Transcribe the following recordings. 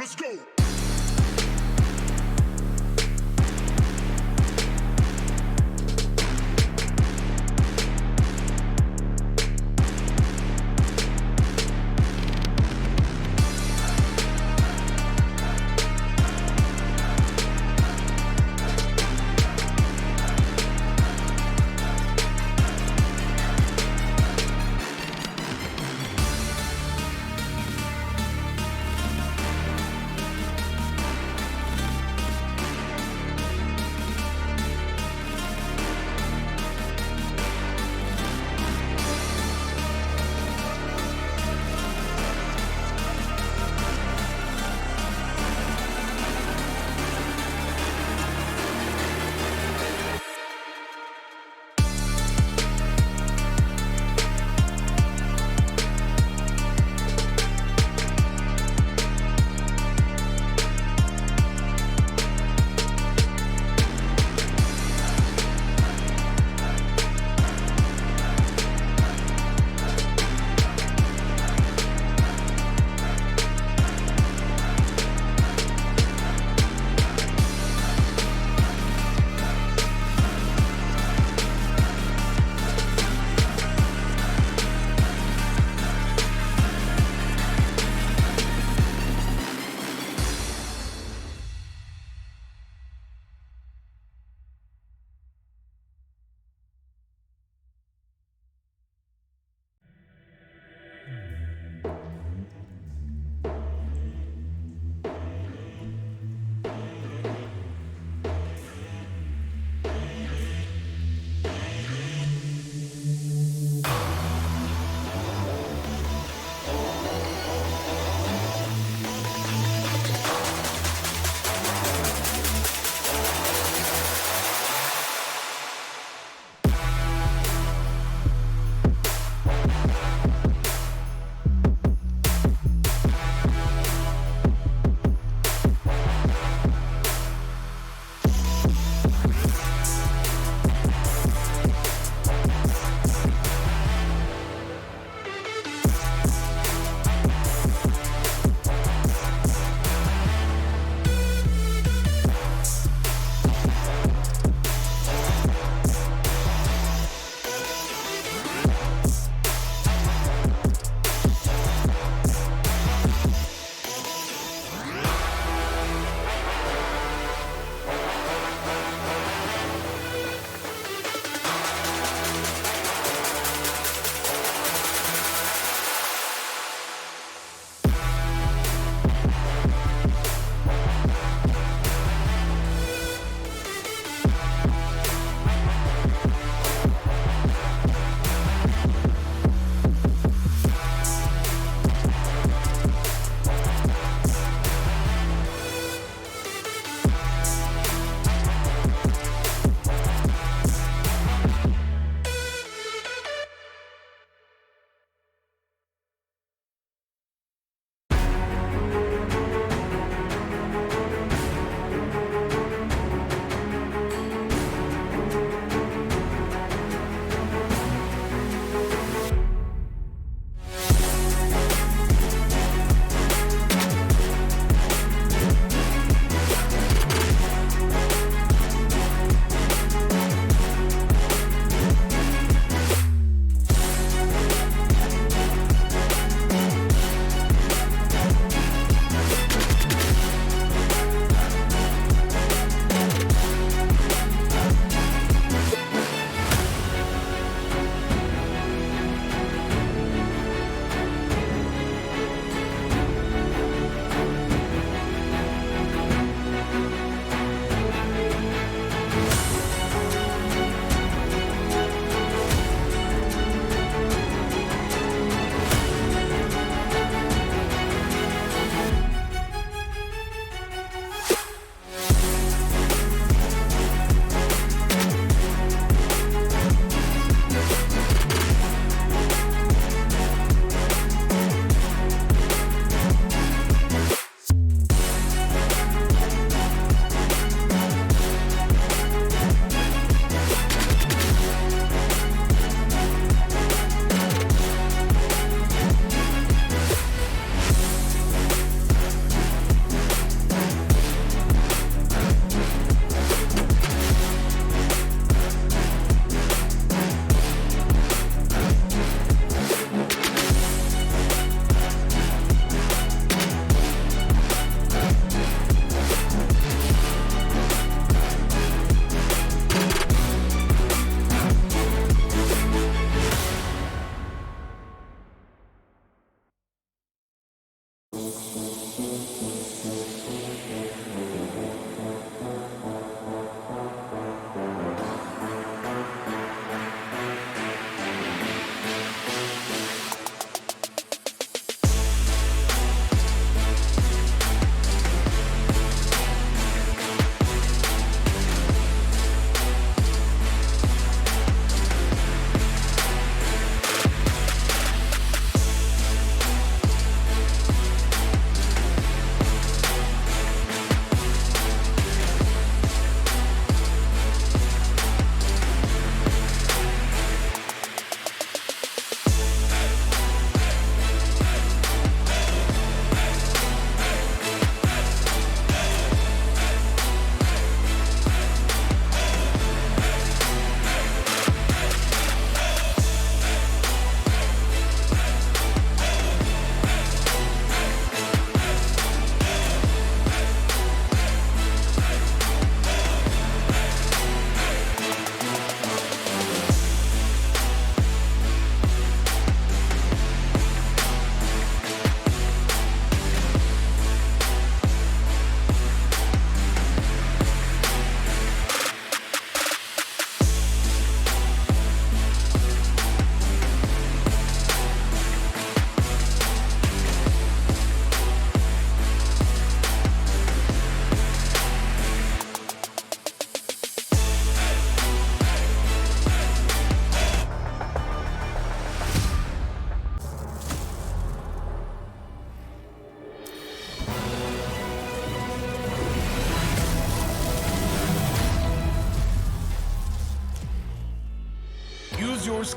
Let's go.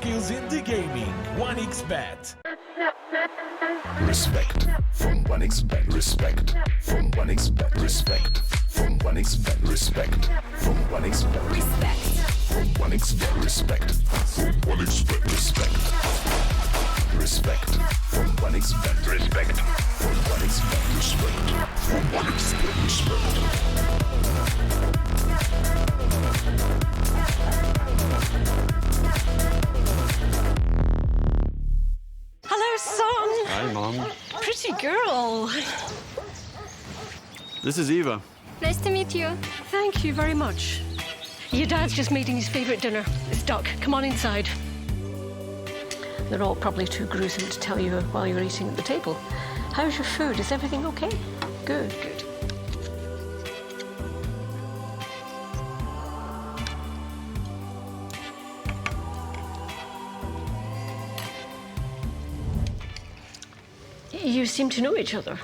skills in the gaming. 1xBet. Respect from 1xBet. Respect from 1xBet. Respect from 1xBet. Respect from 1xBet. Respect. From 1xBet. Respect from 1xBet. Respect. Respect from 1xBet. Respect from 1xBet. Respect from 1xBet. Respect. Hello, son. Hi, Mom. Pretty girl. This is Eva. Nice to meet you. Thank you very much. Your dad's just making his favorite dinner. It's duck. Come on inside. They're all probably too gruesome to tell you while you're eating at the table. How's your food? Is everything okay? Good, good. You seem to know each other.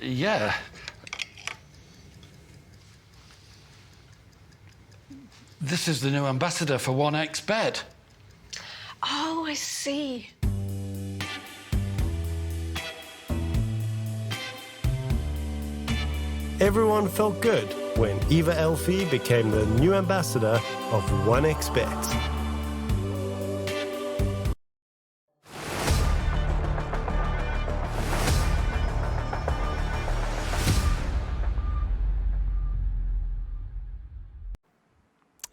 Yeah. This is the new ambassador for 1xBet. Oh, I see. Everyone felt good when Eva Elfie became the new ambassador of 1xBet.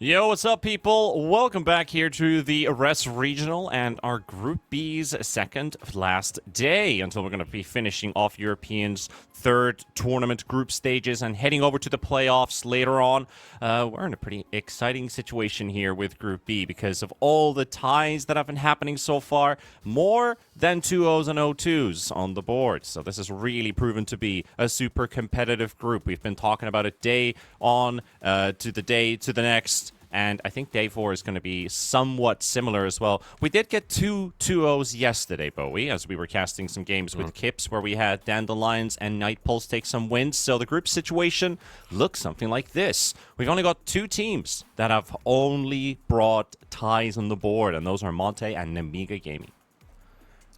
Yo, what's up, people? Welcome back here to the Rest Regional and our Group B's second last day until we're going to be finishing off Europeans' third tournament group stages and heading over to the playoffs later on. We're in a pretty exciting situation here with Group B because of all the ties that have been happening so far. More than 2-0s and 0-2s on the board. So this has really proven to be a super competitive group. We've been talking about it day on to the next. And I think day 4 is going to be somewhat similar as well. We did get 2-2-0s yesterday, Bowie, as we were casting some games with Kips, where we had Dandelions and Night Pulse take some wins. So the group situation looks something like this. We've only got 2 teams that have only brought ties on the board, and those are Monte and Nemiga Gaming.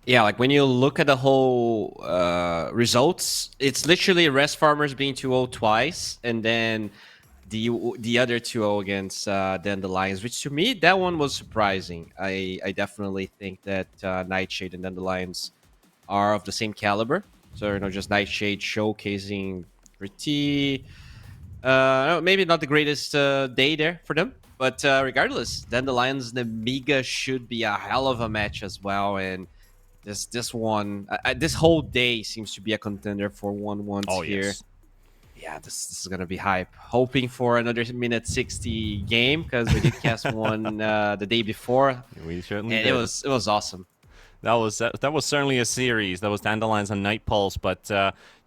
Yeah, like when you look at the whole results, it's literally Rest Farmers being 2-0 twice, and then the other 2-0 against Dandelions, which to me, that one was surprising. I definitely think that Nightshade and Dandelions are of the same caliber. So, just Nightshade showcasing pretty, maybe not the greatest day there for them. But regardless, Dandelions Nemiga should be a hell of a match as well. And this one, this whole day seems to be a contender for 1-1s here. Yes. Yeah, this is gonna be hype. Hoping for another minute 60 game because we did cast one the day before. We certainly did. It was awesome. That was certainly a series. That was Dandelions and Night Pulse, but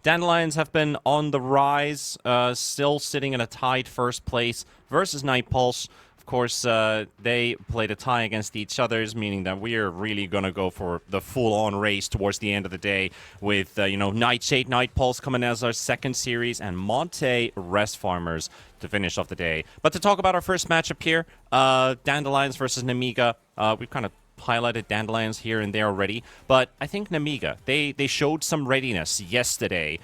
Dandelions have been on the rise, still sitting in a tied first place versus Night Pulse. Of course, they played a tie against each other's, meaning that we are really going to go for the full-on race towards the end of the day with, Nightshade, Night Pulse coming as our second series, and Monte Rest Farmers to finish off the day. But to talk about our first matchup here, Dandelions versus Nemiga, we've kind of highlighted Dandelions here and there already, but I think Nemiga, they showed some readiness yesterday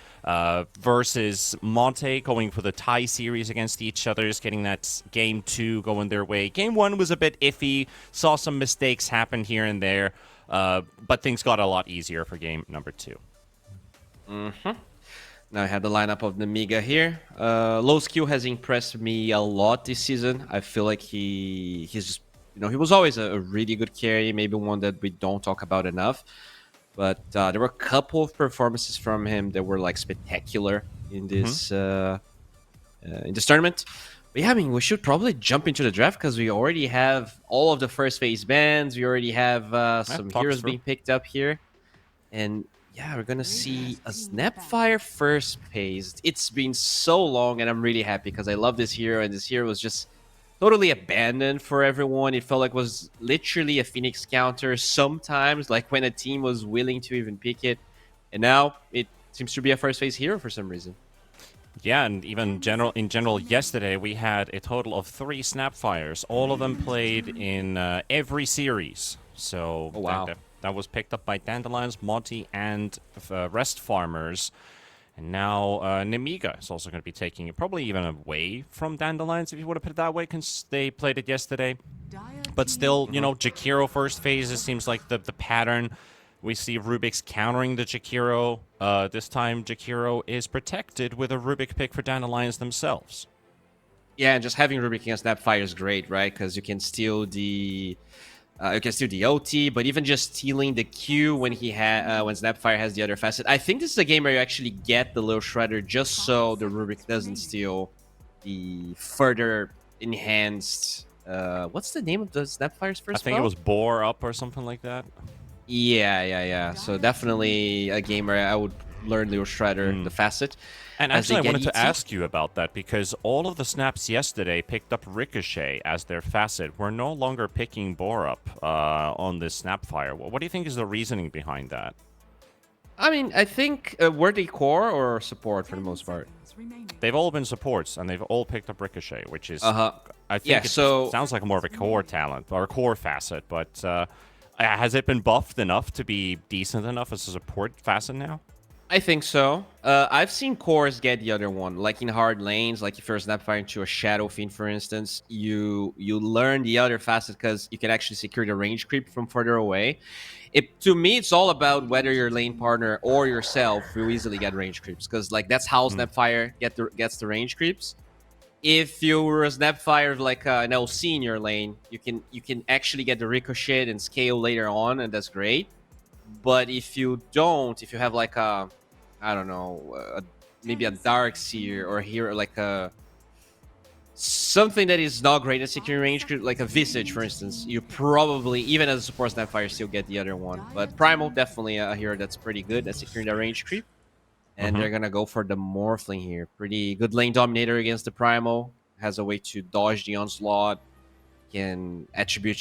versus Monte going for the tie series against each other, getting that game 2 going their way. Game 1 was a bit iffy, saw some mistakes happen here and there, but things got a lot easier for game number 2. Now I have the lineup of Nemiga here. Low skill has impressed me a lot this season. I feel like he's just he was always a really good carry, maybe one that we don't talk about enough. But there were a couple of performances from him that were like spectacular in this tournament. But yeah, I mean, we should probably jump into the draft because we already have all of the first phase bans. We already have some heroes being picked up here. And yeah, we're going to see a Snapfire first phase. It's been so long, and I'm really happy because I love this hero, and this hero was just totally abandoned for everyone. It felt like it was literally a Phoenix counter sometimes, like when a team was willing to even pick it. And now it seems to be a first phase hero for some reason. Yeah, and even in general, yesterday we had a total of 3 Snapfires. All of them played in every series. So Oh, wow. that was picked up by Dandelions, Monty, and Rest Farmers. And now Nemiga is also going to be taking it probably even away from Dandelions, if you want to put it that way, because they played it yesterday. But still, you know, Jakiro first phase, it seems like the pattern. We see Rubik's countering the Jakiro. This time, Jakiro is protected with a Rubik pick for Dandelions themselves. Yeah, and just having Rubik against Snapfire is great, right? Because you can steal the OT, but even just stealing the Q when when Snapfire has the other facet. I think this is a game where you actually get the little shredder just so the Rubik doesn't steal the further enhanced. What's the name of the Snapfire's first? I think it was Bore Up or something like that. Yeah. So definitely a game where I would learn Little Shredder, the facet. And as they actually, I get wanted to ET. ask you about that because all of the snaps yesterday picked up Ricochet as their facet. We're no longer picking Borup on this Snapfire. What do you think is the reasoning behind that? I mean, I think were they core or support for the most part? They've all been supports, and they've all picked up Ricochet, which is, Uh-huh. I think Yeah, it so- sounds like more of a core talent or a core facet, but has it been buffed enough to be decent enough as a support facet now? I think so. I've seen cores get the other one, like in hard lanes. Like if you're Snapfire into a Shadow Fiend, for instance, you learn the other facet because you can actually secure the range creep from further away. To me, it's all about whether your lane partner or yourself will easily get range creeps, because like that's how Snapfire gets the range creeps. If you were a Snapfire with like an LC in your lane, you can actually get the ricochet and scale later on, and that's great. But if you don't, if you have like a, I don't know, maybe a Dark Seer or here like a something that is not great at securing range creep, like a Visage, for instance, you probably, even as a support Snapfire, still get the other one. But Primal, definitely a hero that's pretty good at securing the range creep. And they're gonna go for the Morphling here. Pretty good lane dominator against the Primal. Has a way to dodge the onslaught. Can attribute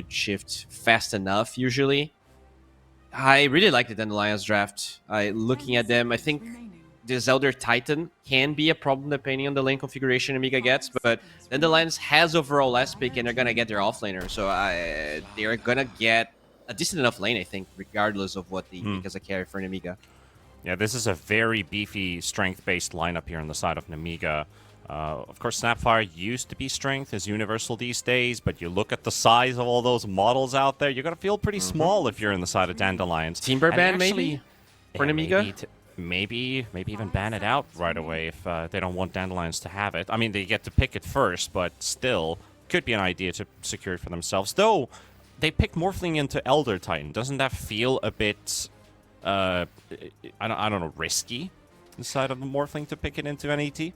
shift fast enough usually. I really like the Dandelions draft. Looking at them, I think this Elder Titan can be a problem depending on the lane configuration Amiga gets, but Dandelions has overall less pick and they're gonna get their offlaner, so they're gonna get a decent enough lane, I think, regardless of what they pick as a carry for Nemiga. Yeah, this is a very beefy strength-based lineup here on the side of Nemiga. Of course, Snapfire used to be strength, is universal these days, but you look at the size of all those models out there, you're going to feel pretty small if you're in the side of Dandelions. Timber And ban, actually, maybe? For yeah, Nemiga? Maybe even ban it out right away if they don't want Dandelions to have it. I mean, they get to pick it first, but still, could be an idea to secure it for themselves. Though, they picked Morphling into Elder Titan. Doesn't that feel a bit, I don't know, risky inside of the Morphling to pick it into an AT?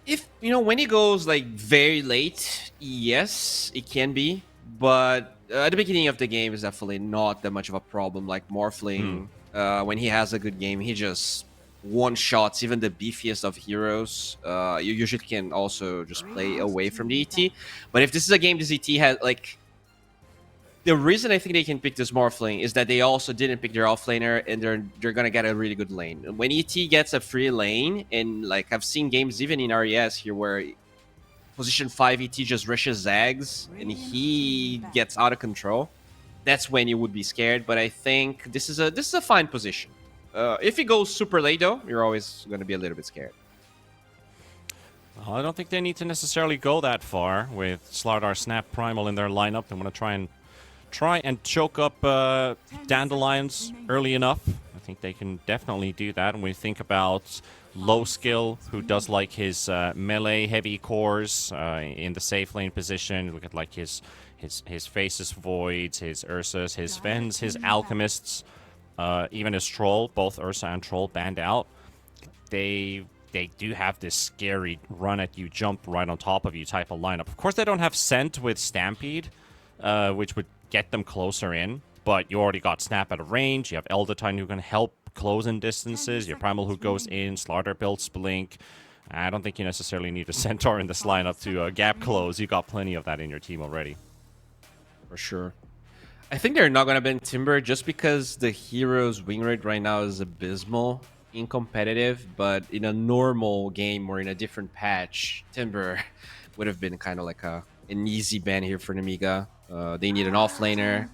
If when it goes like very late, yes, it can be. But at the beginning of the game is definitely not that much of a problem. Like Morphling, when he has a good game, he just one-shots even the beefiest of heroes. You usually can also just play away from the ET. But if this is a game this ET has, like, the reason I think they can pick this Morphling is that they also didn't pick their offlaner, and they're gonna get a really good lane. When ET gets a free lane, and like I've seen games even in RES here where position 5 ET just rushes Zags and he gets out of control, that's when you would be scared. But I think this is a fine position. If it goes super late though, you're always gonna be a little bit scared. Well, I don't think they need to necessarily go that far with Slardar Snap Primal in their lineup. They want to try and choke up Dandelions early enough. I think they can definitely do that. And we think about Low Skill, who does like his melee heavy cores in the safe lane position. Look at like his Faces Voids, his Ursas, his Vens, his Alchemists, even his Troll. Both Ursa and Troll banned out. They do have this scary run at you, jump right on top of you type of lineup. Of course, they don't have Scent with Stampede, which would get them closer in, but you already got Snap at a range. You have Elder Titan who can help close in distances. You have Primal who goes in. Slardar builds Blink. I don't think you necessarily need a Centaur in this lineup to gap close. You got plenty of that in your team already. For sure. I think they're not going to ban Timber just because the hero's win rate right now is abysmal in competitive, but in a normal game or in a different patch, Timber would have been kind of like an easy ban here for Nemiga. They need an offlaner.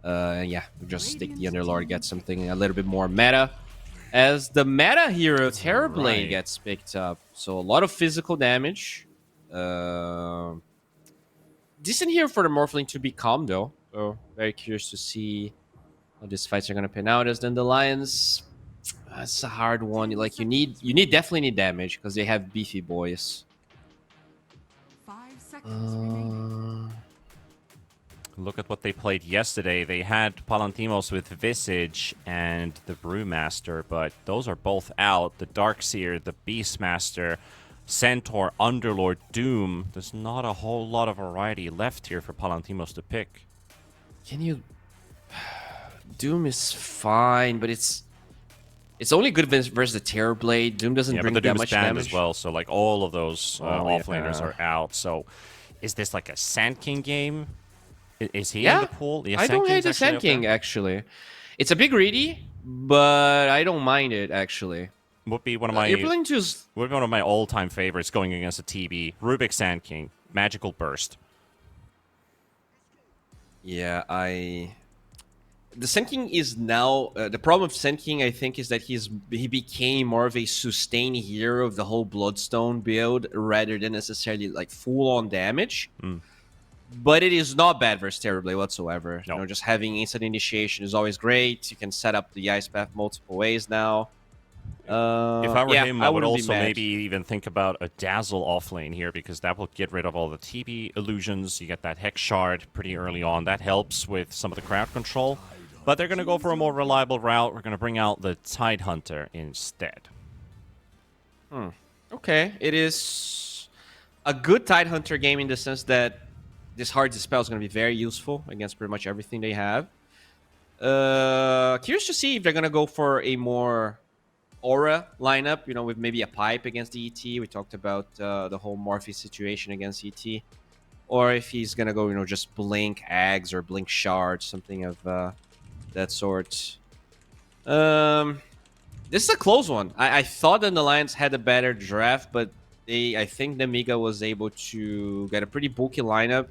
And yeah, we just stick the Underlord, get something a little bit more meta. As the meta hero, Terrorblade gets picked up. So a lot of physical damage. Decent here for the Morphling to be calm, though. So very curious to see how these fights are going to pan out. As Dandelions, that's a hard one. Like you definitely need damage because they have beefy boys. 5 seconds remaining. Look at what they played yesterday. They had Palantimos with Visage and the Brewmaster, but those are both out. The Darkseer, the Beastmaster, Centaur, Underlord, Doom. There's not a whole lot of variety left here for Palantimos to pick. Can you... Doom is fine, but it's only good versus the Terrorblade. Doom doesn't bring but the that Doom much is banned damage. as well, so like all of those offlaners yeah. are out. So is this like a Sand King game? Is he Yeah, in the pool? Yeah, I don't hate the King's Sand actually up King, there? actually. It's a bit greedy, but I don't mind it, actually. Would be one of my You're playing to... would be one of my all-time favorites going against a TB. Rubik Sand King, Magical Burst. Yeah, The Sand King is now... the problem with Sand King, I think, is that he became more of a sustain hero of the whole Bloodstone build rather than necessarily like full-on damage. But it is not bad versus Terrorblade whatsoever. No. You know, just having instant initiation is always great. You can set up the Ice Path multiple ways now. If I were him, I would wouldn't be also mad. maybe even think about a Dazzle offlane here, because that will get rid of all the TB illusions. You get that Hex Shard pretty early on. That helps with some of the crowd control. But they're going to go for a more reliable route. We're going to bring out the Tidehunter instead. Okay, it is a good Tidehunter game in the sense that this hard dispel is going to be very useful against pretty much everything they have. Curious to see if they're going to go for a more aura lineup, you know, with maybe a pipe against the ET. We talked about the whole Morphe situation against ET. Or if he's going to go, you know, just blink Ags or blink Shards, something of that sort. This is a close one. I thought that the Lions had a better draft, but I think Nemiga was able to get a pretty bulky lineup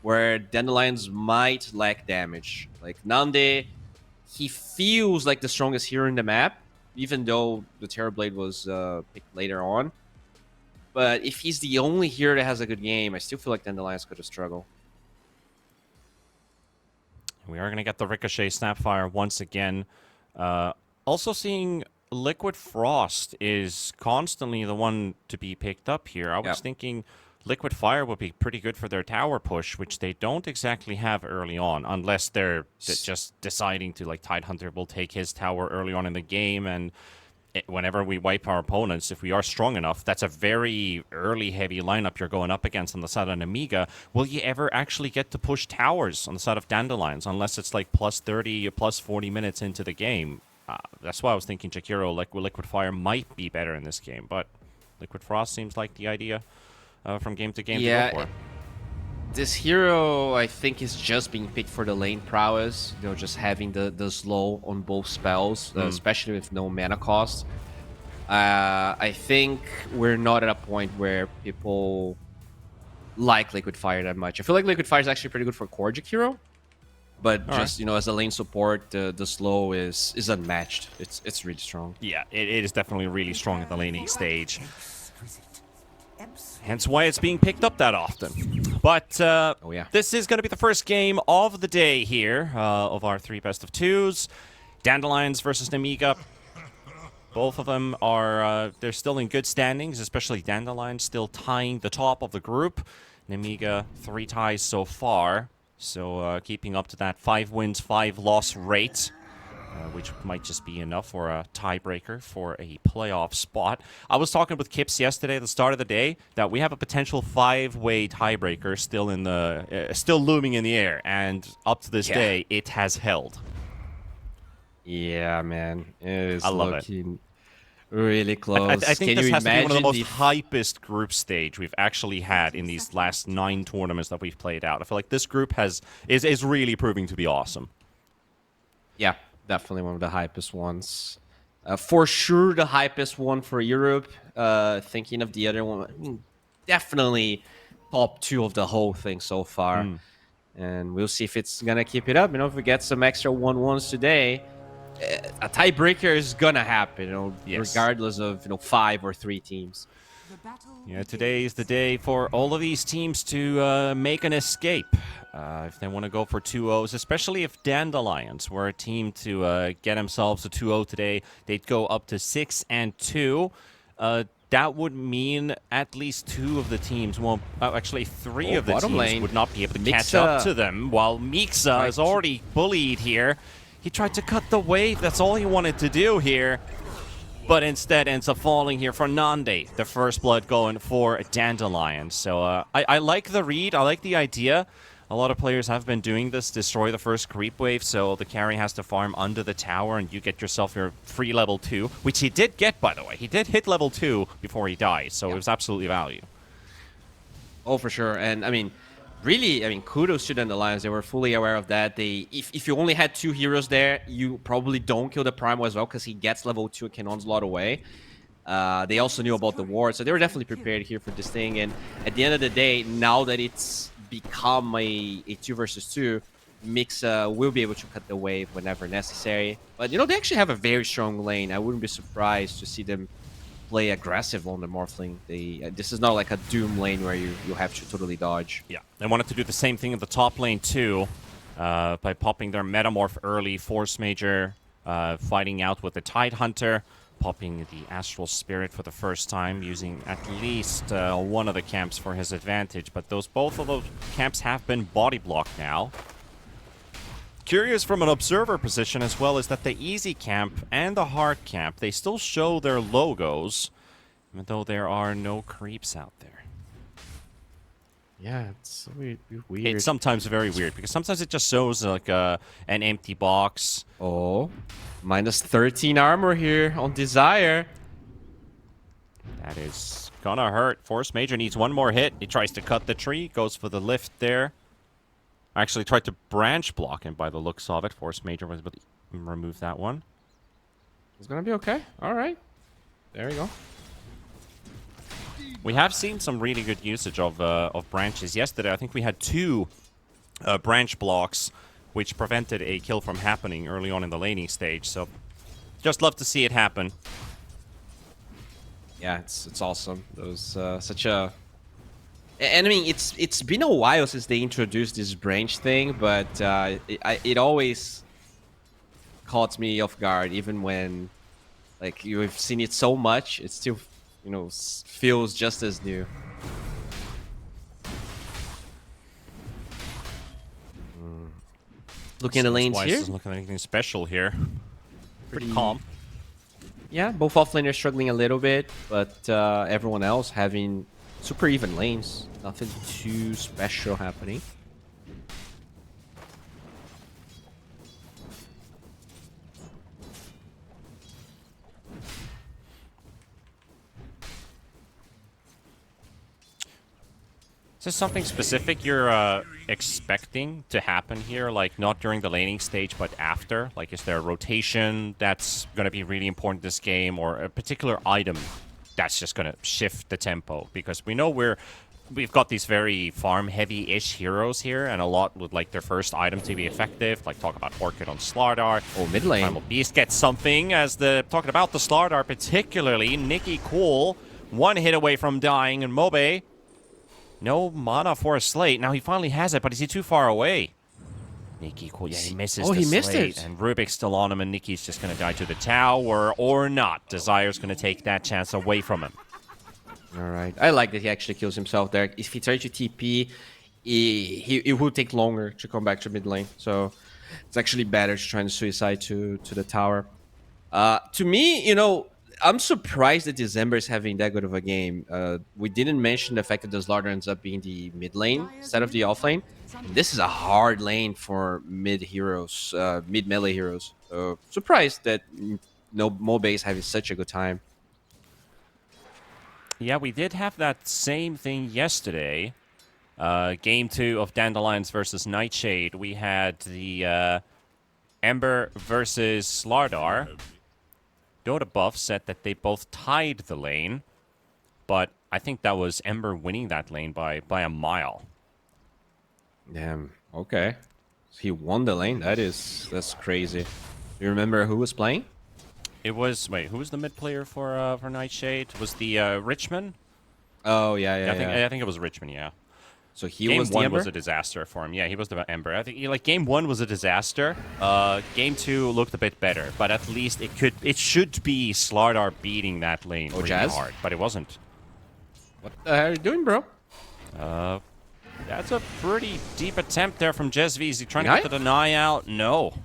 where Dandelions might lack damage. Like Nande, he feels like the strongest hero in the map, even though the Terrorblade was picked later on. But if he's the only hero that has a good game, I still feel like Dandelions could have struggled. We are going to get the Ricochet Snapfire once again. Also seeing Liquid Frost is constantly the one to be picked up here. I was thinking Liquid Fire would be pretty good for their tower push, which they don't exactly have early on, unless they're just deciding to, like, Tidehunter will take his tower early on in the game, and whenever we wipe our opponents, if we are strong enough, that's a very early heavy lineup you're going up against on the side of Nemiga. Will you ever actually get to push towers on the side of Dandelions, unless it's like plus 30 or plus 40 minutes into the game? That's why I was thinking Jakiro, like, Liquid Fire might be better in this game, but Liquid Frost seems like the idea from game to game to go for. This hero, I think, is just being picked for the lane prowess. You know, just having the slow on both spells, especially with no mana cost. I think we're not at a point where people like Liquid Fire that much. I feel like Liquid Fire is actually pretty good for core Jakiro. But just, you know, as a lane support, the slow is unmatched. It's really strong. Yeah, it is definitely really strong at the laning stage. Hence why it's being picked up that often. But this is going to be the first game of the day here of our 3 best of 2s. Dandelions versus Nemiga. Both of them are they're still in good standings, especially Dandelions still tying the top of the group. Nemiga 3 ties so far. So keeping up to that 5 wins, 5 loss rate, which might just be enough for a tiebreaker for a playoff spot. I was talking with Kips yesterday at the start of the day that we have a potential 5-way tiebreaker still in the still looming in the air, and up to this day, it has held. Yeah, man, it is I love looking really close. I think Can this you has to be one of the most imagine hypest group stage we've actually had in these last 9 tournaments that we've played out. I feel like this group is really proving to be awesome. Yeah, definitely one of the hypest ones. For sure, the hypest one for Europe. Thinking of the other one, I mean, definitely top 2 of the whole thing so far. And we'll see if it's gonna keep it up. You know, if we get some extra 1-1s today, a tiebreaker is gonna happen. You know, Yes. regardless of 5 or 3 teams. The battle Yeah, today is the day for all of these teams to make an escape if they want to go for 2-0s, especially if Dandelions were a team to get themselves a 2-0 today. They'd go up to 6-2. That would mean at least 2 of the teams, well, actually 3 of the bottom teams lane. would not be able to catch Mixa. up to them, while Mixa is already bullied here. He tried to cut the wave. That's all he wanted to do here. But instead ends up falling here for Nande, the first blood going for Dandelion. So I like the read, I like the idea. A lot of players have been doing this, destroy the first creep wave, so the carry has to farm under the tower and you get yourself your free level 2, which he did get, by the way. He did hit level 2 before he died, so it was absolutely value. Oh, for sure. And I mean, really, kudos to Dandelions. They were fully aware of that. If you only had 2 heroes there, you probably don't kill the Primal as well because he gets level 2 and can onslaught away. They also knew about the ward, so they were definitely prepared here for this thing. And at the end of the day, now that it's become a 2 versus 2, Mixa will be able to cut the wave whenever necessary. But, they actually have a very strong lane. I wouldn't be surprised to see them play aggressive on the Morphling. This is not like a Doom lane where you have to totally dodge. Yeah, they wanted to do the same thing in the top lane too, by popping their Metamorph early, Force Major, fighting out with the Tidehunter, popping the Astral Spirit for the first time, using at least one of the camps for his advantage. But both of those camps have been body blocked now. Curious from an observer position as well is that the easy camp and the hard camp, they still show their logos, even though there are no creeps out there. Yeah, it's weird. It's sometimes very weird, because sometimes it just shows like an empty box. Oh, minus 13 armor here on Desire. That is gonna hurt. Force Major needs one more hit. He tries to cut the tree, goes for the lift there. Actually tried to branch block him by the looks of it. Force Major was able to remove that one. It's gonna be okay. All right. There we go. We have seen some really good usage of branches yesterday. I think we had 2 branch blocks, which prevented a kill from happening early on in the laning stage. So, just love to see it happen. Yeah, it's awesome. It was such a... And I mean, it's been a while since they introduced this branch thing, but it always caught me off guard, even when like you've seen it so much. It still, feels just as new. Looking at the lanes Weiss here. doesn't look like anything special here. Pretty calm. Yeah, both offlaners struggling a little bit, but everyone else having super even lanes. Nothing too special happening. Is this something specific you're expecting to happen here? Like, not during the laning stage, but after? Like, is there a rotation that's going to be really important this game, or a particular item that's just going to shift the tempo? Because we know we've got these very farm-heavy-ish heroes here, and a lot would like their first item to be effective. Like, talk about Orchid on Slardar. Oh, mid lane. Primal Beast gets something, talking about the Slardar particularly. Nikki Cool, 1 hit away from dying, and Mobe... no mana for a slate. Now he finally has it, but is he too far away? Nikki, cool. Yeah, he misses the he missed slate. it. And Rubik's still on him, and Nikki's just going to die to the tower, or not. Desire's going to take that chance away from him. All right. I like that he actually kills himself there. If he tries to TP, it will take longer to come back to mid lane. So it's actually better to try and suicide to the tower. To me, I'm surprised that December is having that good of a game. We didn't mention the fact that the Slardar ends up being the mid lane instead of the off lane. And this is a hard lane for mid heroes, mid melee heroes. So surprised that Mobe is having such a good time. Yeah, we did have that same thing yesterday. Game 2 of Dandelions versus Nightshade. We had the Ember versus Slardar. Dota buff said that they both tied the lane, but I think that was Ember winning that lane by a mile. Damn. Okay. So he won the lane. That's crazy. You remember who was playing? It was who was the mid player for Nightshade? Was the Richmond? Oh yeah. I think it was Richmond. Yeah. So he Game was the one Ember? was a disaster for him. Yeah, he was the Ember. I think like game one was a disaster. Game two looked a bit better, but at least it should be Slardar beating that lane really Jazz? hard, but it wasn't. What the hell are you doing, bro? That's a pretty deep attempt there from Jesvi. Is he trying to Deny? get the deny out? No.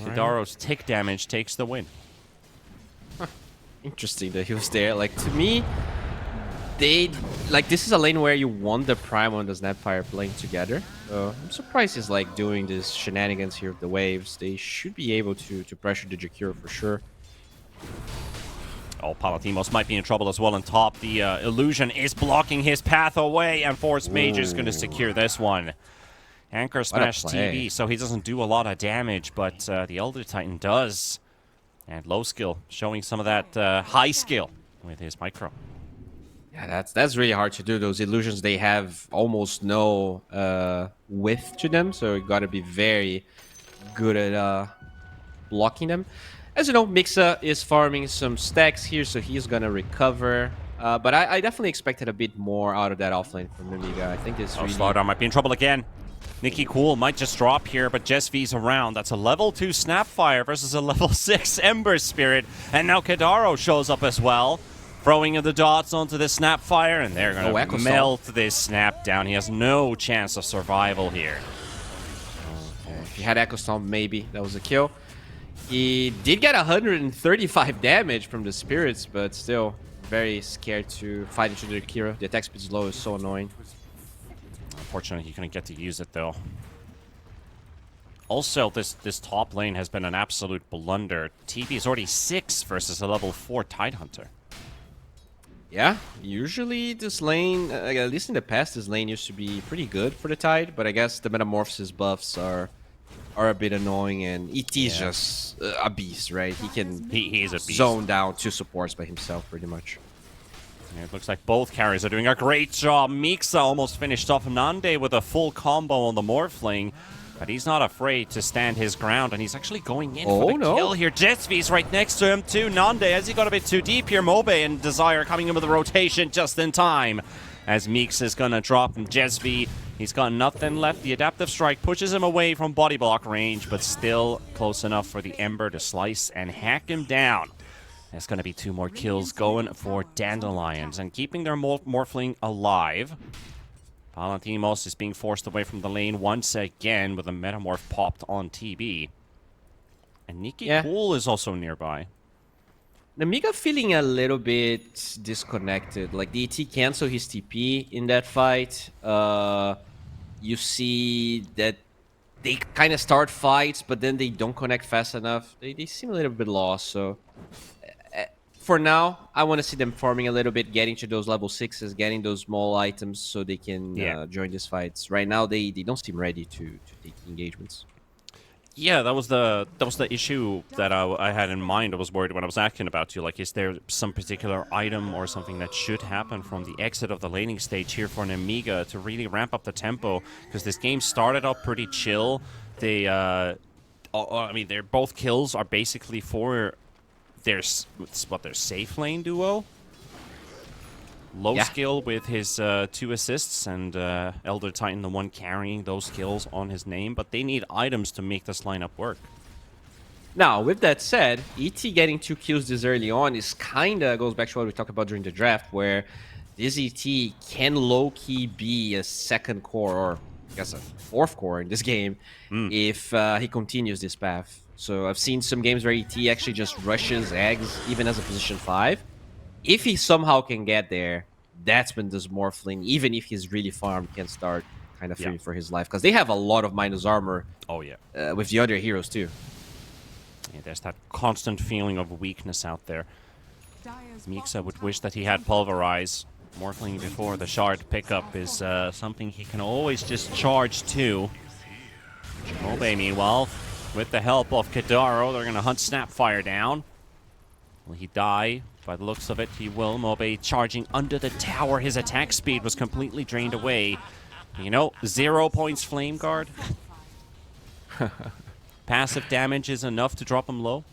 Kidaro's tick damage takes the win. Interesting that he was there. Like, to me, this is a lane where you want the Primo and the Snapfire playing together. So I'm surprised he's like doing this shenanigans here with the waves. They should be able to pressure the Jakiro for sure. Oh, Palatimos might be in trouble as well on top. The illusion is blocking his path away, and Force Mage is going to secure this one. Anchor Smash play. TV, so he doesn't do a lot of damage, but the Elder Titan does. And low skill, showing some of that high skill with his micro. Yeah, that's really hard to do. Those illusions, they have almost no width to them, so you got to be very good at blocking them. As you know, Mixa is farming some stacks here, so he's gonna recover. But I definitely expected a bit more out of that offlane from Nemiga. I think it's really... Slardar might be in trouble again. Nikki Cool might just drop here, but Jesvi's around. That's a level 2 Snapfire versus a level 6 Ember Spirit. And now Kidaro shows up as well, throwing in the dots onto the Snapfire, and they're going to melt this Snap down. He has no chance of survival here. Okay. If he had Echo Stomp, maybe that was a kill. He did get 135 damage from the Spirits, but still very scared to fight into the Kira. The attack speed is low, is so annoying. Unfortunately, he couldn't get to use it, though. Also, this top lane has been an absolute blunder. TP is already 6 versus a level 4 Tidehunter. Yeah, usually this lane, at least in the past, this lane used to be pretty good for the Tide, but I guess the Metamorphosis buffs are a bit annoying, and ET is just a beast, right? He can He's a beast. zone down 2 supports by himself, pretty much. Yeah, it looks like both carries are doing a great job. Mixa almost finished off Nande with a full combo on the Morphling, but he's not afraid to stand his ground, and he's actually going in for the kill here. Jetsvi's right next to him too. Nande, as he got a bit too deep here, Mobe and Desire coming in with a rotation just in time. As Meeks is going to drop from Jesvi, he's got nothing left. The Adaptive Strike pushes him away from body block range, but still close enough for the Ember to slice and hack him down. There's going to be 2 more kills going for Dandelions, and keeping their Morphling alive. Palatimos is being forced away from the lane once again with a Metamorph popped on TB. And Nikki Cool is also nearby. Nemiga feeling a little bit disconnected. Like, the ET cancel his TP in that fight. You see that they kind of start fights, but then they don't connect fast enough. They seem a little bit lost, so... For now, I want to see them farming a little bit, getting to those level 6s, getting those small items so they can join these fights. Right now, they don't seem ready to take engagements. Yeah, that was the issue that I had in mind. I was worried when I was asking about you. Like, is there some particular item or something that should happen from the exit of the laning stage here for Nemiga to really ramp up the tempo? Because this game started out pretty chill. They, I mean, their both kills are basically for their safe lane duo. Low skill with his 2 assists, and Elder Titan the one carrying those kills on his name, but they need items to make this lineup work. Now, with that said, ET getting 2 kills this early on is kinda goes back to what we talked about during the draft, where this ET can low-key be a 2nd core, or I guess a 4th core in this game, if he continues this path. So I've seen some games where ET actually just rushes eggs, even as a position 5. If he somehow can get there, that's when this Morphling, even if he's really farmed, can start kind of fearing for his life. Because they have a lot of minus armor with the other heroes too. Yeah, there's that constant feeling of weakness out there. Mixa would wish that he had Pulverize. Morphling before the shard pickup is something he can always just charge to. Mobe, meanwhile, with the help of Kidaro, they're going to hunt Snapfire down. Will he die? By the looks of it, he will. Mobe charging under the tower. His attack speed was completely drained away. You know, 0 points Flame Guard. Passive damage is enough to drop him low.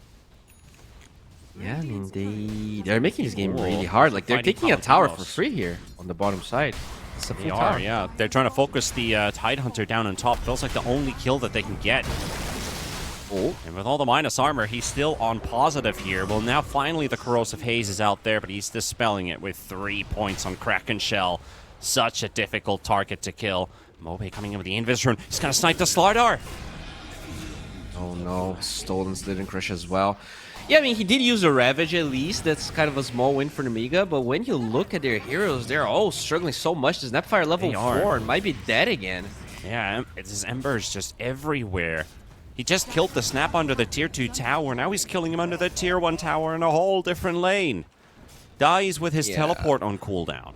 Yeah, I mean, they're making this game really hard. Like, they're taking a tower for free here on the bottom side. It's a full They tower. are, yeah. They're trying to focus the Tidehunter down on top. Feels like the only kill that they can get. Oh. And with all the minus armor, he's still on positive here. Well, now finally the Corrosive Haze is out there, but he's dispelling it with 3 points on Kraken Shell. Such a difficult target to kill. Mobe coming in with the Invis rune. He's gonna snipe the Slardar. Oh no, Stolen Slitting Crush as well. Yeah, I mean, he did use a Ravage at least. That's kind of a small win for Nemiga. But when you look at their heroes, they're all struggling so much. The Snapfire level 4 and might be dead again. Yeah, his Ember's just everywhere. He just killed the Snap under the tier 2 tower. Now he's killing him under the tier 1 tower in a whole different lane. Dies with his teleport on cooldown.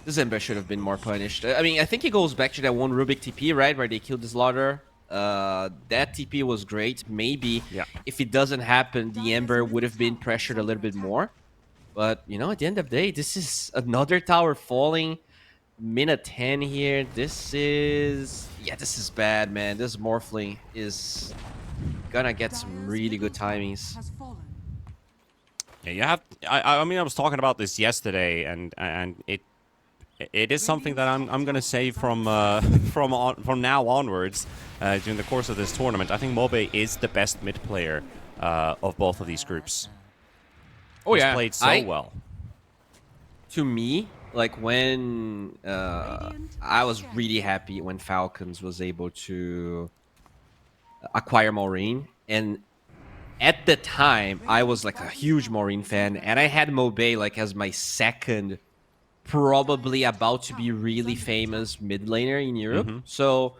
This Ember should have been more punished. I mean, I think it goes back to that one Rubik TP, right? Where they killed the Slaughter. That TP was great. Maybe if it doesn't happen, the Ember would have been pressured a little bit more. But, you know, at the end of the day, this is another tower falling. Minute 10 here. This is... Yeah, this is bad, man. This Morphling is gonna get some really good timings. Has fallen. Yeah, you have... I mean, I was talking about this yesterday, and it is something that I'm gonna say from now onwards during the course of this tournament. I think Mobe is the best mid player of both of these groups. Oh, He's yeah. played so well. To me, like when I was really happy when Falcons was able to acquire Maureen, and at the time I was like a huge Maureen fan, and I had Mobe like as my second, probably about to be really famous mid laner in Europe. So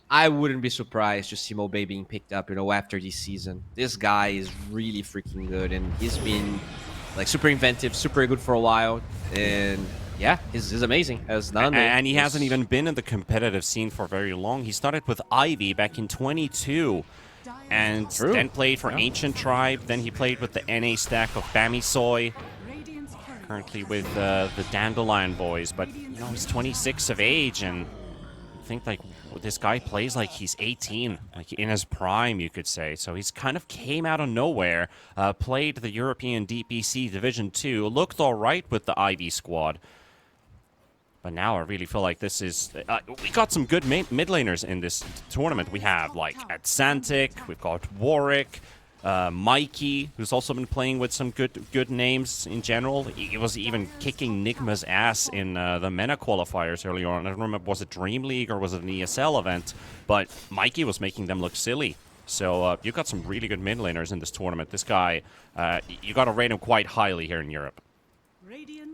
I wouldn't be surprised to see Mobe being picked up, you know, after this season. This guy is really freaking good, and he's been like super inventive, super good for a while, and yeah, he's amazing. As none. And he hasn't even been in the competitive scene for very long. He started with Ivy back in 22, and then played for Ancient Tribe. Then he played with the NA stack of Bamisoy. Currently with the Dandelion boys, but you know, he's 26 of age, and I think like this guy plays like he's 18, like in his prime, you could say. So he's kind of came out of nowhere, played the European DPC Division 2, looked all right with the Ivy squad. But now I really feel like this is... we got some good mid laners in this tournament. We have like Atsantic, we've got Warwick, Mikey, who's also been playing with some good names in general. He was even kicking Nigma's ass in the MENA qualifiers earlier on. I don't remember, was it Dream League or was it an ESL event? But Mikey was making them look silly. So you got some really good mid laners in this tournament. This guy, you got to rate him quite highly here in Europe.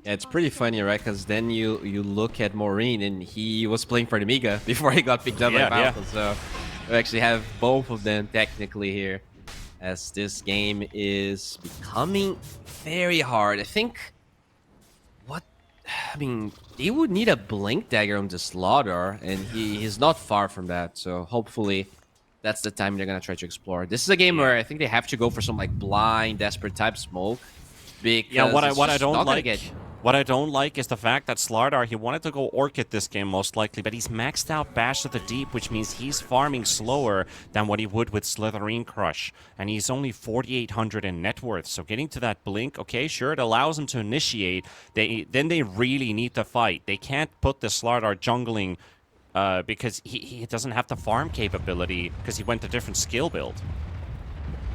Yeah, it's pretty funny, right? Because then you look at Maureen, and he was playing for Nemiga before he got picked up by Falcon. So we actually have both of them technically here, as this game is becoming very hard. I think they would need a Blink Dagger on the Slaughter, and he's not far from that. So hopefully that's the time they're gonna try to explore. This is a game where I think they have to go for some like blind, desperate type smoke. Because what I don't like is the fact that Slardar, he wanted to go Orchid this game most likely, but he's maxed out Bash to the Deep, which means he's farming slower than what he would with Slitherine Crush, and he's only 4,800 in net worth. So getting to that Blink, okay, sure, it allows him to initiate. Then they really need to fight. They can't put the Slardar jungling because he doesn't have the farm capability because he went to different skill build.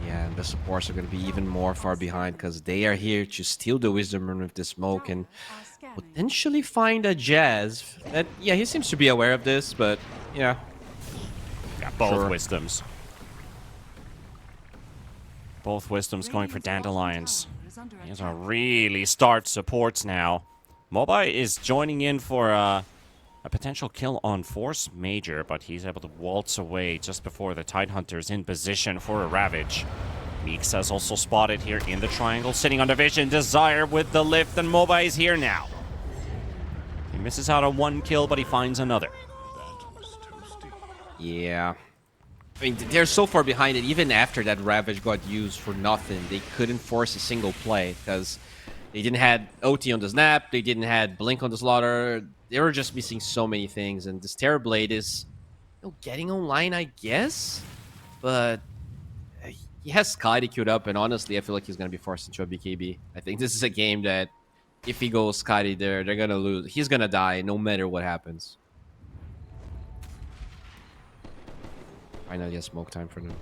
Yeah, and the supports are going to be even more far behind because they are here to steal the Wisdom Rune with the smoke and potentially find a Jazz. That, yeah, he seems to be aware of this, but yeah. Got both Wisdoms. Both Wisdoms going for Dandelions. These are really start supports now. Mobai is joining in for a potential kill on Force Major, but he's able to waltz away just before the Tidehunter is in position for a Ravage. Meeksa's also spotted here in the triangle, sitting under vision. Desire with the lift, and Mobai is here now. He misses out on one kill, but he finds another. Yeah. I mean, they're so far behind it. Even after that Ravage got used for nothing, they couldn't force a single play because they didn't had OT on the snap. They didn't had Blink on the slaughter. They were just missing so many things. And this Terrorblade is, getting online, I guess. But he has Skadi queued up, and honestly, I feel like he's gonna be forced into a BKB. I think this is a game that if he goes Skadi there, they're gonna lose. He's gonna die no matter what happens. Finally, a smoke time for them.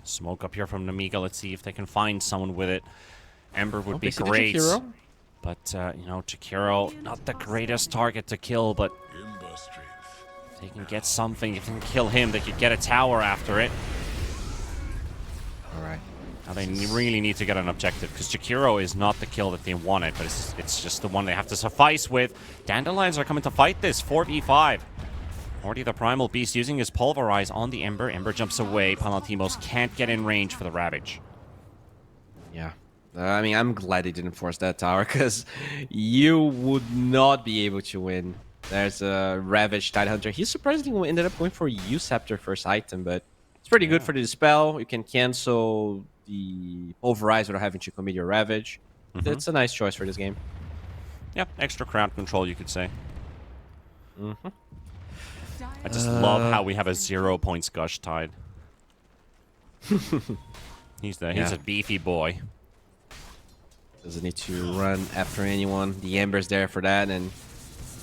Smoke up here from Nemiga. Let's see if they can find someone with it. Ember would be they see the great. Jakiro. But, Jakiro, not the greatest target to kill, but if they can get something, if they can kill him, they could get a tower after it. All right. Now they really need to get an objective, because Jakiro is not the kill that they wanted, but it's just the one they have to suffice with. Dandelions are coming to fight this, 4v5. Already the Primal Beast using his Pulverize on the Ember. Ember jumps away. Palantimos can't get in range for the Ravage. Yeah. I mean, I'm glad they didn't force that tower, because you would not be able to win. There's a Ravage Tidehunter. He surprisingly ended up going for Uceptor first item, but it's pretty good for the Dispel. You can cancel the Pulverize without having to commit your Ravage. It's a nice choice for this game. Yeah, extra crowd control, you could say. Mm-hmm. I just love how we have a 0 points Gush Tide. He's a beefy boy. Doesn't need to run after anyone. The Ember's there for that, and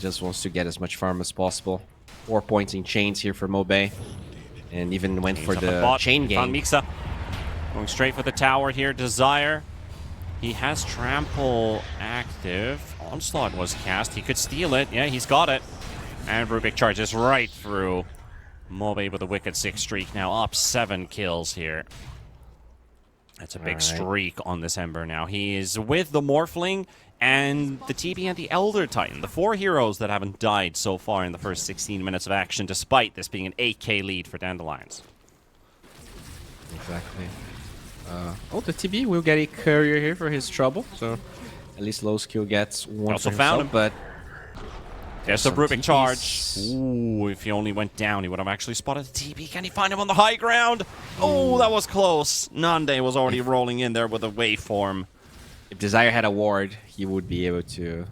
just wants to get as much farm as possible. 4 points in chains here for Mobe. And even went for the chain game. Mixa going straight for the tower here. Desire. He has Trample active. Onslaught was cast. He could steal it. Yeah, he's got it. And Rubik charges right through. Mobe with a wicked 6 streak. Now up 7 kills here. That's a big streak on this Ember now. He is with the Morphling and the TB and the Elder Titan. The 4 heroes that haven't died so far in the first 16 minutes of action, despite this being an 8k lead for Dandelions. Exactly. The TB will get a courier here for his trouble. So at least low skill gets one Also for found himself, him. but there's the some Rubik TPs. charge. Ooh, if he only went down, he would have actually spotted the TB. Can he find him on the high ground? Oh, that was close. Nande was already rolling in there with a waveform. If Desire had a ward, he would be able to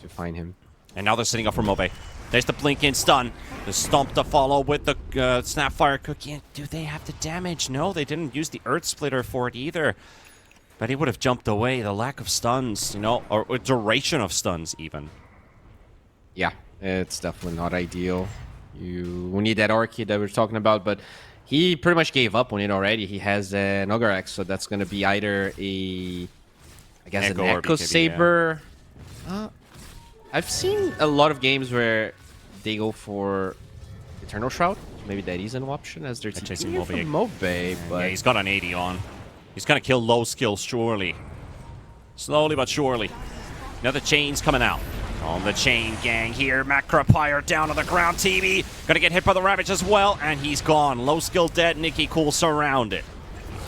find him. And now they're sitting up for Mobe. There's the blink in stun. The stomp to follow with the Snapfire Cookie. And do they have the damage? No, they didn't use the Earth Splitter for it either. But he would have jumped away. The lack of stuns, or duration of stuns even. Yeah, it's definitely not ideal. You need that Orchid that we were talking about, but he pretty much gave up on it already. He has an Ogrex, so that's going to be either an Echo BKB, Saber. Yeah. I've seen a lot of games where they go for Eternal Shroud. Maybe that is an option as they're chasing Mobe, but yeah, he's got an 80 on. He's going to kill low skill, surely. Slowly but surely. Now the chain's coming out. On the chain gang here, Macropire down on the ground. TV gonna get hit by the Ravage as well, and he's gone. Low skill dead. Nicky Cool surrounded.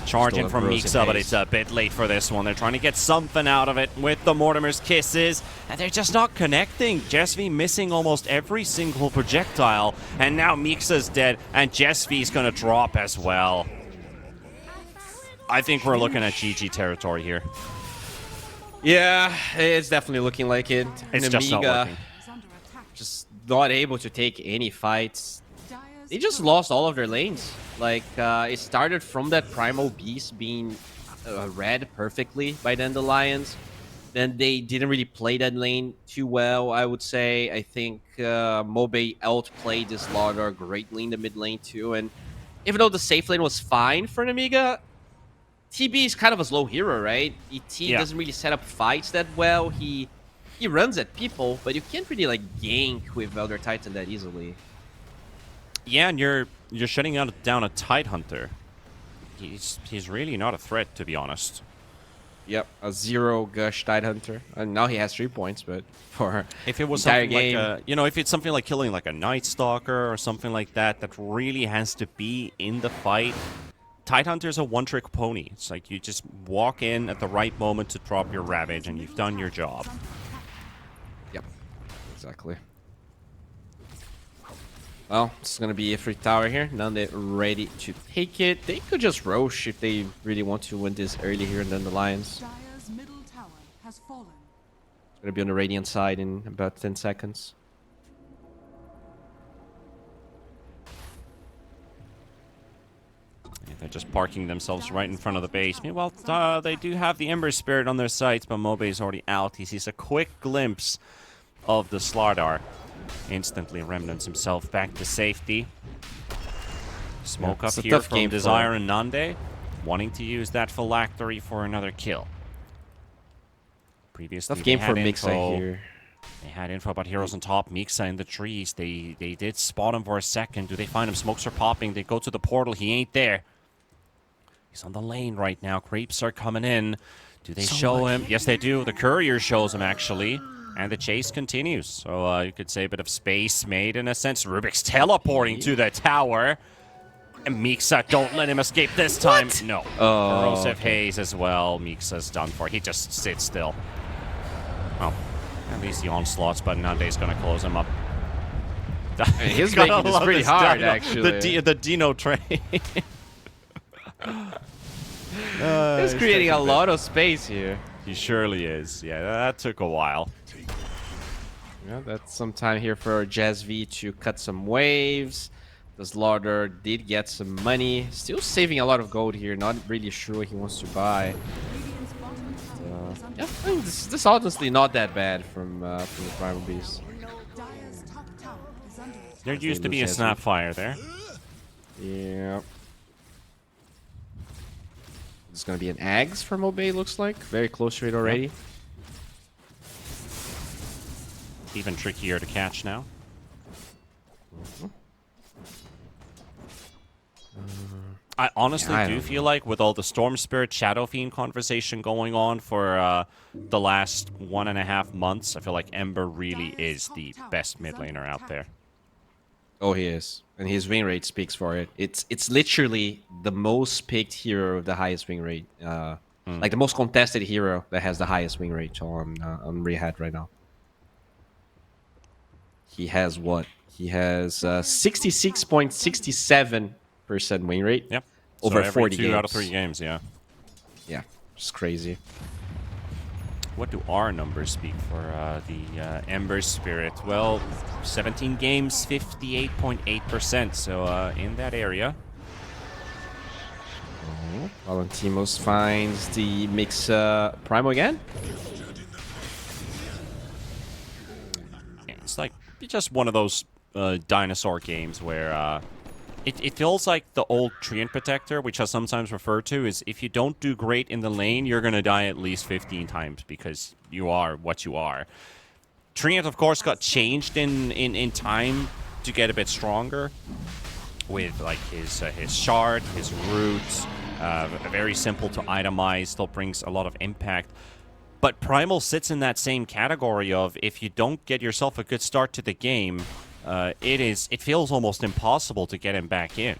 Charging from Mixa, but it's a bit late for this one. They're trying to get something out of it with the Mortimer's Kisses, and they're just not connecting. Jesvi missing almost every single projectile, and now Mixa's dead, and Jesvi's gonna drop as well. I think we're looking at GG territory here. yeah, it's definitely looking like it. It's just not working. Just not able to take any fights. They just lost all of their lanes. Like, it started from that Primal Beast being read perfectly by Dandelions. Then they didn't really play that lane too well, I would say. I think Mobe outplayed this Slaughter greatly in the mid lane too. And even though the safe lane was fine for Nemiga, TB is kind of a slow hero, right? ET doesn't really set up fights that well. He runs at people, but you can't really like gank with Elder Titan that easily. Yeah, and you're shutting down a Tidehunter. He's really not a threat, to be honest. Yep, a 0 Gush Tidehunter. And now he has 3 points, but for if it was entire something game, like if it's something like killing like a Night Stalker or something like that really has to be in the fight. Tidehunter's a one-trick pony. It's like you just walk in at the right moment to drop your Ravage, and you've done your job. Yep, exactly. Well, it's gonna be a free tower here. Nande ready to take it. They could just Roche if they really want to win this early here, and then the Lions. Dire's middle tower has fallen. It's gonna be on the Radiant side in about 10 seconds. Yeah, they're just parking themselves right in front of the base. Meanwhile, they do have the Ember Spirit on their sights, but Mobe's already out. He sees a quick glimpse of the Slardar. Instantly remnants himself back to safety. Smoke Yeah, it's up a here tough from game Desire for and Nande, wanting to use that phylactery for another kill. Previously, Tough game they had for Mixa info. here. They had info about heroes on top. Mixa in the trees. They did spot him for a second. Do they find him? Smokes are popping. They go to the portal. He ain't there. He's on the lane right now. Creeps are coming in. Do they show him? Yes, they do. The courier shows him, actually. And the chase continues. So you could say a bit of space made in a sense. Rubik's teleporting to the tower. And Mixa, don't let him escape this time. No. Corrosive Haze as well. Mixa's done for. He just sits still. Well, at least the onslaught's, but Nande's going to close him up. He's Gotta making this love pretty this hard, Dino. actually. The Dino train. He's creating a lot of space here. He surely is. Yeah, that took a while. Yeah, that's some time here for Jazz V to cut some waves. The Slaughter did get some money. Still saving a lot of gold here. Not really sure what he wants to buy. Radiant's bottom tower is under Yeah, I mean, this honestly not that bad from the Primal Beast. Dire's top tower is under attack. There used to be a Snapfire there. Yeah. It's gonna be an Ags from Obey, looks like. Very close to it already. Even trickier to catch now. I honestly I do don't feel like with all the Storm Spirit Shadow Fiend conversation going on for the last 1.5 months, I feel like Ember really is the best mid laner out there. Oh, he is. And his win rate speaks for it. It's literally the most picked hero of the highest win rate. Like the most contested hero that has the highest win rate on Rehad right now. He has what? He has 66.67% win rate. Yep. Over so every 40 two games. out of 3 games, yeah. Yeah, just crazy. What do our numbers speak for the Ember Spirit? Well, 17 games, 58.8%. So in that area. Valentimos finds the mix Primo again. It's like just one of those dinosaur games where it feels like the old Treant Protector, which I sometimes refer to, is if you don't do great in the lane, you're going to die at least 15 times because you are what you are. Treant, of course, got changed in time to get a bit stronger with like his shard, his roots, very simple to itemize, still brings a lot of impact. But Primal sits in that same category of if you don't get yourself a good start to the game, it feels almost impossible to get him back in.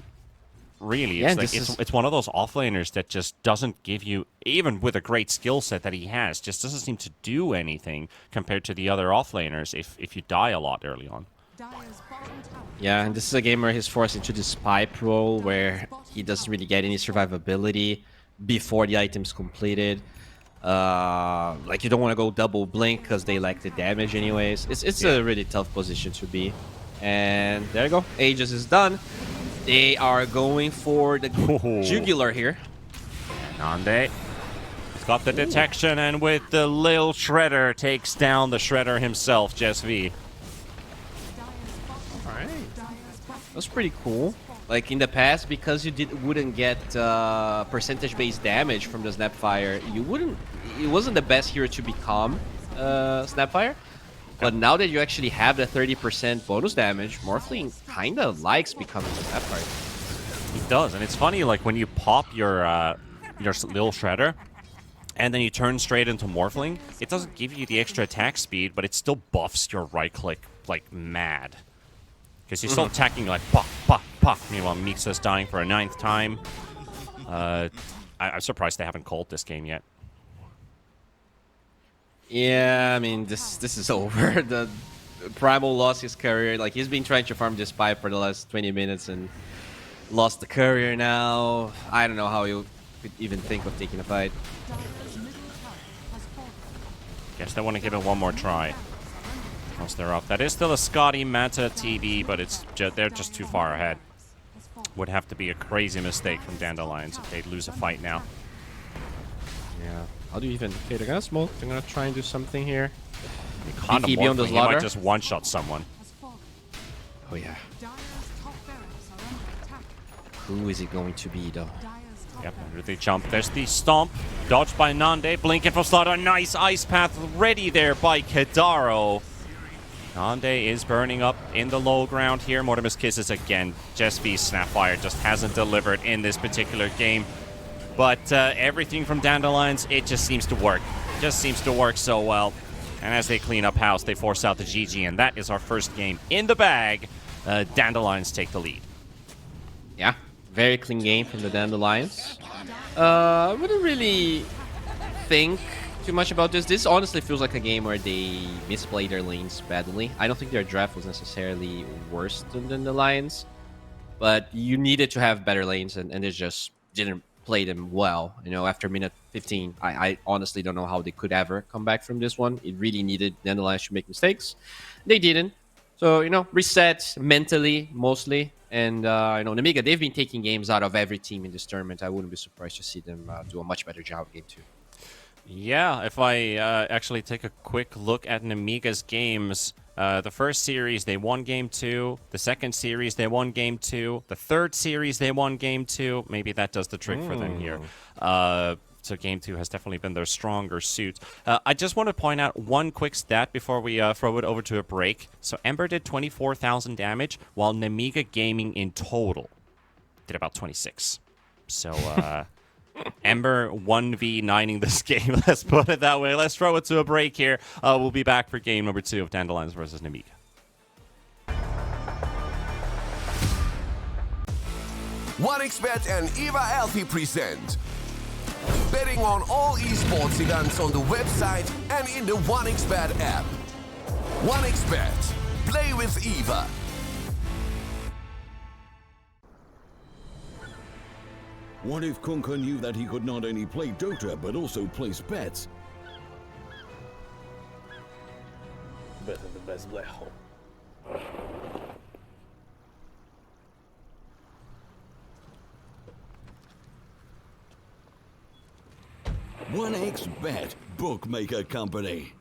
Really, Yeah, it's one of those offlaners that just doesn't give you, even with a great skill set that he has, just doesn't seem to do anything compared to the other offlaners if you die a lot early on. Dire's bottom tower. Yeah, and this is a game where he's forced into this pipe role where he doesn't really get any survivability before the item's completed. Like you don't want to go double blink because they lack the damage anyways. It's a really tough position to be. And there you go. Aegis is done. They are going for the jugular here. Nande. He's got the detection, and with the Lil Shredder takes down the Shredder himself, Jess V. Alright. That's pretty cool. Like in the past, because you wouldn't get percentage-based damage from the Snapfire, it wasn't the best hero to become Snapfire. But now that you actually have the 30% bonus damage, Morphling kinda likes becoming the Snapfire. He does, and it's funny, like when you pop your Lil Shredder, and then you turn straight into Morphling, it doesn't give you the extra attack speed, but it still buffs your right click like mad. Because you're still attacking like pop, pop, pop. Meanwhile, Mixa's dying for a 9th time. I'm surprised they haven't called this game yet. Yeah, I mean this is over. Primal lost his career. Like, he's been trying to farm this pipe for the last 20 minutes and lost the career now. I don't know how you could even think of taking a fight. Dire's middle tower has fallen. Guess they want to give it one more try. Once they're up. That is still a Scotty Mata TB, but they're just too far ahead. Has fallen. Would have to be a crazy mistake from Dandelions if they'd lose a fight now. Yeah. How do you even... Okay, they're gonna smoke. They're gonna try and do something here. Condom BKB on the morphing, he might slaughter. just one-shot someone. Has fallen. Oh, yeah. Dire's top barracks are under attack. Who is it going to be, though? Dire's top Yep, barracks under the jump. There's the stomp. Dodged by Nande. Blinking from Slaughter. Nice ice path ready there by Kadaro. Nande is burning up in the low ground here. Mortimer's Kisses again. Just be Snapfire just hasn't delivered in this particular game. But everything from Dandelions, it just seems to work. Just seems to work so well. And as they clean up house, they force out the GG, and that is our first game in the bag. Dandelions take the lead. Yeah, very clean game from the Dandelions. I wouldn't really think too much about this. This honestly feels like a game where they misplayed their lanes badly. I don't think their draft was necessarily worse than Dandelions, but you needed to have better lanes, and they just didn't play them well. You know, after minute 15, I honestly don't know how they could ever come back from this one. It really needed Dandelions to make mistakes. They didn't. So, you know, reset mentally, mostly. And, you know, Nemiga, they've been taking games out of every team in this tournament. I wouldn't be surprised to see them do a much better job game 2. Yeah, if I actually take a quick look at Nemiga's games, the first series, they won game 2. The second series, they won game 2. The third series, they won game 2. Maybe that does the trick for them here. So game 2 has definitely been their stronger suit. I just want to point out one quick stat before we throw it over to a break. So Ember did 24,000 damage, while Nemiga Gaming in total did about 26. So Ember 1v9ing this game, let's put it that way. Let's throw it to a break here. We'll be back for game number 2 of Dandelions versus Nemiga. OneXBet and Eva Alfie present betting on all esports events on the website and in the OneXBet app. OneXBet. Play with Eva. What if Kunka knew that he could not only play Dota, but also place bets? Better the best black hole. OneXBet, bookmaker company.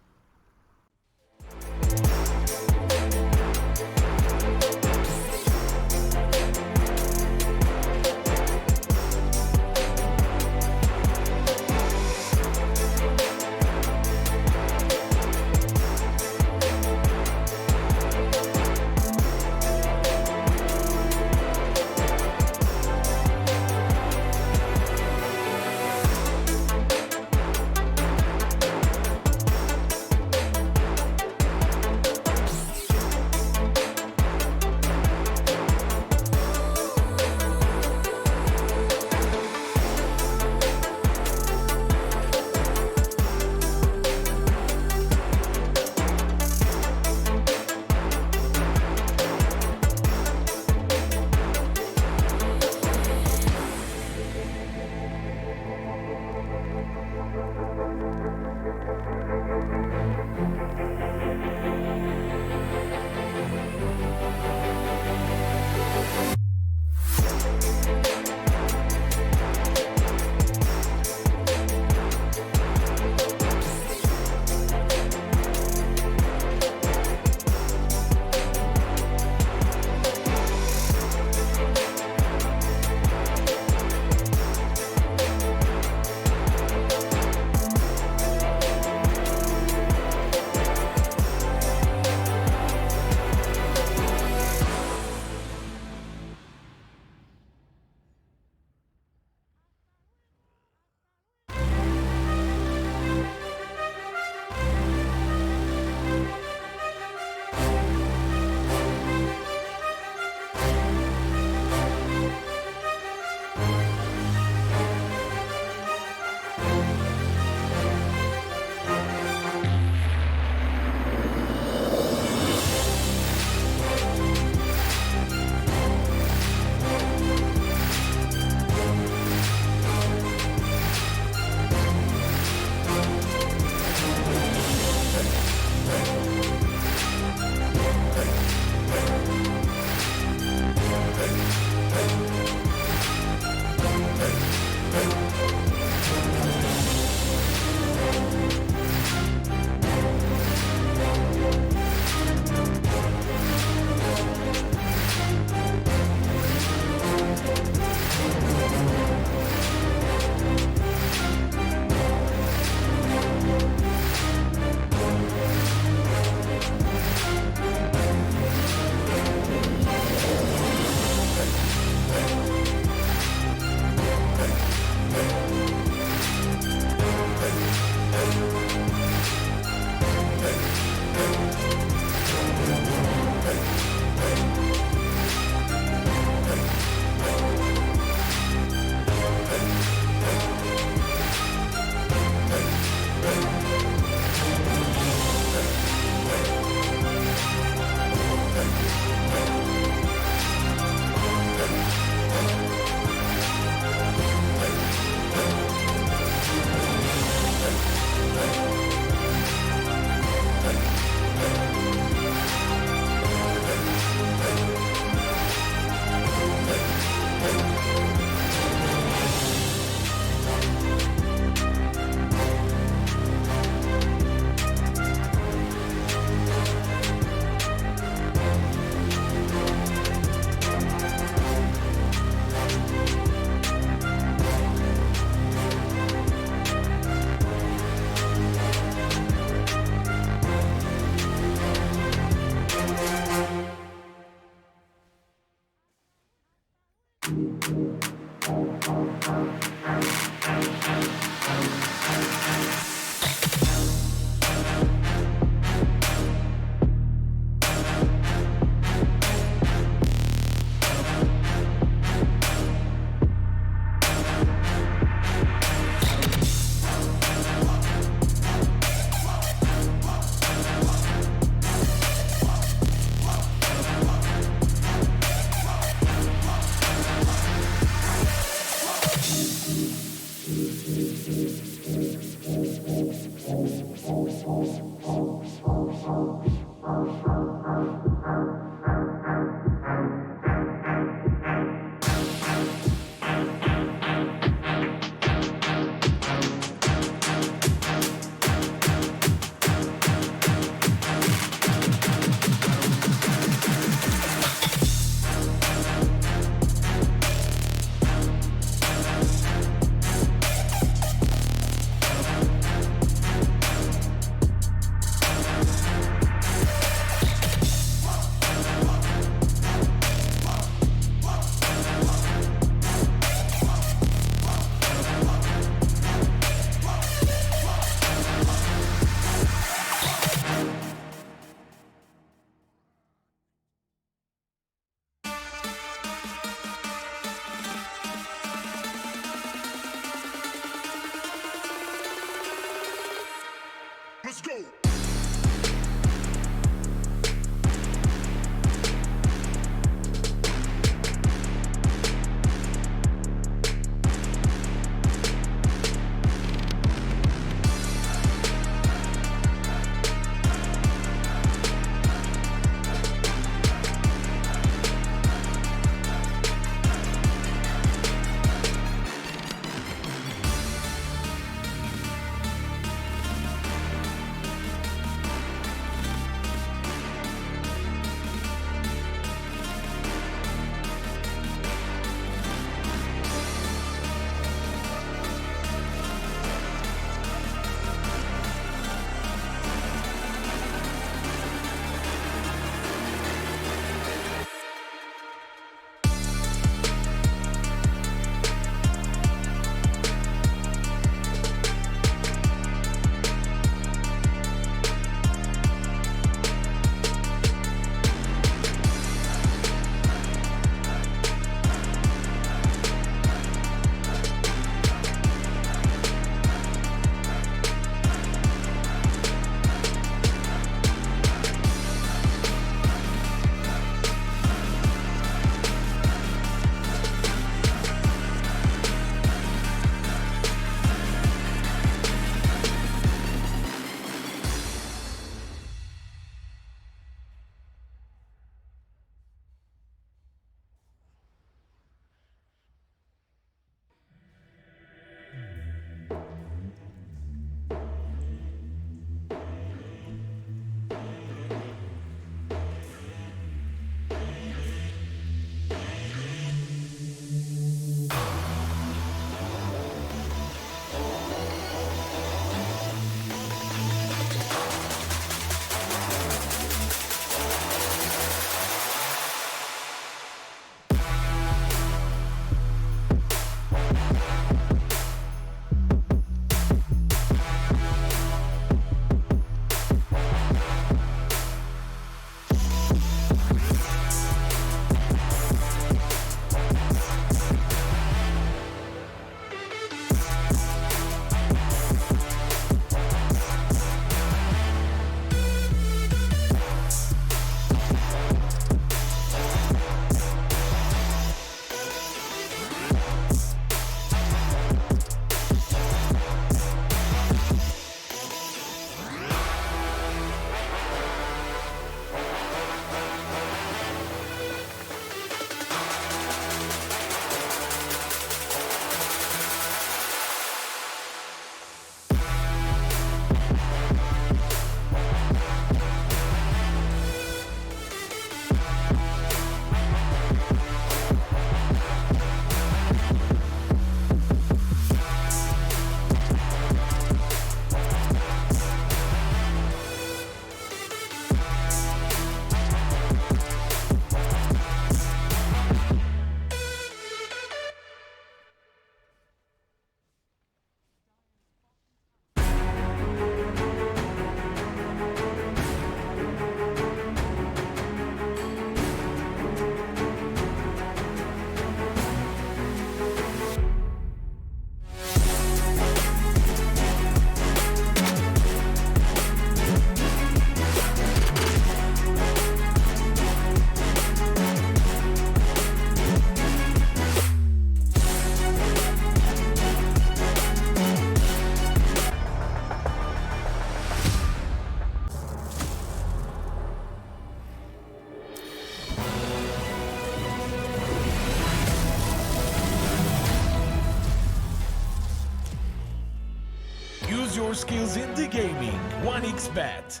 skills in the gaming. 1xBet.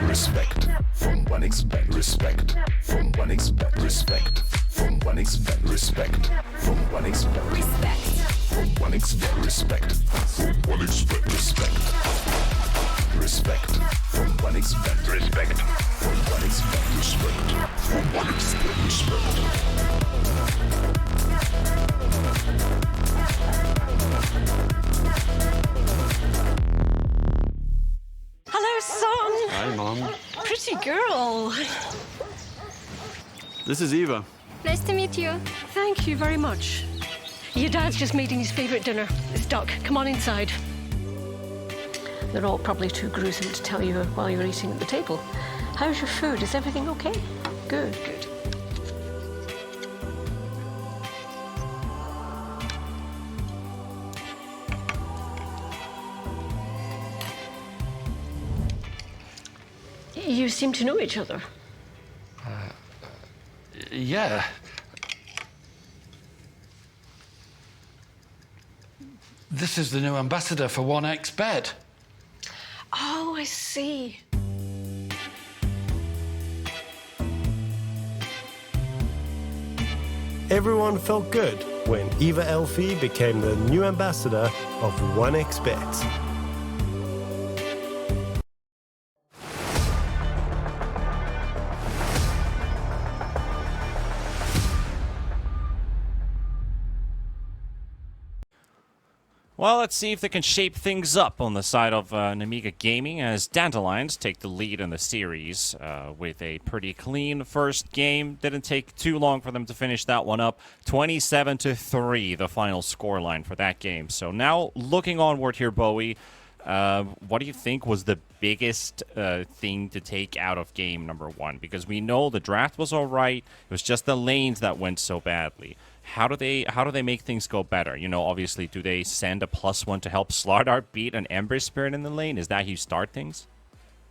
Respect from 1xBet. Respect from 1xBet. Respect from 1xBet. Respect from 1xBet. Respect from 1xBet. Respect from 1xBet. Respect. Respect from 1xBet. Respect from 1xBet. Respect from 1xBet. Respect. Hello, son. Hi, Mom. Pretty girl. This is Eva. Nice to meet you. Thank you very much. Your dad's just making his favorite dinner. It's duck. Come on inside. They're all probably too gruesome to tell you while you're eating at the table. How's your food? Is everything okay? Good, good. You seem to know each other. Yeah. This is the new ambassador for 1xBet. Oh, I see. Everyone felt good when Eva Elfie became the new ambassador of 1xBet. Well, let's see if they can shape things up on the side of Nemiga Gaming as Dandelions take the lead in the series with a pretty clean first game. Didn't take too long for them to finish that one up. 27-3, the final scoreline for that game. So now looking onward here, Bowie, what do you think was the biggest thing to take out of game number one? Because we know the draft was all right. It was just the lanes that went so badly. How do they make things go better? You know, obviously, do they send a +1 to help Slardar beat an Ember Spirit in the lane? Is that how you start things?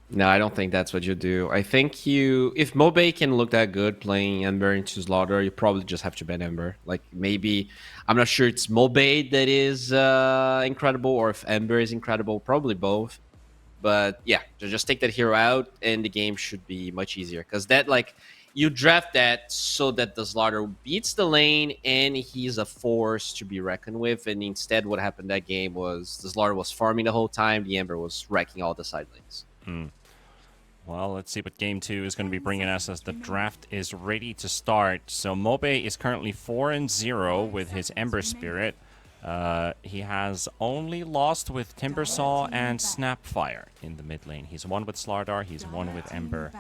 No, I don't think that's what you do. I think if Mobe can look that good playing Ember into Slaughter, you probably just have to ban Ember. Like maybe, I'm not sure it's Mobe that is incredible or if Ember is incredible, probably both. But yeah, just take that hero out and the game should be much easier. Because that, like, you draft that so that the Slaughter beats the lane and he's a force to be reckoned with. And instead what happened that game was the Slaughter was farming the whole time, the Ember was wrecking all the side lanes. Well, let's see what Game 2 is going to be bringing us as the draft is ready to start. So Mobe is currently 4-0 with his Ember Spirit. He has only lost with Timbersaw and Snapfire in the mid lane. He's won with Slardar, he's won with Ember.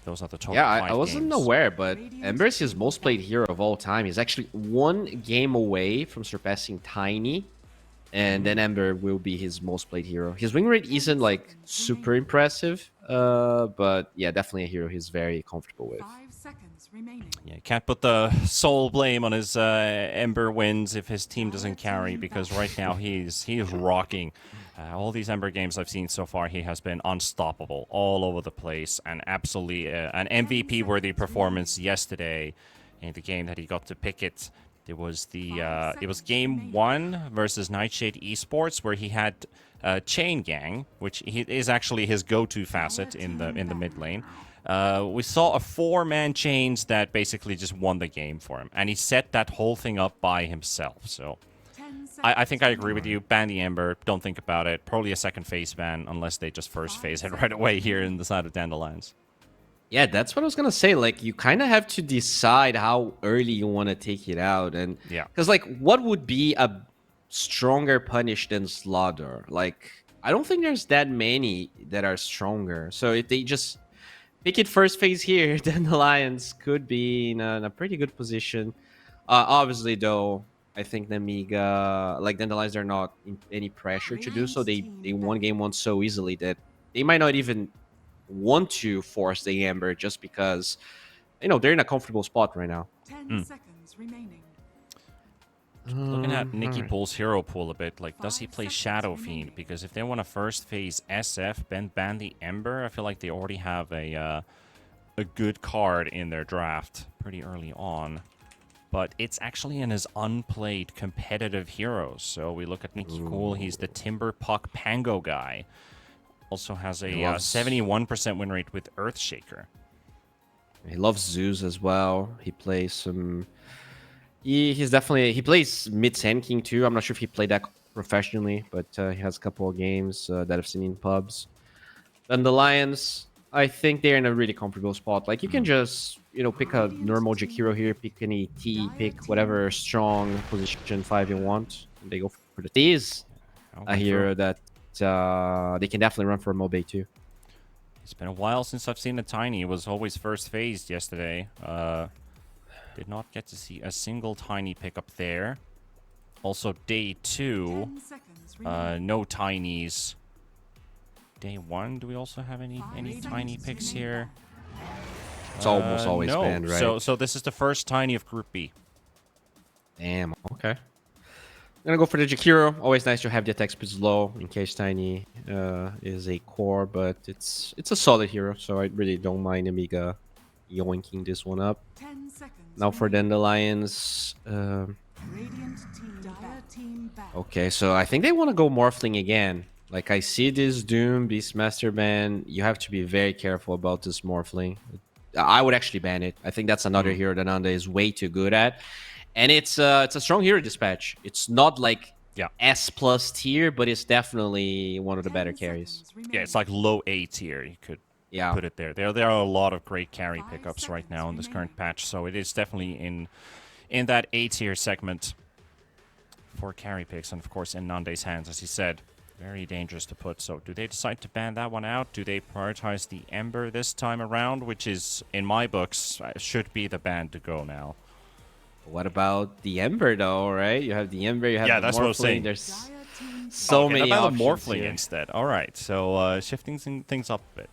Those are the total. Yeah, I I wasn't aware, but Ember is his most played hero of all time. He's actually one game away from surpassing Tiny. And then Ember will be his most played hero. His win rate isn't like super impressive, but yeah, definitely a hero he's very comfortable with. 5 seconds remaining. Yeah, can't put the sole blame on his Ember wins if his team doesn't carry, because right now he is rocking. All these Ember games I've seen so far, he has been unstoppable all over the place, and absolutely an MVP-worthy performance yesterday in the game that he got to pick it. It was it was game 1 versus Nightshade Esports, where he had Chain Gang, which is actually his go-to facet in the mid lane. We saw a 4-man chains that basically just won the game for him, and he set that whole thing up by himself. So I think I agree with you. Ban the Ember. Don't think about it. Probably a second phase ban, unless they just first phase it right away here in the side of Dandelions. Yeah, that's what I was gonna say. Like, you kind of have to decide how early you want to take it out, and yeah, because like, what would be a stronger punish than Slaughter? Like, I don't think there's that many that are stronger. So if they just pick it first phase here, then the Lions could be in a pretty good position. Obviously, though, I think Nemiga, like Dandelions, are not in any pressure to do so. They won game 1 so easily that they might not even want to force the Ember just because, you know, they're in a comfortable spot right now. 10 seconds remaining. Looking at Nicky Pool's hero pool a bit, like, does he play Shadow Fiend? Because if they want to first phase SF, ban the Ember, I feel like they already have a good card in their draft pretty early on. but it's actually in his unplayed competitive heroes. So we look at Nicky Cool. He's the Timber Puck Pango guy. Also has a 71% win rate with Earthshaker. He loves Zeus as well. He plays some. He's definitely he plays mid Sand King too. I'm not sure if he played that professionally, but he has a couple of games that I've seen in pubs. And the Lions, I think they're in a really comfortable spot. Like you can just pick a normal Jakiro here, pick any T, pick whatever strong position 5 you want. And they go for the T's. I hear that they can definitely run for a Mobe too. It's been a while since I've seen a Tiny. It was always first phased yesterday. Did not get to see a single Tiny pickup there. Also, day 2, no Tinies. Day 1, do we also have any Tiny picks here? It's almost always banned, right? So this is the first Tiny of Group B. Damn, okay. I'm gonna go for the Jakiro. Always nice to have the attack speed low in case Tiny is a core, but it's a solid hero, so I really don't mind Nemiga yoinking this one up. Now for Dandelions. Okay, so I think they want to go Morphling again. Like I see this Doom Beastmaster ban. You have to be very careful about this Morphling. I would actually ban it. I think that's another hero that Nanda is way too good at. And it's a strong hero dispatch. It's not like S+ tier, but it's definitely one of the better carries. Yeah, it's like low A tier. You could put it there. There are a lot of great carry pickups right now in this current patch, so it is definitely in that A tier segment for carry picks, and of course in Nande's hands, as he said. Very dangerous to put. So do they decide to ban that one out? Do they prioritize the Ember this time around, which is, in my books, should be the ban to go now? What about the Ember, though, right? You have the Ember, you have the that's Morphling. what I was saying. There's so many about options the Morphling here. instead. All right, so shifting things up a bit.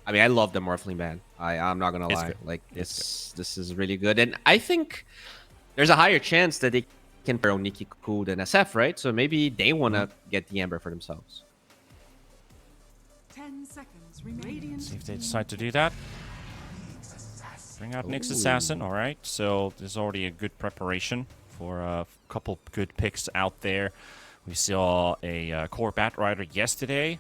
I mean, I love the Morphling ban. I'm not going to lie. Good. Like, this is really good. And I think there's a higher chance that they can pair on Nicky Cool than SF, right? So maybe they want to get the Ember for themselves. 10 seconds remaining. See if they decide to do that. Bring out Nyx Assassin. All right, so there's already a good preparation for a couple good picks out there. We saw a Core Bat Rider yesterday.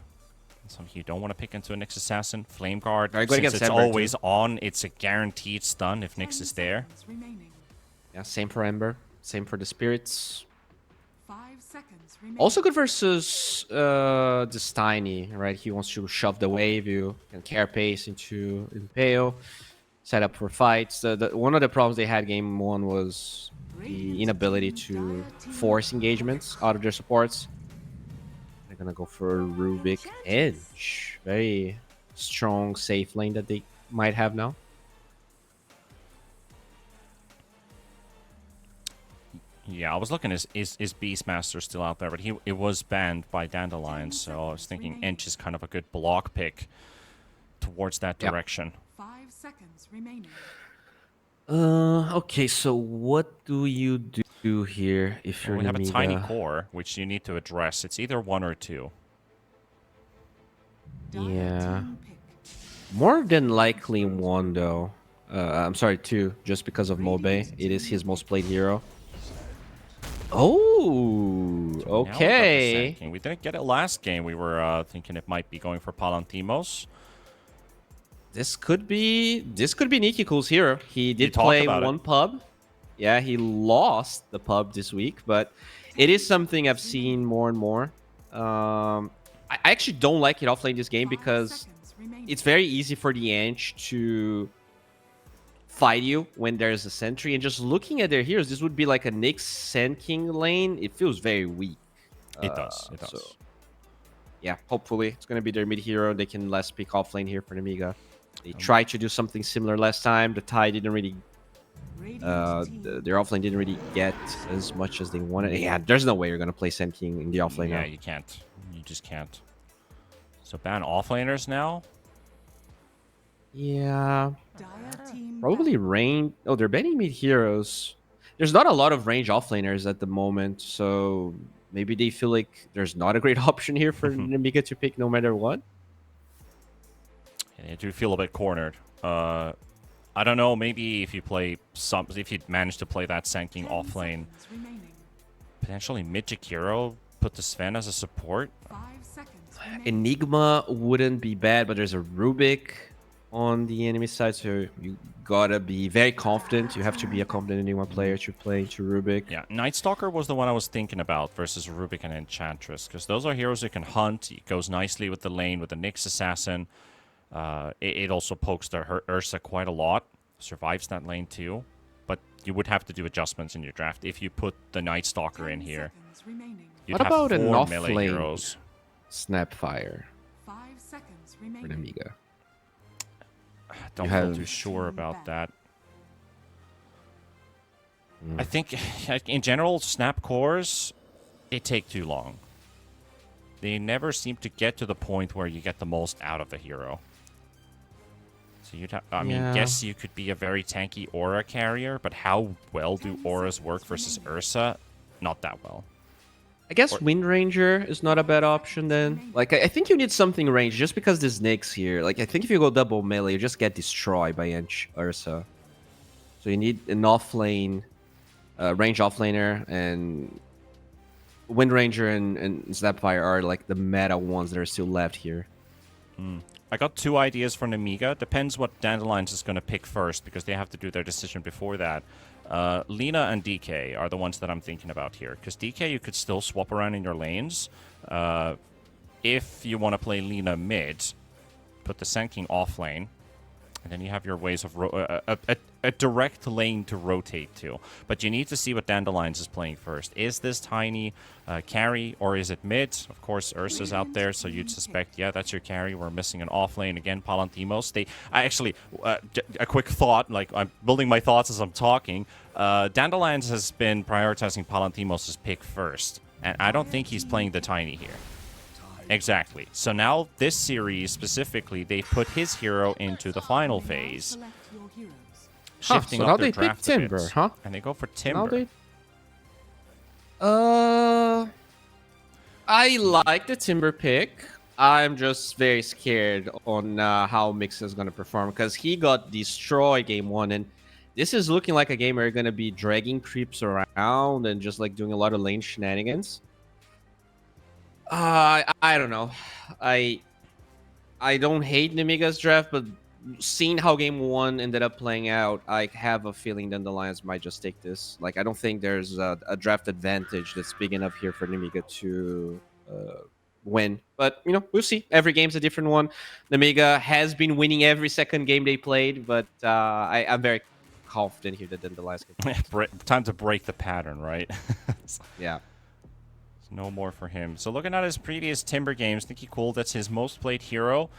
Some of you don't want to pick into a Nyx Assassin. Flame Guard, since it's always on, it's a guaranteed stun if Nyx is there. Yeah, same for Ember. Same for the Spirits. 5 seconds remaining. Also good versus this Tiny, right? He wants to shove the wave. You can carapace into Impale. Set up for fights. One of the problems they had game 1 was the inability to force engagements out of their supports. They're gonna go for Rubik Edge. Very strong, safe lane that they might have now. Yeah, I was looking, is Beastmaster still out there? But it was banned by Dandelions, so I was thinking Ench is kind of a good block pick towards that direction. 5 seconds remaining. Okay, so what do you do here if you're We have a Nemiga? Tiny Core, which you need to address. It's either 1 or 2. Yeah. More than likely 1, though. I'm sorry, 2, just because of Mobe. It is his most played hero. Oh, okay. We didn't get it last game. We were thinking it might be going for Palantimos. This could be Nicky Cool's hero. He did play one pub. Yeah, he lost the pub this week, but it is something I've seen more and more. I actually don't like it offlane this game because it's very easy for the Ench to fight you when there's a sentry, and just looking at their heroes, this would be like a Nyx Sand King lane. It feels very weak. It does. So, yeah, hopefully it's gonna be their mid hero. They can less pick offlane here for Nemiga. They tried to do something similar last time. The Tide didn't really their offlane didn't really get as much as they wanted. Yeah, there's no way you're gonna play Sand King in the offlane now. Yeah, you can't. You just can't. So ban offlaners now? Yeah. Probably range. Oh, they're banning mid heroes. There's not a lot of range offlaners at the moment, so maybe they feel like there's not a great option here for Nemiga to pick no matter what. Yeah, they do feel a bit cornered. I don't know. Maybe if you play if you manage to play that Senking offlane, potentially mid Jakiro, put the Sven as a support. 5 seconds. Enigma wouldn't be bad, but there's a Rubik on the enemy side, so you gotta be very confident. You have to be a confident Enigma player to play to Rubik. Yeah, Night Stalker was the one I was thinking about versus Rubik and Enchantress, because those are heroes you can hunt. It goes nicely with the lane, with the Nyx Assassin. It also pokes the Ursa quite a lot. Survives that lane too. But you would have to do adjustments in your draft if you put the Night Stalker in here. You'd What about have an 4 melee off-lane heroes. Snapfire 5 seconds for remaining. Nemiga? Don't You feel have- too sure about that. I think, in general, snap cores, they take too long. They never seem to get to the point where you get the most out of the hero. So you'd have, I mean, Yeah. guess you could be a very tanky aura carrier, but how well do auras work versus Ursa? Not that well. I guess Wind Ranger is not a bad option then. Like, I think you need something range just because there's Nyx here. Like, I think if you go double melee, you just get destroyed by Ursa. So you need an offlane, range offlaner, and Wind Ranger and Snapfire are like the meta ones that are still left here. I got 2 ideas for Nemiga. Depends what Dandelions is going to pick first, because they have to do their decision before that. Lina and DK are the ones that I'm thinking about here, because DK you could still swap around in your lanes. If you want to play Lina mid, put the Senking off lane, and then you have your ways of a direct lane to rotate to. But you need to see what Dandelions is playing first. Is this tiny carry, or is it mid? Of course, Ursa's out there, so you'd suspect, yeah, that's your carry. We're missing an off lane. Again, Palantimos. I actually, a quick thought, like I'm building my thoughts as I'm talking. Dandelions has been prioritizing Palantimos' pick first, and I don't think he's playing the tiny here. Exactly. So now this series specifically, they put his hero into the final phase, shifting so now up their they pick draft a bit. Timber, huh? And they go for Now Timber. I like the Timber pick. I'm just very scared on how Mix is going to perform, because he got destroyed game 1, and this is looking like a game where you're going to be dragging creeps around and just like doing a lot of lane shenanigans. I don't know. I don't hate Nemiga's draft, but seeing how game 1 ended up playing out, I have a feeling that the Lions might just take this. Like, I don't think there's a draft advantage that's big enough here for Nemiga to win. But, you know, we'll see. Every game's a different one. Nemiga has been winning every second game they played, but I'm very confident here that the Lions can. Time to break the pattern, right? Yeah. No more for him. So looking at his previous Timber games, Nicky Cool, that's his most played hero.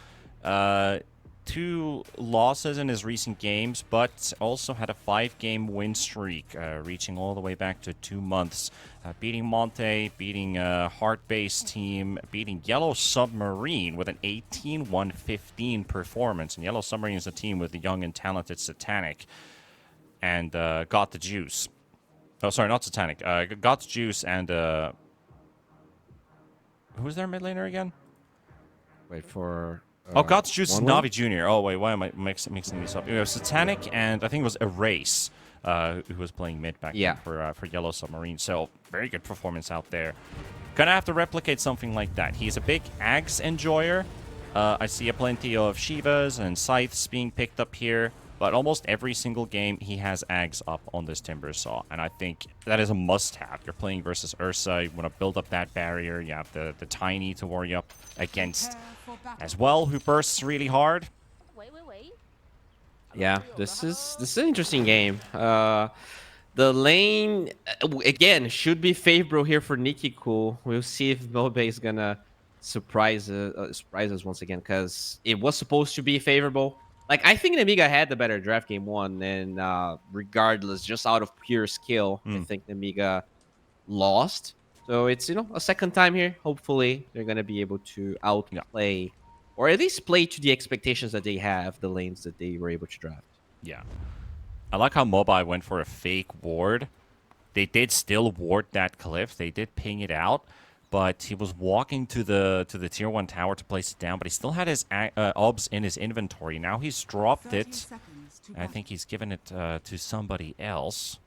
2 losses in his recent games, but also had a 5-game win streak, reaching all the way back to 2 months. Beating Monte, beating Heart-based team, beating Yellow Submarine with an 18-1-15 performance. And Yellow Submarine is a team with the young and talented Satanic. And got the juice. Oh, sorry, not Satanic. Got the juice and... Who's their mid laner again? Wait for... God's Juice is one Navi Jr. Oh, wait, why am I mixing these up? It was Satanic, and I think it was Erase, who was playing mid back then for Yellow Submarine. So, very good performance out there. Gonna have to replicate something like that. He's a big Axe enjoyer. I see a plenty of Shivas and Scythes being picked up here. But almost every single game, he has Ags up on this Timber Saw. And I think that is a must-have. You're playing versus Ursa. You want to build up that barrier. You have the Tiny to worry up against as well, who bursts really hard. Yeah, this is an interesting game. The lane, again, should be favorable here for Nicky Cool. We'll see if Mobe is going to surprise us once again, because it was supposed to be favorable. Like, I think Nemiga had the better draft game 1, and regardless, just out of pure skill, I think Nemiga lost. So it's, you know, a second time here. Hopefully, they're going to be able to outplay, or at least play to the expectations that they have, the lanes that they were able to draft. Yeah. I like how Mobai went for a fake ward. They did still ward that cliff. They did ping it out. but he was walking to the tier 1 tower to place it down, but he still had his obs in his inventory. Now he's dropped it. I think he's given it to somebody else.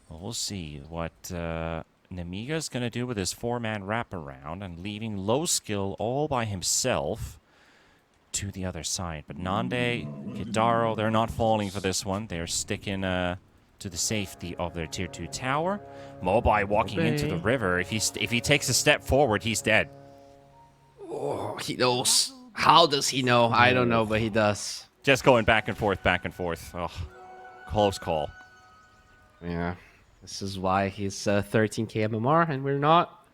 We'll see what Nemiga's going to do with his 4-man wraparound and leaving low skill all by himself to the other side. But Nande, Kidaro, they're not falling for this one. They're sticking to the safety of their tier 2 tower. Mobai walking into the river. If he takes a step forward, he's dead. Oh, he knows. How does he know? I don't know, but he does. Just going back and forth, back and forth. Oh, close call. Yeah. This is why he's 13k MMR and we're not.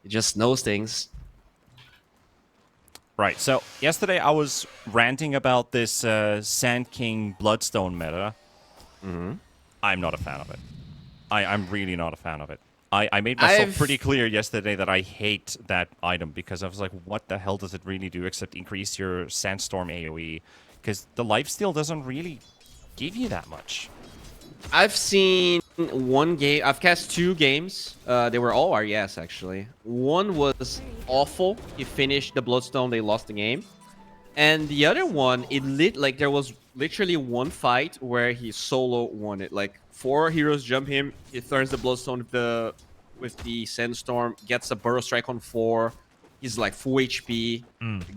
He just knows things. Right, so yesterday I was ranting about this Sand King Bloodstone meta. I'm not a fan of it. I'm really not a fan of it. I made myself pretty clear yesterday that I hate that item because I was like, what the hell does it really do except increase your Sandstorm AoE? Because the lifesteal doesn't really give you that much. I've seen one game. I've cast 2 games. They were all RES, actually. One was awful. He finished the Bloodstone. They lost the game. And the other one, there was literally one fight where he solo won it. Like 4 heroes jump him. He turns the Bloodstone with the Sandstorm. Gets a Burrow Strike on 4. He's like full HP.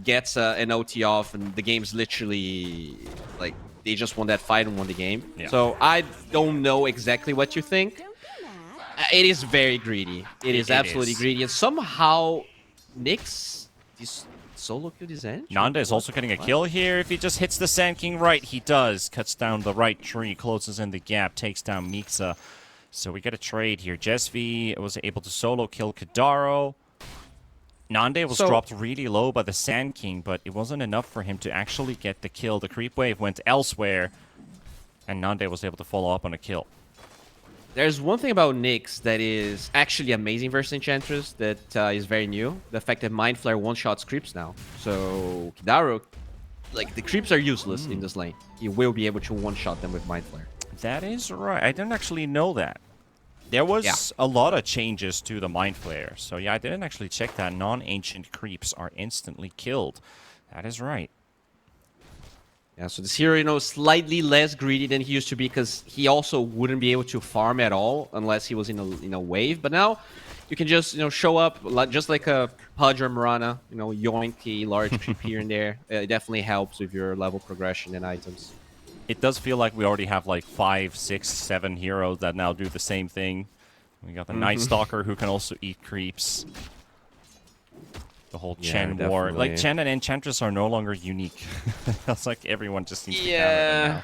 Gets an OT off, and the game's literally like. They just won that fight and won the game. Yeah. So I don't know exactly what you think. It is very greedy. It is absolutely greedy. And somehow, Nyx solo killed his end. Nanda is also getting a kill here. If he just hits the Sand King right, he does. Cuts down the right tree, closes in the gap, takes down Mixa. So we get a trade here. Jesvi was able to solo kill Kidaro. Nande was dropped really low by the Sand King, but it wasn't enough for him to actually get the kill. The creep wave went elsewhere, and Nande was able to follow up on a kill. There's one thing about Nyx that is actually amazing versus Enchantress that is very new. The fact that Mind Flare one-shots creeps now. So Kidaro, like, the creeps are useless in this lane. You will be able to one-shot them with Mind Flare. That is right. I didn't actually know that. There was a lot of changes to the Mind Flare. So yeah, I didn't actually check that. Non-ancient creeps are instantly killed. That is right. Yeah, so this hero, slightly less greedy than he used to be because he also wouldn't be able to farm at all unless he was in a wave. But now you can just, show up just like a Pudge or Mirana, yoink a large creep here and there. It definitely helps with your level progression and items. It does feel like we already have like 5, 6, 7 heroes that now do the same thing. We got the Night Stalker who can also eat creeps. The whole Chen war. Like, Chen and Enchantress are no longer unique. It's like everyone just seems to have it now.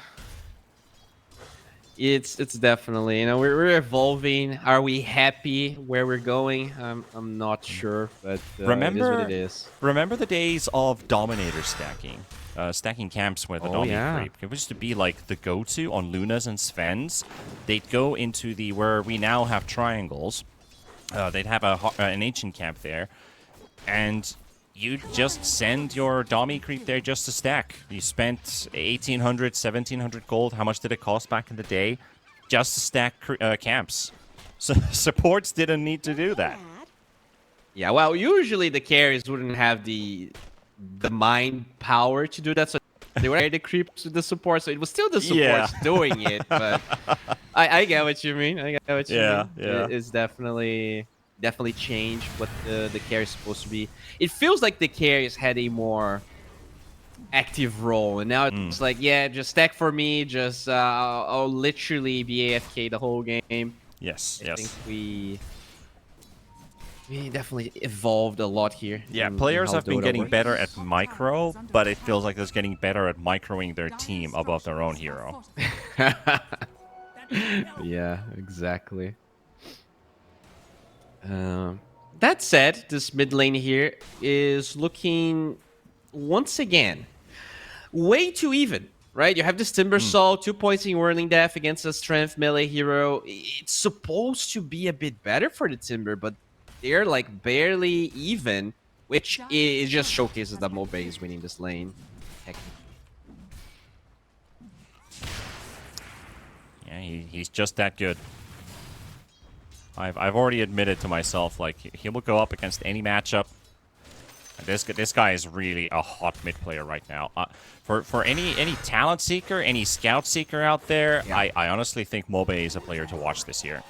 It's definitely, we're evolving. Are we happy where we're going? I'm not sure, but it is what it is. Remember the days of Dominator stacking? Stacking camps with a Dominator creep. It used to be like the go-to on Lunas and Svens. They'd go into where we now have triangles. They'd have an ancient camp there. And you just send your Domi creep there just to stack. You spent 1,800, 1,700 gold. How much did it cost back in the day? Just to stack camps. So supports didn't need to do that. Yeah, well, usually the carries wouldn't have the mind power to do that, so they were the creeps with the support, so it was still the supports doing it, but I get what you mean. I get what you mean. Yeah. It's definitely changed what the carry is supposed to be. It feels like the carries had a more active role, and now it's like, just stack for me, just I'll literally be AFK the whole game. Yes, I think we definitely evolved a lot here. Yeah, players have been getting better at micro, but it feels like they're getting better at microing their team above their own hero. Yeah, exactly. That said, this mid lane here is looking, once again, way too even, right? You have this Timbersaw, 2 points in Whirling Death against a strength melee hero. It's supposed to be a bit better for the Timber, but they're like barely even, which it just showcases that Mobe is winning this lane. Yeah, he's just that good. I've already admitted to myself, like, he will go up against any matchup. And this guy is really a hot mid player right now. For any talent seeker, any scout seeker out there, I honestly think Mobe is a player to watch this year.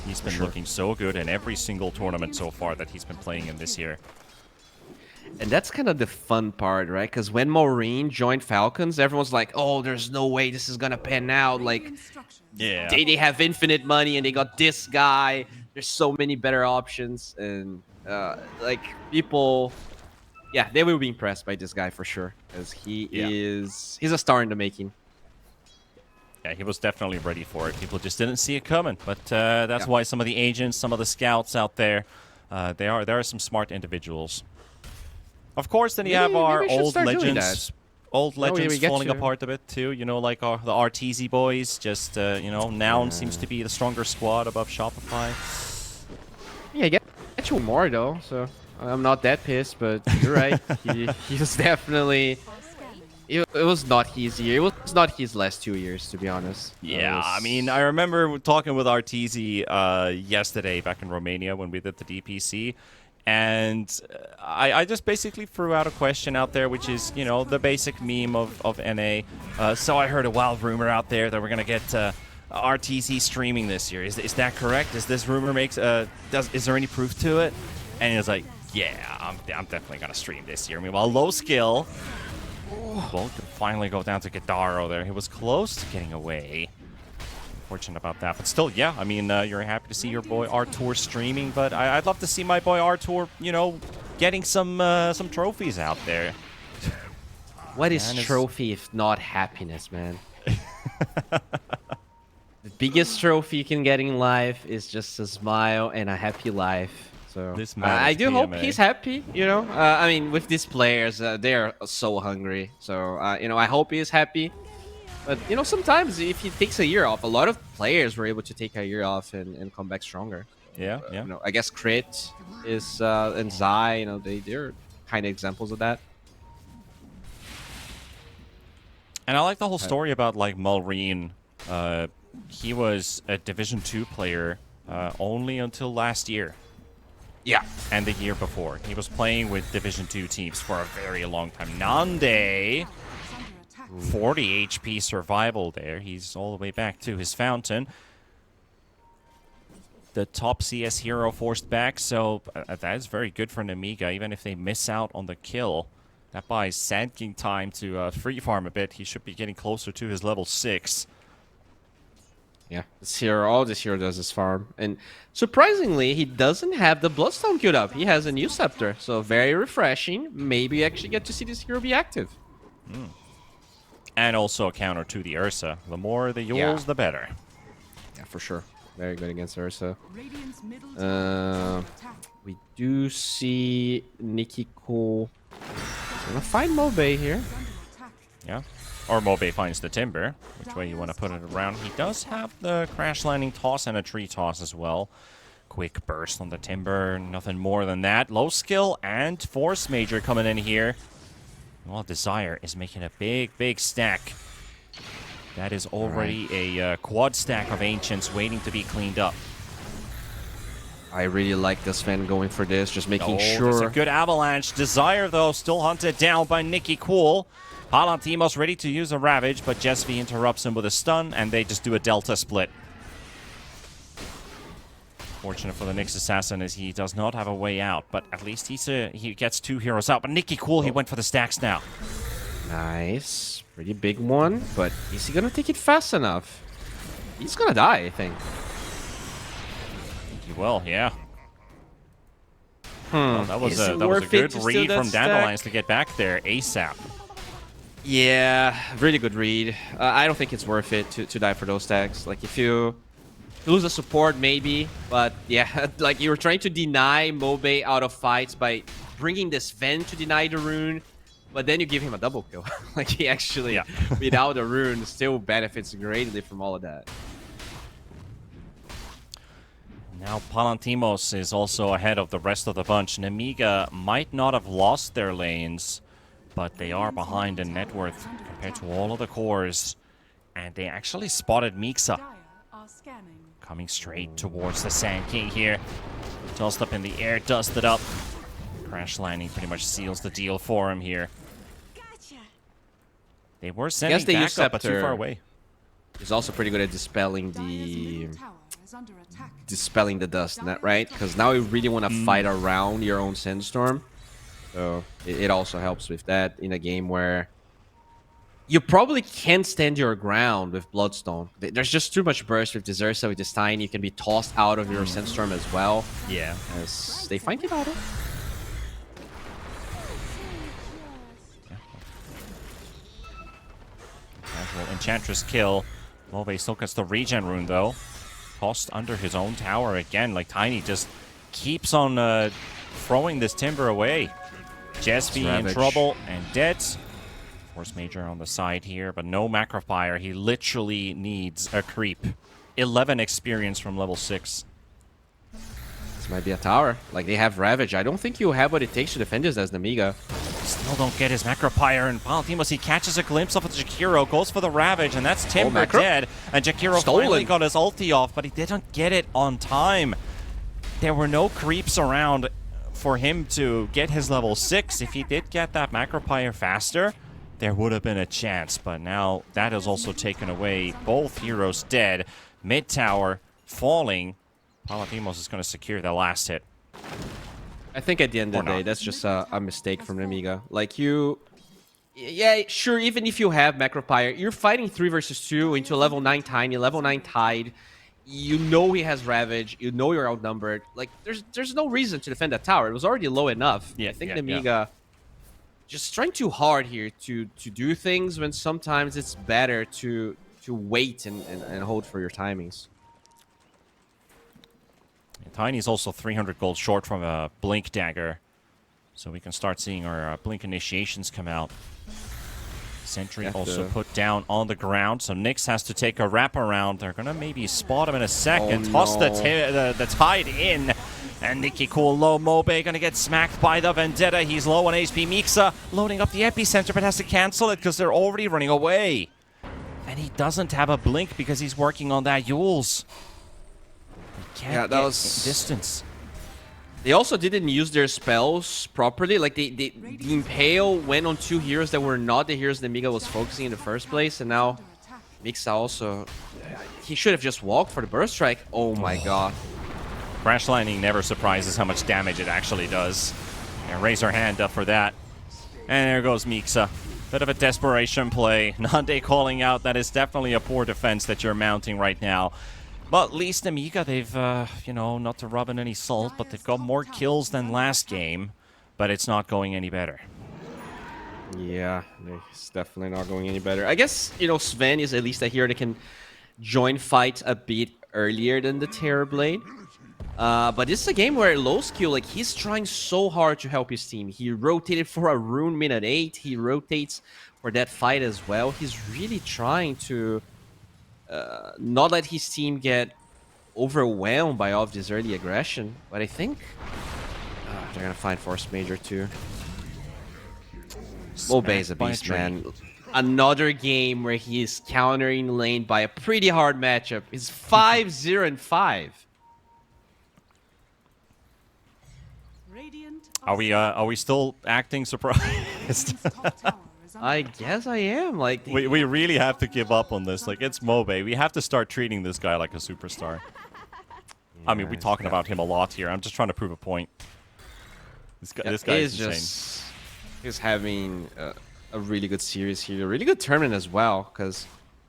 He's been looking so good in every single tournament so far that he's been playing in this year. And that's kind of the fun part, right? Because when Maureen joined Falcons, everyone's like, oh, there's no way this is going to pan out. Like, yeah, they have infinite money and they got this guy. There's so many better options. And, like, people, yeah, they will be impressed by this guy for sure. Because he's a star in the making. Yeah, he was definitely ready for it. People just didn't see it coming. But that's why some of the agents, some of the scouts out there, there are some smart individuals. Of course, then you have our old legends. Old legends falling apart a bit too. You know, like the RTZ boys. Just you know, Noun seems to be the stronger squad above Shopify. Yeah, get you more though. So I'm not that pissed, but you're right. he was definitely. It was not his year. It was not his last 2 years, to be honest. Yeah, I mean, I remember talking with RTZ yesterday back in Romania when we did the DPC. And I just basically threw out a question out there, which is, you know, the basic meme of NA. So I heard a wild rumor out there that we're going to get RTZ streaming this year. Is that correct? Is this rumor is there any proof to it? And he was like, yeah, I'm definitely going to stream this year. Meanwhile, low skill. Well, could finally go down to Gadaro there. He was close to getting away. Unfortunate about that, but still, yeah. I mean, you're happy to see your boy Artur streaming, but I'd love to see my boy Artur, you know, getting some trophies out there. What is trophy if not happiness, man? The biggest trophy you can get in life is just a smile and a happy life. So I do hope he's happy. You know, I mean, with these players, they are so hungry. So you know, I hope he is happy. But, you know, sometimes if he takes a year off, a lot of players were able to take a year off and come back stronger. Yeah, yeah. You know, I guess Crit is and Zai, you know, they're kind of examples of that. And I like the whole story about, like, Maureen. He was a Division 2 player only until last year. Yeah. And the year before. He was playing with Division 2 teams for a very long time. Nande... 40 HP survival there. He's all the way back to his fountain. The top CS hero forced back, so that is very good for Nemiga. Even if they miss out on the kill, that buys Sand King time to free farm a bit. He should be getting closer to his level 6. Yeah, this hero, all this hero does is farm. And surprisingly, he doesn't have the Bloodstone queued up. He has a new Scepter, so very refreshing. Maybe you actually get to see this hero be active. And also a counter to the Ursa. The more the Yules, the better. Yeah, for sure. Very good against Ursa. We do see Nikki Cool. Gonna find Mobe here. Yeah. Or Mobe finds the Timber. Which way you want to put it around. He does have the crash landing toss and a tree toss as well. Quick burst on the Timber. Nothing more than that. Low skill and Force Major coming in here. Well, Desire is making a big stack. That is already a quad stack of Ancients waiting to be cleaned up. I really like this fan going for this, just making sure. It's a good avalanche. Desire, though, still hunted down by Nikki Cool. Palantimos ready to use a Ravage, but Jesvi interrupts him with a stun, and they just do a Delta split. Fortunate for the Nyx Assassin is he does not have a way out, but at least he gets 2 heroes out. But Nikki Cool, he went for the stacks now. Nice. Pretty big one, but is he going to take it fast enough? He's going to die, I think. He will, yeah. Well, that was a good read from Dandelions to get back there ASAP. Yeah, really good read. I don't think it's worth it to die for those stacks. Like, if you lose a support, maybe. But, yeah, like, you were trying to deny Mobe out of fights by bringing this Ven to deny the rune. But then you give him a double kill. Like, he actually, without a rune, still benefits greatly from all of that. Now Palantimos is also ahead of the rest of the bunch. Nemiga might not have lost their lanes, but they are behind in net worth compared to all of the cores. And they actually spotted Mixa Coming straight towards the Sand King here. Tossed up in the air, dusted up. Crash landing pretty much seals the deal for him here. They were sending the back up, but too Usurper far away. He's also pretty good at dispelling the dust net, right? Because now you really want to fight around your own Sandstorm. So it also helps with that in a game where you probably can't stand your ground with Bloodstone. There's just too much burst with Desersa, with this Tiny. You can be tossed out of your Sandstorm as well. Yeah. As they find it out. Casual Enchantress kill. Mobe still gets the regen rune, though. Tossed under his own tower again. Like, Tiny just keeps on throwing this timber away. Jesby in trouble and dead. Force Major on the side here, but no Macro Fire. He literally needs a creep. 11 experience from level 6. This might be a tower. Like, they have Ravage. I don't think you have what it takes to defend this as Nemiga. Still don't get his Macropyre, and Palantimos, he catches a glimpse of Jakiro, goes for the Ravage, and that's Timber dead. And Jakiro finally got his ulti off, but he didn't get it on time. There were no creeps around for him to get his level 6. If he did get that Macropyre faster, there would have been a chance, but now that is also taken away. Both heroes dead. Mid tower falling. Palantimos is going to secure the last hit. I think at the end of the day, that's just a mistake from Nemiga. Like, yeah, sure, even if you have Macropyre, you're fighting 3 versus 2 into a level 9 Tiny, level 9 Tide. You know he has Ravage. You know you're outnumbered. Like, there's no reason to defend that tower. It was already low enough. Yeah, I think Nemiga just trying too hard here to do things when sometimes it's better to wait and hold for your timings. Tiny's also 300 gold short from a Blink Dagger. So we can start seeing our Blink initiations come out. Sentry also put down on the ground. So Nyx has to take a wraparound. They're going to maybe spot him in a second. Toss the Tide in. And Nikki Cool low. Mobe going to get smacked by the Vendetta. He's low on HP. Mixa loading up the Epicenter, but has to cancel it because they're already running away. And he doesn't have a Blink because he's working on that Yules. Can't get distance. They also didn't use their spells properly. Like, the Impale went on 2 heroes that were not the heroes Nemiga was focusing in the first place. And now Mixa also... He should have just walked for the Burst Strike. Oh my god. Crash Landing never surprises how much damage it actually does. And raise our hand up for that. And there goes Mixa. Bit of a desperation play. Nande calling out. That is definitely a poor defense that you're mounting right now. But at least Nemiga, they've, you know, not to rub in any salt, but they've got more kills than last game. But it's not going any better. Yeah, it's definitely not going any better. I guess, you know, Sven is at least a hero that can join fight a bit earlier than the Terrorblade. But this is a game where low skill, like, he's trying so hard to help his team. He rotated for a rune minute 8. He rotates for that fight as well. He's really trying to not let his team get overwhelmed by all of this early aggression. But I think they're going to find Force Major too. Mobe is a beast, man. Another game where he is countering lane by a pretty hard matchup. It's 5-0-5. Are we still acting surprised? I guess I am. Like, we really have to give up on this. Like, it's Mobe. We have to start treating this guy like a superstar. Yeah, I mean, we're talking about him a lot here. I'm just trying to prove a point. This guy is insane. He's having a really good series here, a really good tournament as well, because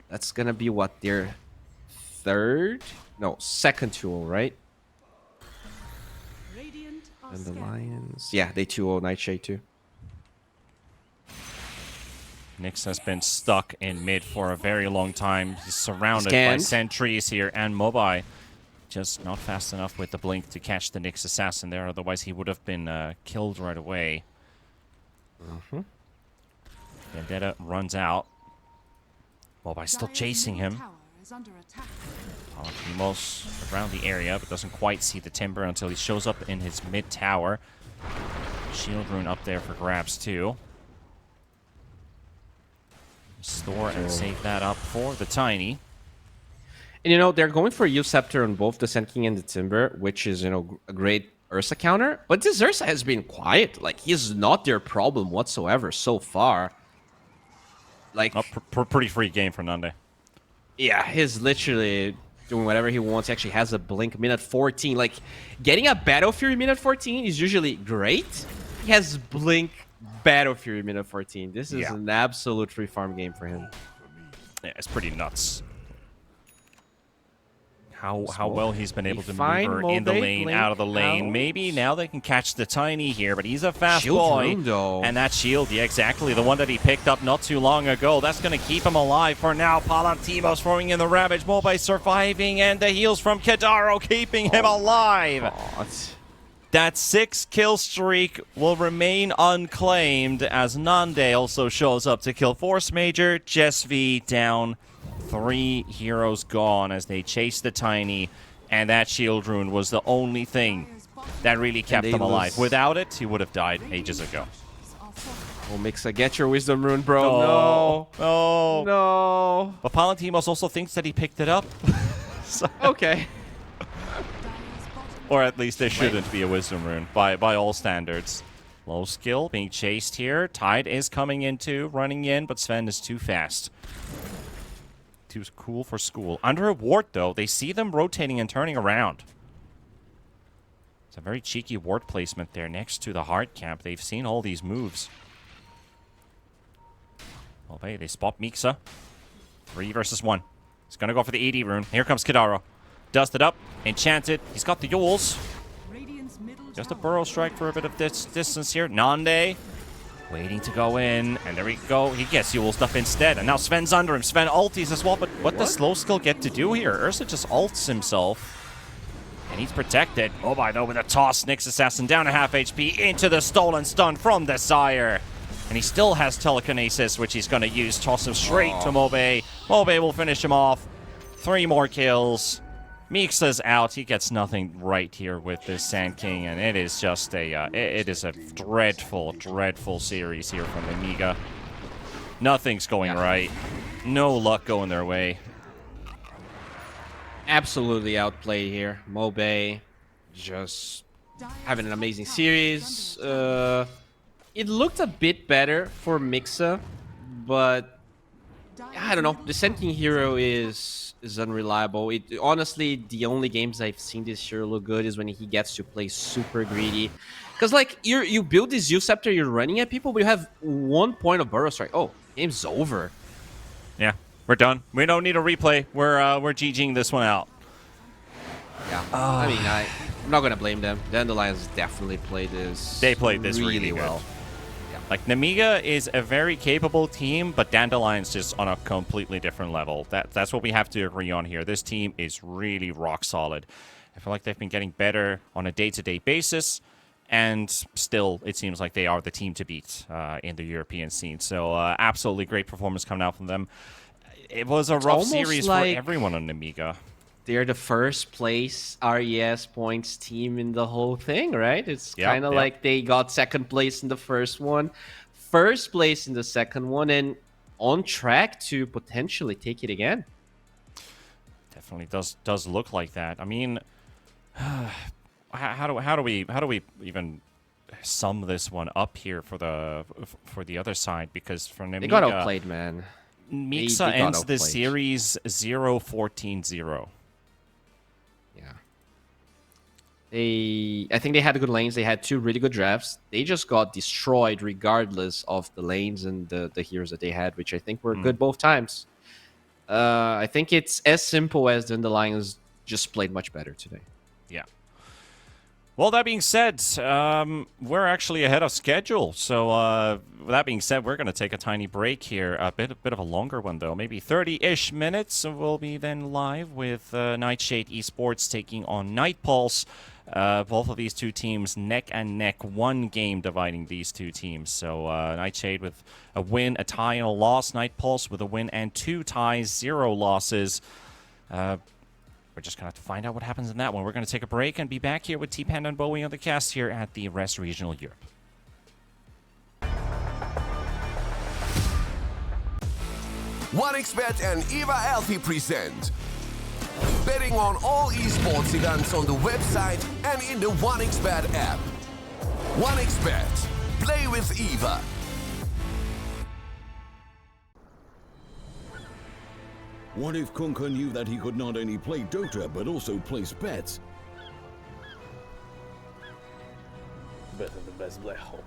that's gonna be what, their second 2-0, right? Dandelions. Yeah, they 2-0 Nightshade too. Nyx has been stuck in mid for a very long time. He's surrounded by sentries here, and Mobai just not fast enough with the blink to catch the Nyx assassin there. Otherwise, he would have been killed right away. Vendetta runs out. Mobai still chasing him. Palantimos around the area, but doesn't quite see the timber until he shows up in his mid tower. Shield rune up there for grabs too. Store and save that up for the Tiny. And, they're going for Youth Scepter on both the Sand King and the Timber, which is, a great Ursa counter. But this Ursa has been quiet. Like, he's not their problem whatsoever so far. Like, pretty free game for Nande. Yeah, he's literally doing whatever he wants. He actually has a blink minute 14. Like, getting a Battle Fury minute 14 is usually great. He has blink Battle Fury minute 14. This is an absolute free farm game for him. Yeah, it's pretty nuts. How well he's been able to maneuver in the lane, out of the lane. Maybe now they can catch the Tiny here, but he's a fast Shield boy. room, though. And that shield, yeah, exactly, the one that he picked up not too long ago. That's going to keep him alive for now. Palantimos throwing in the Ravage, Mobe surviving, and the heals from Kadaro keeping him alive. God. That 6-kill streak will remain unclaimed as Nande also shows up to kill Force Major. Jesvi down. 3 heroes gone as they chase the Tiny, and that shield rune was the only thing that really kept him alive. Without it, he would have died ages ago. Oh, Mixa, get your wisdom rune, bro. Oh, No. No. But Palantimos also thinks that he picked it up. So, Okay. or at least there shouldn't be a wisdom rune by all standards. Low skill being chased here. Tide is coming into, running in, but Sven is too fast. Too cool for school. Under a ward, though, they see them rotating and turning around. It's a very cheeky ward placement there next to the hard camp. They've seen all these moves. Oh, hey, they spot Mixa. 3 versus 1. He's going to go for the AD rune. Here comes Kadaro. Dusted up. Enchanted. He's got the Yules. Just a burrow strike for a bit of distance here. Nande. Waiting to go in, and there we go. He gets Yules up instead, and now Sven's under him. Sven ulties as well, but what does slow skill get to do here? Ursa just ults himself, and he's protected. Oh my, though, with a toss. Nyx Assassin down to half HP into the stolen stun from the Sire. And he still has telekinesis, which he's going to use. Toss him straight to Mobe. Mobe will finish him off. 3 more kills. Mixa's out. He gets nothing right here with this Sand King, and it is just a it is a dreadful, dreadful series here from Nemiga. Nothing's going right. No luck going their way. Absolutely outplayed here. Mobe just having an amazing series. It looked a bit better for Mixa, but I don't know. The Sand King hero is unreliable. Honestly, the only games I've seen this year look good is when he gets to play super greedy. Because, like, you build this Youth Scepter, you're running at people, but you have 1 point of Burrow Strike. Oh, game's over. Yeah, we're done. We don't need a replay. We're GGing this one out. Yeah, I mean, I'm not going to blame them. Dandelions definitely played this. They played this really well. Like, Nemiga is a very capable team, but Dandelion's just on a completely different level. That's what we have to agree on here. This team is really rock solid. I feel like they've been getting better on a day-to-day basis, and still, it seems like they are the team to beat in the European scene. So, absolutely great performance coming out from them. It was a rough series for everyone on Nemiga. They're the first place RES points team in the whole thing, right? It's kind of like they got second place in the first one, first place in the second one, and on track to potentially take it again. Definitely does look like that. I mean, how do we even sum this one up here for the other side? Because for Nemiga, they got outplayed, man. Mixa ends the series 0-14-0. I think they had good lanes. They had 2 really good drafts. They just got destroyed regardless of the lanes and the heroes that they had, which I think were good both times. I think it's as simple as Dandelions just played much better today. Yeah. Well, that being said, we're actually ahead of schedule. So with that being said, we're going to take a tiny break here. A bit of a longer one, though. Maybe 30-ish minutes. We'll be then live with Nightshade Esports taking on Night Pulse. Both of these two teams neck and neck, 1 game dividing these two teams. So Nightshade with a win, a tie, and a loss. Night Pulse with a win and 2 ties, 0 losses. We're just going to have to find out what happens in that one. We're going to take a break and be back here with T-Panda and Bowie on the cast here at the Rest Regional Europe. OneXBet and EVA Alfie present Betting on all esports events on the website and in the 1xBet app. 1xBet. Play with Eva. What if Kunka knew that he could not only play Dota but also place bets? Better the best black hole.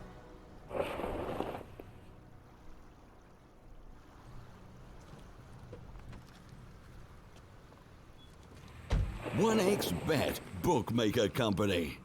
1xBet Bookmaker Company.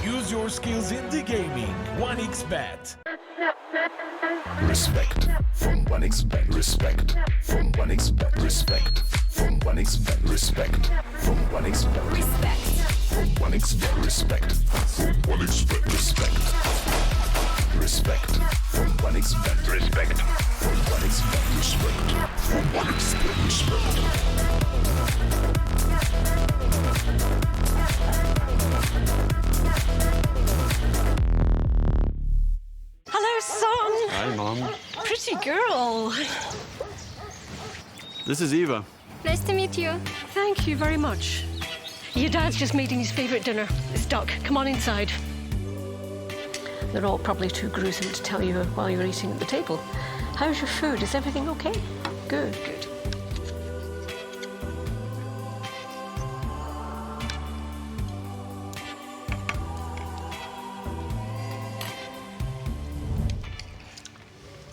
Use your skills in the gaming. 1xBet. Respect from 1xBet. Respect from 1xBet. Respect from 1xBet. Respect from 1xBet. Respect from 1xBet. Respect from 1xBet. Respect. Respect from 1xBet. Respect from 1xBet. Respect from 1xBet. Respect. Hello, son. Hi, Mom. Pretty girl. This is Eva. Nice to meet you. Thank you very much. Your dad's just making his favorite dinner. It's duck. Come on inside. They're all probably too gruesome to tell you while you're eating at the table. How's your food? Is everything okay? Good, good.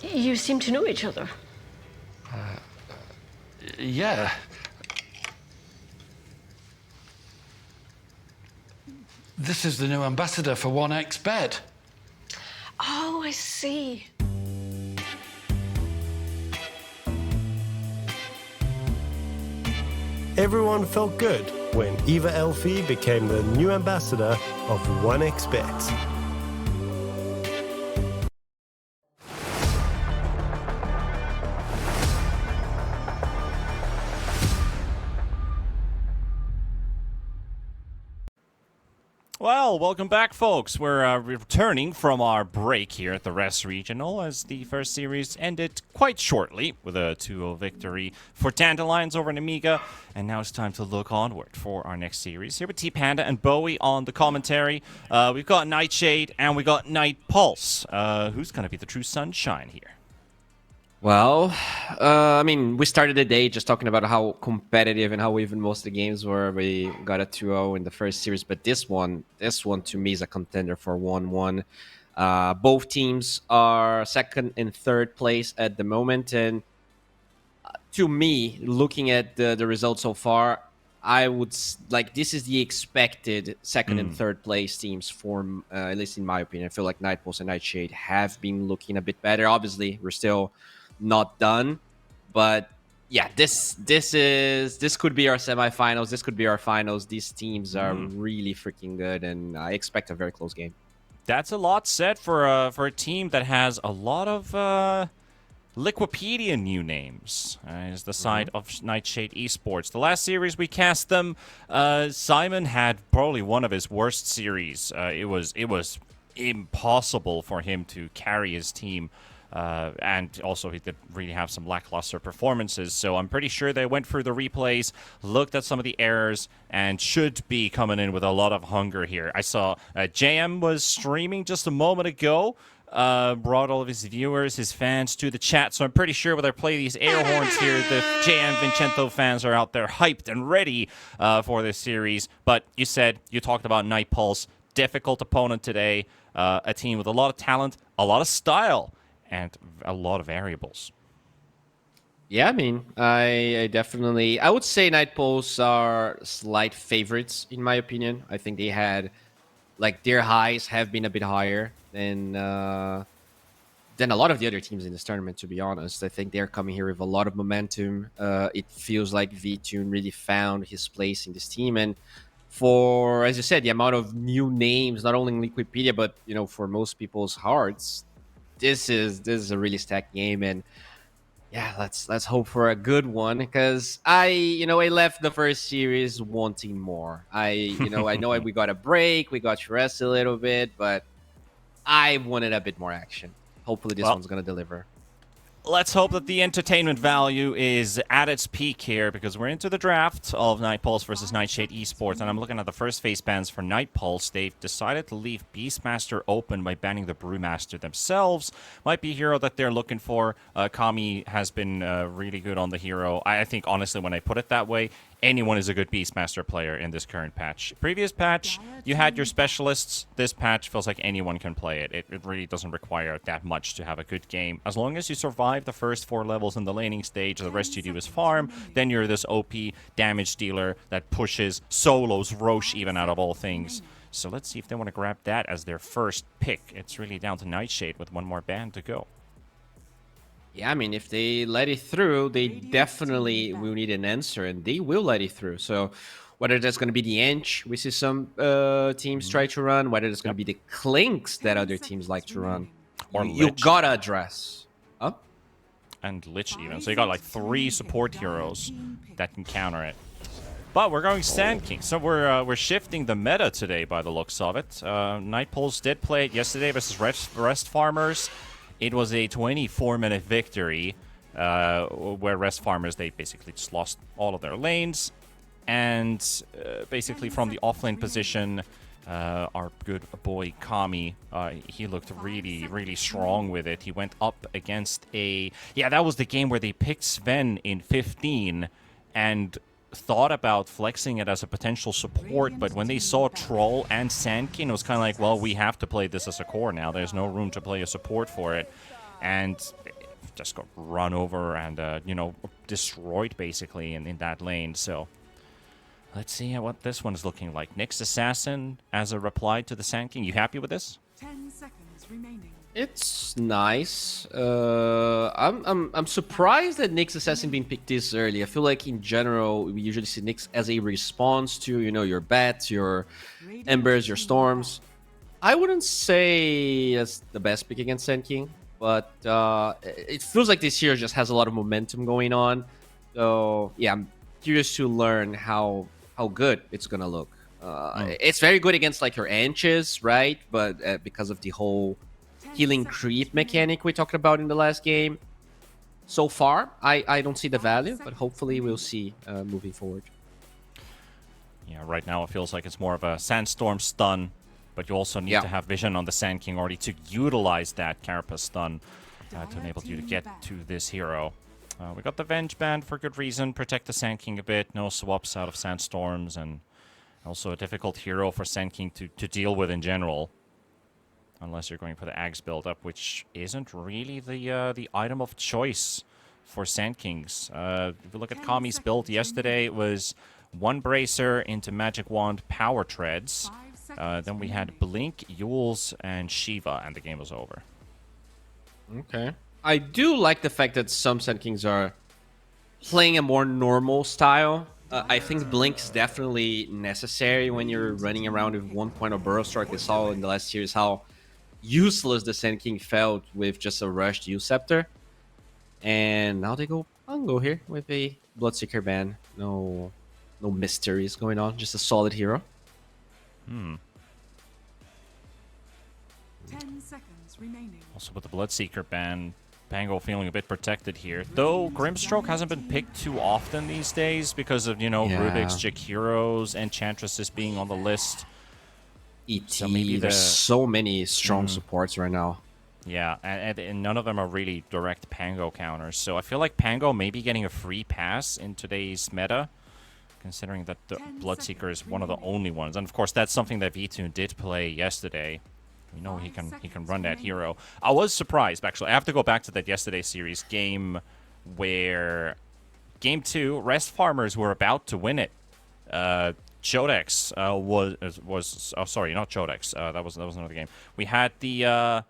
You seem to know each other. Yeah. This is the new ambassador for 1xBet. Oh, I see. Everyone felt good when Eva Elfie became the new ambassador of 1xBet. Well, welcome back, folks. We're returning from our break here at the Rest Regional as the first series ended quite shortly with a 2-0 victory for Dandelions over Nemiga. And now it's time to look onward for our next series. Here with T-Panda and Bowie on the commentary. We've got Nightshade and we got Night Pulse. Who's going to be the true sunshine here? Well, I mean, we started the day just talking about how competitive and how even most of the games were. We got a 2-0 in the first series, but this one to me is a contender for 1-1. Both teams are second and third place at the moment, and to me, looking at the results so far, I would like this is the expected second and third place teams form, at least in my opinion. I feel like Night Pulse and Nightshade have been looking a bit better. Obviously, we're still not done, but yeah, this could be our semifinals. This could be our finals. These teams are really freaking good, and I expect a very close game. That's a lot said for a team that has a lot of Liquipedia new names. Is the side of Nightshade Esports. The last series we cast them, Simon had probably one of his worst series. It was impossible for him to carry his team. And also he did really have some lackluster performances, so I'm pretty sure they went through the replays, looked at some of the errors, and should be coming in with a lot of hunger here. I saw JM was streaming just a moment ago, brought all of his viewers, his fans to the chat, so I'm pretty sure when I play these air horns here, the JM Vincento fans are out there hyped and ready for this series. But you talked about Night Pulse, difficult opponent today, a team with a lot of talent, a lot of style, and a lot of variables. Yeah, I mean, I definitely... I would say Night Pulse are slight favorites, in my opinion. I think they had... Like, their highs have been a bit higher than a lot of the other teams in this tournament, to be honest. I think they're coming here with a lot of momentum. It feels like V-Tune really found his place in this team. And for, as you said, the amount of new names, not only in Wikipedia, but for most people's hearts, this is a really stacked game. And yeah, let's hope for a good one, because I left the first series wanting more. I know we got a break, we got to rest a little bit, but I wanted a bit more action. Hopefully this one's gonna deliver. Let's hope that the entertainment value is at its peak here, because we're into the draft of Night Pulse versus Nightshade Esports, and I'm looking at the first face bans for Night Pulse. They've decided to leave Beastmaster open by banning the Brewmaster themselves. Might be a hero that they're looking for. Kami has been really good on the hero. I think, honestly, when I put it that way, anyone is a good Beastmaster player in this current patch. Previous patch, you had your specialists. This patch feels like anyone can play it. It really doesn't require that much to have a good game. As long as you survive the first 4 levels in the laning stage, the rest you do is farm, then you're this OP damage dealer that pushes, solos Roche even out of all things. So let's see if they want to grab that as their first pick. It's really down to Nightshade with one more ban to go. Yeah, I mean, if they let it through, they definitely will need an answer, and they will let it through. So whether that's going to be the Ench we see some teams try to run, whether it's going to be the Clinks that other teams like to run, or you gotta address. And Lich even. So you got like 3 support heroes that can counter it. But we're going Sand King, so we're shifting the meta today by the looks of it. Night Pulse did play it yesterday versus Rest Farmers. It was a 24-minute victory where Rest Farmers, they basically just lost all of their lanes. And basically from the offlane position, our good boy Kami, he looked really, really strong with it. He went up against that was the game where they picked Sven in 15 and thought about flexing it as a potential support, but when they saw Troll and Sandkin, it was kind of like, well, we have to play this as a core now. There's no room to play a support for it. And just got run over and, destroyed basically in that lane. So let's see what this one is looking like. Nyx Assassin as a reply to the Sand King. You happy with this? 10 seconds remaining. It's nice. I'm surprised that Nyx Assassin being picked this early. I feel like in general we usually see Nyx as a response to your bats, your embers, your storms. I wouldn't say that's the best pick against Sand King, but it feels like this hero just has a lot of momentum going on. So yeah, I'm curious to learn how good it's gonna look. It's very good against like your Anches, right? But because of the whole healing creep mechanic we talked about in the last game, so far I don't see the value, but hopefully we'll see moving forward. Yeah, right now it feels like it's more of a Sandstorm stun, but you also need to have vision on the Sand King already to utilize that Carapace stun to enable you to get to this hero. We got the Venge band for good reason, protect the Sand King a bit, no swaps out of Sandstorms, and also a difficult hero for Sand King to deal with in general. Unless you're going for the Axe build-up, which isn't really the item of choice for Sand Kings. If you look at Kami's build yesterday, it was 1 Bracer into Magic Wand Power Treads. Then we had Blink, Yules, and Shiva, and the game was over. Okay. I do like the fact that some Sand Kings are playing a more normal style. I think Blink is definitely necessary when you're running around with 1 point of Burrow Strike. We saw in the last series how useless the Sand King felt with just a rushed U Scepter. And now they go Pongo here with a Bloodseeker ban. No mysteries going on, just a solid hero. 10 seconds remaining. Also with the Bloodseeker ban, Pango feeling a bit protected here. Though Grimstroke hasn't been picked too often these days because of, Rubik's, Jakiros, Enchantresses being on the list. ET, so maybe there's so many strong supports right now. Yeah, and none of them are really direct Pango counters. So I feel like Pango may be getting a free pass in today's meta, considering that the Bloodseeker is one of the only ones. And of course, that's something that V2 did play yesterday. We know he can run that hero. I was surprised, actually. I have to go back to that yesterday series game where Game 2, Rest Farmers were about to win it. Chodex was oh, sorry, not Chodex. That was another game. We had the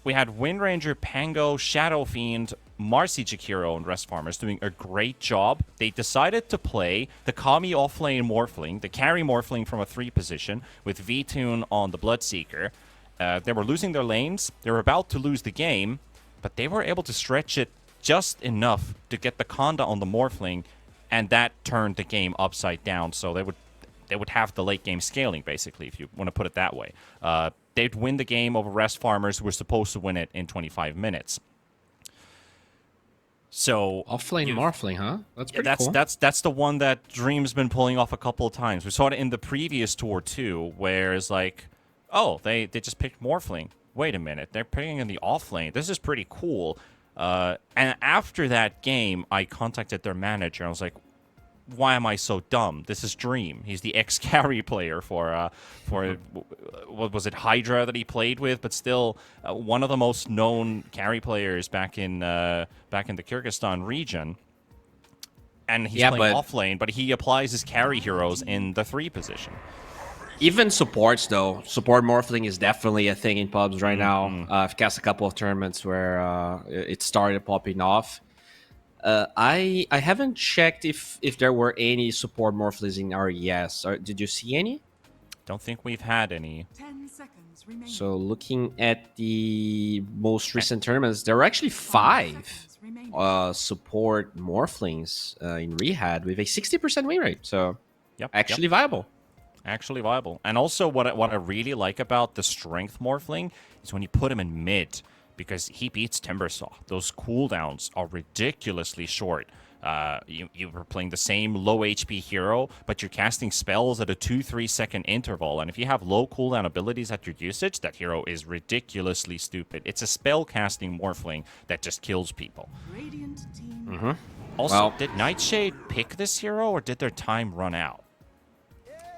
we had Wind Ranger, Pango, Shadow Fiend, Marcy Jakiro and Rest Farmers doing a great job. They decided to play the Kami offlane Morphling, the carry Morphling from a 3 position with V-Tune on the Bloodseeker. They were losing their lanes. They were about to lose the game, but they were able to stretch it just enough to get the Conda on the Morphling, and that turned the game upside down. So they would have the late game scaling, basically, if you want to put it that way. They'd win the game over Rest Farmers, who were supposed to win it in 25 minutes. So Offlane Morphling, huh? That's pretty cool. That's the one that Dream's been pulling off a couple of times. We saw it in the previous tour too, where it's like, oh, they just picked Morphling. Wait a minute, they're picking in the offlane. This is pretty cool. And after that game, I contacted their manager. I was like, why am I so dumb? This is Dream. He's the ex-carry player for what was it, Hydra that he played with, but still one of the most known carry players back in the Kyrgyzstan region. And he's playing offlane, but he applies his carry heroes in the 3 position. Even supports, though. Support Morphling is definitely a thing in pubs right now. I've cast a couple of tournaments where it started popping off. I haven't checked if there were any support Morphlings in RES. Did you see any? Don't think we've had any. 10 seconds remaining. So looking at the most recent tournaments, there were actually 5 support Morphlings in Rehab with a 60% win rate. So actually viable. Actually viable. And also what I really like about the Strength Morphling is when you put him in mid, because he beats Timbersaw. Those cooldowns are ridiculously short. You were playing the same low HP hero, but you're casting spells at a 2-3 second interval. And if you have low cooldown abilities at your usage, that hero is ridiculously stupid. It's a spell casting Morphling that just kills people. Radiant team. Also, did Nightshade pick this hero, or did their time run out?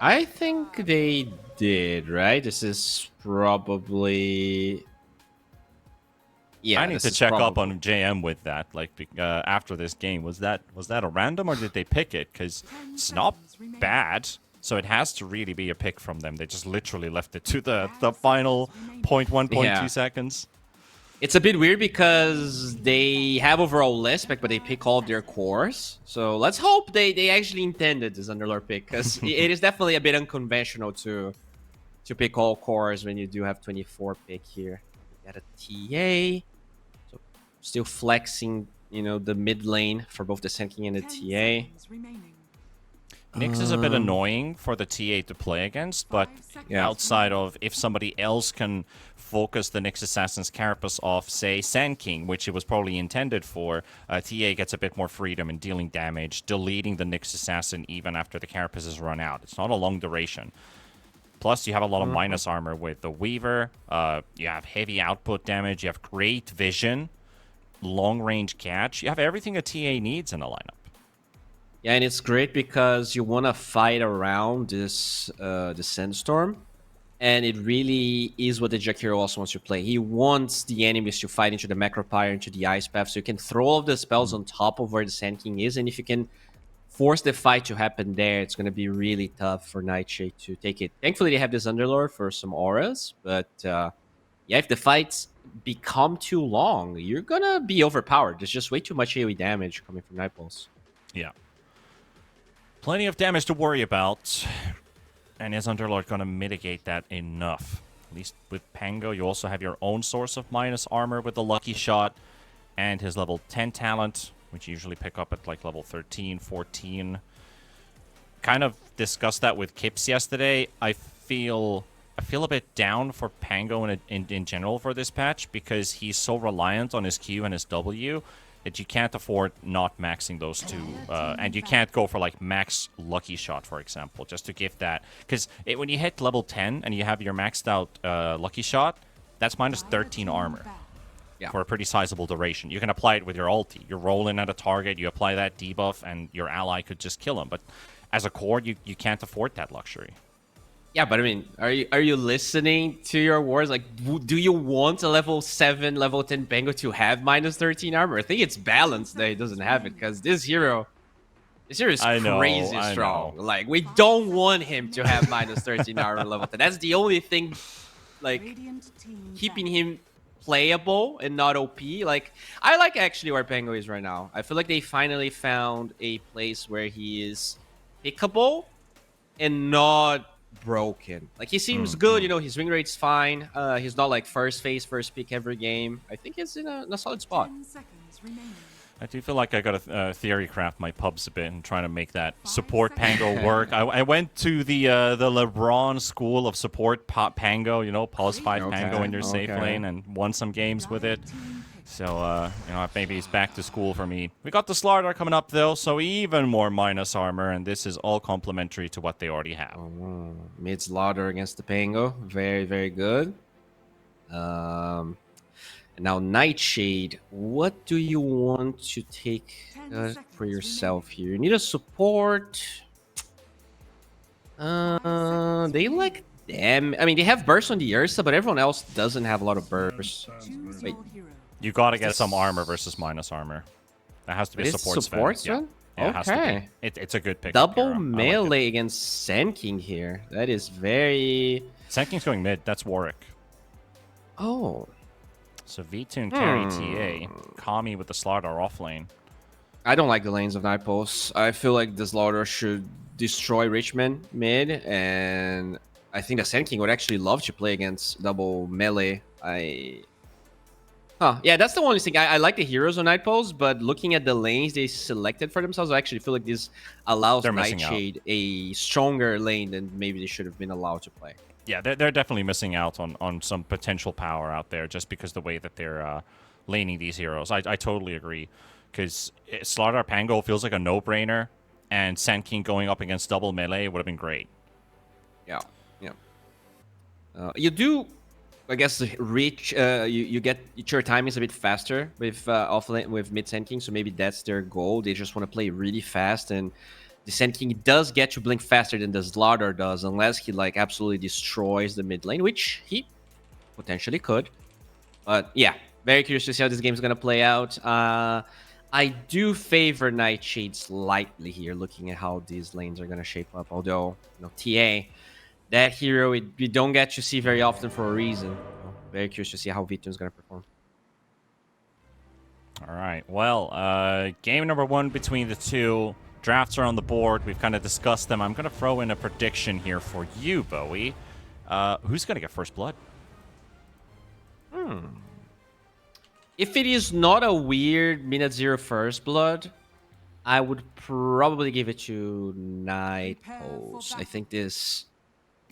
I think they did, right? This is probably... Yeah, I need to check up on JM with that. Like after this game, was that a random, or did they pick it? Because it's not bad, so it has to really be a pick from them. They just literally left it to the final 0.1.2 seconds. It's a bit weird because they have overall less spec, but they pick all of their cores. So let's hope they actually intended this Underlord pick, because it is definitely a bit unconventional to pick all cores when you do have 24 pick here. Got a TA. So still flexing, the mid lane for both the Sand King and the TA. Nyx is a bit annoying for the TA to play against, but outside of if somebody else can focus the Nyx Assassin's Carapace off, say, Sand King, which it was probably intended for, TA gets a bit more freedom in dealing damage, deleting the Nyx Assassin even after the Carapace is run out. It's not a long duration. Plus, you have a lot of minus armor with the Weaver. You have heavy output damage. You have great vision, long-range catch. You have everything a TA needs in the lineup. Yeah, and it's great because you want to fight around this the Sandstorm, and it really is what the Jakiro also wants to play. He wants the enemies to fight into the Macropyre, into the Ice Path, so you can throw all of the spells on top of where the Sand King is, and if you can force the fight to happen there, it's going to be really tough for Nightshade to take it. Thankfully, they have this Underlord for some auras, but if the fights become too long, you're going to be overpowered. There's just way too much AoE damage coming from Nightpulse. Yeah. Plenty of damage to worry about, and is Underlord going to mitigate that enough? At least with Pango, you also have your own source of minus armor with the Lucky Shot and his level 10 talent, which you usually pick up at like level 13, 14. Kind of discussed that with Kips yesterday. I feel a bit down for Pango in general for this patch, because he's so reliant on his Q and his W that you can't afford not maxing those two. And you can't go for like max Lucky Shot, for example, just to give that. Because when you hit level 10 and you have your maxed out Lucky Shot, that's minus 13 armor. For a pretty sizable duration. You can apply it with your ulti. You roll in at a target, you apply that debuff, and your ally could just kill him. But as a core, you can't afford that luxury. Yeah, but I mean, are you listening to your wars? Like, do you want a level 7, level 10 Pango to have minus 13 armor? I think it's balanced that he doesn't have it, because this hero is crazy strong. Like, we don't want him to have minus 13 armor level 10. That's the only thing, like, keeping him playable and not OP. Like, I like actually where Pango is right now. I feel like they finally found a place where he is pickable and not broken. Like, he seems good, you know, his win rate's fine. He's not like first pick every game. I think he's in a solid spot. 10 seconds remaining. I do feel like I got to theory craft my pubs a bit and trying to make that support Pango work. I went to the LeBron school of support Pango, you know, pause 5 Pango in your safe lane and won some games with it. So, you know, maybe it's back to school for me. We got the Slardar coming up, though, so even more minus armor, and this is all complementary to what they already have. Mid Slardar against the Pango. Very, very good. Now, Nightshade, what do you want to take for yourself here? You need a support. They like them. I mean, they have burst on the Ursa, but everyone else doesn't have a lot of burst. Wait, you gotta get some armor versus minus armor. That has to be a support spend. Yeah, it has to be. It's a good pick. Double melee against Sand King here. That is very... Sand King's going mid. That's Warwick. Oh. So V2 and carry TA. Kami with the Slardar off lane. I don't like the lanes of Night Pulse. I feel like the Slardar should destroy Richmond mid, and I think the Sand King would actually love to play against double melee. Yeah, that's the only thing. I like the heroes on Night Pulse, but looking at the lanes they selected for themselves, I actually feel like this allows Nightshade a stronger lane than maybe they should have been allowed to play. Yeah, they're definitely missing out on some potential power out there just because the way that they're laning these heroes. I totally agree. Because Slardar Pango feels like a no-brainer, and Sand King going up against double melee would have been great. Yeah. You do, I guess, reach. You get your timing is a bit faster with offlane with mid Sand King, so maybe that's their goal. They just want to play really fast, and the Sand King does get to blink faster than the Slardar does, unless he like absolutely destroys the mid lane, which he potentially could. But yeah, very curious to see how this game is gonna play out. I do favor Nightshade slightly here, looking at how these lanes are gonna shape up. Although, you know, TA, that hero we don't get to see very often for a reason. Very curious to see how V2 is gonna perform. All right. Well, game number 1 between the two. Drafts are on the board. We've kind of discussed them. I'm going to throw in a prediction here for you, Bowie. Who's going to get first blood? If it is not a weird minute 0 first blood, I would probably give it to Night Pulse. I think this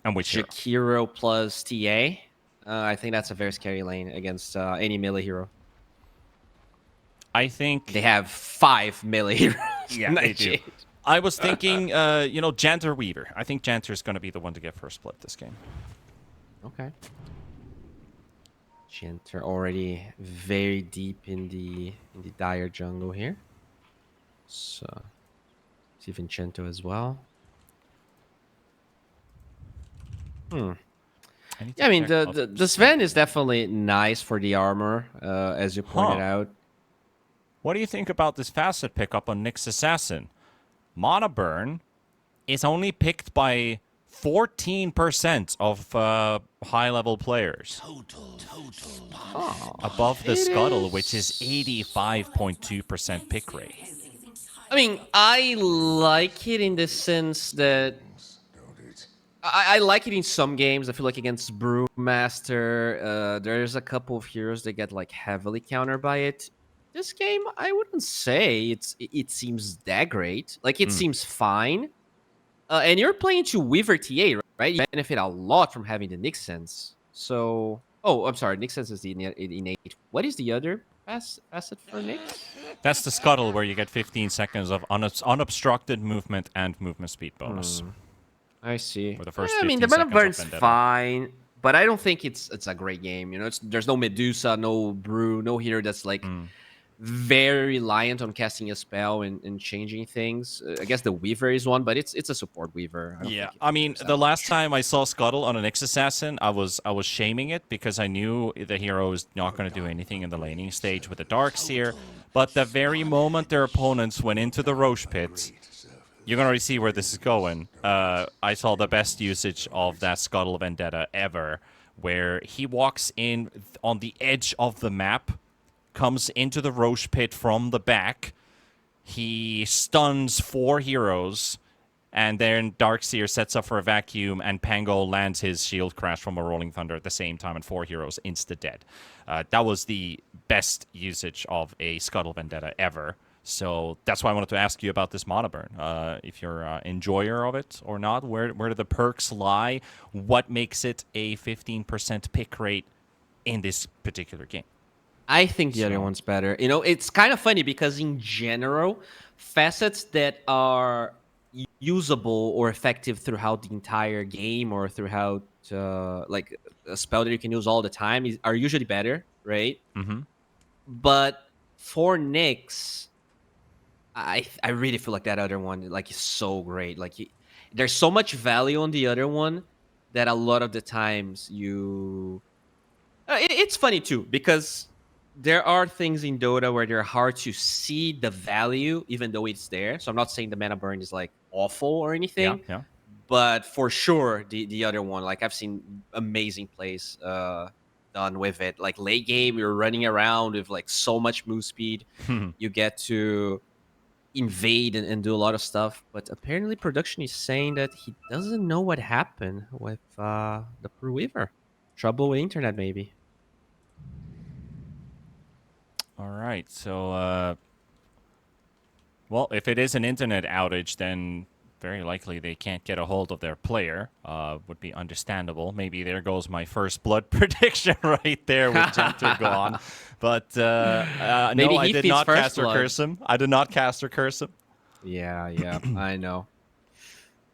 And which hero? Jakiro plus TA. I think that's a very scary lane against any melee hero. I think they have 5 melee heroes. Yeah, they do. I was thinking, you know, Janter Weaver. I think Janter is going to be the one to get first blood this game. Okay. Janter already very deep in the dire jungle here. So see Vincento as well. Yeah, I mean the Sven is definitely nice for the armor, as you pointed out. What do you think about this facet pickup on Nyx Assassin? Mana burn is only picked by 14% of high-level players. Above the Scuttle, which is 85.2% pick rate. I mean, I like it in the sense that I like it in some games. I feel like against Brewmaster, there's a couple of heroes that get like heavily countered by it. This game, I wouldn't say it seems that great. Like, it seems fine. And you're playing to Weaver TA, right? You benefit a lot from having the Nyx Sense. So... Oh, I'm sorry. Nyx Sense is the innate. What is the other asset for Nyx? That's the Scuttle, where you get 15 seconds of unobstructed movement and movement speed bonus. I see. For the first I mean, the mana burn's fine, but I don't think it's a great game. You know, there's no Medusa, no Brew, no hero that's like... very reliant on casting a spell and changing things. I guess the Weaver is one, but it's a support Weaver. I mean, the last time I saw Scuttle on an Nyx Assassin, I was shaming it because I knew the hero was not going to do anything in the laning stage with the Darkseer. But the very moment their opponents went into the Roche Pit, you can already see where this is going. I saw the best usage of that Scuttle Vendetta ever, where he walks in on the edge of the map, comes into the Roche pit from the back. He stuns 4 heroes, and then Darkseer sets up for a vacuum, and Pango lands his shield crash from a Rolling Thunder at the same time, and 4 heroes insta-dead. That was the best usage of a Scuttle Vendetta ever. So that's why I wanted to ask you about this mana burn. If you're an enjoyer of it or not, where do the perks lie? What makes it a 15% pick rate in this particular game? I think the other one's better. You know, it's kind of funny because in general, facets that are usable or effective throughout the entire game or throughout like a spell that you can use all the time are usually better, right? Mm-hmm. But for Nyx, I really feel like that other one like is so great. Like there's so much value on the other one that a lot of the times it's funny too because there are things in Dota where they're hard to see the value even though it's there. So I'm not saying the mana burn is like awful or anything. Yeah. But for sure the other one, like I've seen amazing plays done with it. Like late game, you're running around with like so much move speed. You get to invade and do a lot of stuff, but apparently production is saying that he doesn't know what happened with the Pearl Weaver. Trouble with internet, maybe. All right, so well, if it is an internet outage, then very likely they can't get a hold of their player. Would be understandable. Maybe there goes my first blood prediction right there with Genter gone. But Maybe no, I he did feeds not first cast or blood. curse him. I did not cast or curse him. Yeah, I know.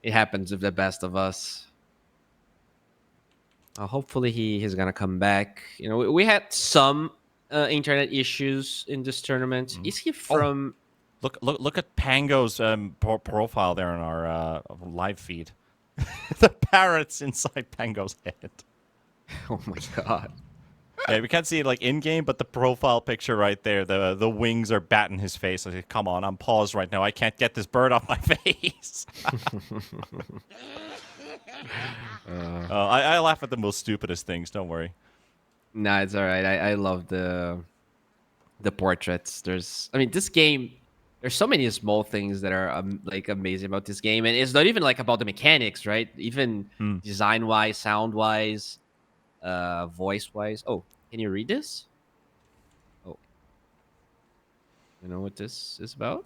It happens with the best of us. Hopefully he's gonna come back. You know, we had some internet issues in this tournament. Is he from? Look at Pango's profile there in our live feed. The parrot's inside Pango's head. Oh my god. Yeah, we can't see it like in game, but the profile picture right there, the wings are batting his face. I said, "Come on, I'm paused right now. I can't get this bird off my face." I laugh at the most stupidest things. Don't worry. Nah, it's all right. I love the portraits. This game. There's so many small things that are like amazing about this game, and it's not even like about the mechanics, right? Even design-wise, sound-wise, voice-wise. Oh, can you read this? Oh, you know what this is about?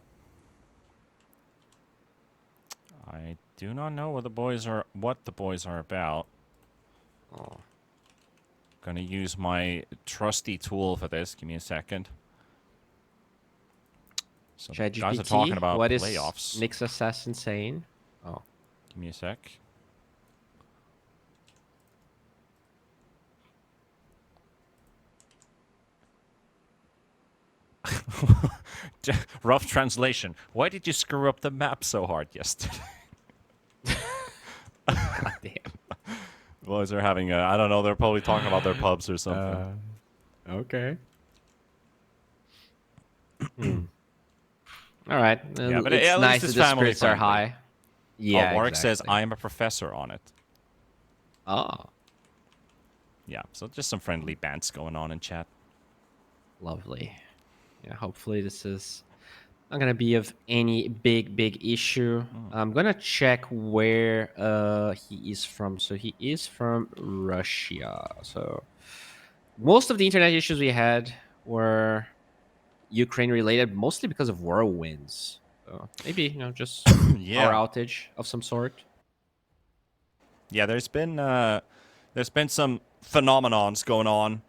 I do not know what the boys are about. Oh, Gonna use my trusty tool for this. Give me a second. So the guys are talking about what playoffs. is Nyx Assassin saying? Oh, give me a sec. Rough translation. Why did you screw up the map so hard yesterday? God damn. Boys are having I don't know, they're probably talking about their pubs or something. Okay. All right. Yeah, but it's at nice least that it's the spirits are family-friendly. high. Yeah. Warwick says, exactly. I am a professor on it. Oh, Yeah, so just some friendly bants going on in chat. lovely. Yeah, hopefully this is not gonna be of any big issue. I'm gonna check where he is from. So he is from Russia. So most of the internet issues we had were Ukraine related, mostly because of whirlwinds. So maybe just Yeah. power outage of some sort. Yeah, there's been some phenomenons going on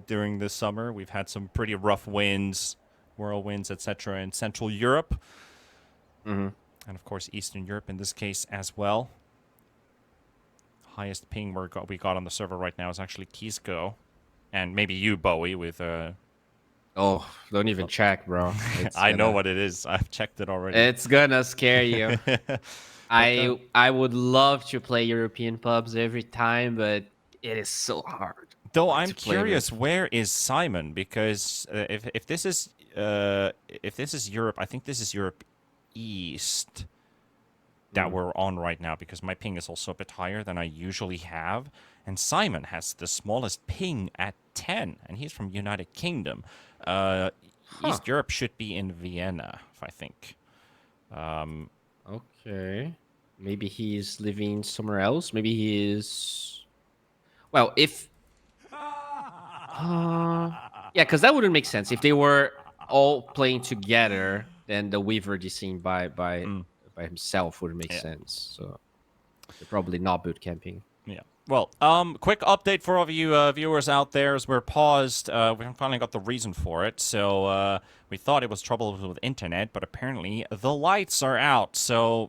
during this summer. We've had some pretty rough winds, whirlwinds, etc. in Central Europe, and of course Eastern Europe in this case as well. Highest ping we got on the server right now is actually Kisco, and maybe you, Bowie, with Oh, don't even check, bro. I know what it is. I've checked it already. It's gonna scare you. I would love to play European pubs every time, but it is so hard. Though I'm to play curious, with. where is Simon? Because if this is Europe, I think this is Europe East that we're on right now. Because my ping is also a bit higher than I usually have, And Simon has the smallest ping at 10, and he's from United Kingdom. East Europe should be in Vienna, if I think. Okay. Maybe he's living somewhere else. Maybe he is. Well, if. Yeah, because that wouldn't make sense. If they were all playing together, then the Weaver descending by himself wouldn't make sense. So they're probably not boot camping. Yeah. Well, quick update for all of you viewers out there as we're paused. We finally got the reason for it. So we thought it was trouble with internet, but apparently the lights are out. So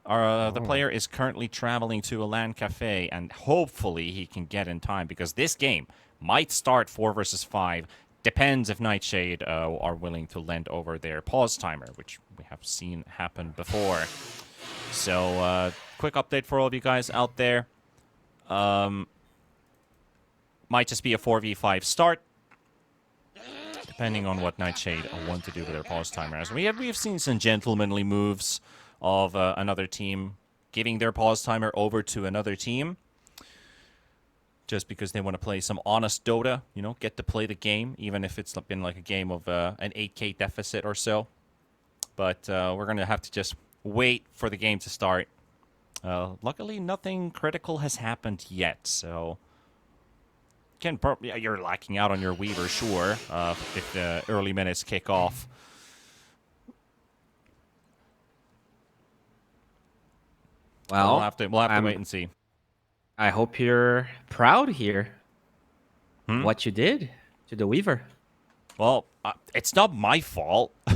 the player is currently traveling to a LAN cafe, and hopefully he can get in time because this game might start 4 versus 5. Depends if Nightshade are willing to lend over their pause timer, which we have seen happen before. So quick update for all of you guys out there. Might just be a 4v5 start, depending on what Nightshade want to do with their pause timer. As we have seen some gentlemanly moves of another team giving their pause timer over to another team, just because they want to play some honest Dota, you know, get to play the game, even if it's been like a game of an 8k deficit or so. But we're going to have to just wait for the game to start. Luckily, nothing critical has happened yet, so you're lacking out on your Weaver, sure, if the early minutes kick off. Well, we'll have to wait and see. I hope you're proud here. What you did to the Weaver. Well, it's not my fault. You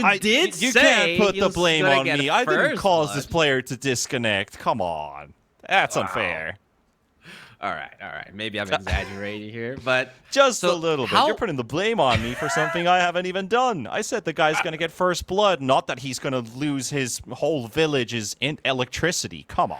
can't put the blame on me. I didn't cause this player to disconnect. Come on. That's unfair. All right. Maybe I'm exaggerating here, but just a little bit. You're putting the blame on me for something I haven't even done. I said the guy's going to get first blood, not that he's going to lose his whole village's electricity. Come on.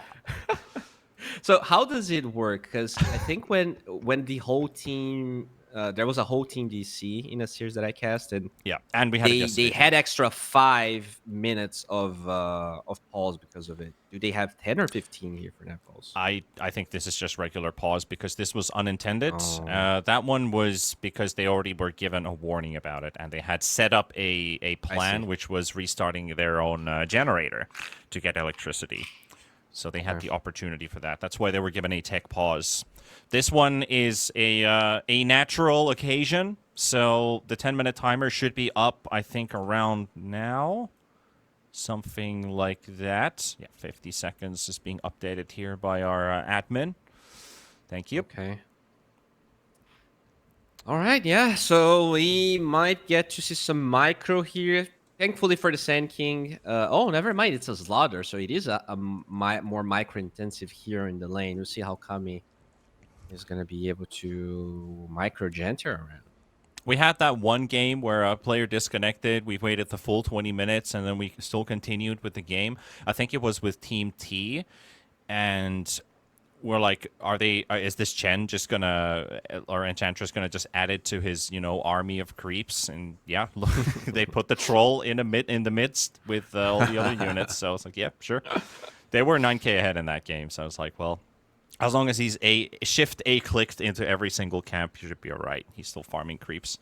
So how does it work? Because I think when the whole team, there was a whole team DC in a series that I cast, and and we had they had extra 5 minutes of pause because of it. Do they have 10 or 15 here for that pause? I think this is just regular pause because this was unintended. That one was because they already were given a warning about it, and they had set up a plan which was restarting their own generator to get electricity. So they had the opportunity for that. That's why they were given a tech pause. This one is a natural occasion, so the 10-minute timer should be up, I think, around now. Something like that. Yeah, 50 seconds is being updated here by our admin. Thank you. Okay. All right, yeah. So we might get to see some micro here. Thankfully for the Sand King. Oh, never mind. It's a Slaughter, so it is a more micro-intensive here in the lane. We'll see how Kami is going to be able to micro-genter around. We had that one game where a player disconnected. We waited the full 20 minutes, and then we still continued with the game. I think it was with Team T, and we're like, is this Chen just gonna, or Enchantress gonna just add it to his, army of creeps? And yeah, they put the troll in the midst with all the other units. So it's like, yeah, sure. They were 9k ahead in that game, so I was like, well, as long as he's shift A clicked into every single camp, he should be all right. He's still farming creeps.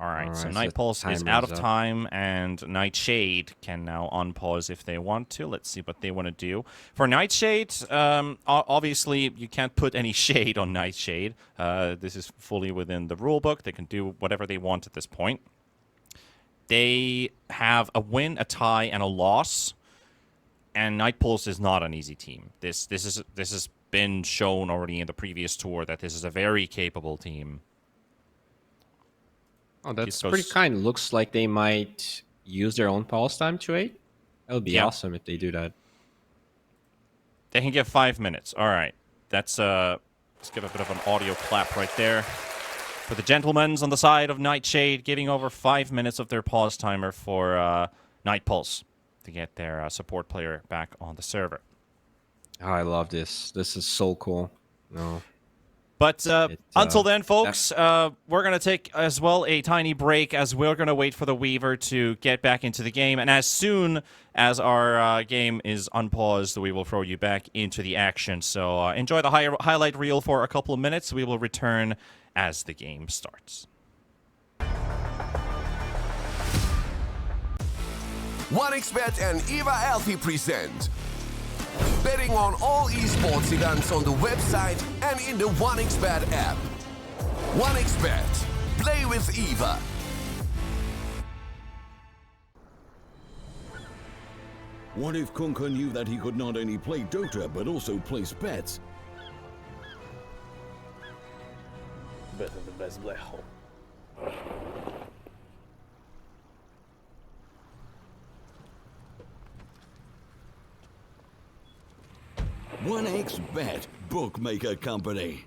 All right, so Night Pulse is out of time, and Nightshade can now unpause if they want to. Let's see what they want to do. For Nightshade, obviously, you can't put any shade on Nightshade. This is fully within the rulebook. They can do whatever they want at this point. They have a win, a tie, and a loss, and Night Pulse is not an easy team. This has been shown already in the previous tour that this is a very capable team. Oh, that's pretty kind. Looks like they might use their own pulse time to 8. That would be awesome if they do that. They can get 5 minutes. All right. Let's give a bit of an audio clap right there for the gentlemen on the side of Nightshade, giving over 5 minutes of their pause timer for Night Pulse to get their support player back on the server. Oh, I love this. This is so cool. No. But until then, folks, we're going to take as well a tiny break as we're going to wait for the Weaver to get back into the game. And as soon as our game is unpaused, we will throw you back into the action. So enjoy the highlight reel for a couple of minutes. We will return as the game starts. 1xBet and Eva Alfie present betting on all esports events on the website and in the 1xBet app. 1xBet. Play with Eva. What if Kunka knew that he could not only play Dota but also place bets? Better the best black hole. 1xBet, bookmaker company.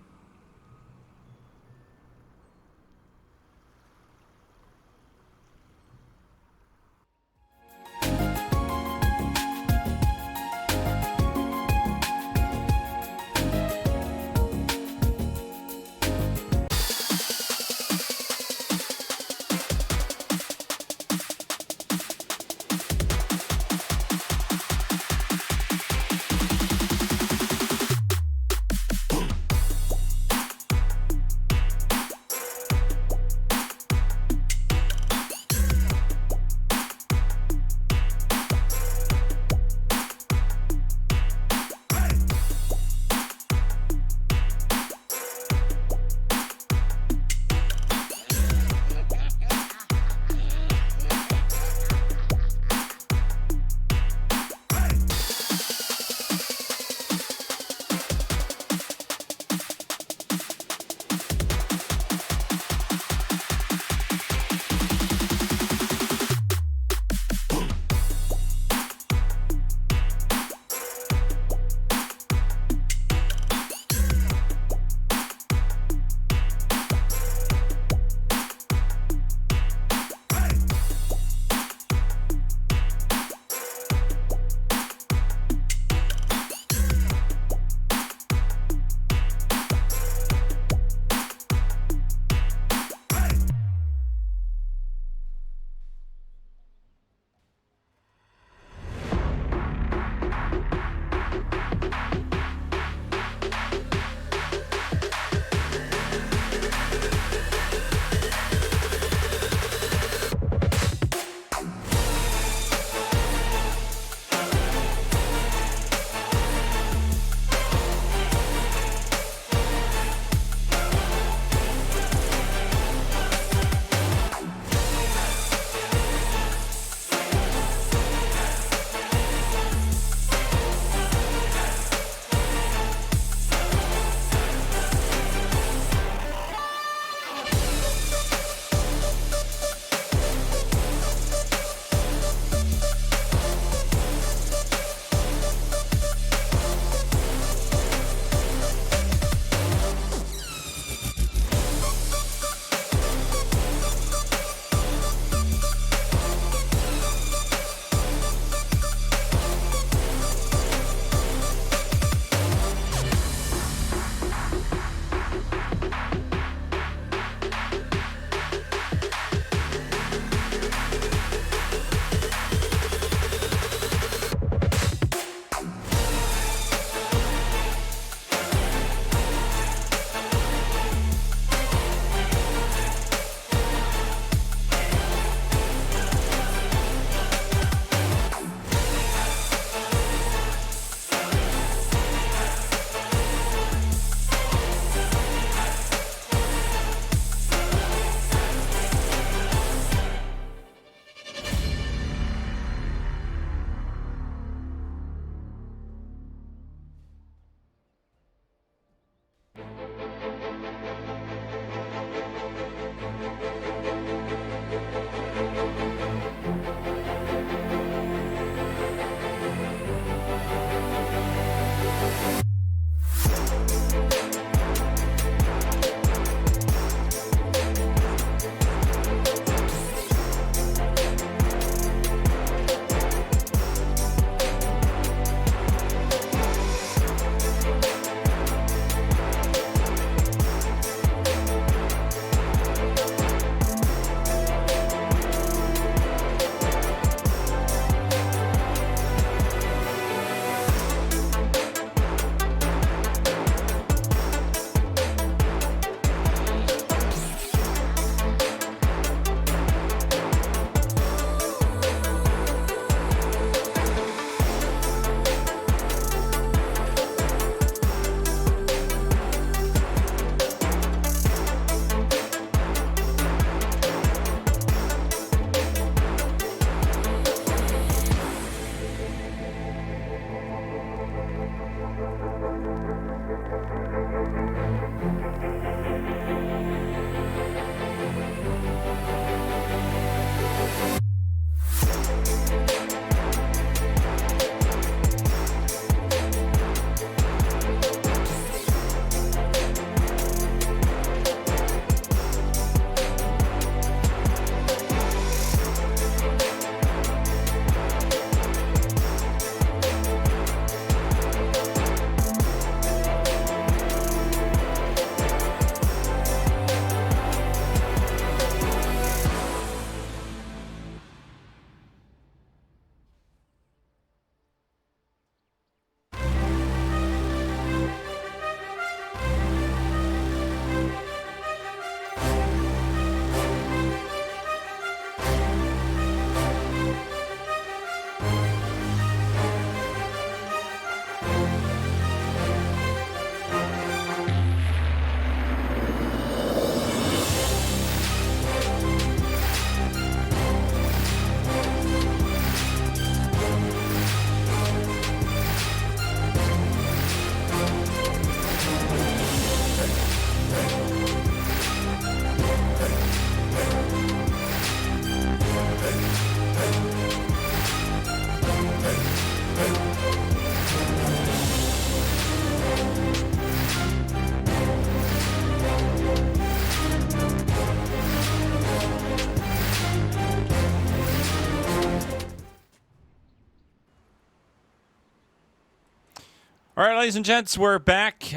All right, ladies and gents, we're back.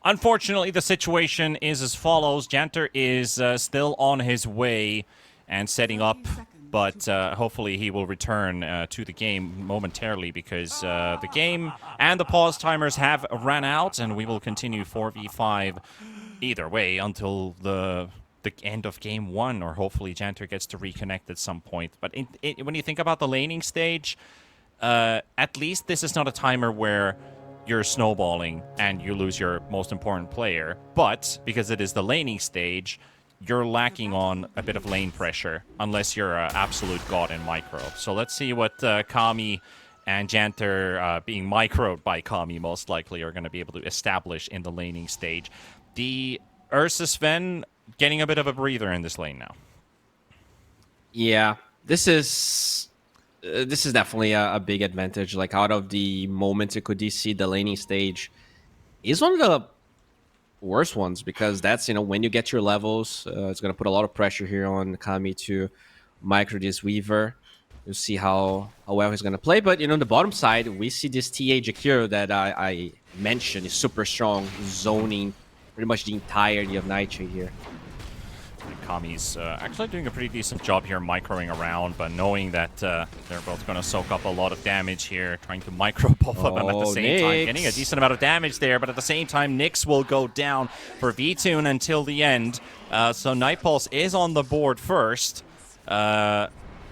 Unfortunately, the situation is as follows. Janter is still on his way and setting up, but hopefully he will return to the game momentarily because the game and the pause timers have ran out, and we will continue 4v5 either way until the end of game 1, or hopefully Janter gets to reconnect at some point. But when you think about the laning stage, at least this is not a timer where you're snowballing and you lose your most important player. But because it is the laning stage, you're lacking on a bit of lane pressure unless you're an absolute god in micro. So let's see what Kami and Janter, being microed by Kami most likely, are going to be able to establish in the laning stage. The Ursa Sven getting a bit of a breather in this lane now. Yeah, this is definitely a big advantage. Like, out of the moments you could see, the laning stage is one of the worst ones, because that's, when you get your levels, it's going to put a lot of pressure here on Kami to micro this Weaver. You'll see how well he's going to play. But, the bottom side, we see this TA Jakiro that I mentioned is super strong, zoning pretty much the entirety of Nightshade here. Kami's actually doing a pretty decent job here microing around, but knowing that they're both going to soak up a lot of damage here, trying to micro both of them at the same time, getting a decent amount of damage there, but at the same time, Nyx will go down for Vtoon until the end. So Nightpulse is on the board first,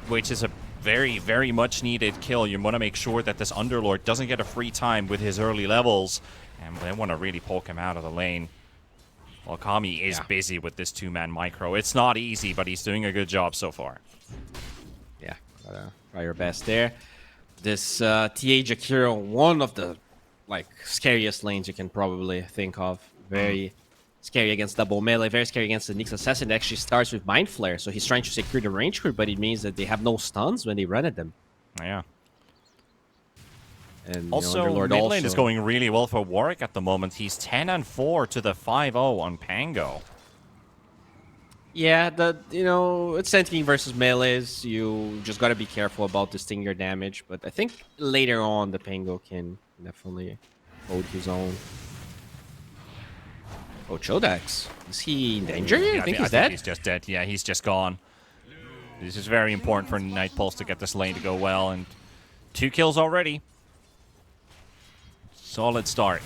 which is a very, very much needed kill. You want to make sure that this Underlord doesn't get a free time with his early levels, and they want to really poke him out of the lane. Well, Kami is busy with this two-man micro. It's not easy, but he's doing a good job so far. Yeah, gotta try your best there. This TA Jakiro, one of the scariest lanes you can probably think of. Very scary against double melee, very scary against the Nyx Assassin. It actually starts with Mind Flare, so he's trying to secure the range creep, but it means that they have no stuns when they run at them. Yeah. And, also, mid lane is going really well for Warwick at the moment. He's 10-4 to the 5-0 on Pango. Yeah, it's Sentinel versus melees. You just gotta be careful about distinguishing your damage. But I think later on, the Pango can definitely hold his own. Oh, Chodax. Is he in danger here? I think he's dead. He's just dead. Yeah, he's just gone. This is very important for Nightpulse to get this lane to go well. And 2 kills already. Solid start.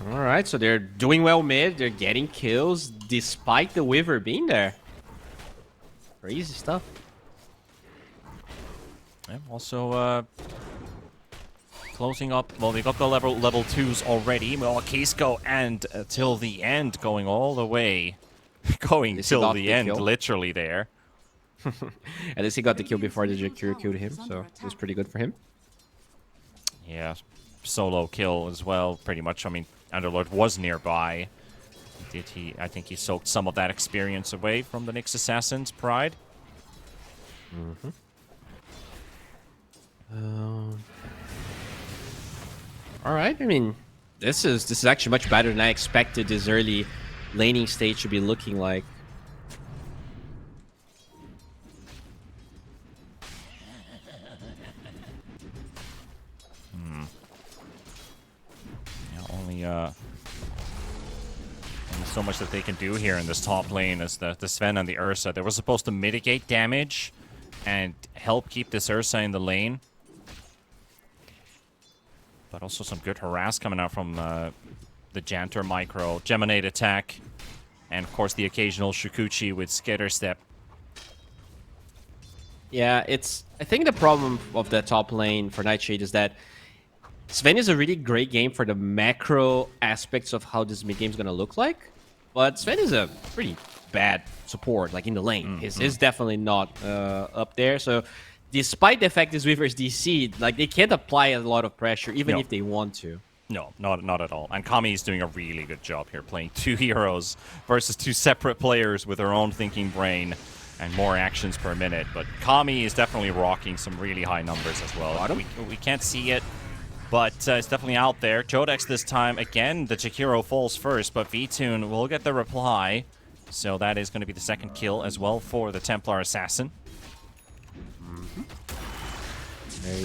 All right, so they're doing well mid. They're getting kills despite the Weaver being there. Crazy stuff. Yeah, also, closing up. Well, they got the level 2s already. Well, Kisco and till the end, going all the way. Going till the end, literally there. At least he got the kill before the Jakiro killed him, so it was pretty good for him. Yeah. Solo kill as well, pretty much. I mean, Underlord was nearby. I think he soaked some of that experience away from the Nyx Assassin's pride. All right. I mean, this is actually much better than I expected this early laning stage to be looking like. Only so much that they can do here in this top lane as the Sven and the Ursa. They were supposed to mitigate damage and help keep this Ursa in the lane. But also some good harass coming out from the Janter micro, Geminate attack, and of course the occasional Shukuchi with Skitter Step. Yeah, I think the problem of the top lane for Nightshade is that Sven is a really great game for the macro aspects of how this mid game is going to look like, but Sven is a pretty bad support, like in the lane. Is definitely not up there. So, despite the fact this Weaver is DC, like they can't apply a lot of pressure, even if they want to. No, not at all. And Kami is doing a really good job here, playing 2 heroes versus 2 separate players with their own thinking brain and more actions per minute. But Kami is definitely rocking some really high numbers as well. We can't see it, but it's definitely out there. Jodex this time, again, the Jakiro falls first, but Vtoon will get the reply. So that is going to be the second kill as well for the Templar Assassin.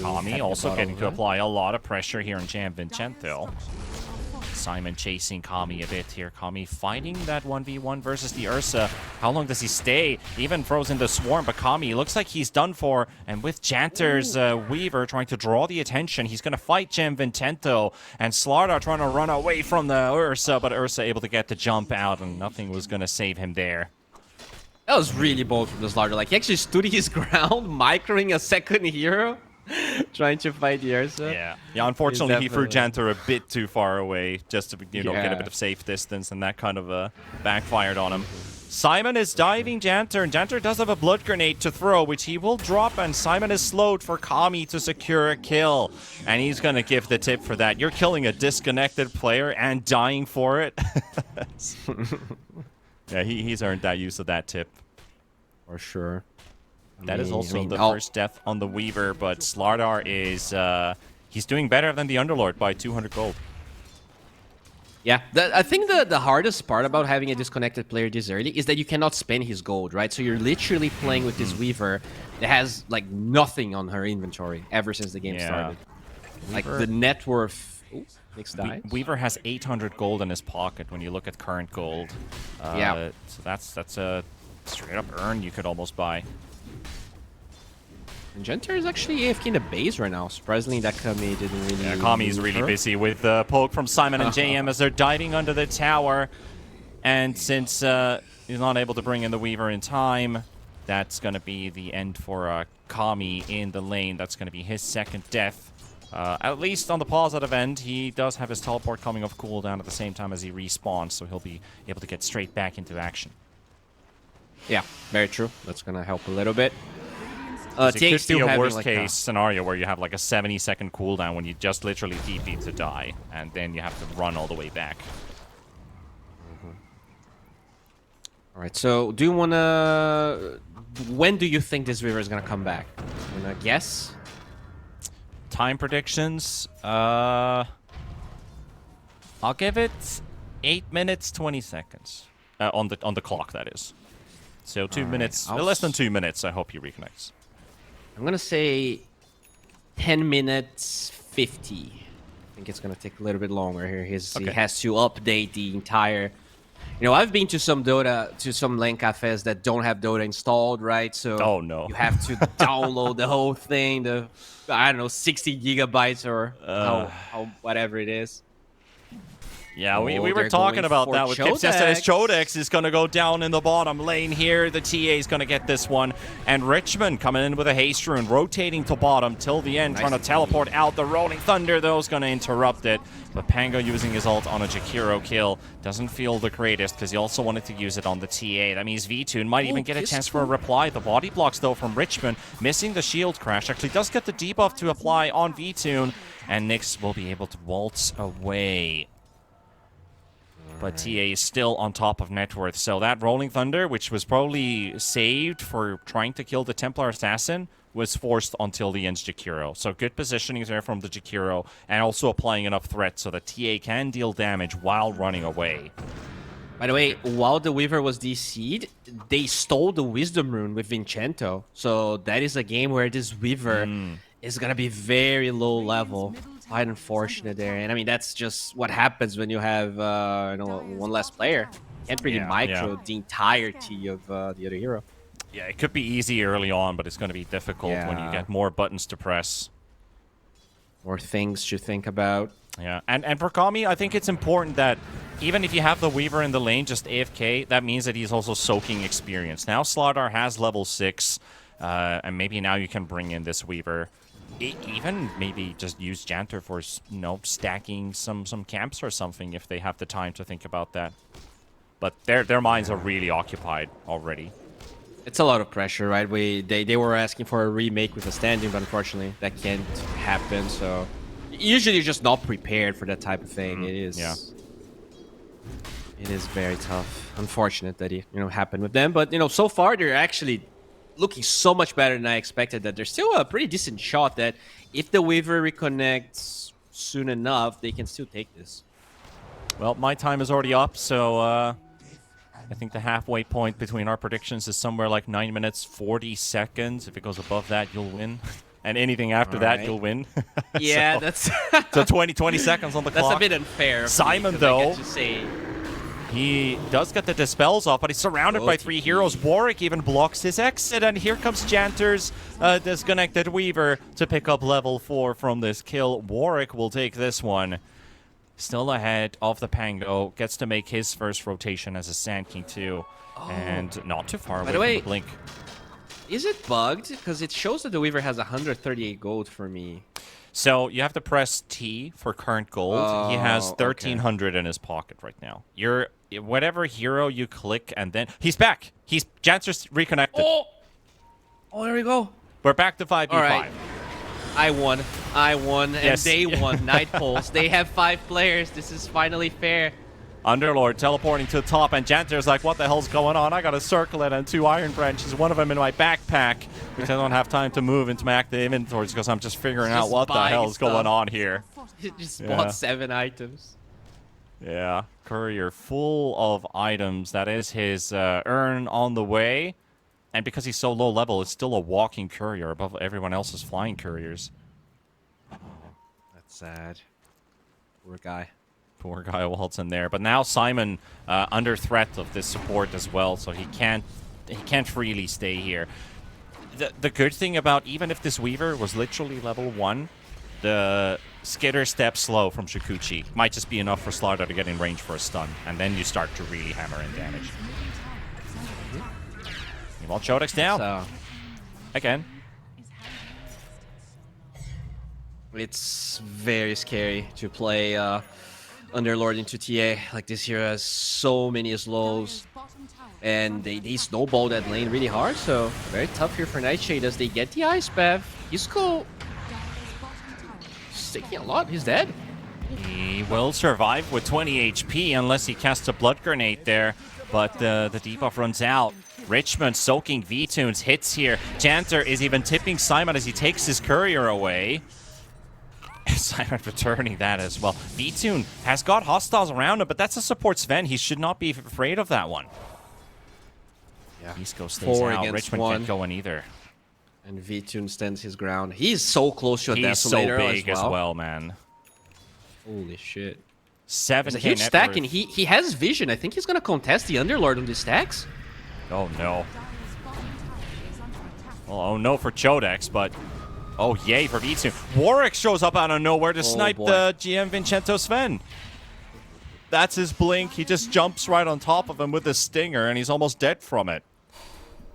Kami also getting to apply a lot of pressure here on Gianvincenzo. Simon chasing Kami a bit here. Kami fighting that 1v1 versus the Ursa. How long does he stay? Even throws in the Swarm, but Kami looks like he's done for. And with Janter's Weaver trying to draw the attention, he's going to fight Gianvincenzo. And Slardar trying to run away from the Ursa, but Ursa able to get the jump out, and nothing was going to save him there. That was really bold from the Slardar. Like, he actually stood his ground, microing a second hero. Trying to fight the Ursa. Yeah. Unfortunately, he threw Janter a bit too far away, just to get a bit of safe distance, and that kind of backfired on him. Simon is diving Janter, and Janter does have a blood grenade to throw, which he will drop, and Simon is slowed for Kami to secure a kill. And he's going to give the tip for that. You're killing a disconnected player and dying for it. Yeah, he's earned that use of that tip. For sure. That is also the first death on the Weaver, but Slardar is, he's doing better than the Underlord by 200 gold. Yeah, I think the hardest part about having a disconnected player this early is that you cannot spend his gold, right? So you're literally playing with this Weaver that has, like, nothing on her inventory ever since the game started. Like, the net worth... Ooh, Nick's died. Weaver has 800 gold in his pocket when you look at current gold. So that's a straight-up earn you could almost buy. And Janter is actually AFK in the base right now. Surprisingly, that Kami didn't really... Yeah, Kami's really busy with the poke from Simon and JM as they're diving under the tower. And since he's not able to bring in the Weaver in time, that's going to be the end for Kami in the lane. That's going to be his second death. At least on the positive end, he does have his teleport coming off cooldown at the same time as he respawns, so he'll be able to get straight back into action. Yeah, very true. That's going to help a little bit. It could be a worst-case scenario where you have like a 70-second cooldown when you just literally TP to die, and then you have to run all the way back. All right, so do you want to... When do you think this Weaver is going to come back? You want to guess? Time predictions? I'll give it 8 minutes, 20 seconds. On the clock, that is. So 2 minutes, less than 2 minutes, I hope he reconnects. I'm going to say 10 minutes 50. I think it's going to take a little bit longer here. He has to update the entire... You know, I've been to some Dota, to some LAN cafes that don't have Dota installed, right? So you have to download the whole thing, I don't know, 60 gigabytes or how whatever it is. Yeah, we were talking about that with Kip says Chodex is going to go down in the bottom lane here. The TA is going to get this one. And Richmond coming in with a haste rune, rotating to bottom till the end, trying to teleport out. The Rolling Thunder, though, is going to interrupt it. But Pango using his ult on a Jakiro kill doesn't feel the greatest because he also wanted to use it on the TA. That means V-Tune might even get a chance for a reply. The body blocks, though, from Richmond, missing the shield crash. Actually does get the debuff to apply on V-Tune. And Nyx will be able to waltz away. But TA is still on top of net worth. So that Rolling Thunder, which was probably saved for trying to kill the Templar Assassin, was forced until the end's Jakiro. So good positioning there from the Jakiro, and also applying enough threat so that TA can deal damage while running away. By the way, while the Weaver was DC'd, they stole the Wisdom Rune with Vincenzo. So that is a game where this Weaver is going to be very low level. Quite unfortunate there. And I mean, that's just what happens when you have one less player. Can't really micro the entirety of the other hero. Yeah, it could be easy early on, but it's going to be difficult when you get more buttons to press. More things to think about. Yeah, and for Kami, I think it's important that even if you have the Weaver in the lane, just AFK, that means that he's also soaking experience. Now Slardar has level 6, and maybe now you can bring in this Weaver. Even maybe just use Janter for, stacking some camps or something if they have the time to think about that. But their minds are really occupied already. It's a lot of pressure, right? They were asking for a remake with a standing, but unfortunately that can't happen. So usually you're just not prepared for that type of thing. It is. Yeah. It is very tough. Unfortunate that it happened with them, but so far they're actually looking so much better than I expected. That there's still a pretty decent shot that if the Weaver reconnects soon enough, they can still take this. Well, my time is already up, so I think the halfway point between our predictions is somewhere like 9 minutes 40 seconds. If it goes above that, you'll win. and anything after that, right. you'll win. Yeah, So- that's So 20 seconds on the that's clock. a bit unfair. of me, Simon, 'cause I though, get to say, he does get the dispels off, but he's surrounded by 3 heroes. Warwick even blocks his exit, and here comes Janter's disconnected Weaver to pick up level 4 from this kill. Warwick will take this one. Still ahead of the Pango, gets to make his first rotation as a Sand King too, and not too far away the way- from the Blink. is it bugged? Because it shows that the Weaver has 138 gold for me. So you have to press T for current gold. He has Oh, okay. 1,300 in his pocket right now. You're whatever hero you click, and then he's back. Janter's reconnected. Oh, there we go. We're back to 5v5. All right. I won, and Yes. they won. Night Pulse. They have 5 players. This is finally fair. Underlord teleporting to the top, and Janter's like, what the hell's going on? I got a circlet and 2 iron branches, one of them in my backpack, which I don't have time to move into my active inventories because I'm just figuring out Just what the buying hell's going stuff. on here. He just Yeah. bought 7 items. Yeah, courier full of items. That is his urn on the way. And because he's so low level, it's still a walking courier above everyone else's flying couriers. That's sad. Poor guy. Poor guy Waltz in there. But now Simon under threat of this support as well, so he can't freely stay here. The good thing about even if this Weaver was literally level 1, the skitter step slow from Shikuchi might just be enough for Slardar to get in range for a stun, and then you start to really hammer in damage. Well, Chodek's down. So Again. it's very scary to play Underlord into TA. Like, this hero has so many slows, and they snowball that lane really hard. So very tough here for Nightshade as they get the Ice Bath. He's cool. He's taking a lot. He's dead. He will survive with 20 HP unless he casts a blood grenade there, but the debuff runs out. Richmond soaking V-Tunes hits here. Janter is even tipping Simon as he takes his courier away. Simon returning that as well. V-Tune has got hostiles around him, but that's a support Sven. He should not be afraid of that one. Yeah. Isco stays 4 out. against Richmond 1. can't go in either. And V-Tune stands his ground. He's so close to a He's so Desolator big as well, man. Holy shit. 7K There's a huge net stack, worth. and he has vision. I think he's gonna contest the Underlord on these stacks. Oh no. Oh no for Chodex, but oh yay for V2. Warwick shows up out of nowhere to snipe boy. the GM Vincenzo Sven. That's his blink. He just jumps right on top of him with his stinger, and he's almost dead from it.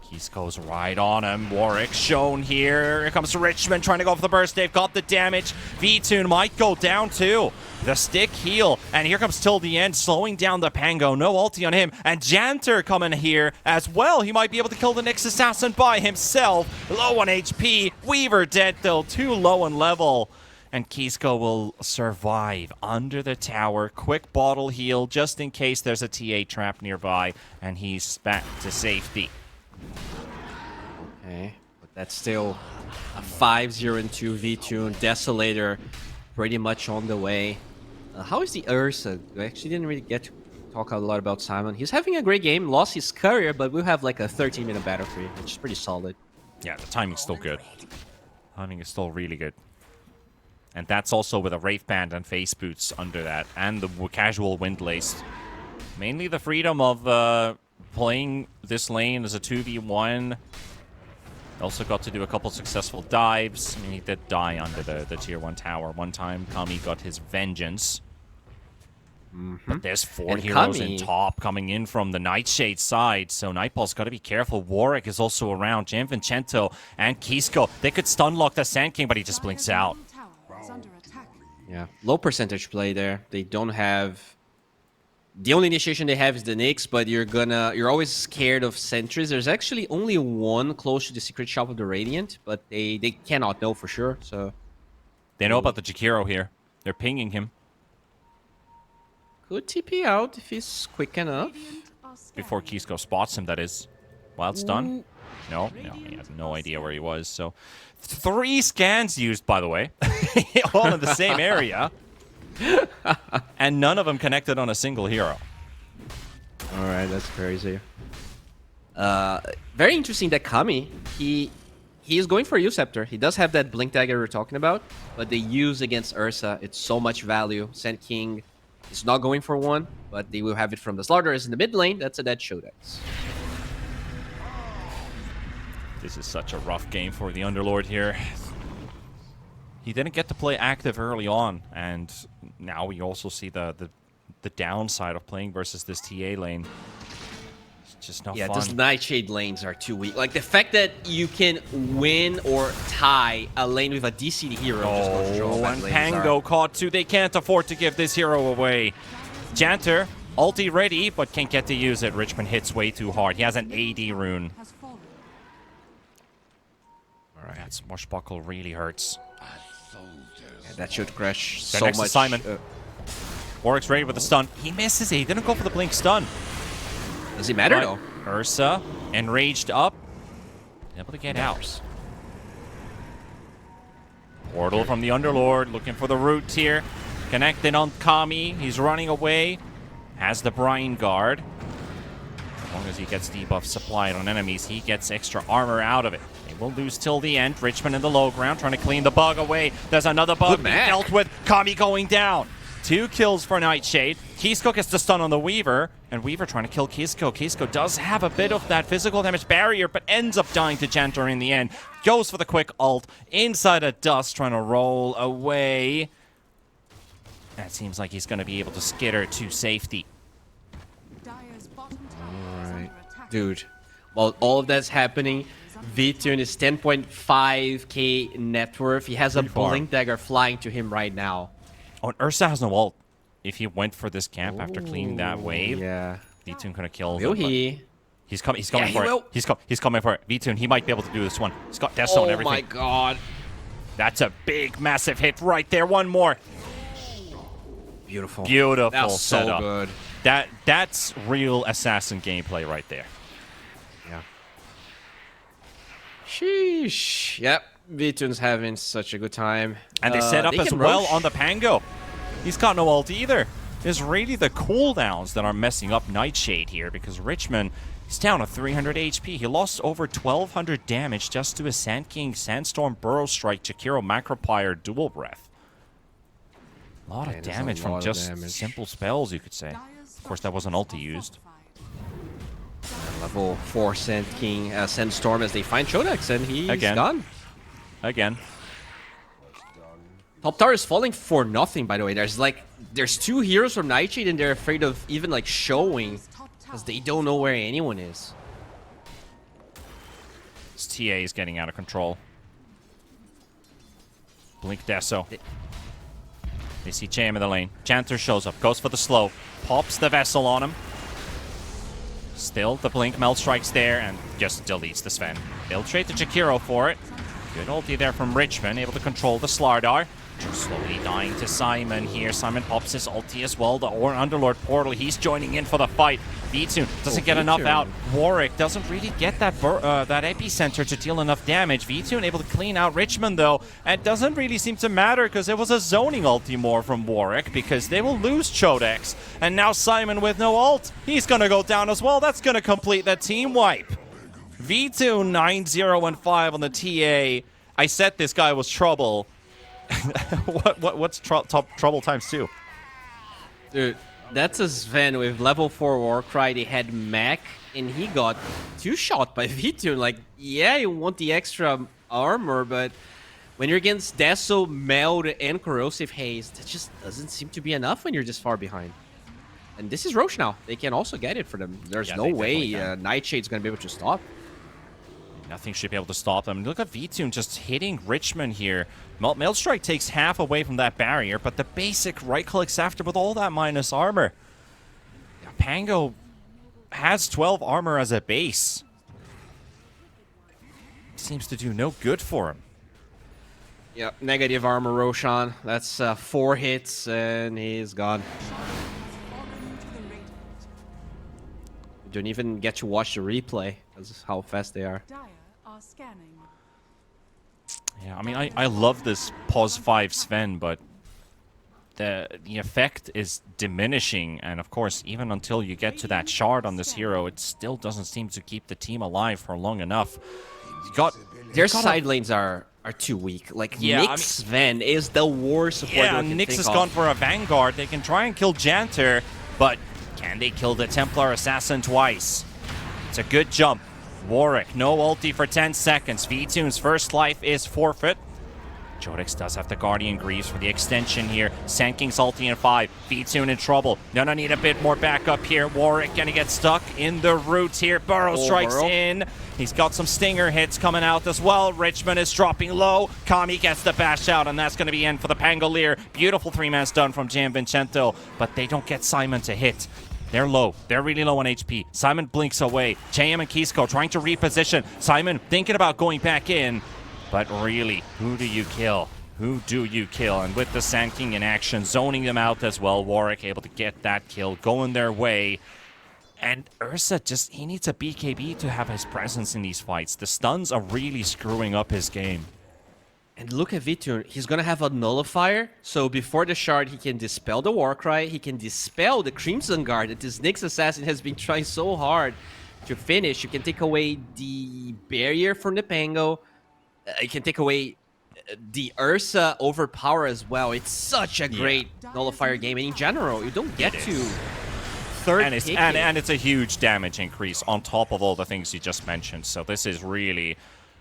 Keys goes right on him. Warwick shown here. Here comes Richmond trying to go for the burst. They've got the damage. V-Tune might go down too. The stick heal. And here comes till the end, slowing down the Pango. No ulti on him. And Janter coming here as well. He might be able to kill the next assassin by himself. Low on HP. Weaver dead though. Too low on level. And Kisko will survive under the tower. Quick bottle heal just in case there's a TA trap nearby. And he's back to safety. Okay, but that's still a 5-0-2 V-Tune. Desolator pretty much on the way. How is the Ursa? I actually didn't really get to talk a lot about Simon. He's having a great game. Lost his courier, but we have like a 13-minute battle free, which is pretty solid. Yeah, the timing's still good. Timing is still really good. And that's also with a Wraith Band and Face Boots under that, and the casual Windlace. Mainly the freedom of playing this lane as a 2v1. Also got to do a couple successful dives. I mean, he did die under the tier 1 tower one time. Kami got his vengeance. But there's 4 And heroes Kami- in top coming in from the Nightshade side, so Nightball's got to be careful. Warwick is also around. Gianvincenzo and Kisko. They could stun lock the Sand King, but he just blinks out. Yeah, low percentage play there. They don't have... The only initiation they have is the Nyx, but you're always scared of sentries. There's actually only one close to the secret shop of the Radiant, but they cannot know for sure, so... They know about the Jakiro here. They're pinging him Could TP out if he's quick enough. before Kisko spots him, that is. Wild stun? No, he has no idea where he was, so... 3 scans used, by the way. All in the same area. And none of them connected on a single hero. Alright, that's crazy. Very interesting that Kami, he he is going for you, Scepter. He does have that Blink Dagger we're talking about, but they use against Ursa. It's so much value. Sand King is not going for one, but they will have it from the Slardars in the mid lane. That's a dead Shodex. This is such a rough game for the Underlord here. He didn't get to play active early on, and now we also see the downside of playing versus this TA lane. It's just not fun. Yeah, those Nightshade lanes are too weak. Like, the fact that you can win or tie a lane with a DCD hero just goes to show how bad and lanes Pango are. caught too. They can't afford to give this hero away. Janter, ulti ready, but can't get to use it. Richmond hits way too hard. He has an AD rune. Has fallen. Alright, that Swashbuckle really hurts. Yeah, that should crash They're so next to much. Simon. Warwick's ready with the stun. He misses it. He didn't go for the blink stun. Does it matter, But though? Ursa, enraged up, able to get out. Portal from the Underlord, looking for the root here. Connected on Kami. He's running away. Has the Brine Guard. As long as he gets debuff supplied on enemies, he gets extra armor out of it. They will lose till the end. Richmond in the low ground, trying to clean the bug away. There's another bug being dealt with. Kami going down. 2 kills for Nightshade. Kisko gets the stun on the Weaver, and Weaver trying to kill Kisko. Kisko does have a bit of that physical damage barrier, but ends up dying to Jantar in the end. Goes for the quick ult. Inside of Dust, trying to roll away. That seems like he's going to be able to skitter to safety. Dire's bottom tower is under attack. Dude, while all of that's happening, Vitun is 10.5k net worth. He has a Pretty far. Blink Dagger flying to him right now. Oh, and Ursa has no ult. If he went for this camp after cleaning that wave, Yeah. Vitun could have killed Will him. but he? He's coming Yeah, he for will. it. He's coming for it. Vitun, he might be able to do this one. He's got Death Zone and Oh everything. my god. That's a big, massive hit right there. One more. Beautiful. Beautiful That was so setup. good. That's real assassin gameplay right there. Yeah. Sheesh. Yep. Vitun's having such a good time. And they set up they as can well roach. on the Pango. He's got no ult either. It's really the cooldowns that are messing up Nightshade here, because Richmond is down to 300 HP. He lost over 1,200 damage just to a Sand King, Sandstorm, Burrow Strike, Jakiro, Macropyre, Dual Breath. A lot of that's a damage from lot of just damage. simple spells, you could say. Dire's Of course, that wasn't ulti used. fortified. Level 4 Sand King, Sandstorm as they find Shodex, and he's Again. gone. Again. Top tower is falling for nothing, by the way. There's 2 heroes from Nightshade, and they're afraid of even like showing because they don't know where anyone is. This TA is getting out of control. Blink Deso. They see Cham in the lane. Janter shows up, goes for the slow, pops the vessel on him. Still, the Blink Melt strikes there and just deletes the Sven. They'll trade to Jakiro for it. Good ulti there from Richmond, able to control the Slardar. Just slowly dying to Simon here. Simon pops his ulti as well. The Underlord Portal, he's joining in for the fight. Vitun doesn't get enough out. Warwick doesn't really get that epicenter to deal enough damage. Vitun able to clean out Richmond though. And it doesn't really seem to matter because it was a zoning ulti more from Warwick, because they will lose Chodex. And now Simon with no ult. He's going to go down as well. That's going to complete that team wipe. V2 9-0-5 on the TA. I said this guy was trouble. What's trouble times 2? Dude, that's a Sven with level 4 Warcry. They had Mac, and he got 2-shot by Vitun. Like, yeah, you want the extra armor, but when you're against Deso, Meld, and Corrosive Haze, that just doesn't seem to be enough when you're this far behind. And this is Roche now. They can also get it for them. There's no way Nightshade's going to be able to stop. Nothing should be able to stop them. Look at Vitun just hitting Richmond here. Maelstrike takes half away from that barrier, but the basic right clicks after with all that minus armor. Pango has 12 armor as a base. Seems to do no good for him. Yep, negative armor Roshan. That's 4 hits, and he's gone. You don't even get to watch the replay. That's how fast they are. Dire are scanning. Yeah, I mean, I love this pos 5 Sven, but the effect is diminishing, and of course, even until you get to that shard on this hero, it still doesn't seem to keep the team alive for long enough. You got Their side lanes are too weak. Like, Yeah, Nyx Sven is the worst support. Yeah, Nyx has gone for a Vanguard. They can try and kill Janter, but can they kill the Templar Assassin twice? It's a good jump. Warwick, no ulti for 10 seconds. V-Tune's first life is forfeit. Jodex does have the Guardian Greaves for the extension here. Sand King's ulti in 5. V-Tune in trouble. Gonna need a bit more backup here. Warwick gonna get stuck in the roots here. Burrow strikes in. He's got some stinger hits coming out as well. Richmond is dropping low. Kami gets the bash out, and that's gonna be end for the Pangolier. Beautiful 3-man stun from Gianvincenzo, but they don't get Simon to hit. They're low. They're really low on HP. Simon blinks away. JM and Kisko trying to reposition. Simon thinking about going back in. But really, who do you kill? Who do you kill? And with the Sand King in action, zoning them out as well. Warwick able to get that kill, going their way. And Ursa he needs a BKB to have his presence in these fights. The stuns are really screwing up his game. And look at Vitun. He's going to have a nullifier. So before the shard, he can dispel the Warcry. He can dispel the Crimson Guard that this Nyx Assassin has been trying so hard to finish. You can take away the barrier from the Pango. You can take away the Ursa overpower as well. It's such a great nullifier game. And in general, you don't get to third and it's a huge damage increase on top of all the things you just mentioned. So this is really...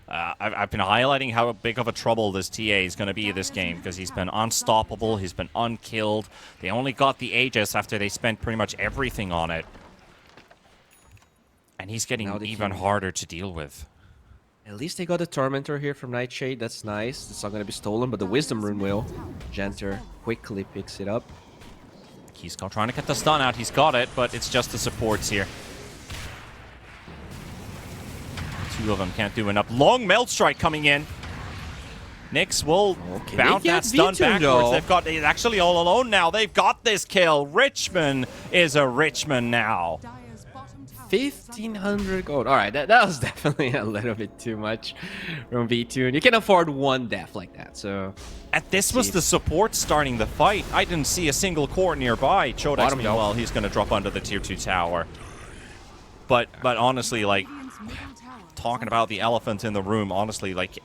I've been highlighting how big of a trouble this TA is going to be this game because he's been unstoppable, he's been unkilled. They only got the Aegis after they spent pretty much everything on it. And he's getting even harder to deal with. At least they got a Tormentor here from Nightshade. That's nice. It's not going to be stolen, but the Wisdom Rune will. Janter quickly picks it up. He's trying to get the stun out. He's got it, but it's just the supports here. Two of them can't do enough. Long Melt Strike coming in. Nyx will bounce that stun backwards. They've got it actually all alone now. They've got this kill. Richmond is a Richmond now. 1,500 gold. All right, that was definitely a little bit too much from V2. You can afford one death like that, so... And this was the support starting the fight. I didn't see a single core nearby. Chodex, meanwhile, he's going to drop under the tier 2 tower. But honestly, like, talking about the elephant in the room, honestly, like,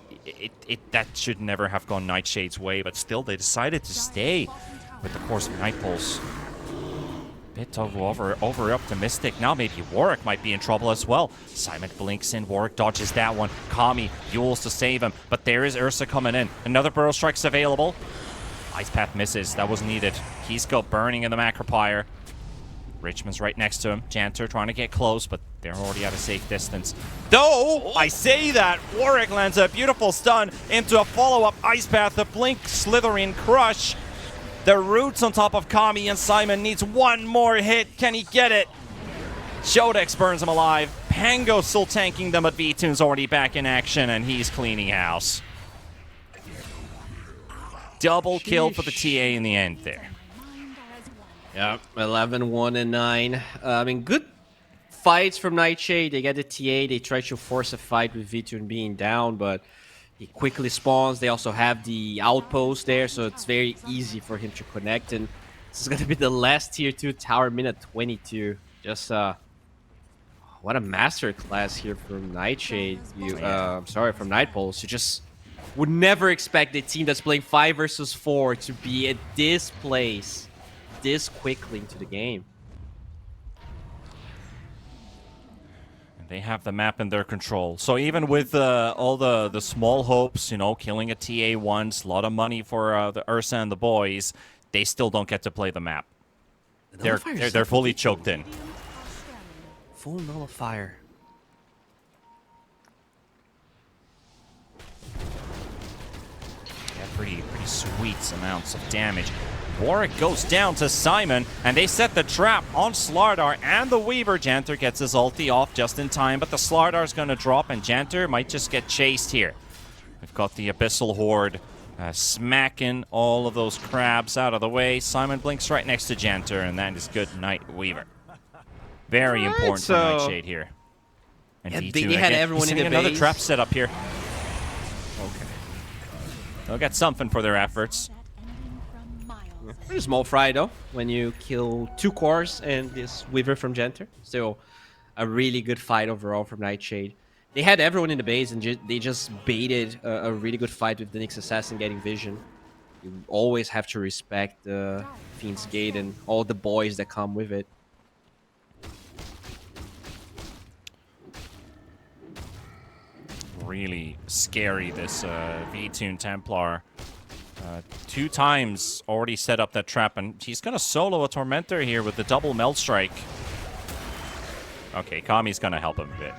that should never have gone Nightshade's way, but still, they decided to stay with the course of Night Pulse. Bit over optimistic. Now maybe Warwick might be in trouble as well. Simon blinks in. Warwick dodges that one. Kami Yules to save him. But there is Ursa coming in. Another Burrow Strike's available. Ice Path misses. That was needed. Kisko burning in the Macropyre. Richmond's right next to him. Janter trying to get close, but they're already at a safe distance. Though, I say that, Warwick lands a beautiful stun into a follow-up Ice Path. The Blink, Slithering, Crush. The roots on top of Kami, and Simon needs one more hit. Can he get it? Jodex burns him alive. Pango still tanking them, but V-Tune's already back in action, and he's cleaning house. Double kill for the TA in the end there. Yeah, 11, 1, and 9. I mean, good fights from Nightshade. They get the TA. They try to force a fight with V-Tune being down, but he quickly spawns. They also have the outpost there, so it's very easy for him to connect. And this is going to be the last tier 2 tower, minute 22. Just, what a masterclass here from Nightshade. I'm sorry, from Nightpulse. You just would never expect a team that's playing 5 versus 4 to be at this place this quickly into the game. They have the map in their control. So even with all the small hopes, you know, killing a TA once, a lot of money for the Ursa and the boys, they still don't get to play the map. They're fully choked in. Full nullifier. Yeah, pretty sweet amounts of damage. Warwick goes down to Simon, and they set the trap on Slardar and the Weaver. Janter gets his ulti off just in time, but the Slardar's going to drop, and Janter might just get chased here. We've got the Abyssal Horde smacking all of those crabs out of the way. Simon blinks right next to Janter, and that is good night, Weaver. Very important for Nightshade here. And yeah, they had everyone in the another base. trap set up here. Okay. They'll get something for their efforts. Pretty small fry though, when you kill 2 cores and this Weaver from Janter. Still a really good fight overall from Nightshade. They had everyone in the base, and they just baited a really good fight with the Nyx Assassin getting vision. You always have to respect the Fiend's Gate and all the boys that come with it. Really scary, this V-Tune Templar. 2 times already set up that trap, and he's gonna solo a Tormentor here with the double Melt Strike. Okay, Kami's gonna help him a bit.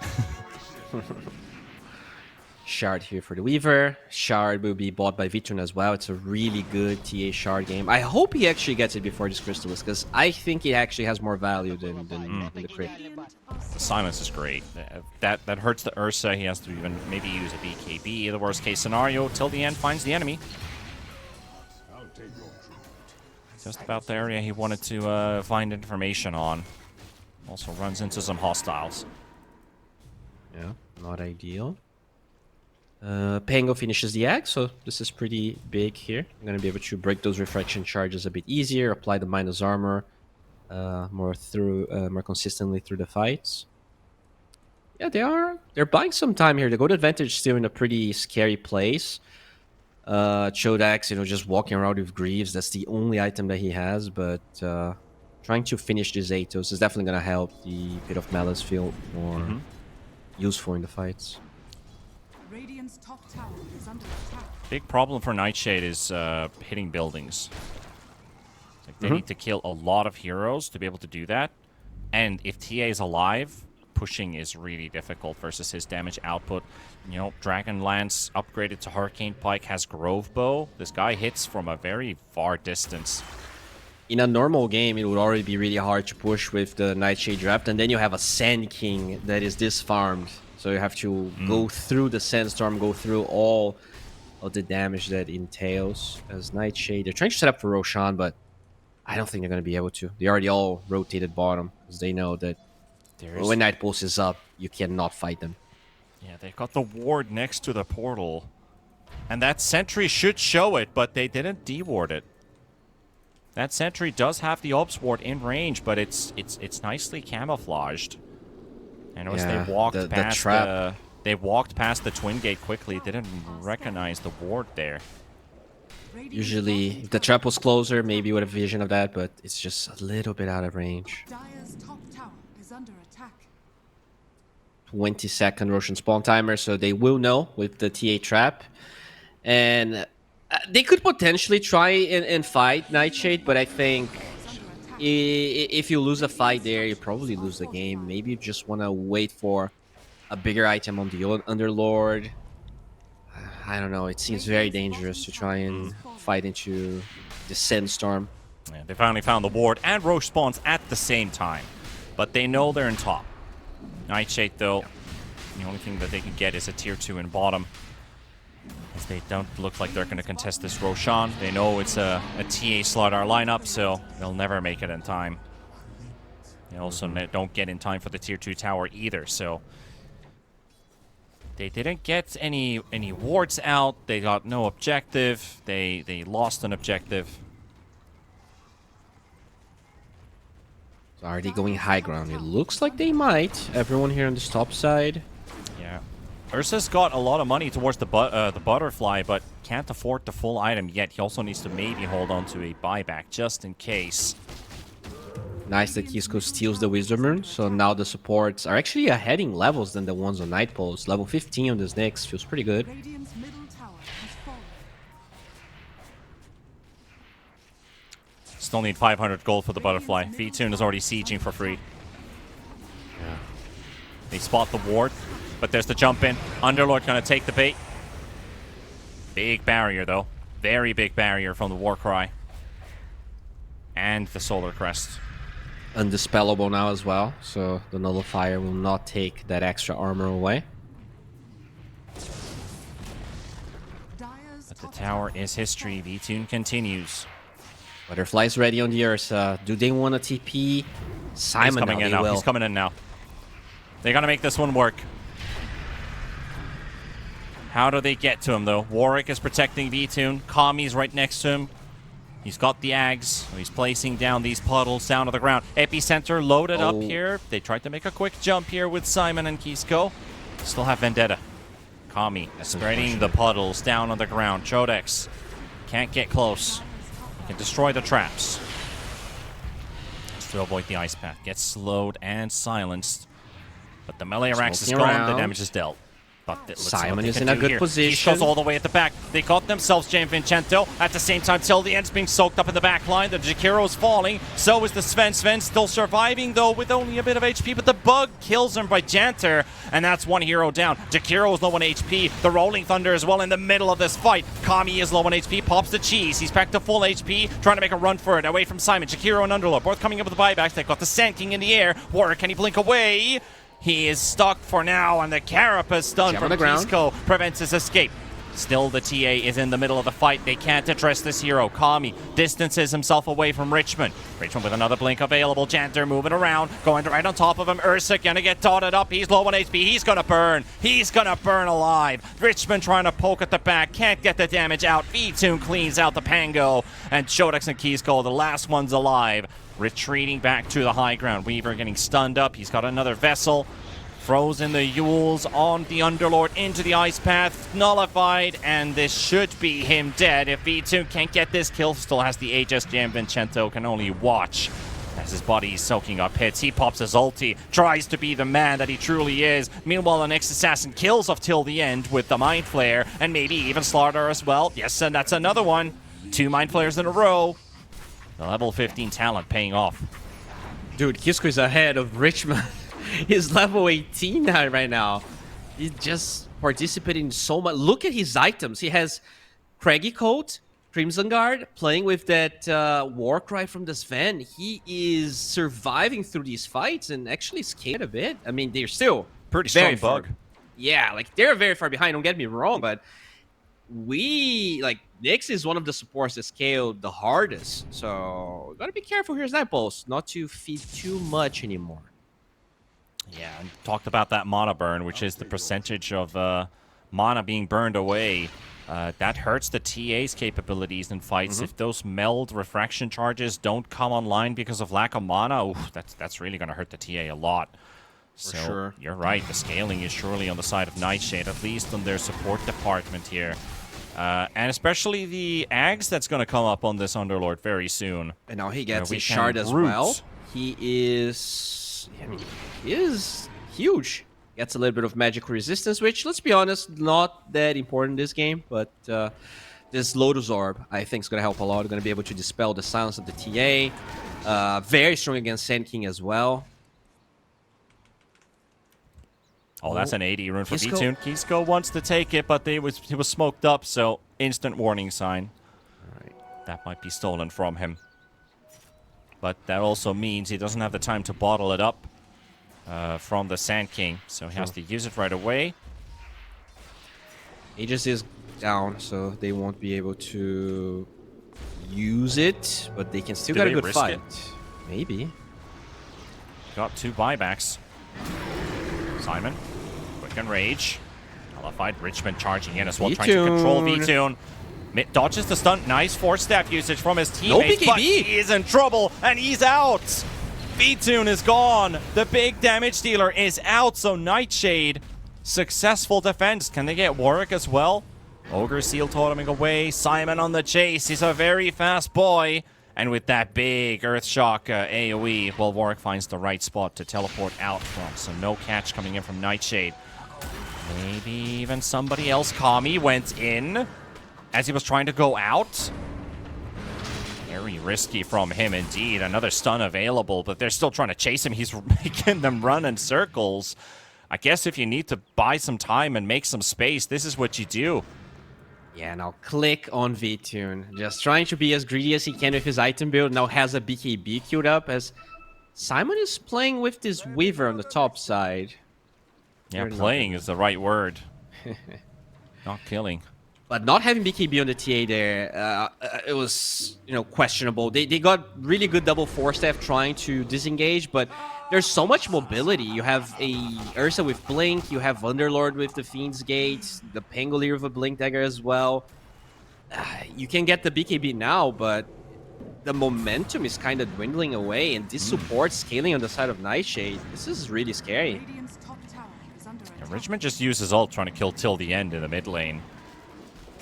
Shard here for the Weaver. Shard will be bought by Vitun as well. It's a really good TA Shard game. I hope he actually gets it before this Crystallis, because I think it actually has more value than the crit. The silence is great. That hurts the Ursa. He has to even maybe use a BKB. The worst case scenario, till the end, finds the enemy. Just about the area he wanted to find information on. Also runs into some hostiles. Yeah, not ideal. Pango finishes the axe, so this is pretty big here. I'm going to be able to break those refraction charges a bit easier, apply the minus armor more consistently through the fights. Yeah, they're buying some time here. The gold advantage still in a pretty scary place. Chodax, just walking around with Greaves, that's the only item that he has, but trying to finish these Atos is definitely going to help the Pit of Malice feel more useful in the fights. Radiant's top tower is under attack. Big problem for Nightshade is hitting buildings. Like they need to kill a lot of heroes to be able to do that. And if TA is alive, pushing is really difficult versus his damage output. Dragon Lance upgraded to Hurricane Pike has Grove Bow. This guy hits from a very far distance. In a normal game, it would already be really hard to push with the Nightshade draft, and then you have a Sand King that is disfarmed. So you have to go through the Sandstorm, go through all of the damage that entails as Nightshade. They're trying to set up for Roshan, but I don't think they're going to be able to. They already all rotated bottom, because they know that when Night Pulse is up, you cannot fight them. Yeah, they got the ward next to the portal. And that sentry should show it, but they didn't deward it. That sentry does have the Ops ward in range, but it's nicely camouflaged. I noticed they walked past they walked past the Twin Gate quickly. Didn't recognize the ward there. Usually, if the trap was closer, maybe with a vision of that, but it's just a little bit out of range. Dire's top tower is under attack. 20-second Roshan spawn timer, so they will know with the TA trap. And they could potentially try and fight Nightshade, but I think if you lose a fight there, you probably lose the game. Maybe you just want to wait for a bigger item on the Underlord. I don't know. It seems very dangerous to try and fight into the Sandstorm. Yeah, they finally found the ward and Roche spawns at the same time. But they know they're in top. Nightshade, though, the only thing that they can get is a tier 2 in bottom. As they don't look like they're going to contest this Roshan. They know it's a TA Slardar lineup, so they'll never make it in time. They also don't get in time for the tier 2 tower either, so they didn't get any wards out. They got no objective. They lost an objective. So are they going high ground? It looks like they might. Everyone here on this top side. Yeah. Ursa's got a lot of money towards the butterfly, but can't afford the full item yet. He also needs to maybe hold on to a buyback just in case. Nice that Kisco steals the Wisdom Rune, so now the supports are actually heading levels than the ones on Night Pulse. Level 15 on this Nyx feels pretty good. Radiant's middle tower has fallen. Still need 500 gold for the butterfly. V-Tune is already sieging for free. Yeah. They spot the ward, but there's the jump in. Underlord gonna take the bait. Big barrier though. Very big barrier from the Warcry. And the Solar Crest. Undispellable now as well, so the Nullifier will not take that extra armor away. Dire's But the tower is history. V-Tune continues. Butterfly's ready on the Ursa. Do they want a TP? Simon He's coming in now. He's coming in now. They gotta make this one work. How do they get to him though? Warwick is protecting V-Tune. Kami's right next to him. He's got the Ags. So he's placing down these puddles down to the ground. Epicenter loaded up here. They tried to make a quick jump here with Simon and Kisco. Still have Vendetta. Kami spreading the puddles down on the ground. Chodex can't get close. He can destroy the traps. Just to avoid the ice path. Gets slowed and silenced. But the melee Arax is gone. The damage is dealt. But Simon is in a good position. He goes all the way at the back. They got themselves Gianvincento. At the same time, till the end's being soaked up in the back line. The Jakiro's falling. So is the Sven. Sven still surviving, though, with only a bit of HP. But the bug kills him by Janter. And that's one hero down. Jakiro is low on HP. The Rolling Thunder as well in the middle of this fight. Kami is low on HP. Pops the cheese. He's back to full HP. Trying to make a run for it. Away from Simon. Jakiro and Underlord both coming up with the buybacks. They've got the Sand King in the air. Warwick, can he blink away? He is stuck for now, and the Carapace stun from Kisco prevents his escape. Still, the TA is in the middle of the fight. They can't address this hero. Kami distances himself away from Richmond. Richmond with another blink available. Janter moving around, going right on top of him. Ursa gonna get dotted up. He's low on HP. He's gonna burn. He's gonna burn alive. Richmond trying to poke at the back. Can't get the damage out. V-Tune cleans out the Pango. And Shodex and Kisco, the last one's alive. Retreating back to the high ground. Weaver getting stunned up. He's got another vessel. Throws in the Yules on the Underlord into the ice path. Nullified, and this should be him dead. If V2 can't get this kill, still has the Aegis. Gianvincento can only watch as his body is soaking up hits. He pops his ulti, tries to be the man that he truly is. Meanwhile, the next assassin kills off till the end with the Mind Flare, and maybe even Slaughter as well. Yes, and that's another one. 2 Mind Flares in a row. The level 15 talent paying off. Dude, Kisco is ahead of Richmond. He's level 18 now, right now. He's just participating so much. Look at his items. He has Craggy Coat, Crimson Guard, playing with that Warcry from the Sven. He is surviving through these fights and actually scared a bit. I mean, they're still pretty strong bug. Yeah, like they're very far behind. Don't get me wrong, but Nyx is one of the supports that scaled the hardest. So gotta be careful here, Snipers, not to feed too much anymore. Yeah, and talked about that mana burn, which is the percentage of mana being burned away. That hurts the TA's capabilities in fights. If those meld refraction charges don't come online because of lack of mana, oof, that's really going to hurt the TA a lot. So sure. You're right, the scaling is surely on the side of Nightshade, at least on their support department here. And especially the Ags that's going to come up on this Underlord very soon. And now he gets his shard as well. He is... I mean, he is huge. Gets a little bit of magic resistance, which, let's be honest, not that important in this game. But this Lotus Orb, I think, is going to help a lot. Going to be able to dispel the silence of the TA. Very strong against Sand King as well. Oh, that's an 80 rune for V-Tune. Kisco wants to take it, but he was smoked up, so instant warning sign. All right. That might be stolen from him. But that also means he doesn't have the time to bottle it up from the Sand King, so he has to use it right away. Aegis is down, so they won't be able to use it, but they can still get a good fight. Maybe. Got 2 buybacks. Simon, quick and rage. Nullified. Richmond charging in as well, trying to control V-Tune. Dodges the stun. Nice force staff usage from his teammates, but he is in trouble, and he's out. V-Tune is gone. The big damage dealer is out, so Nightshade, successful defense. Can they get Warwick as well? Ogre Seal toteming away. Simon on the chase. He's a very fast boy. And with that big Earth Shock AoE, well, Warwick finds the right spot to teleport out from. So no catch coming in from Nightshade. Maybe even somebody else. Kami went in as he was trying to go out. Very risky from him indeed. Another stun available, but they're still trying to chase him. He's making them run in circles. I guess if you need to buy some time and make some space, this is what you do. Yeah, now click on V-Tune. Just trying to be as greedy as he can with his item build. Now has a BKB queued up as Simon is playing with this Weaver on the top side. Yeah, playing is the right word. Not killing. But not having BKB on the TA there, it was, questionable. They got really good double force staff trying to disengage, but there's so much mobility. You have a Ursa with Blink, you have Underlord with the Fiend's Gate, the Pangolier with a Blink Dagger as well. You can get the BKB now, but the momentum is kind of dwindling away, and this support scaling on the side of Nightshade, this is really scary. Radiant's top tower is Yeah, Richmond just uses ult trying to kill till the end in the mid lane.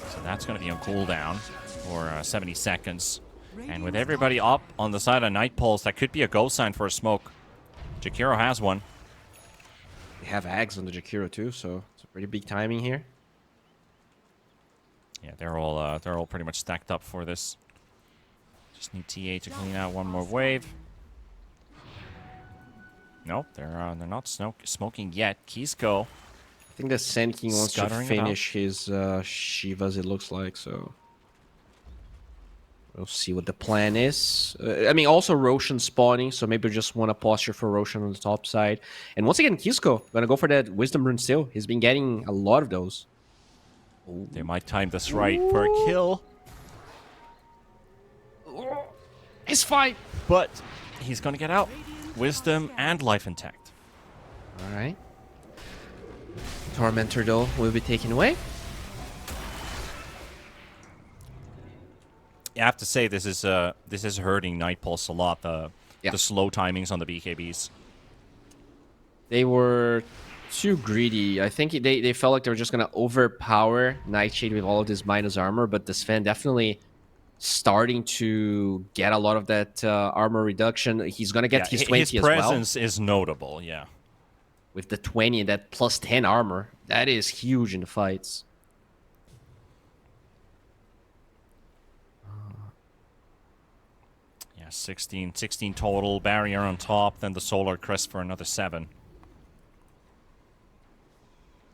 So that's going to be on cooldown for 70 seconds. And with everybody up on the side of Night Pulse, that could be a go sign for a smoke. Jakiro has one. They have Ags on the Jakiro too, so it's a pretty big timing here. Yeah, they're all pretty much stacked up for this. Just need TA to clean out one more wave. Nope, they're not smoking yet. Kisco. I think the Sand King wants to Scuttering finish his Shivas, it looks like, so we'll see what the plan is. I mean, also Roshan spawning, so maybe we just want to posture for Roshan on the top side. And once again, Kisco gonna go for that Wisdom Rune still. He's been getting a lot of those. Ooh. They might time this right for a kill. It's fine. But he's gonna get out. Wisdom and life intact. All right. Tormentor, though, will be taken away. I have to say this is hurting Night Pulse a lot. The slow timings on the BKBs. They were too greedy. I think they felt like they were just gonna overpower Nightshade with all of this minus armor, but the Sven definitely starting to get a lot of that armor reduction. He's gonna get his 20 as well. His presence is notable, yeah. With the 20 and that plus 10 armor, that is huge in the fights. Yeah, 16 total. Barrier on top, then the Solar Crest for another 7.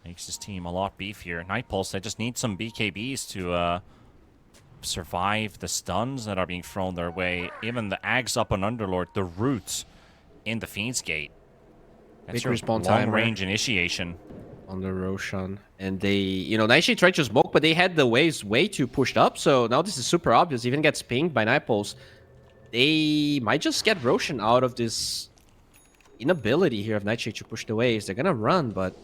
Makes his team a lot beefier. Night Pulse, they just need some BKBs to survive the stuns that are being thrown their way. Even the Ags up on Underlord, the roots in the Fiend's Gate. That's your long-range initiation. On the Roshan. And they, you know, Nightshade tried to smoke, but they had the waves way too pushed up, so now this is super obvious. Even gets pinged by Night Pulse. They might just get Roshan out of this inability here of Nightshade to push the waves. They're gonna run, but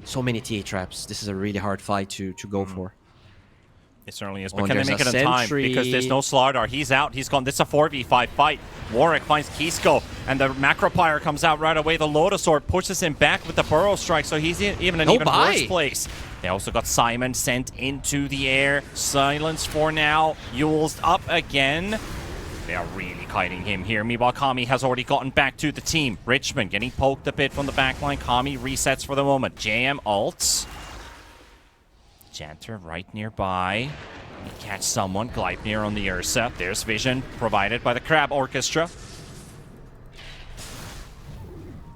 so many TA traps. This is a really hard fight to go for. It certainly is, but can they make it in time? Because there's no Slardar. He's out. He's gone. This is a 4v5 fight. Warwick finds Kisco, and the Macropyre comes out right away. The Lotus Sword pushes him back with the Burrow Strike, so he's even in even worse place. They also got Simon sent into the air. Silence for now. Yule's up again. They are really kiting him here. Meanwhile, Kami has already gotten back to the team. Richmond getting poked a bit from the backline. Kami resets for the moment. JM ults. Janter right nearby. He catch someone. Gleipnir on the Ursa. There's vision provided by the Crab Orchestra.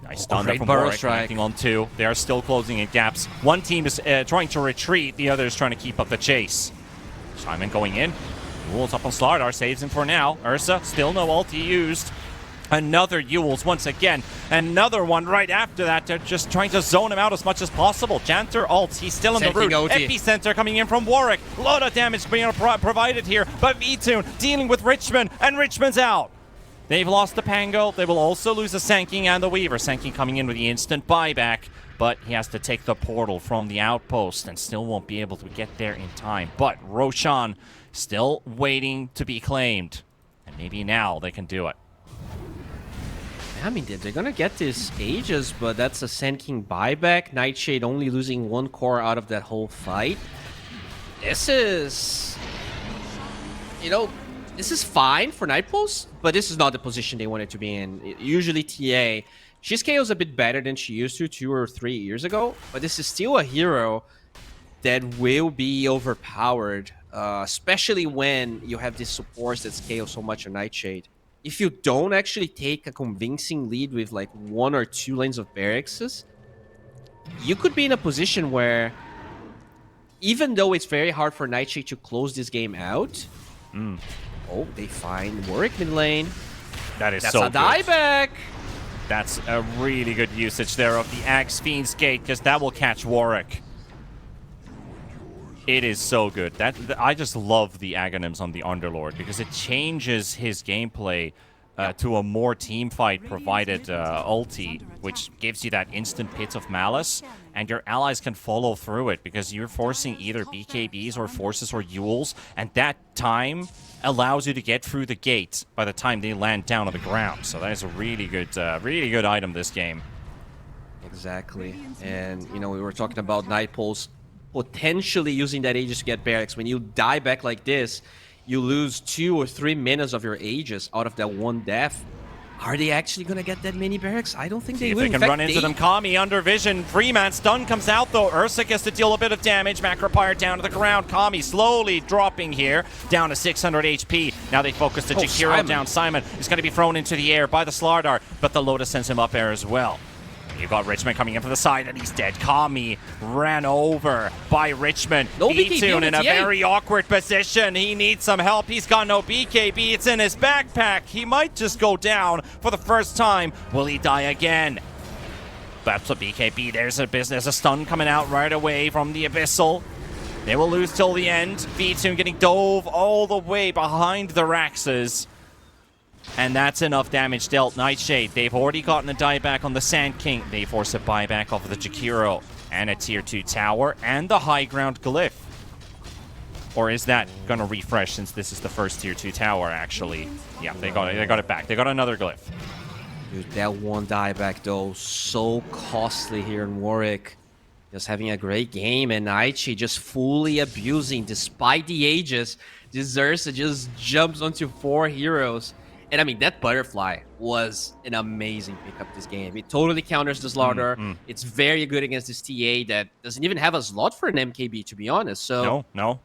Nice thunder from Warwick, connecting on 2. They are still closing in gaps. One team is trying to retreat. The other is trying to keep up the chase. Simon going in. Yule's up on Slardar. Saves him for now. Ursa still no ulti used. Another Yule's once again. Another one right after that. They're just trying to zone him out as much as possible. Janter ults. He's still in the route. Epicenter coming in from Warwick. A lot of damage being provided here. But V-Tune dealing with Richmond. And Richmond's out. They've lost the Pango. They will also lose the Sanking and the Weaver. Sanking coming in with the instant buyback. But he has to take the portal from the outpost and still won't be able to get there in time. But Roshan still waiting to be claimed. And maybe now they can do it. I mean, they're gonna get this Aegis, but that's a Sand King buyback. Nightshade only losing 1 core out of that whole fight. This is... You know, this is fine for Night Pulse, but this is not the position they wanted to be in. Usually TA, she's KO's a bit better than she used to 2 or 3 years ago, but this is still a hero that will be overpowered, especially when you have these supports that scale so much on Nightshade. If you don't actually take a convincing lead with like 1 or 2 lanes of barracks, you could be in a position where, even though it's very hard for Nightshade to close this game out, oh, they find Warwick mid lane. That's so a dieback. That's a really good usage there of the Axe Fiend's Gate, because that will catch Warwick. It is so good. I just love the Aghanims on the Underlord because it changes his gameplay to a more team fight provided ulti, which gives you that instant Pit of Malice, and your allies can follow through it because you're forcing either BKBs or Forces or Yules, and that time allows you to get through the gate by the time they land down on the ground. So that is a really good item this game. Exactly. And, you know, we were talking about Nightpoles potentially using that Aegis to get barracks. When you die back like this, you lose 2 or 3 minutes of your Aegis out of that one death. Are they actually going to get that many barracks? I don't think they will. If they can run into them. Kami under vision. Freeman stun comes out though. Ursa gets to deal a bit of damage. Macropyre down to the ground. Kami slowly dropping here. Down to 600 HP. Now they focus the Jakiro down. Simon is going to be thrown into the air by the Slardar, but the Lotus sends him up air as well. You've got Richmond coming in from the side, and he's dead. Kami ran over by Richmond. No Tune in a BKB. very awkward position. He needs some help. He's got no BKB. It's in his backpack. He might just go down for the first time. Will he die again? That's a BKB. There's a stun coming out right away from the Abyssal. They will lose till the end. Tune getting dove all the way behind the Raxes. And that's enough damage dealt. Nightshade, they've already gotten a dieback on the Sand King. They force a buyback off of the Jakiro. And a tier 2 tower. And the high ground glyph. Or is that going to refresh since this is the first tier 2 tower, actually? Yeah, they got it back. They got another glyph. Dude, that one dieback, though, so costly here in Warwick. Just having a great game, and Nightshade just fully abusing, despite the Aegis. This Ursa just jumps onto 4 heroes. And I mean, that Butterfly was an amazing pickup this game. It totally counters the Slardar. It's very good against this TA that doesn't even have a slot for an MKB, to be honest. So No.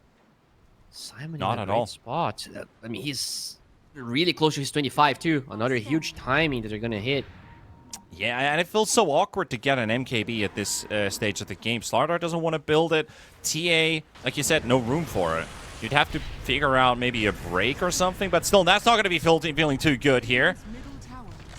Simon Not in a at great all. spot. I mean, he's really close to his 25 too. Another huge timing that they're gonna hit. Yeah, and it feels so awkward to get an MKB at this stage of the game. Slardar doesn't want to build it. TA, like you said, no room for it. You'd have to figure out maybe a break or something, but still, that's not going to be feeling too good here.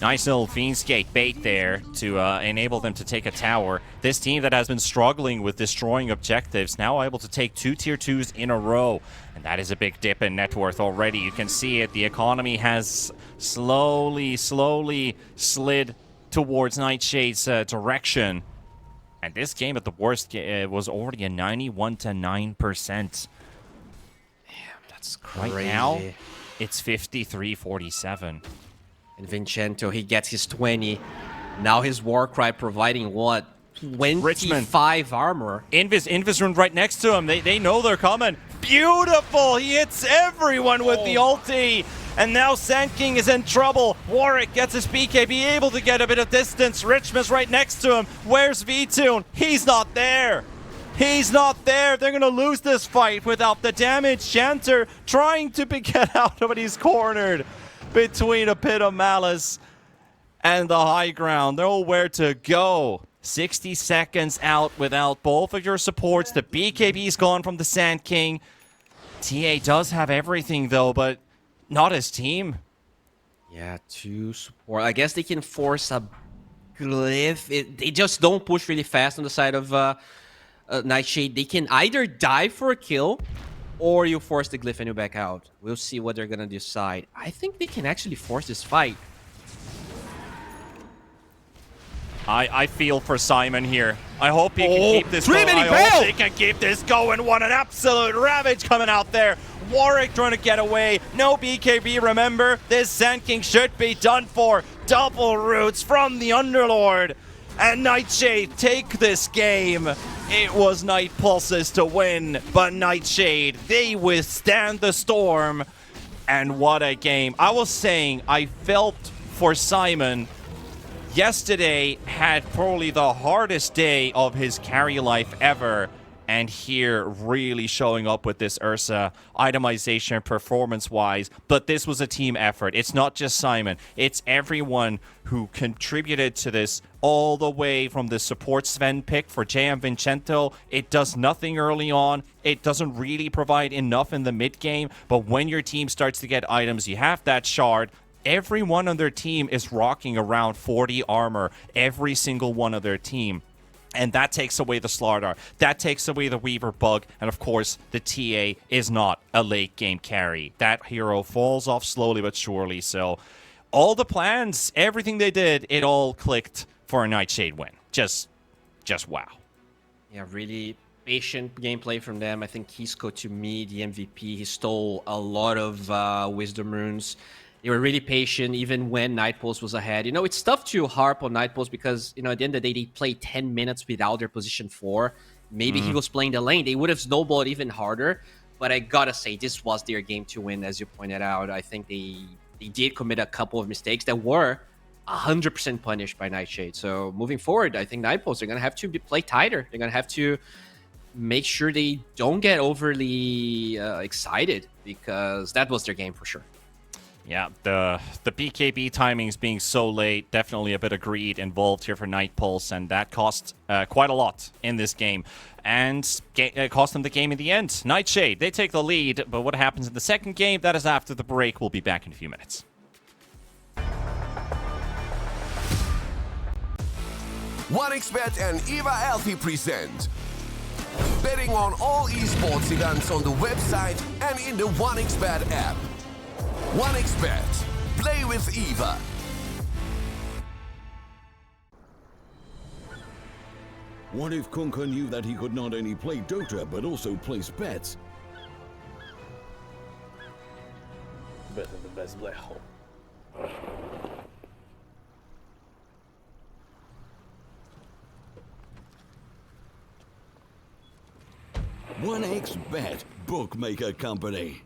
Nice little Fiendskate bait there to enable them to take a tower. This team that has been struggling with destroying objectives now able to take 2 tier 2s in a row. And that is a big dip in net worth already. You can see it. The economy has slowly slid towards Nightshade's direction. And this game at the worst was already a 91-9%. That's crazy. Right now, it's 53-47. And Vincento, he gets his 20. Now his Warcry providing what? 25 armor. Invis run right next to him. They know they're coming. Beautiful! He hits everyone with the ulti. And now Sand King is in trouble. Warwick gets his BKB, able to get a bit of distance. Richmond's right next to him. Where's Tune? He's not there. He's not there. They're going to lose this fight without the damage. Shanter trying to get out, but he's cornered between a Pit of Malice and the high ground. Nowhere to go. 60 seconds out without both of your supports. The BKB's gone from the Sand King. TA does have everything, though, but not his team. Yeah, 2 support. I guess they can force a glyph. They just don't push really fast on the side of Nightshade. They can either die for a kill, or you force the glyph and you back out. We'll see what they're gonna decide. I think they can actually force this fight. I feel for Simon here. I hope he can keep this going. I hope he can keep this going. What an absolute ravage coming out there. Warwick trying to get away. No BKB, remember. This Sand King should be done for. Double roots from the Underlord. And Nightshade take this game. It was Night Pulses to win, but Nightshade, they withstand the storm. And what a game. I was saying, I felt for Simon. Yesterday had probably the hardest day of his carry life ever. And here, really showing up with this Ursa itemization performance-wise. But this was a team effort. It's not just Simon. It's everyone who contributed to this all the way from the support Sven pick for JM Vincento. It does nothing early on. It doesn't really provide enough in the mid-game. But when your team starts to get items, you have that shard. Everyone on their team is rocking around 40 armor. Every single one of their team. And that takes away the Slardar. That takes away the Weaver bug. And of course, the TA is not a late game carry. That hero falls off slowly but surely. So all the plans, everything they did, it all clicked for a Nightshade win. Just wow. Yeah, really patient gameplay from them. I think Kisco, to me, the MVP, he stole a lot of Wisdom Runes. They were really patient even when Night Pulse was ahead. It's tough to harp on Night Pulse because, at the end of the day, they played 10 minutes without their position 4. Maybe he was playing the lane. They would have snowballed even harder. But I gotta say, this was their game to win, as you pointed out. I think they did commit a couple of mistakes that were 100% punished by Nightshade. So moving forward, I think Night Pulse are going to have to play tighter. They're going to have to make sure they don't get overly excited, because that was their game for sure. Yeah, the BKB timings being so late, definitely a bit of greed involved here for Night Pulse, and that cost quite a lot in this game, and cost them the game in the end. Nightshade, they take the lead, but what happens in the second game, that is after the break. We'll be back in a few minutes. OneXBet and Eva Alfie present betting on all esports events on the website and in the OneXBet app. OneXBet. Play with Eva. What if Kunka knew that he could not only play Dota but also place bets? Better the best black hole. 1xBet Bookmaker Company.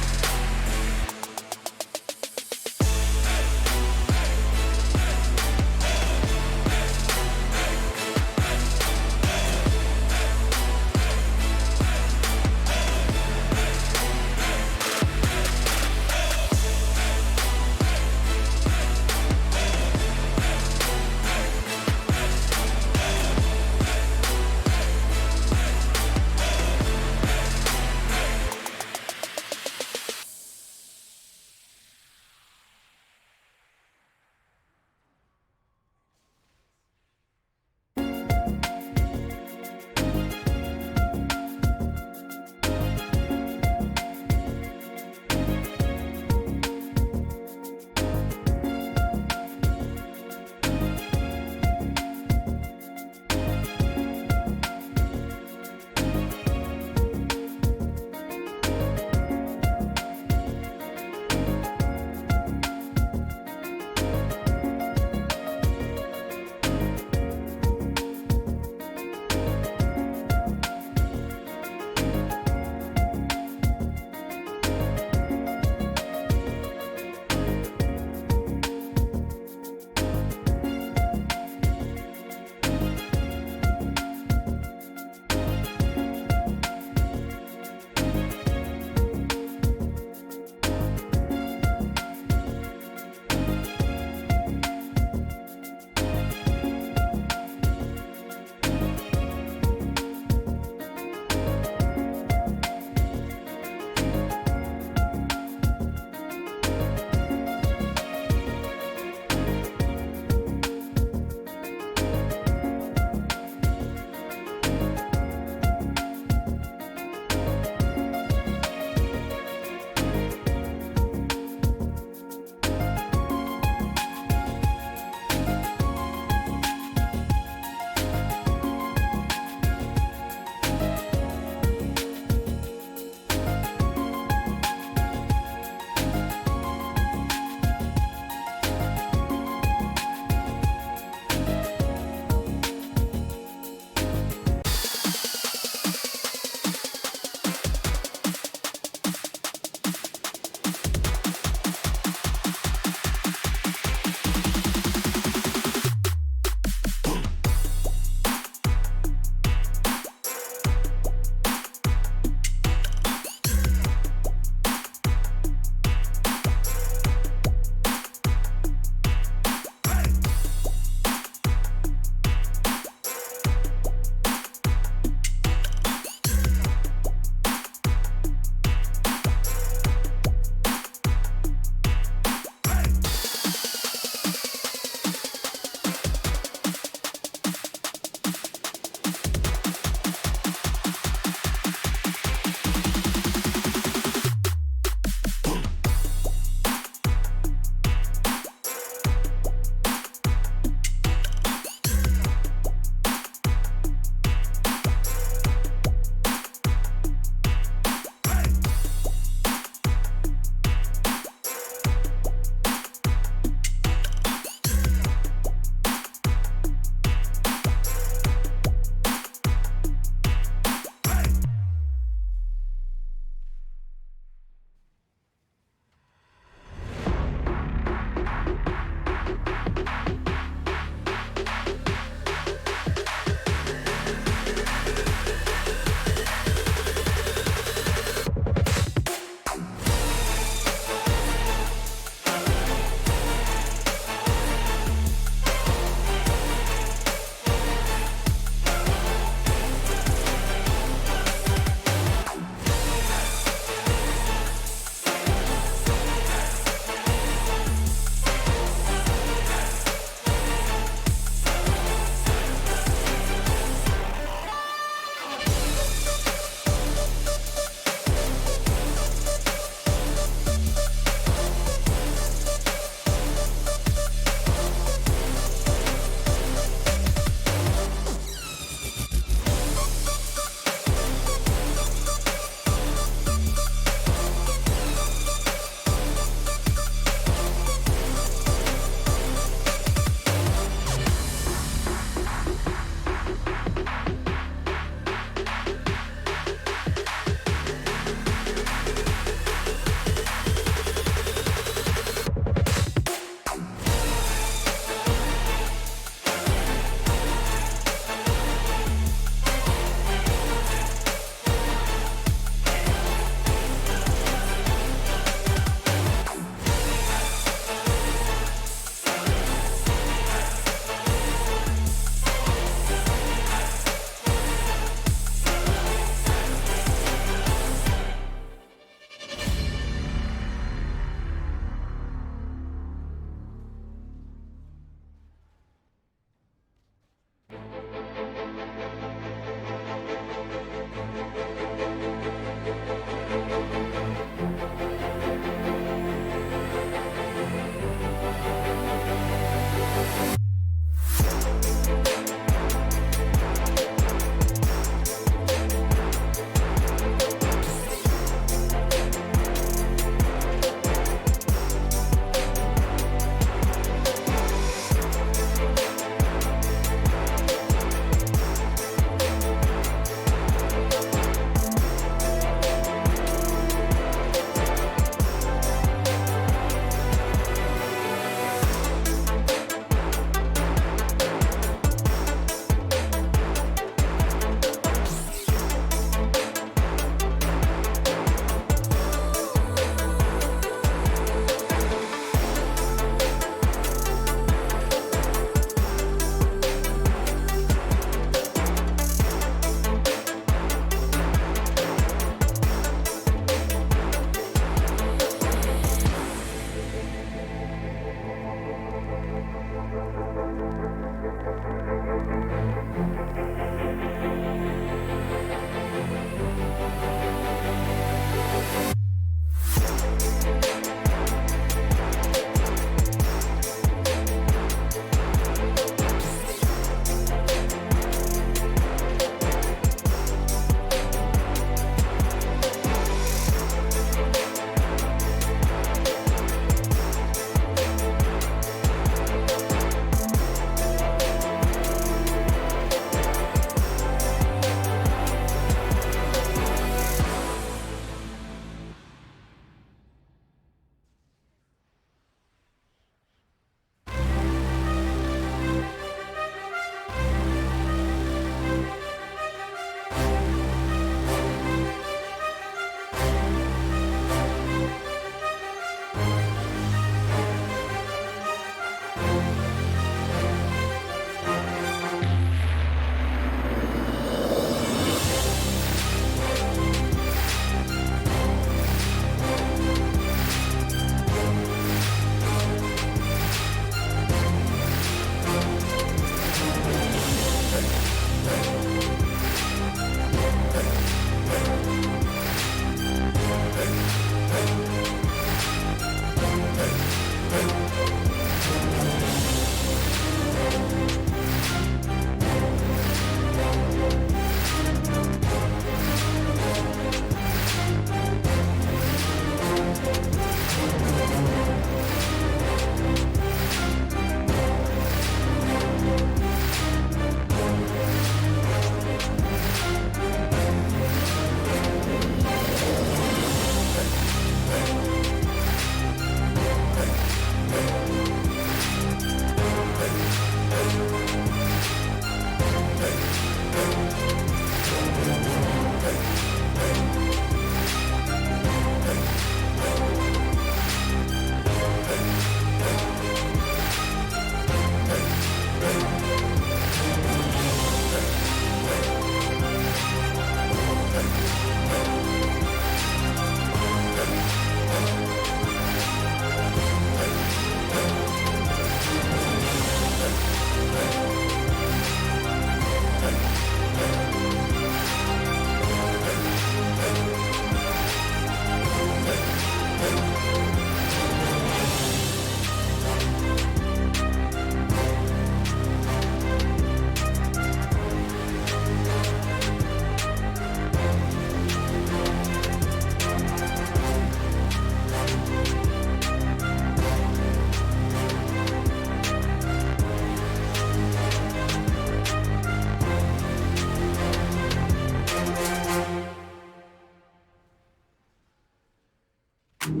Use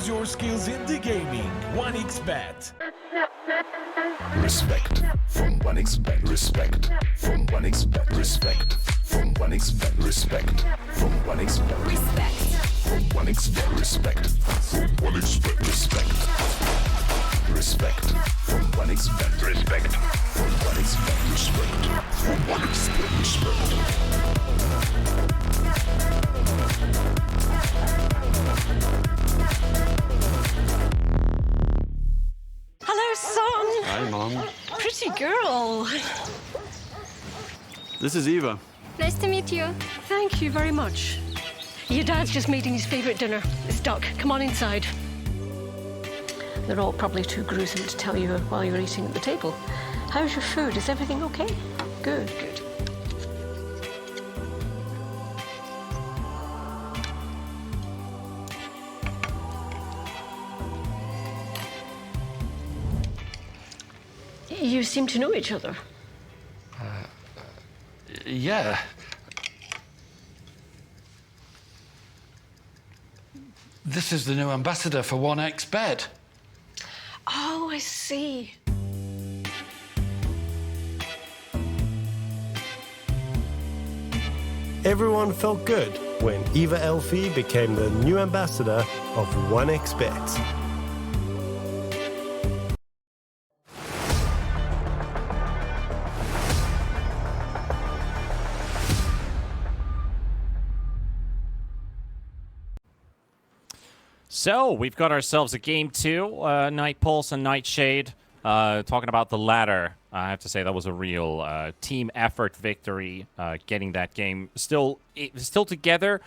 your skills in the gaming. 1xBet. Respect from 1xBet. Respect from 1xBet. Respect from 1xBet. Respect from 1xBet. Respect from 1xBet. Respect from 1xBet. Respect. Respect from 1xBet. Respect from 1xBet. Respect from 1xBet. Respect. Hello, son. Hi, Mom. Pretty girl. This is Eva. Nice to meet you. Thank you very much. Your dad's just making his favorite dinner. It's duck. Come on inside. They're all probably too gruesome to tell you while you're eating at the table. How's your food? Is everything okay? Good, good. You seem to know each other. Yeah. This is the new ambassador for 1xBet. Oh, I see. Everyone felt good when Eva Elfie became the new ambassador of 1xBet. So, we've got ourselves a game 2, Night Pulse and Nightshade. Talking about the latter, I have to say that was a real team effort victory, getting that game still together.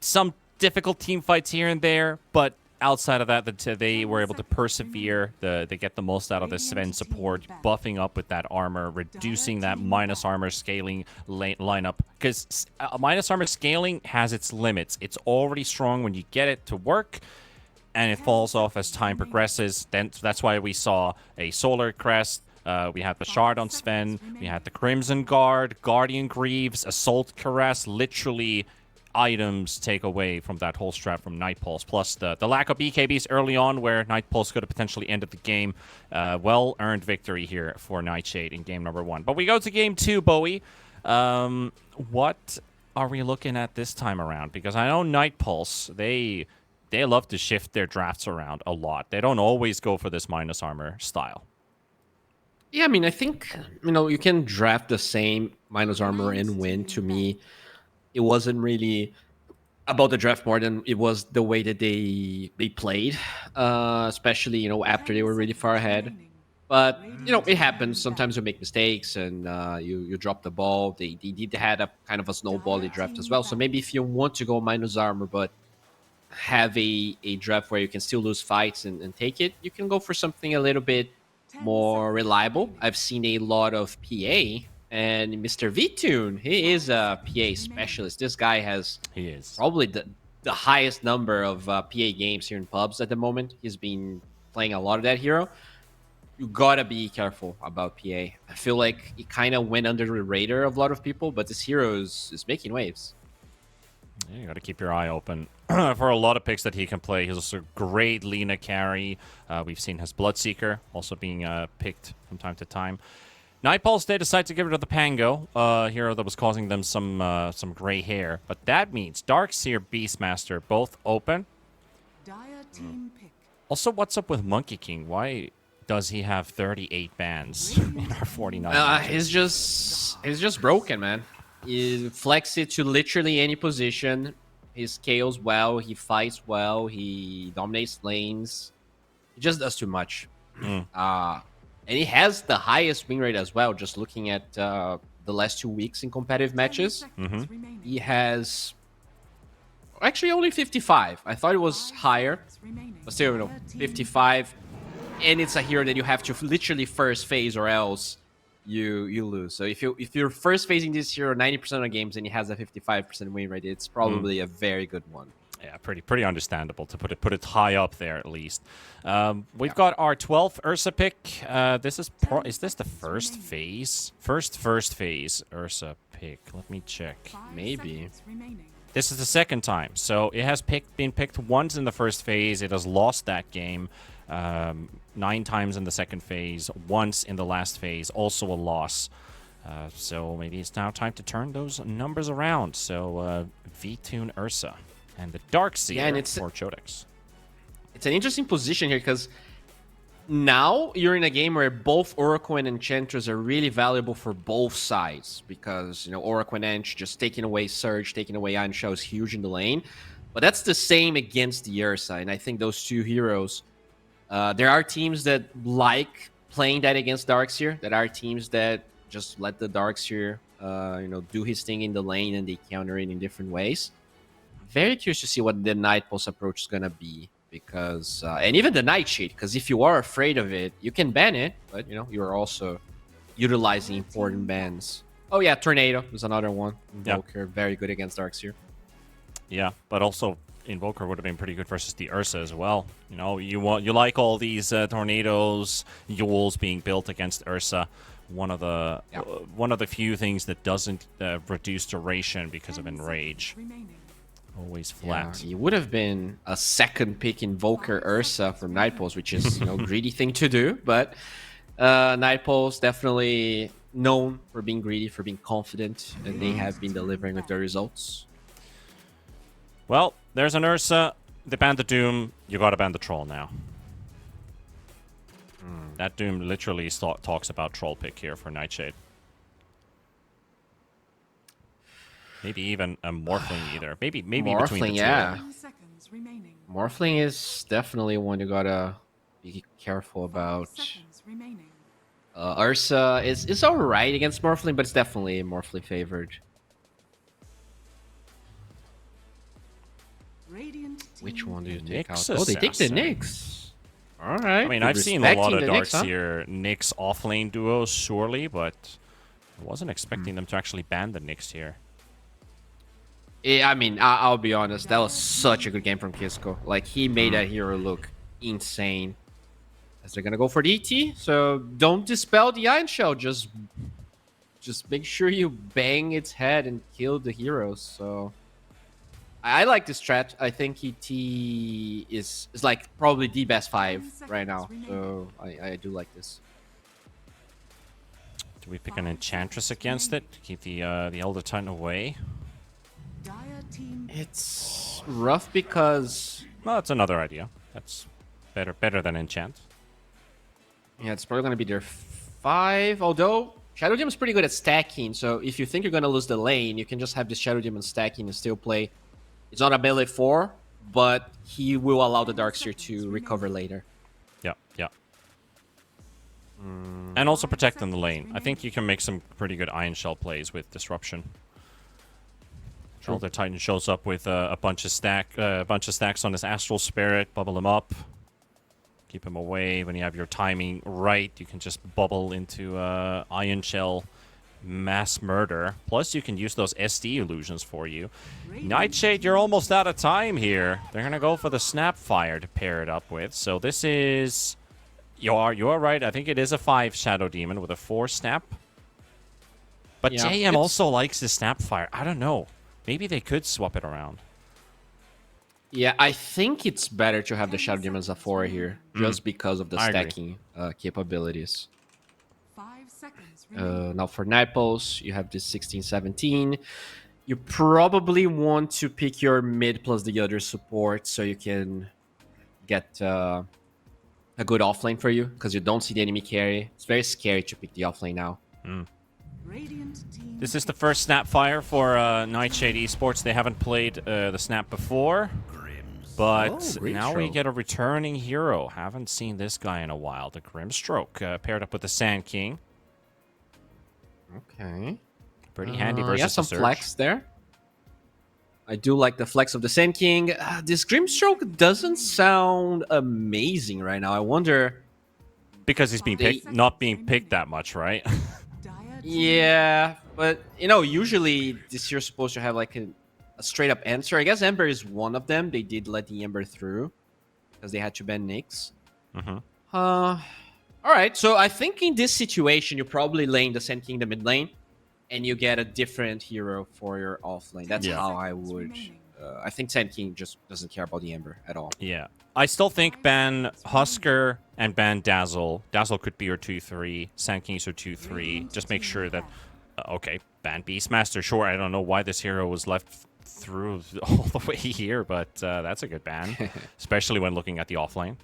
Some difficult team fights here and there, but outside of that, they were able to persevere. They get the most out of the Sven support, buffing up with that armor, reducing that minus armor scaling lineup. Because minus armor scaling has its limits. It's already strong when you get it to work, and it falls off as time progresses. Then that's why we saw a Solar Crest. We had the Shard on Sven. We had the Crimson Guard, Guardian Greaves, Assault Caress. Literally, items take away from that whole strat from Night Pulse. Plus the lack of BKBs early on, where Night Pulse could have potentially ended the game. Well-earned victory here for Nightshade in game number 1. But we go to game 2, Bowie. What are we looking at this time around? Because I know Night Pulse, they love to shift their drafts around a lot. They don't always go for this minus armor style. Yeah, I mean, I think, you can draft the same minus armor and win. To me, it wasn't really about the draft more than it was the way that they played, especially, after they were really far ahead. But, it happens. Sometimes you make mistakes and you drop the ball. They did had a kind of a snowbally draft as well. So maybe if you want to go minus armor, but have a draft where you can still lose fights and take it, you can go for something a little bit more reliable. I've seen a lot of PA, and Mr. VTune, he is a PA specialist. This guy has probably the highest number of PA games here in pubs at the moment. He's been playing a lot of that hero. You gotta be careful about PA. I feel like it kind of went under the radar of a lot of people, but this hero is making waves. Yeah, you got to keep your eye open for a lot of picks that he can play. He's also a great Lina carry. We've seen his Bloodseeker also being picked from time to time. Night Pulse, they decide to get rid of the Pango, hero that was causing them some gray hair. But that means Darkseer, Beastmaster, both open. Also, what's up with Monkey King? Why does he have 38 bans in our 49? He's just broken, man. He flex it to literally any position. He scales well. He fights well. He dominates lanes. He just does too much. And he has the highest win rate as well. Just looking at the last 2 weeks in competitive matches, he has actually only 55. I thought it was higher, but still, 55. And it's a hero that you have to literally first phase, or else you lose. So if you're first facing this hero 90% of games and he has a 55% win rate, it's probably a very good one. Yeah, pretty understandable to put it high up there at least. We've got our 12th Ursa pick. This is this the first phase? First phase Ursa pick. Let me check. Maybe. This is the second time. So it has been picked once in the first phase. It has lost that game 9 times in the second phase, once in the last phase, also a loss. So maybe it's now time to turn those numbers around. So V-Tune Ursa and the Darkseer and it's for Chodex. It's an interesting position here because now you're in a game where both Oracle and Enchantress are really valuable for both sides because, you know, Oracle and Ench just taking away Surge, taking away Iron Shell is huge in the lane. But that's the same against the Ursa, and I think those two heroes, there are teams that like playing that against Darkseer. There are teams that just let the Darkseer, do his thing in the lane and they counter it in different ways. Very curious to see what the Night Pulse approach is gonna be because, and even the Nightshade, because if you are afraid of it, you can ban it, but you're also utilizing important bans. Oh yeah, Tornado is another one. Invoker, very good against Darkseer. Yeah, but also Invoker would have been pretty good versus the Ursa as well. You like all these tornadoes, Yules being built against Ursa. One of the few things that doesn't reduce duration because of Enrage. Always flat. Yeah, it would have been a second pick Invoker Ursa from Night Pulse, which is greedy thing to do, but Night Pulse definitely known for being greedy, for being confident, and they have been delivering with their results. Well, there's an Ursa. They banned the Doom. You gotta ban the Troll now. That Doom literally talks about Troll pick here for Nightshade. Maybe even a Morphling either. Maybe Morphling, between the two. Morphling is definitely one you gotta be careful about. Ursa is alright against Morphling, but it's definitely Morphling favored. Which one do you take out? Oh, they take the Nyx. Alright. I mean, I've seen a lot of Darkseer Nyx offlane duos, surely, but I wasn't expecting them to actually ban the Nyx here. Yeah, I mean, I'll be honest. That was such a good game from Kisco. Like, he made that hero look insane. As they're gonna go for the ET, so don't dispel the Iron Shell. Just make sure you bang its head and kill the heroes. So I like this strat. I think ET is like probably the best 5 right now. So I do like this. Do we pick an Enchantress against it to keep the Elder Titan away? It's rough because... Well, that's another idea. That's better than Enchant. Yeah, it's probably going to be their 5. Although, Shadow Demon is pretty good at stacking. So if you think you're going to lose the lane, you can just have this Shadow Demon stacking and still play. It's not a melee 4, but he will allow the Darkseer to recover later. Yeah. And also protect in the lane. I think you can make some pretty good Iron Shell plays with Disruption. Elder Titan shows up with a bunch of stacks on his Astral Spirit, bubble him up, keep him away. When you have your timing right, you can just bubble into Iron Shell mass murder. Plus, you can use those SD illusions for you. Nightshade, you're almost out of time here. They're gonna go for the Snapfire to pair it up with. So this is, you are right. I think it is a 5 Shadow Demon with a 4 Snap. But yeah, JM also likes the Snapfire. I don't know. Maybe they could swap it around. Yeah, I think it's better to have the Shadow Demon as a 4 here, just because of the stacking capabilities. 5 seconds now for Night Pulse, you have this 16-17. You probably want to pick your mid plus the other support so you can get a good offlane for you, because you don't see the enemy carry. It's very scary to pick the offlane now. This is the first Snapfire for Nightshade Esports. They haven't played the Snap before, but now we get a returning hero. Haven't seen this guy in a while. The Grimstroke paired up with the Sand King. Okay. Pretty handy versus yeah, some flex there. I do like the flex of the Sand King. This Grimstroke doesn't sound amazing right now. I wonder... Because he's being not being picked that much, right? Yeah, but usually this year's supposed to have like a straight up answer. I guess Ember is one of them. They did let the Ember through because they had to ban Nyx. All right, so I think in this situation you're probably laying the Sand King the mid lane, and you get a different hero for your off lane. That's how I would. I think Sand King just doesn't care about the Ember at all. Yeah. I still think ban Husker and ban Dazzle. Dazzle could be your 2-3. Sand King's your 2-3. Just make sure that... okay, ban Beastmaster. Sure, I don't know why this hero was left through all the way here, but that's a good ban. Especially when looking at the offlane.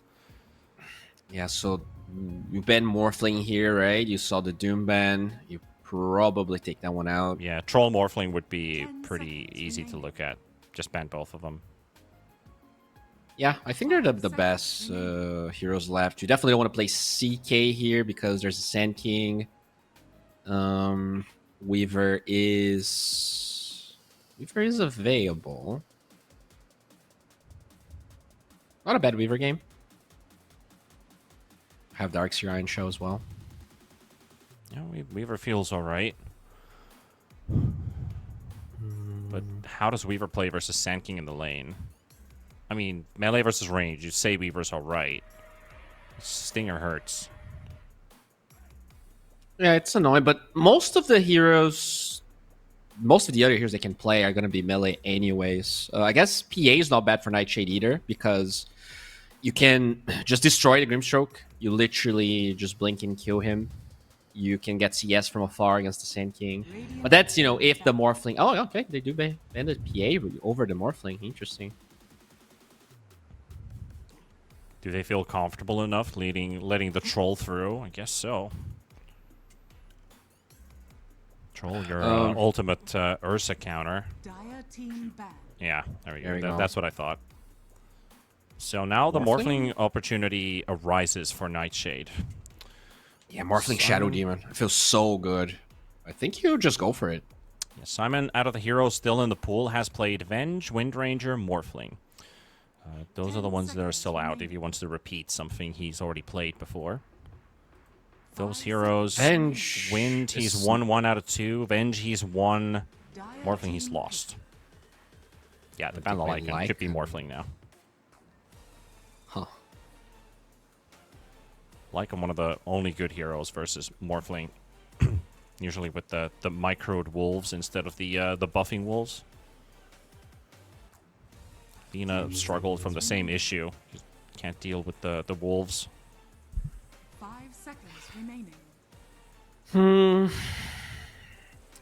Yeah, so you ban Morphling here, right? You saw the Doom ban. You probably take that one out. Yeah, Troll Morphling would be pretty easy to look at. Just ban both of them. Yeah, I think they're the best heroes left. You definitely don't want to play CK here because there's a Sand King. Weaver is available. Not a bad Weaver game. Have Darkseer Iron Show as well. Yeah, Weaver feels alright. But how does Weaver play versus Sand King in the lane? I mean, melee versus range, you say Weaver's alright. Stinger hurts. Yeah, it's annoying, but most of the other heroes they can play are going to be melee anyways. I guess PA is not bad for Nightshade either, because you can just destroy the Grimstroke. You literally just blink and kill him. You can get CS from afar against the Sand King. But that's, if the Morphling... Oh, okay, they do ban the PA over the Morphling. Interesting. Do they feel comfortable enough letting the Troll through? I guess so. Troll, your ultimate Ursa counter. Yeah, there we go. That's what I thought. So now the Morphling opportunity arises for Nightshade. Yeah, Morphling Shadow Demon. It feels so good. I think you just go for it. Yeah, Simon, out of the heroes still in the pool, has played Venge, Windranger, Morphling. Those are the ones that are still out if he wants to repeat something he's already played before. Those heroes... Venge... Wind, he's won 1 out of 2. Venge, he's won. Morphling, he's lost. Yeah, the ban the Lycan could be Morphling now. Huh. Lycan, one of the only good heroes versus Morphling. Usually with the microed wolves instead of the buffing wolves. Lina struggled from the same issue. Can't deal with the wolves. 5 seconds remaining.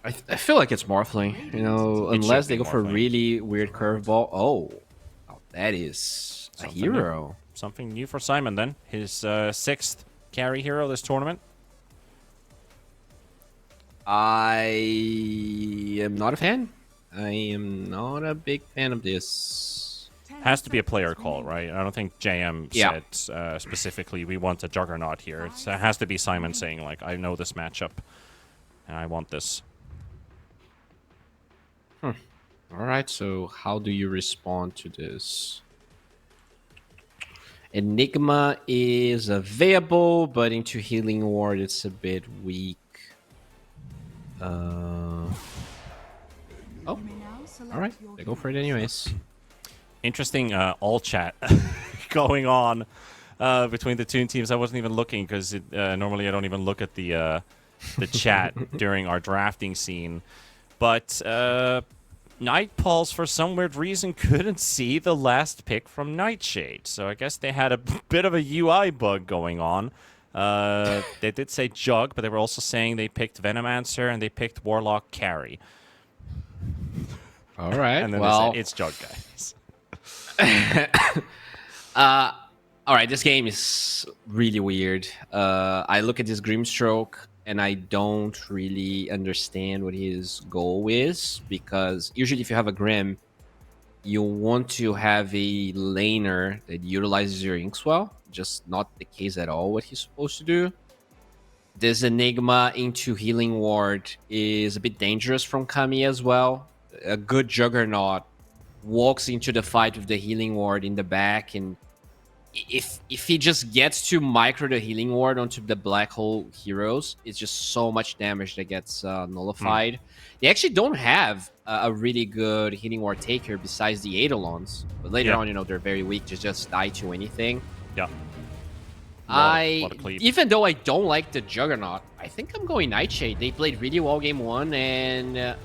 I feel like it's Morphling, unless they go for a really weird curveball. Oh, that is a hero. Something new for Simon then. His 6th carry hero this tournament. I am not a fan. I am not a big fan of this. Has to be a player call, right? I don't think JM said specifically we want a Juggernaut here. It has to be Simon saying, like, I know this matchup and I want this. All right, so how do you respond to this? Enigma is available, but into Healing Ward it's a bit weak. Oh, all right, they go for it anyways. Interesting all chat going on between the two teams. I wasn't even looking because normally I don't even look at the chat during our drafting scene. But Nightpulse, for some weird reason, couldn't see the last pick from Nightshade. So I guess they had a bit of a UI bug going on. They did say Jug, but they were also saying they picked Venomancer and they picked Warlock Carry. All right, and then well, they said, it's Jug, guys. All right, this game is really weird. I look at this Grimstroke and I don't really understand what his goal is, because usually if you have a Grim, you want to have a laner that utilizes your Inkswell. Just not the case at all what he's supposed to do. This Enigma into Healing Ward is a bit dangerous from Kami as well. A good Juggernaut walks into the fight with the Healing Ward in the back and if he just gets to micro the healing ward onto the black hole heroes, it's just so much damage that gets nullified. They actually don't have a really good healing ward taker besides the Eidolons. But later on, you know, they're very weak to just die to anything. Yeah. Even though I don't like the Juggernaut, I think I'm going Nightshade. They played really well game 1, and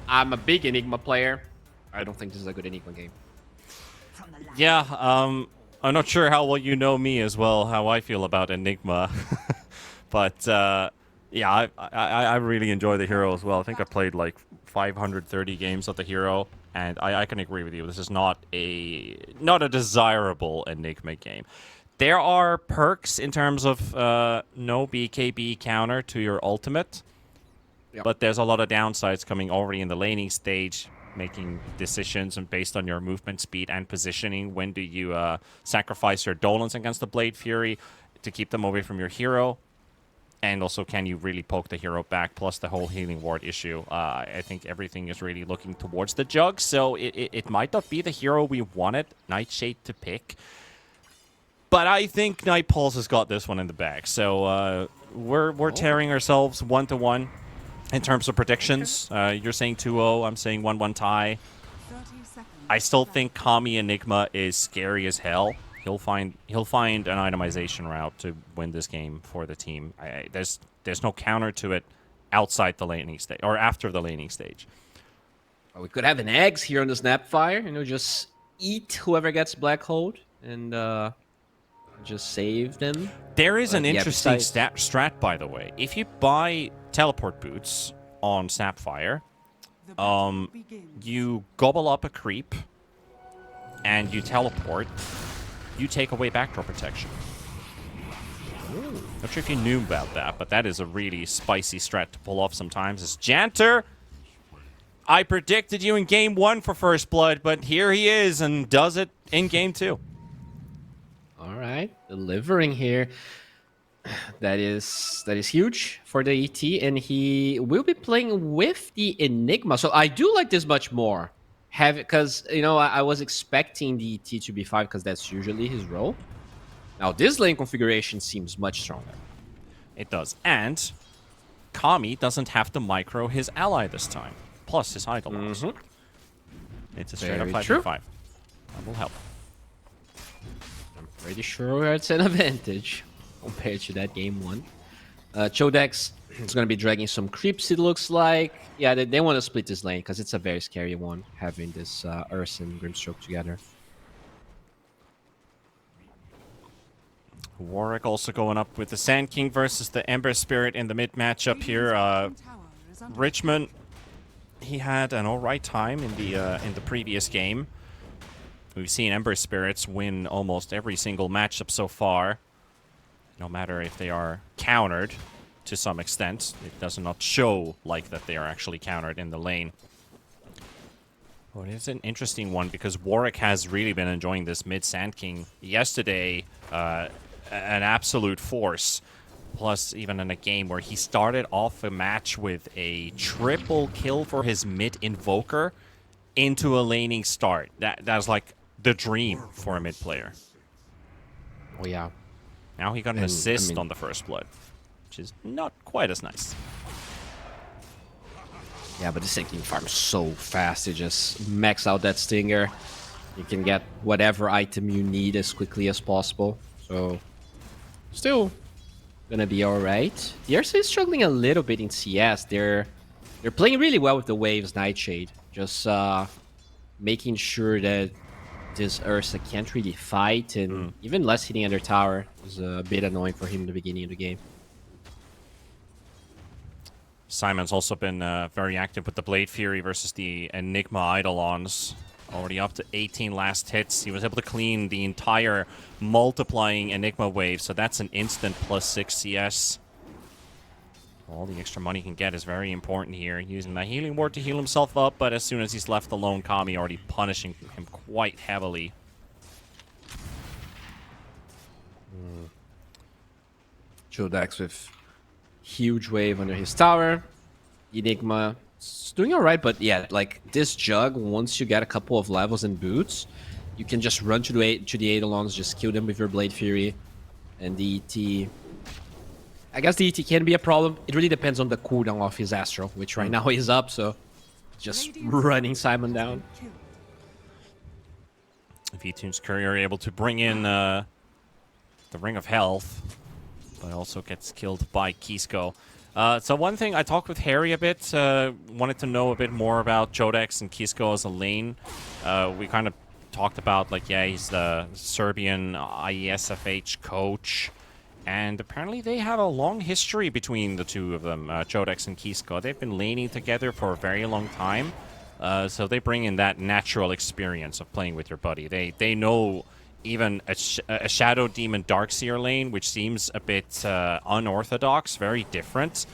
I'm a big Enigma player. I don't think this is a good Enigma game. Yeah, I'm not sure how well you know me as well, how I feel about Enigma. But, yeah, I really enjoy the hero as well. I think I played like 530 games of the hero, and I can agree with you. This is not a desirable Enigma game. There are perks in terms of no BKB counter to your ultimate, but there's a lot of downsides coming already in the laning stage, making decisions and based on your movement speed and positioning. When do you sacrifice your Dolans against the Blade Fury to keep them away from your hero? And also, can you really poke the hero back? Plus the whole healing ward issue. I think everything is really looking towards the Jug, so it might not be the hero we wanted Nightshade to pick. But I think Night Pulse has got this one in the bag. So we're tearing ourselves 1-1 in terms of predictions. You're saying 2-0. I'm saying 1-1 tie. I still think Kami Enigma is scary as hell. He'll find an itemization route to win this game for the team. There's no counter to it outside the laning stage or after the laning stage. We could have an eggs here on the Snapfire. You know, just eat whoever gets Black Hold and just save them. There is an interesting strat, by the way. If you buy teleport boots on Snapfire, you gobble up a creep and you teleport, you take away backdoor protection. Not sure if you knew about that, but that is a really spicy strat to pull off sometimes. It's Janter. I predicted you in game 1 for First Blood, but here he is and does it in game 2. All right, delivering here. That is huge for the ET, and he will be playing with the Enigma. So I do like this much more. Because, you know, I was expecting the ET to be 5 because that's usually his role. Now, this lane configuration seems much stronger. It does. And Kami doesn't have to micro his ally this time. Plus his Eidolons. It's a straight up 5v5. That will help. I'm pretty sure it's an advantage compared to that game 1. Chodex is going to be dragging some creeps, it looks like. Yeah, they want to split this lane because it's a very scary one, having this Ursa and Grimstroke together. Warwick also going up with the Sand King versus the Ember Spirit in the mid matchup here. Richmond, he had an alright time in the previous game. We've seen Ember Spirits win almost every single matchup so far. No matter if they are countered to some extent. It does not show like that they are actually countered in the lane. Well, it's an interesting one because Warwick has really been enjoying this mid Sand King. Yesterday, an absolute force. Plus, even in a game where he started off a match with a triple kill for his mid Invoker into a laning start. That was like the dream for a mid player. Oh, yeah. Now he got an assist on the First Blood, which is not quite as nice. Yeah, but the Sand King farms so fast. You just max out that Stinger. You can get whatever item you need as quickly as possible. So, still gonna be alright. The RC is struggling a little bit in CS. They're playing really well with the waves Nightshade. Just making sure that this Ursa can't really fight, and even less hitting under tower is a bit annoying for him in the beginning of the game. Simon's also been very active with the Blade Fury versus the Enigma Eidolons. Already up to 18 last hits. He was able to clean the entire multiplying Enigma wave, so that's an instant +6 CS. All the extra money he can get is very important here. Using the healing ward to heal himself up, but as soon as he's left alone, Kami already punishing him quite heavily. Chodex with huge wave under his tower. Enigma is doing alright, but yeah, like this Jug, once you get a couple of levels and boots, you can just run to the Eidolons, just kill them with your Blade Fury, and the ET. I guess the ET can be a problem. It really depends on the cooldown of his Astral, which right now is up, so just running Simon down. V-Tune's Courier able to bring in the Ring of Health, but also gets killed by Kisco. So one thing, I talked with Harry a bit, wanted to know a bit more about Jodex and Kisco as a lane. We kind of talked about, like, yeah, he's the Serbian IESFH coach, and apparently they have a long history between the two of them, Jodex and Kisco. They've been laning together for a very long time, so they bring in that natural experience of playing with your buddy. They know even a Shadow Demon Darkseer lane, which seems a bit unorthodox, very different.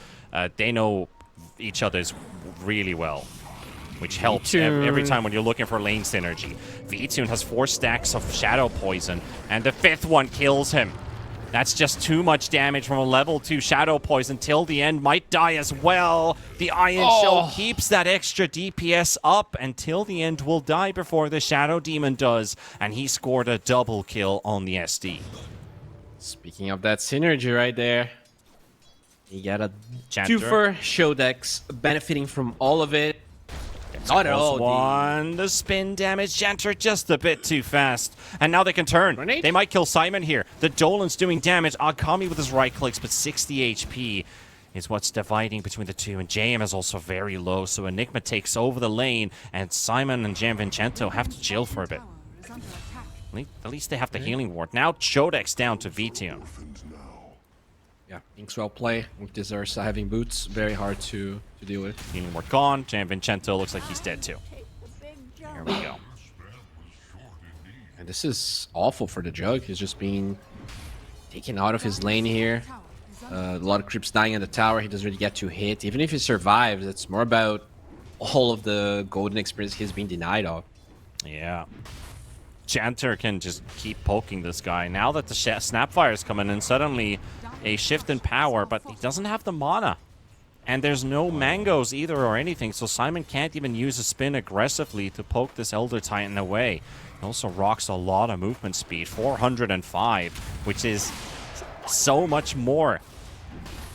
They know each other's really well, which helps every time when you're looking for lane synergy. V-Tune has 4 stacks of Shadow Poison, and the 5th one kills him. That's just too much damage from a level 2 Shadow Poison. Till the end might die as well. The Iron Shell keeps that extra DPS up, and Till the end will die before the Shadow Demon does. And he scored a double kill on the SD. Speaking of that synergy right there, you got a twofer Shodex benefiting from all of it. Not at all. The spin damage. Janter just a bit too fast. And now they can turn. Grenade? They might kill Simon here. The Dolan's doing damage. Akami with his right clicks, but 60 HP is what's dividing between the two. And JM is also very low, so Enigma takes over the lane, and Simon and Gianvincenzo have to chill for a bit. At least they have the healing ward. Now Jodex down to V-Tune. Yeah, Inkswell play with this Ursa having boots, very hard to deal with. Healing ward gone. Gianvincenzo looks like he's dead too. Here we go. And this is awful for the Jug. He's just being taken out of his lane here. A lot of creeps dying in the tower. He doesn't really get to hit. Even if he survives, it's more about all of the golden experience he's being denied of. Yeah. Janter can just keep poking this guy. Now that the Snapfire is coming in, suddenly a shift in power, but he doesn't have the mana. And there's no mangoes either or anything, so Simon can't even use a spin aggressively to poke this Elder Titan away. He also rocks a lot of movement speed, 405, which is so much more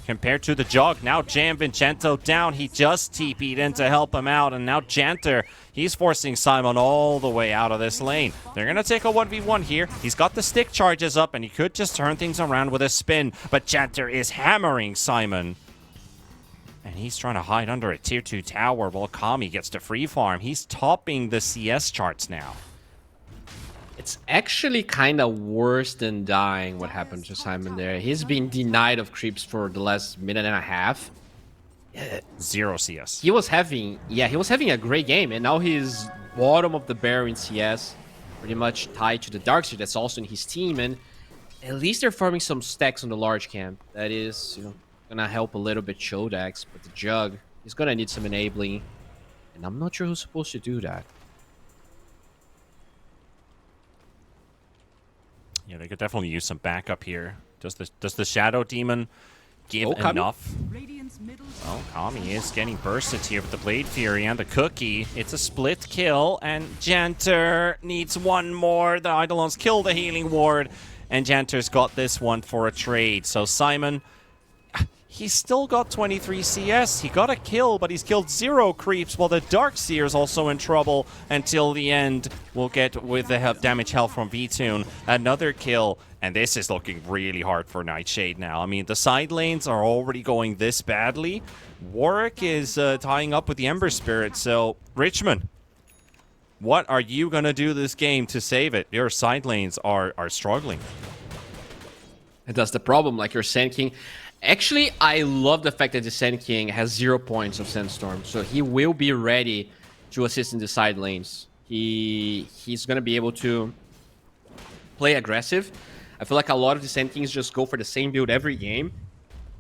compared to the Jug. Now Gianvincenzo down. He just TP'd in to help him out, and now Janter, he's forcing Simon all the way out of this lane. They're going to take a 1v1 here. He's got the stick charges up, and he could just turn things around with a spin, but Janter is hammering Simon. And he's trying to hide under a tier 2 tower while Kami gets to free farm. He's topping the CS charts now. It's actually kind of worse than dying what happened to Simon there. He's been denied of creeps for the last minute and a half. 0 CS. He was having a great game, and now he's bottom of the barrel in CS, pretty much tied to the Darkseer that's also in his team, and at least they're farming some stacks on the large camp. That is, gonna help a little bit Shodex, but the Jug is gonna need some enabling, and I'm not sure who's supposed to do that. Yeah, they could definitely use some backup here. Does the Shadow Demon give enough? Oh, Kami is getting bursted here with the Blade Fury and the Cookie. It's a split kill, and Janter needs one more. The Eidolons kill the healing ward, and Janter's got this one for a trade. So Simon, he's still got 23 CS. He got a kill, but he's killed 0 creeps, while the Darkseer is also in trouble until the end. We'll get with the damage health from V-Tune. Another kill, and this is looking really hard for Nightshade now. I mean, the side lanes are already going this badly. Warwick is tying up with the Ember Spirit, so Richmond, what are you going to do this game to save it? Your side lanes are struggling. And that's the problem, like your Sand King. Actually, I love the fact that the Sand King has 0 points of Sandstorm, so he will be ready to assist in the side lanes. He's going to be able to play aggressive. I feel like a lot of the Sand Kings just go for the same build every game,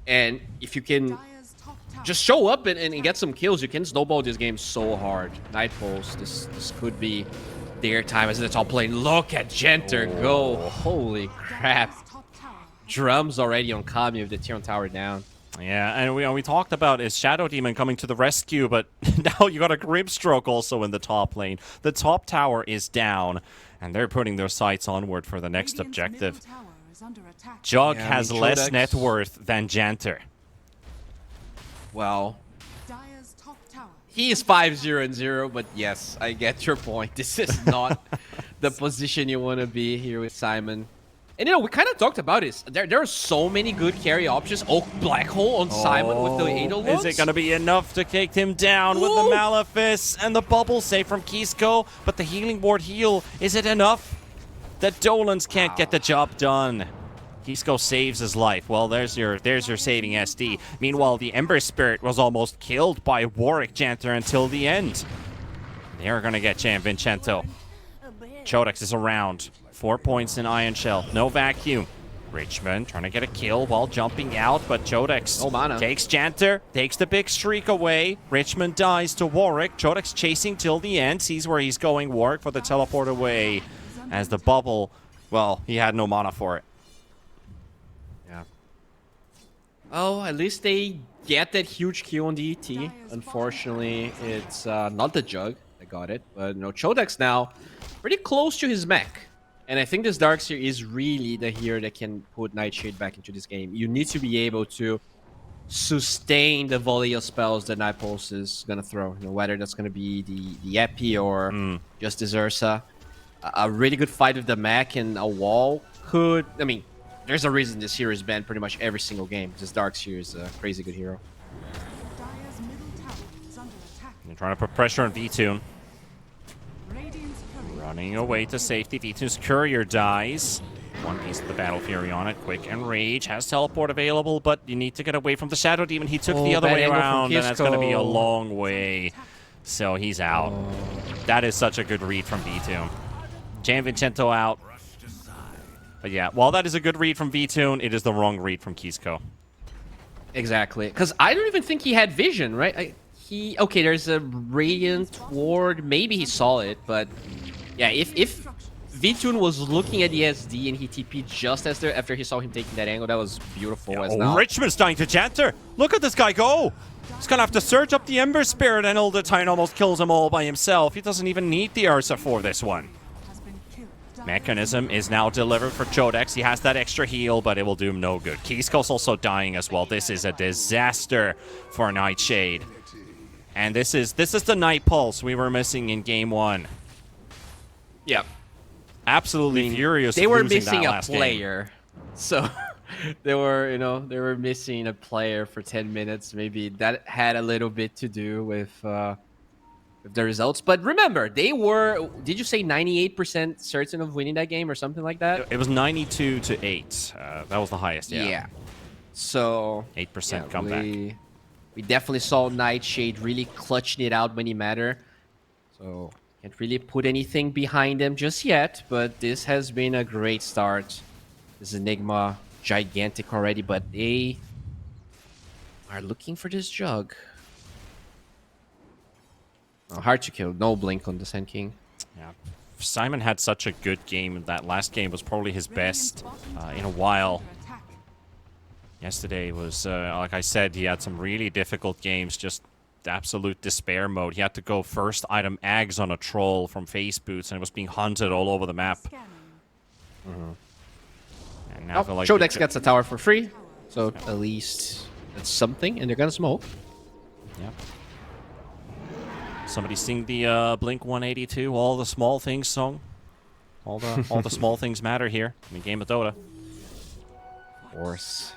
and if you can just show up and get some kills, you can snowball this game so hard. Nightfalls, this could be their time as the top lane. Look at Janter go. Holy crap. Drums already on Kami with the Tier 1 tower down. Yeah, and we talked about is Shadow Demon coming to the rescue, but now you got a Grimstroke also in the top lane. The top tower is down, And they're putting their sights onward for the next Radiant's objective. middle tower is under attack. Jug Yeah, I has mean, less Chodex- net worth than Janter. Well, Dire's top tower. he is 5-0-0, but yes, I get your point. This is not the position you want to be here with Simon. And we kind of talked about this. There are so many good carry options. Oh, Black Hole on Simon with the Eidolons. Is it going to be enough to take him down with the Malefice and the bubble save from Kisco? But the healing ward heal, is it enough? The Dolans can't get the job done. Kisco saves his life. Well, there's your saving SD. Meanwhile, the Ember Spirit was almost killed by Warwick Janter until the end. They're going to get Vincenzo. Chodex is around. 4 points in Iron Shell. No vacuum. Richmond trying to get a kill while jumping out, but Chodex takes Janter, takes the big streak away. Richmond dies to Warwick. Chodex chasing till the end, sees where he's going. Warwick for the teleport away as the bubble, well, he had no mana for it. Yeah. Oh, at least they get that huge Q on the ET. Unfortunately, it's not the Jug that got it, but Chodex now pretty close to his mech. And I think this Darkseer is really the hero that can put Nightshade back into this game. You need to be able to sustain the volley of spells that Night Pulse is going to throw. Whether that's going to be the Epi or just the Zersa. A really good fight with the mech and a wall could... I mean, there's a reason this hero is banned pretty much every single game. This Darkseer is a crazy good hero. Dire's middle tower is under attack. They're trying to put pressure on V-Tune. Radiant's courier. Running away to safety. V-Tune's courier dies. One piece of the Battle Fury on it. Quick and Rage has teleport available, but you need to get away from the Shadow Demon. He took the other bad way angle from around, and that's going to be a Kisco. long way. So he's out. That is such a good read from V-Tune. Jan Vincenzo out. But yeah, while that is a good read from V-Tune, it is the wrong read from Kisco. Exactly. Because I don't even think he had vision, right? Okay, there's a Radiant Ward. Maybe he saw it, but... Yeah, if V-Tune was looking at the SD and he TP'd just after he saw him taking that angle, that was beautiful as now. Richmond's dying to Janter. Look at this guy go. He's going to have to search up the Ember Spirit, and Uldatine almost kills him all by himself. He doesn't even need the Ursa for this one. Has been killed. Mechanism is now delivered for Chodex. He has that extra heal, but it will do him no good. Kisco's also dying as well. This is a disaster for Nightshade. And this is the Night Pulse we were missing in game one. Yeah. Absolutely furious. They were losing missing that a last game. player. So they were missing a player for 10 minutes. Maybe that had a little bit to do with the results. But remember, they were, did you say 98% certain of winning that game or something like that? It was 92-8. That was the highest, yeah. So 8% comeback. We definitely saw Nightshade really clutching it out when he mattered. So can't really put anything behind them just yet, but this has been a great start. This Enigma, gigantic already, but they are looking for this Jug. Oh, hard to kill. No blink on the Sand King. Yeah. Simon had such a good game. That last game was probably his best in a while. Yesterday was, like I said, he had some really difficult games, just absolute despair mode. He had to go first item Ags on a troll from face boots, and it was being hunted all over the map. And now I feel like Chodex gets a tower for free, so at least that's something, and they're gonna smoke. Yep. Somebody sing the Blink 182, all the small things song. All the small things matter here in the game of Dota. Of course.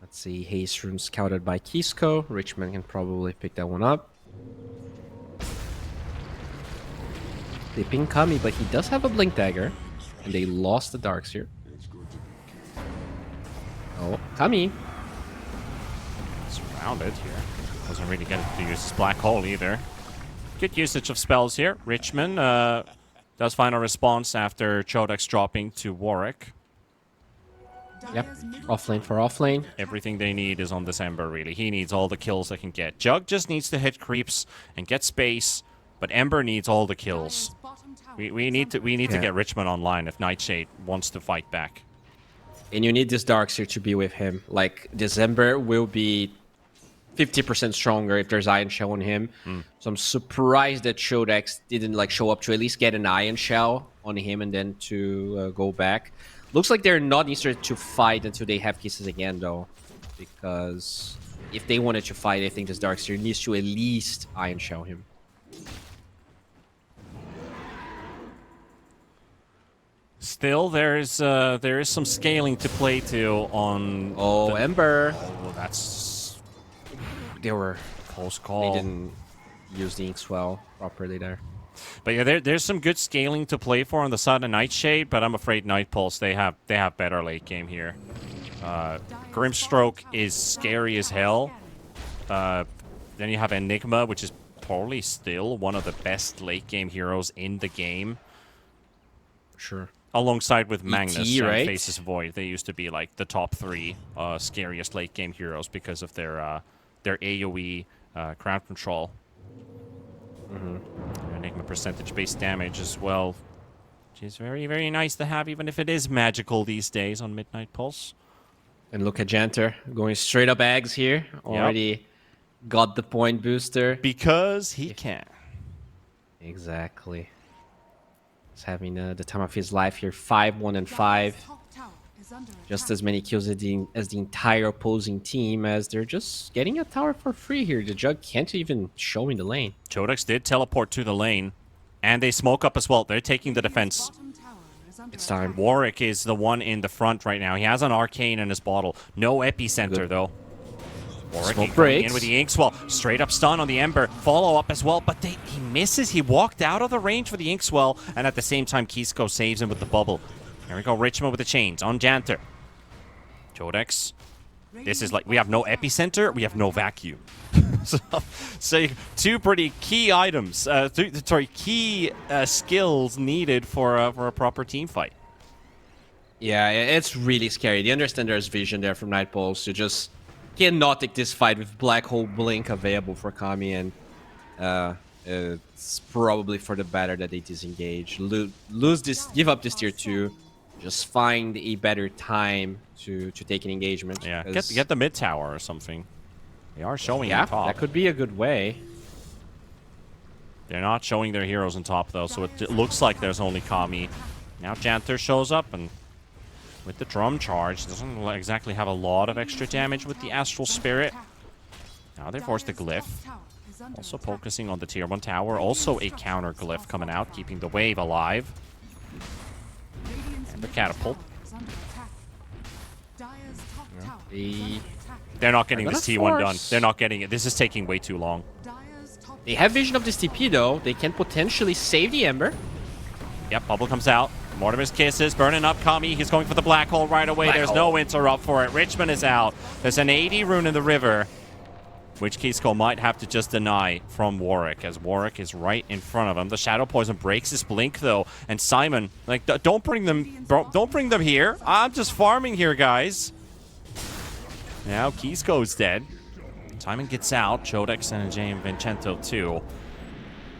Let's see, Haste Rune scouted by Kisco. Richmond can probably pick that one up. They ping Kami, but he does have a Blink Dagger. And they lost the Darkseer. Oh, Kami. Surrounded here. Doesn't really get to use his Black Hole either. Good usage of spells here. Richmond does find a response after Chodex dropping to Warwick. Yep, offlane for offlane. Everything they need is on this Ember, really. He needs all the kills they can get. Jug just needs to hit creeps and get space, but Ember needs all the kills. We need to get Richmond online if Nightshade wants to fight back. And you need this Darkseer to be with him. Like, this Ember will be 50% stronger if there's Iron Shell on him. So I'm surprised that Shodex didn't like show up to at least get an Iron Shell on him and then to go back. Looks like they're not interested to fight until they have Kisses again, though, because if they wanted to fight, I think this Darkseer needs to at least Iron Shell him. Still, there is some scaling to play to on. Oh, Ember. Oh, that's They were close call. They didn't use the Inkswell properly there. But yeah, there's some good scaling to play for on the side of Nightshade, but I'm afraid Night Pulse they have better late game here. Grimstroke is scary as hell. Then you have Enigma, which is probably still one of the best late game heroes in the game. Sure. Alongside with Magnus and right? Faces Void, they used to be like the top 3 scariest late game heroes because of their AoE crowd control. Enigma percentage-based damage as well, which is very, very nice to have, even if it is magical these days on Midnight Pulse. And look at Janter going straight up eggs here. Already got the point booster. Because he can. Exactly. He's having the time of his life here. 5-1 and 5. Just as many kills as the entire opposing team, as they're just getting a tower for free here. The Jug can't even show in the lane. Chodex did teleport to the lane, and they smoke up as well. They're taking the defense. It's time. Warwick is the one in the front right now. He has an Arcane in his bottle. No Epicenter, though. Warwick Smoke coming in breaks. with the Inkswell. Straight up stun on the Ember. Follow up as well, but he misses. He walked out of the range for the Inkswell, and at the same time, Kisco saves him with the bubble. Here we go, Richmond with the chains on Janter. Chodex. This is like, we have no Epicenter, we have no Vacuum. so 2 pretty key items, key skills needed for a proper team fight. Yeah, it's really scary. They understand there's vision there from Night Pulse to just cannot take this fight with Black Hole Blink available for Kami, and it's probably for the better that they disengage. Lose this, give up this tier 2. Just find a better time to take an engagement. Yeah, get the mid tower or something. They are showing yeah, on top. that could be a good way. They're not showing their heroes on top, though, so it looks like there's only Kami. Now Janter shows up, and with the drum charge, doesn't exactly have a lot of extra damage with the Astral Spirit. Now they force the Glyph. Also focusing on the tier 1 tower. Also a counter Glyph coming out, keeping the wave alive. And the Catapult. They're not getting this T1 done. They're not getting it. This is taking way too long. They have vision of this TP, though. They can potentially save the Ember. Yep, bubble comes out. Mortimer's Kisses, burning up Kami. He's going for the Black Hole right away. There's no interrupt for it. Richmond is out. There's an 80 rune in the river, which Kisco might have to just deny from Warwick, as Warwick is right in front of him. The Shadow Poison breaks his blink, though, and Simon, like, don't bring them here. I'm just farming here, guys. Now Kisco's dead. Simon gets out. Chodex and James Vincento, too.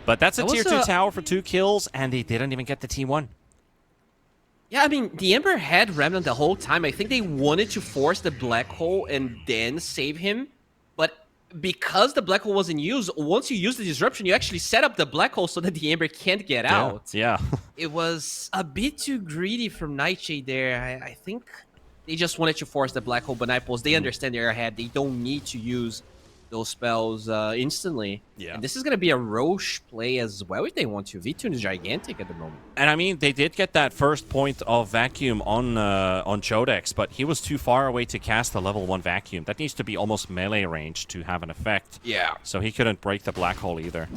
But that's a tier 2 tower for 2 kills, and they didn't even get the T1. Yeah, I mean, the Ember had Remnant the whole time. I think they wanted to force the Black Hole and then save him. But because the Black Hole wasn't used, once you use the Disruption, you actually set up the Black Hole so that the Ember can't get out. Yeah. It was a bit too greedy from Nightshade there. I think they just wanted to force the Black Hole, but Night Pulse, they understand they're ahead. They don't need to use those spells instantly. Yeah. And this is going to be a Roche play as well if they want to. V2 is gigantic at the moment. And I mean, they did get that first point of Vacuum on Chodex, but he was too far away to cast the level 1 Vacuum. That needs to be almost melee range to have an effect. Yeah. So he couldn't break the Black Hole either.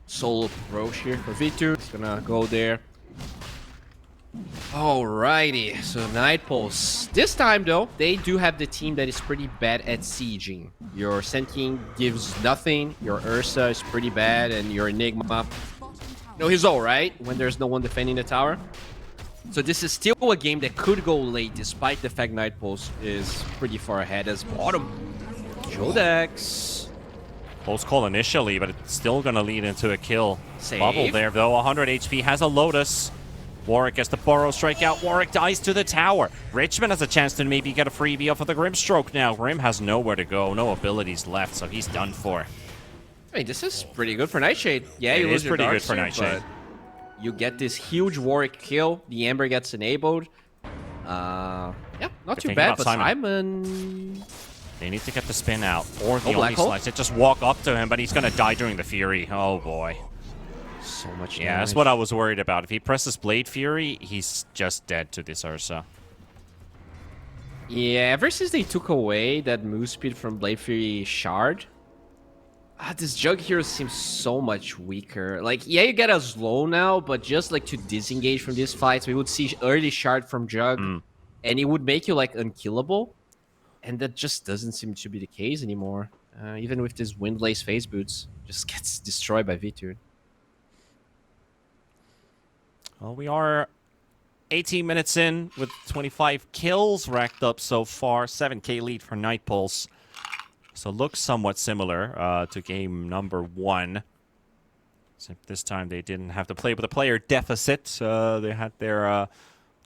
Solo Roche here for V2. It's gonna go there. Alrighty, so Night Pulse. This time, though, they do have the team that is pretty bad at sieging. Your Sentient gives nothing, your Ursa is pretty bad, and your Enigma... No, he's alright when there's no one defending the tower. So this is still a game that could go late, despite the fact Night Pulse is pretty far ahead as bottom. Chodex. Close call initially, but it's still going to lead into a kill. Save. Bubble there, though. 100 HP, has a Lotus. Warwick gets the Burrow strike out. Warwick dies to the tower. Richmond has a chance to maybe get a freebie off of the Grimstroke now. Grim has nowhere to go, no abilities left, so he's done for. I mean, this is pretty good for Nightshade. Yeah, you It lose is your pretty good Darkseer, for Nightshade. but you get this huge Warwick kill. The Ember gets enabled. Yeah, not too thinking bad, about but Simon. They need to get the spin out, or the Oh, Black only Hole? slice. They just walk up to him, but he's going to die during the Fury. Oh, boy. So much Yeah, that's damage. what I was worried about. If he presses Blade Fury, he's just dead to this Ursa. Yeah, ever since they took away that move speed from Blade Fury Shard, this Jug hero seems so much weaker. Like, yeah, you get a slow now, but just like to disengage from these fights, we would see early Shard from Jug, and it would make you like unkillable. And that just doesn't seem to be the case anymore. Even with this Windlace Phase Boots, just gets destroyed by V2. Well, we are 18 minutes in with 25 kills racked up so far. 7k lead for Night Pulse. So looks somewhat similar to game number 1. Except this time they didn't have to play with a player deficit. They had their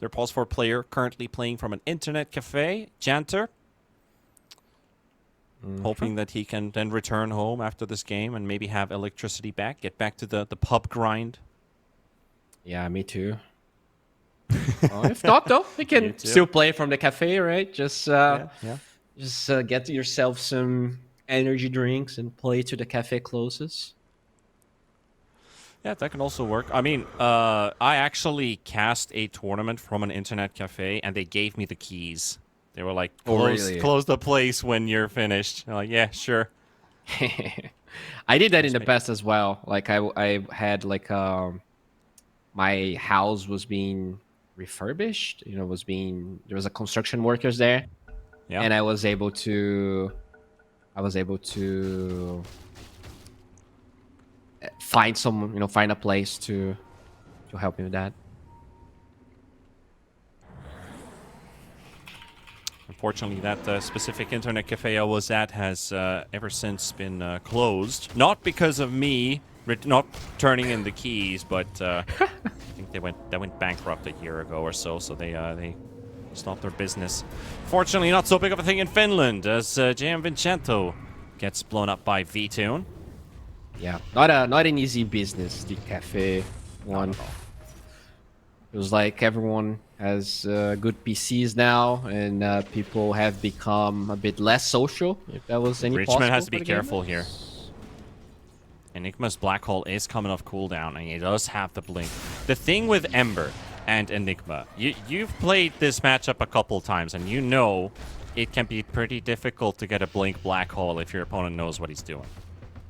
Pulse 4 player currently playing from an internet cafe, Janter. Hoping that he can then return home after this game and maybe have electricity back, get back to the pub grind. Yeah, me too. If not, though, we can still play from the cafe, right? Just get yourself some energy drinks and play to the cafe closest. Yeah, that can also work. I mean, I actually cast a tournament from an internet cafe, and they gave me the keys. They were like, close the place when you're finished. I'm like, yeah, sure. I did that in the past as well. Like, I had, like, my house was being refurbished. You know, there was a construction workers there. Yeah. And I was able to find find a place to help me with that. Unfortunately, that specific internet cafe I was at has ever since been closed. Not because of me not turning in the keys, but I think they went bankrupt a year ago or so. So they stopped their business. Fortunately, not so big of a thing in Finland, as JM Vincento gets blown up by V-Tune. Yeah, not an easy business, the cafe one. It was like everyone has good PCs now, and people have become a bit less social, if that was any possible. Richmond has to be for the careful gamers. here. Enigma's Black Hole is coming off cooldown, and he does have the blink. The thing with Ember and Enigma, you've played this matchup a couple times, and you know it can be pretty difficult to get a blink Black Hole if your opponent knows what he's doing.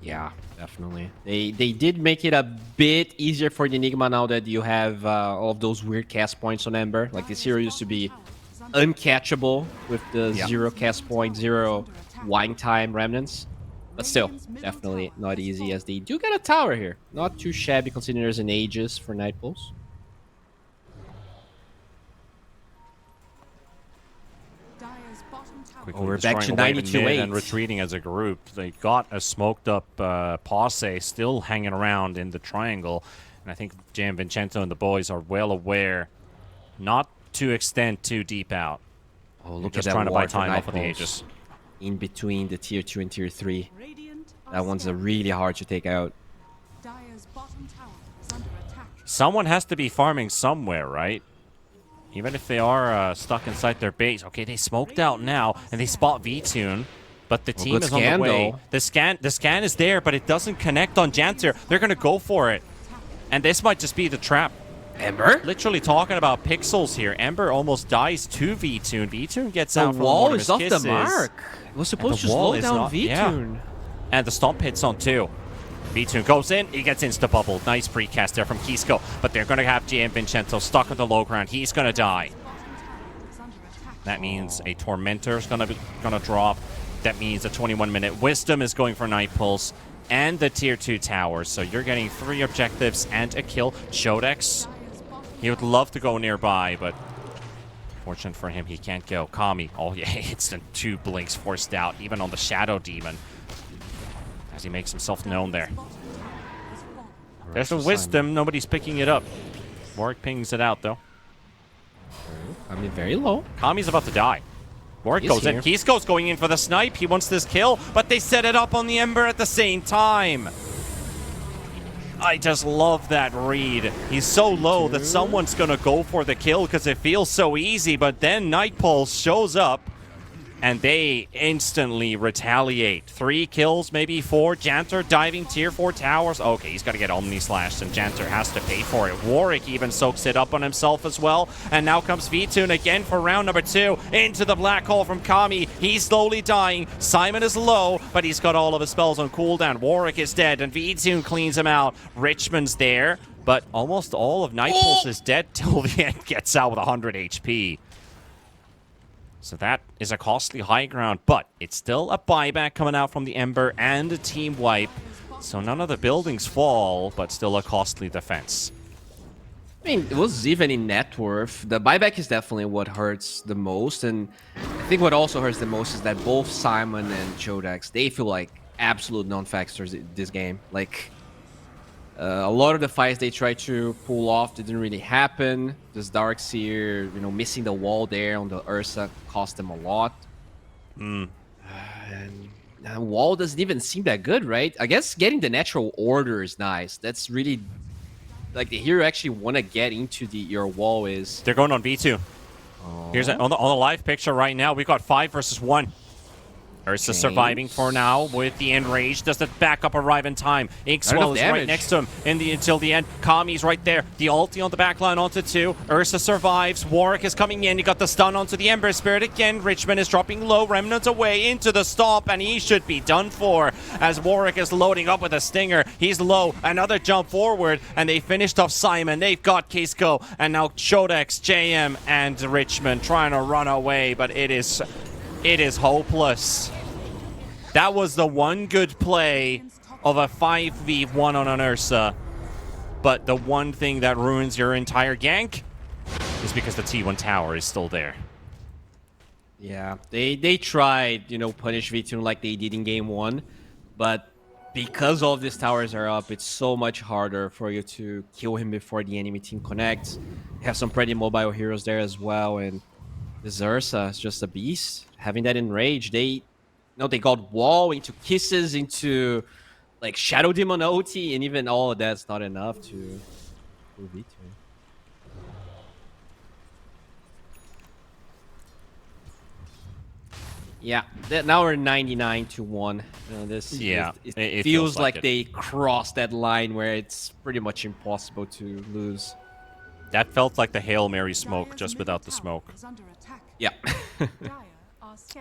Yeah, definitely. They did make it a bit easier for the Enigma now that you have all of those weird cast points on Ember. Like, this hero used to be uncatchable with the 0 cast point, 0 wine time remnants. But still, definitely not easy, as they do get a tower here. Not too shabby considering there's an Aegis for Night Pulse. Dire's bottom tower. Quickly We're back to destroying away the mid 92-8. and retreating as a group. They got a smoked up Posse still hanging around in the triangle. And I think Jan Vincenzo and the boys are well aware not to extend too deep out. Oh, look Just at that trying to ward buy for time Night off of the Pulse. Aegis. In between the tier 2 and tier 3. Radiant are That one's scared. really hard to take out. Dire's bottom tower is under attack. Someone has to be farming somewhere, right? Even if they are stuck inside their base. Okay, they smoked out now, and they spot V-Tune. But the team good is on scan, the way. though. The scan is there, but it doesn't connect on Janter. They're going to go for it. And this might just be the trap. Ember? Literally talking about pixels here. Ember almost dies to V-Tune. V-Tune gets The out from wall one of is his off kisses. the mark. It was supposed to the wall slow is down not- yeah. V-Tune. And the stomp hits on too. V-Tune goes in, he gets insta-bubble. Nice precast there from Kisco. But they're going to have GM Vincenzo stuck on the low ground. He's going to die. Bottom tower is under attack. That means a Tormentor is going to drop. That means a 21-minute Wisdom is going for Night Pulse. And the Tier 2 tower. So you're getting 3 objectives and a kill. Shodex, he would love to go nearby, but fortunate for him, he can't go. Kami, oh yeah, instant 2 blinks forced out, even on the Shadow Demon. As he makes himself known there. There's a Wisdom, nobody's picking it up. Warwick pings it out, though. I mean, very low. Kami's about to die. Warwick He's goes in. here. Kisco's going in for the snipe. He wants this kill, but they set it up on the Ember at the same time. I just love that read. He's so low that someone's going to go for the kill because it feels so easy, but then Nightpulse shows up and they instantly retaliate. 3 kills, maybe 4. Janter diving tier 4 towers. Okay, he's got to get Omni Slashed, and Janter has to pay for it. Warwick even soaks it up on himself as well. And now comes V-Tune again for round number 2. Into the black hole from Kami. He's slowly dying. Simon is low, but he's got all of his spells on cooldown. Warwick is dead, and V-Tune cleans him out. Richmond's there, but almost all of Nightpulse is dead till the end gets out with 100 HP. So that is a costly high ground, but it's still a buyback coming out from the Ember and a team wipe. So none of the buildings fall, but still a costly defense. I mean, it was even in net worth. The buyback is definitely what hurts the most, and I think what also hurts the most is that both Simon and Chodex, they feel like absolute non-factors in this game. Like, a lot of the fights they tried to pull off didn't really happen. This Darkseer, you know, missing the wall there on the Ursa cost them a lot. And the wall doesn't even seem that good, right? I guess getting the natural order is nice. That's really, like, the hero actually want to get into your wall is... They're going on V2. Here's on the live picture right now. We've got 5 versus 1. Ursa surviving for now with the Enrage. Does the backup arrive in time? Inkswell is right next to him until the end. Kami's right there. The ulti on the backline onto 2. Ursa survives. Warwick is coming in. He got the stun onto the Ember Spirit again. Richmond is dropping low. Remnants away into the stomp, and he should be done for as Warwick is loading up with a stinger. He's low. Another jump forward, and they finished off Simon. They've got Kisco, and now Chodex, JM, and Richmond trying to run away, but it is hopeless. That was the one good play of a 5v1 on an Ursa. But the one thing that ruins your entire gank is because the T1 tower is still there. Yeah, they tried, you know, punish V2 like they did in game 1. But because all of these towers are up, it's so much harder for you to kill him before the enemy team connects. You have some pretty mobile heroes there as well, and this Ursa is just a beast. Having that Enrage, they got wall into kisses, into like Shadow Demon OT, and even all of that's not enough to V2. Yeah, now we're 99-1. It feels like they crossed that line where it's pretty much impossible to lose. That felt like the Hail Mary smoke, just without the smoke. Yeah.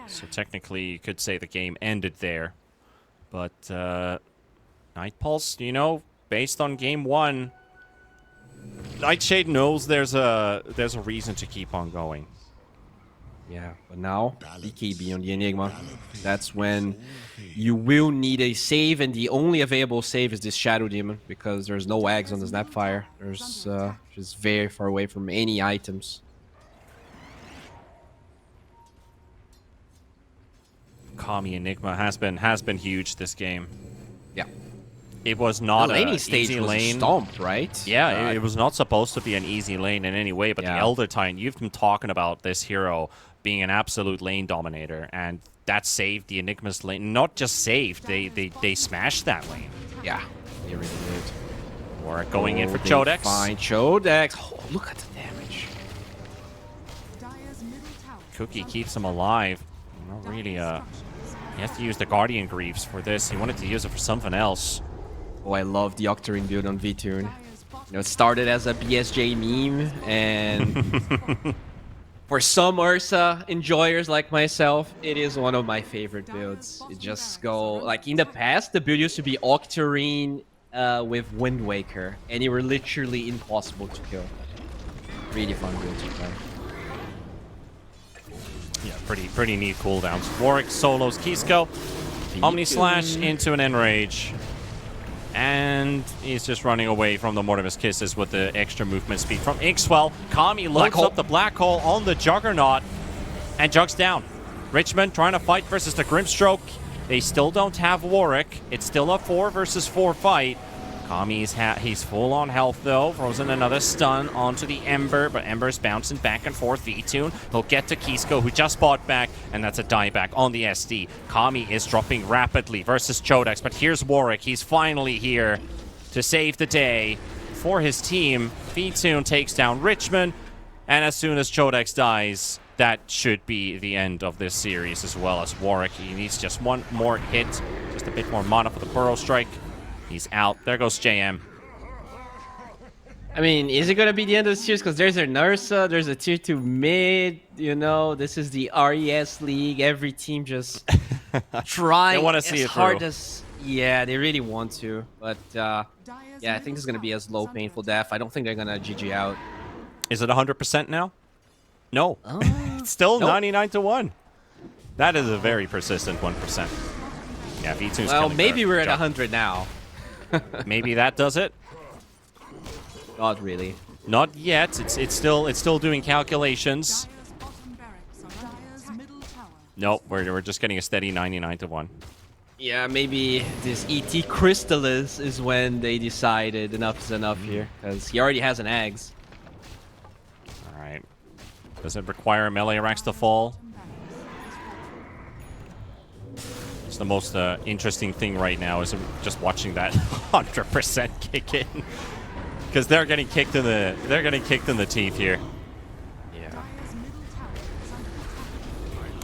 So technically, you could say the game ended there. But Nightpulse, you know, based on game 1, Nightshade knows there's a reason to keep on going. Yeah, but now BKB on the Enigma. That's when you will need a save, and the only available save is this Shadow Demon because there's no eggs on the Snapfire. There's just very far away from any items. Kami Enigma has been huge this game. Yeah. It was not an stage easy was lane. A stomp, right? Yeah, it was not supposed to be an easy lane in any way, but the Elder Titan, you've been talking about this hero being an absolute lane dominator, and that saved the Enigma's lane. Not just saved, they smashed that lane. Yeah, they really did. Or going in for Chodex. Fine, Chodex. Oh, look at the damage. Cookie keeps him alive. Not really, he has to use the Guardian Greaves for this. He wanted to use it for something else. Oh, I love the Octarine build on V-Tune. You know, it started as a BSJ meme, and for some Ursa enjoyers like myself, it is one of my favorite builds. It just go, like in the past, the build used to be Octarine with Wind Waker, and they were literally impossible to kill. Really fun build to play. Yeah, pretty neat cooldowns. Warwick solos Kisco. Omni Slash into an Enrage. And he's just running away from the Mortimer's Kisses with the extra movement speed from Inkswell. Kami loads up the Black Hole on the Juggernaut. And Jug's down. Richmond trying to fight versus the Grimstroke. They still don't have Warwick. It's still a 4 versus 4 fight. Kami's he's full on health though. Frozen another stun onto the Ember, but Ember's bouncing back and forth. V-Tune, he'll get to Kisko, who just bought back, and that's a dieback on the SD. Kami is dropping rapidly versus Chodex, but here's Warwick. He's finally here to save the day for his team. V-Tune takes down Richmond, and as soon as Chodex dies, that should be the end of this series, as well as Warwick. He needs just one more hit, just a bit more mana for the Burrow Strike. He's out. There goes JM. I mean, is it going to be the end of the series? Because there's a Nursa, there's a tier 2 mid, you know, this is the RES League. Every team just trying as hard as... Yeah, they really want to. But, yeah, I think this is going to be a slow, painful death. I don't think they're going to GG out. Is it 100% now? No. It's still 99-1. That is a very persistent 1%. Yeah, V2's well, maybe we're at 100 now. Maybe that does it. Not really. Not yet. It's still doing calculations. Nope, we're just getting a steady 99-1. Yeah, maybe this ET Crystallis is when they decided enough is enough here, because he already has an Ags. All right. Does it require melee racks to fall? The most interesting thing right now is just watching that 100% kick in, because they're getting kicked in the teeth here. Yeah.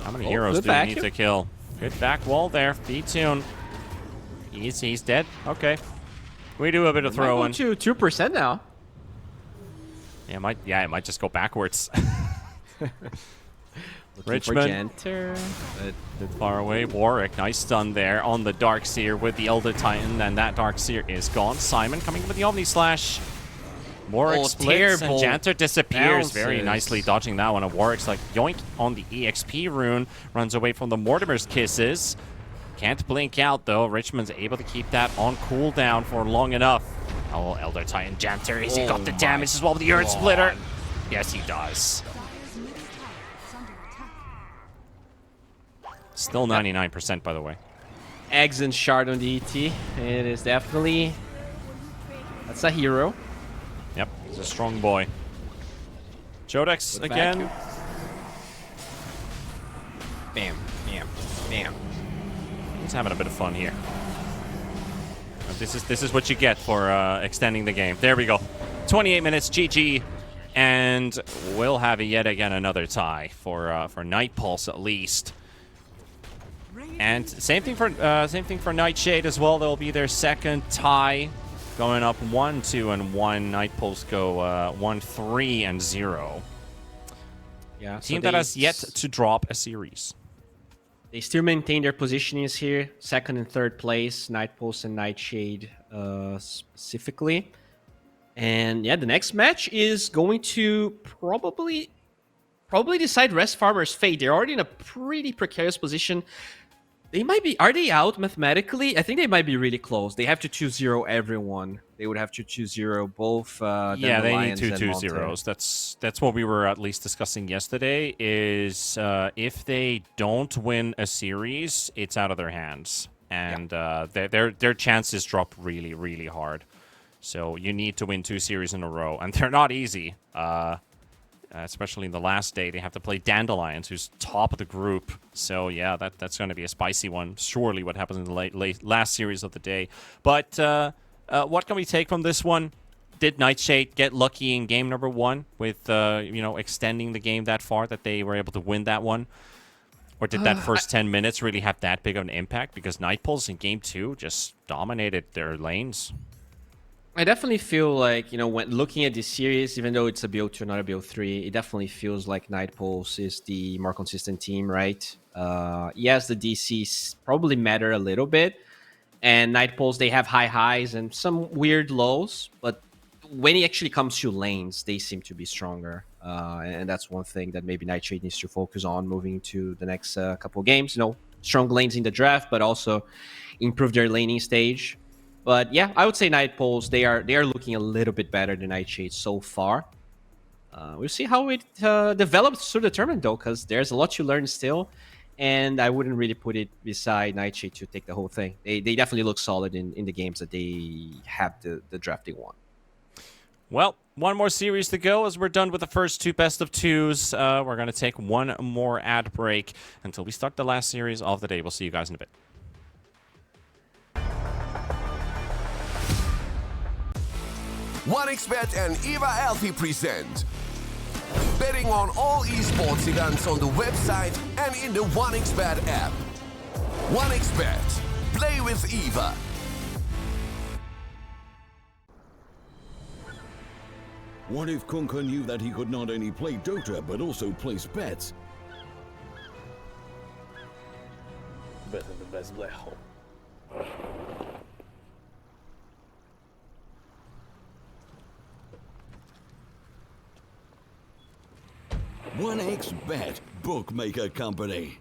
How many heroes do you need to kill? Good back wall there. V-Tune. He's dead. Okay. We do a bit of throwing. To 2% now. Yeah, it might just go backwards. Richmond, but far away. Warwick, nice stun there on the Darkseer with the Elder Titan, and that Darkseer is gone. Simon coming with the Omni Slash. Warwick splits, and Janter disappears. Very nicely dodging that one. And Warwick's like, yoink, on the EXP rune. Runs away from the Mortimer's Kisses. Can't blink out, though. Richmond's able to keep that on cooldown for long enough. Oh, Elder Titan Janter, has he got the damage as well with the Earth Splitter? Yes, he does. Still 99%, by the way. Eggs and Shard on the ET. It is definitely... That's a hero. Yep, he's a strong boy. Chodex again. Bam, bam, bam. He's having a bit of fun here. This is what you get for extending the game. There we go. 28 minutes, GG. And we'll have yet again another tie for Night Pulse at least. And same thing for Nightshade as well. They'll be their second tie, going up 1-2-1. Night Pulse go 1-3-0. Yeah, team that has yet to drop a series. They still maintain their positionings here, second and third place, Night Pulse and Nightshade specifically. And yeah, the next match is going to probably decide Rest Farmer's fate. They're already in a pretty precarious position. They might be... Are they out mathematically? I think they might be really close. They have to 2-0 everyone. They would have to 2-0 both yeah, they need 2-2-0s. That's what we were at least discussing yesterday, is if they don't win a series, it's out of their hands. And their chances drop really, really hard. So you need to win 2 series in a row. And they're not easy. Especially in the last day, they have to play Dandelions, who's top of the group. So yeah, that's going to be a spicy one. Surely what happens in the last series of the day. But what can we take from this one? Did Nightshade get lucky in game number 1 with extending the game that far that they were able to win that one? Or did that first 10 minutes really have that big of an impact? Because Night Pulse in game 2 just dominated their lanes. I definitely feel like, when looking at this series, even though it's a BO2, not a BO3, it definitely feels like Night Pulse is the more consistent team, right? Yes, the DCs probably matter a little bit. And Night Pulse, they have high highs and some weird lows. But when it actually comes to lanes, they seem to be stronger. And that's one thing that maybe Nightshade needs to focus on moving to the next couple of games. Strong lanes in the draft, but also improve their laning stage. But yeah, I would say Night Pulse, they are looking a little bit better than Nightshade so far. We'll see how it develops through the tournament, though, because there's a lot to learn still. and I wouldn't really put it beside Nightshade to take the whole thing. They definitely look solid in the games that they have the drafting one. Well, one more series to go as we're done with the first two best of twos. We're going to take one more ad break until we start the last series of the day. We'll see you guys in a bit. OneXBet and Eva Alfie present betting on all esports events on the website and in the OneXBet app. OneXBet. Play with Eva. What if Kunka knew that he could not only play Dota but also place bets? Better the best black hole. 1xBet, bookmaker company.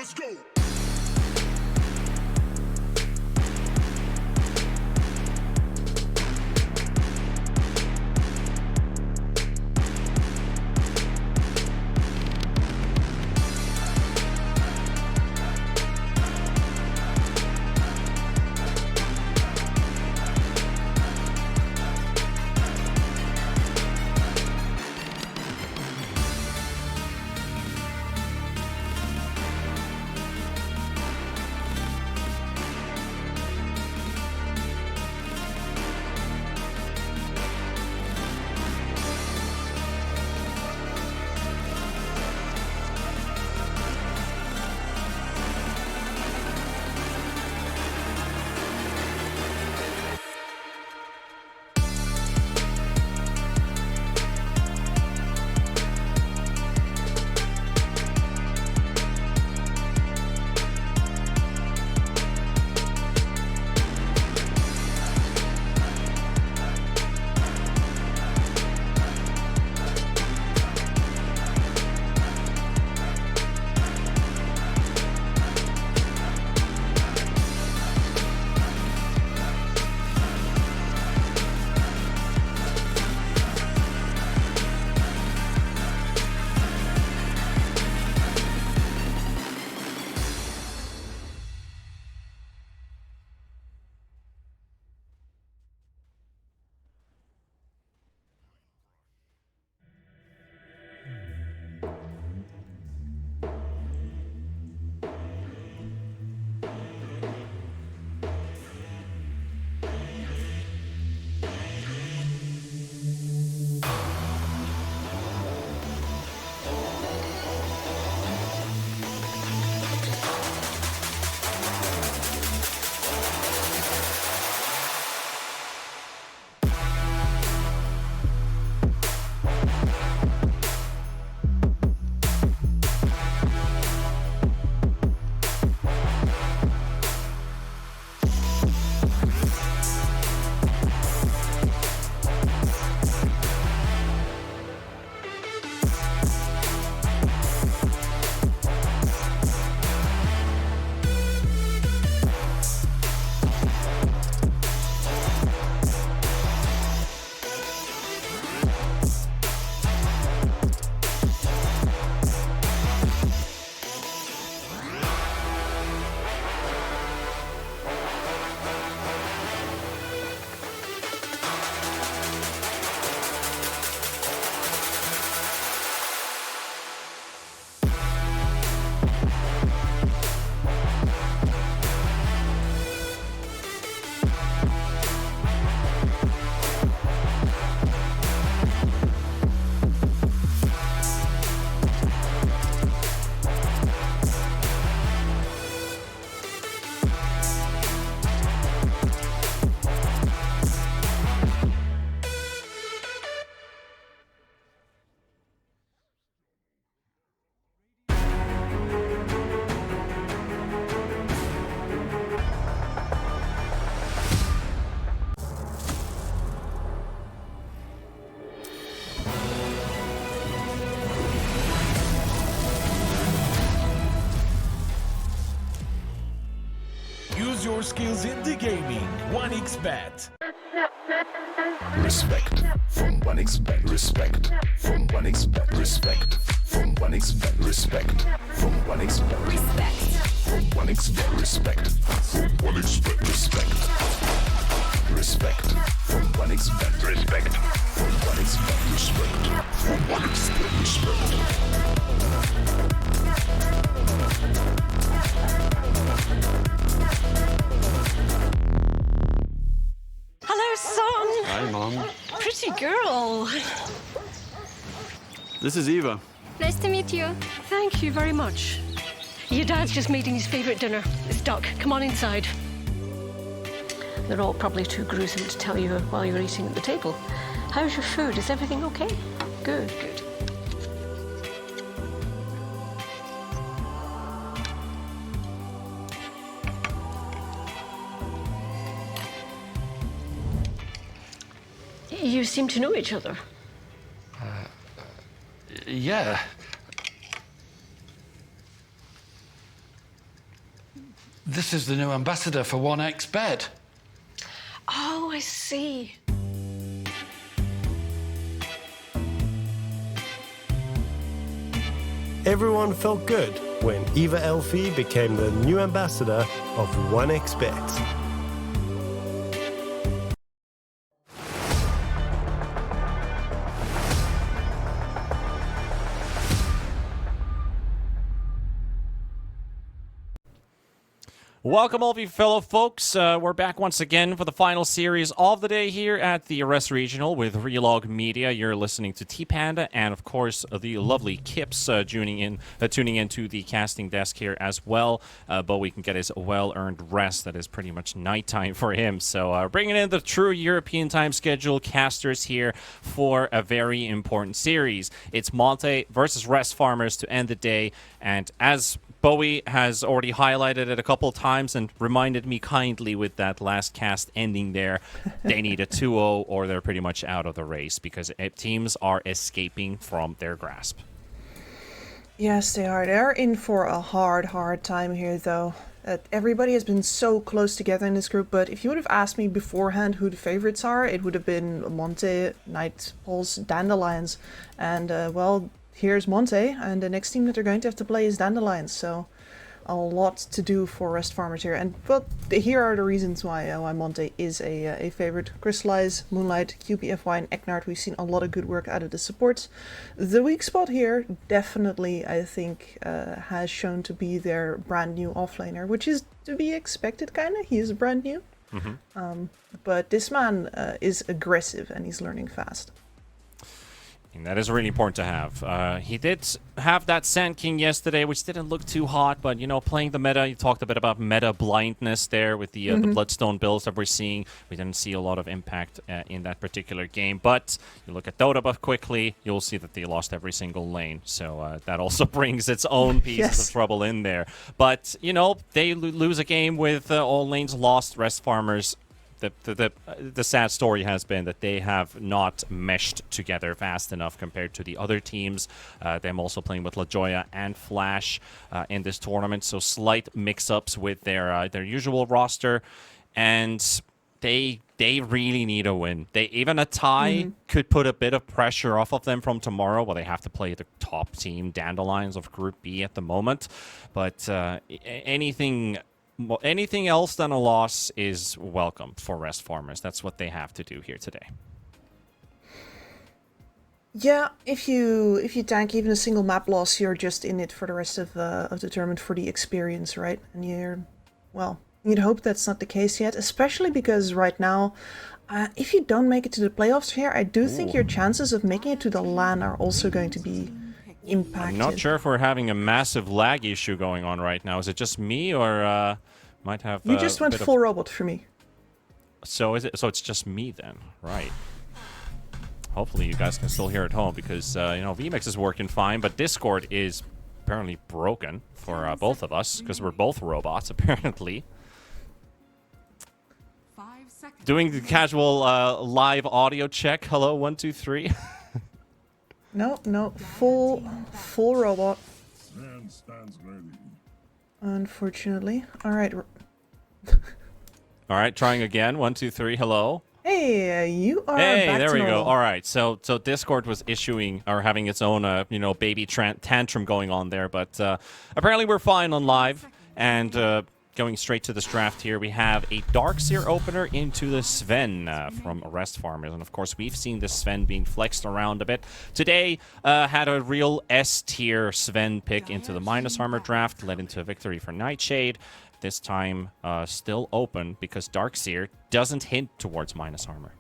Let's go. Use your skills in the gaming. 1xBet. Respect from 1xbet. Respect from 1xbet. Respect from 1xbet. Respect from 1xbet. Respect from 1xbet. Respect from 1xbet. Respect. Respect from 1xbet. Respect from 1xbet. Respect from 1xbet. Respect. Hello, son. Hi, Mom. Pretty girl. This is Eva. Nice to meet you. Thank you very much. Your dad's just making his favorite dinner. It's duck. Come on inside. They're all probably too gruesome to tell you while you're eating at the table. How's your food? Is everything okay? Good, good. You seem to know each other. Yeah. This is the new ambassador for 1xbet. Oh, I see. Everyone felt good when Eva Elfie became the new ambassador of 1xbet. Welcome all of you fellow folks. We're back once again for the final series of the day here at the Arrest Regional with Relog Media. You're listening to T-Panda and of course the lovely Kips tuning in to the casting desk here as well. Bowie can get his well-earned rest. That is pretty much nighttime for him. So bringing in the true European time schedule casters here for a very important series. It's Monte versus Rest Farmers to end the day, and as Bowie has already highlighted it a couple of times and reminded me kindly with that last cast ending there. They need a 2-0 or they're pretty much out of the race because teams are escaping from their grasp. Yes, they are. They're in for a hard time here, though. Everybody has been so close together in this group, but if you would have asked me beforehand who the favorites are, it would have been Monte, Nightpulse, Dandelions, and, well, here's Monte, and the next team that they're going to have to play is Dandelions, so a lot to do for Rest Farmers here. And well, here are the reasons why Monte is a favorite. Crystallize, Moonlight, QPFY, and Eknard. We've seen a lot of good work out of the supports. The weak spot here definitely, I think, has shown to be their brand new offlaner, which is to be expected, kind of. He is brand new. Mm-hmm. But this man is aggressive and he's learning fast. And that is really important to have. He did have that Sand King yesterday, which didn't look too hot, but, you know, playing the meta, you talked a bit about meta blindness there with the Bloodstone builds that we're seeing. We didn't see a lot of impact in that particular game, but you look at Dota buff quickly, you'll see that they lost every single lane, so that also brings its own pieces of trouble in there. But, you know, they lose a game with all lanes lost. Rest Farmers, the sad story has been that they have not meshed together fast enough compared to the other teams. Them also playing with LaJoya and Flash in this tournament, so slight mix-ups with their usual roster, and they really need a win. Even a tie could put a bit of pressure off of them from tomorrow. Well, they have to play the top team, Dandelions of Group B at the moment, but anything else than a loss is welcome for Rest Farmers. That's what they have to do here today. Yeah, if you tank even a single map loss, you're just in it for the rest of the tournament for the experience, right? And you'd hope that's not the case yet, especially because right now, if you don't make it to the playoffs here, I do think your chances of making it to the LAN are also going to be impacted. I'm not sure if we're having a massive lag issue going on right now. Is it just me, or might have? You just went full robot for me. So is it? So it's just me then, right? Hopefully you guys can still hear at home because you know, VMix is working fine, but Discord is apparently broken for both of us because we're both robots apparently. 5 seconds. Doing the casual live audio check. Hello, 1, 2, 3. No, full robot. Stands ready. Unfortunately. All right. All right, trying again. 1, 2, 3. Hello. Hey, you are Hey, back there to we go. normal. All right, so Discord was issuing or having its own, baby tantrum going on there, but apparently we're fine on live. And going straight to this draft here, we have a Darkseer opener into the Sven from Arrest Farmers, and of course we've seen this Sven being flexed around a bit. Today had a real S tier Sven pick into the minus armor draft, led into a victory for Nightshade. This time still open because Darkseer doesn't hint towards minus armor.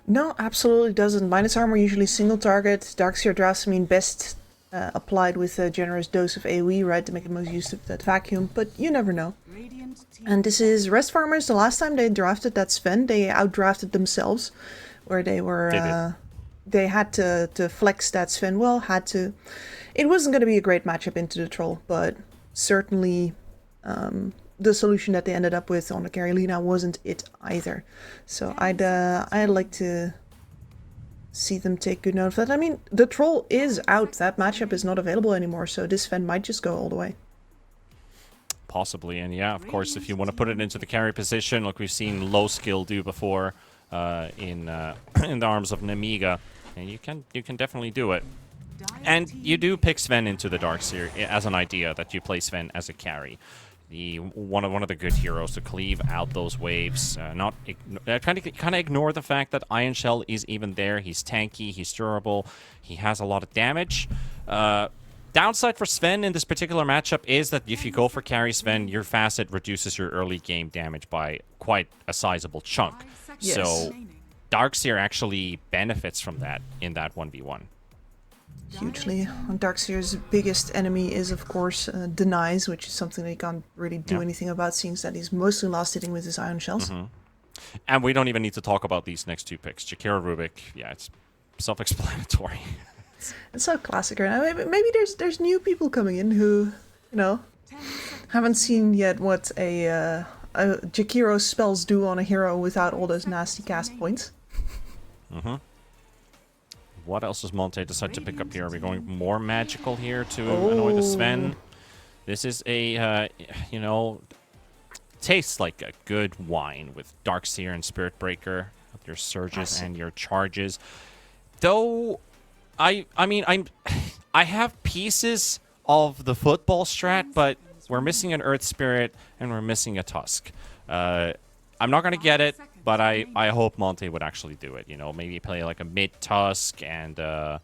No, absolutely doesn't. Minus armor usually single target. Darkseer drafts mean best applied with a generous dose of AoE, right, to make the most use of that vacuum, but you never know. And this is Rest Farmers. The last time they drafted that Sven, they outdrafted themselves, where they were... They had to flex that Sven. Well, had to. It wasn't going to be a great matchup into the Troll, but certainly... the solution that they ended up with on the Carolina wasn't it either. So I'd like to see them take good note of that. I mean, the Troll is out. That matchup is not available anymore, so this Sven might just go all the way. Possibly, and yeah, of course, if you want to put it into the carry position, like we've seen low skill do before in the arms of Nemiga, and you can definitely do it. And you do pick Sven into the Darkseer as an idea that you play Sven as a carry. One of the good heroes to cleave out those waves. Kind of ignore the fact that Iron Shell is even there. He's tanky, he's durable, he has a lot of damage. Downside for Sven in this particular matchup is that if you go for carry Sven, your facet reduces your early game damage by quite a sizable chunk. Yes. So Darkseer actually benefits from that in that 1v1. Hugely. Darkseer's biggest enemy is, of course, denies, which is something they can't really do anything about, since that he's mostly last hitting with his iron shells. And we don't even need to talk about these next two picks. Jakira Rubik, yeah, it's self-explanatory. It's so classic right now. Maybe there's new people coming in who, haven't seen yet what a Jakiro's spells do on a hero without all those nasty cast points. What else does Monte decide to pick up here? Are we going more magical here to annoy the Sven? This is a, tastes like a good wine with Darkseer and Spirit Breaker, with your surges and your charges. Though, I have pieces of the football strat, but we're missing an Earth Spirit and we're missing a Tusk. I'm not going to get it, but I hope Monte would actually do it. Maybe play like a mid-Tusk and, I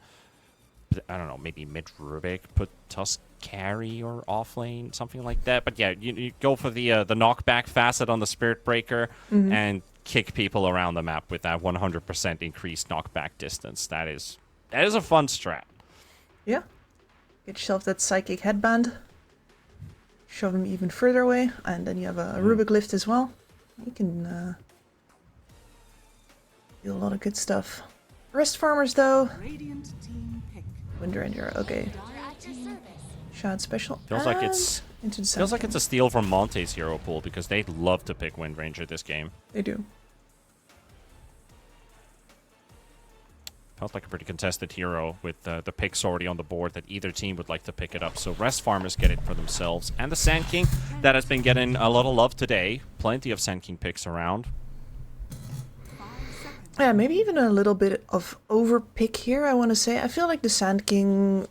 don't know, maybe mid-Rubik, put Tusk carry or off-lane, something like that. But yeah, you go for the knockback facet on the Spirit Breaker and kick people around the map with that 100% increased knockback distance. That is a fun strat. Yeah. Get yourself that Psychic Headband. Shove him even further away. And then you have a Rubik Lift as well. You can do a lot of good stuff. Rest Farmers, though. Wind Ranger, okay. Shad Special. Feels like it's a steal from Monte's hero pool, because they love to pick Wind Ranger this game. They do. Felt like a pretty contested hero with the picks already on the board that either team would like to pick it up. So Rest Farmers get it for themselves. And the Sand King, that has been getting a lot of love today. Plenty of Sand King picks around. Yeah, maybe even a little bit of overpick here, I want to say. I feel like the Sand King...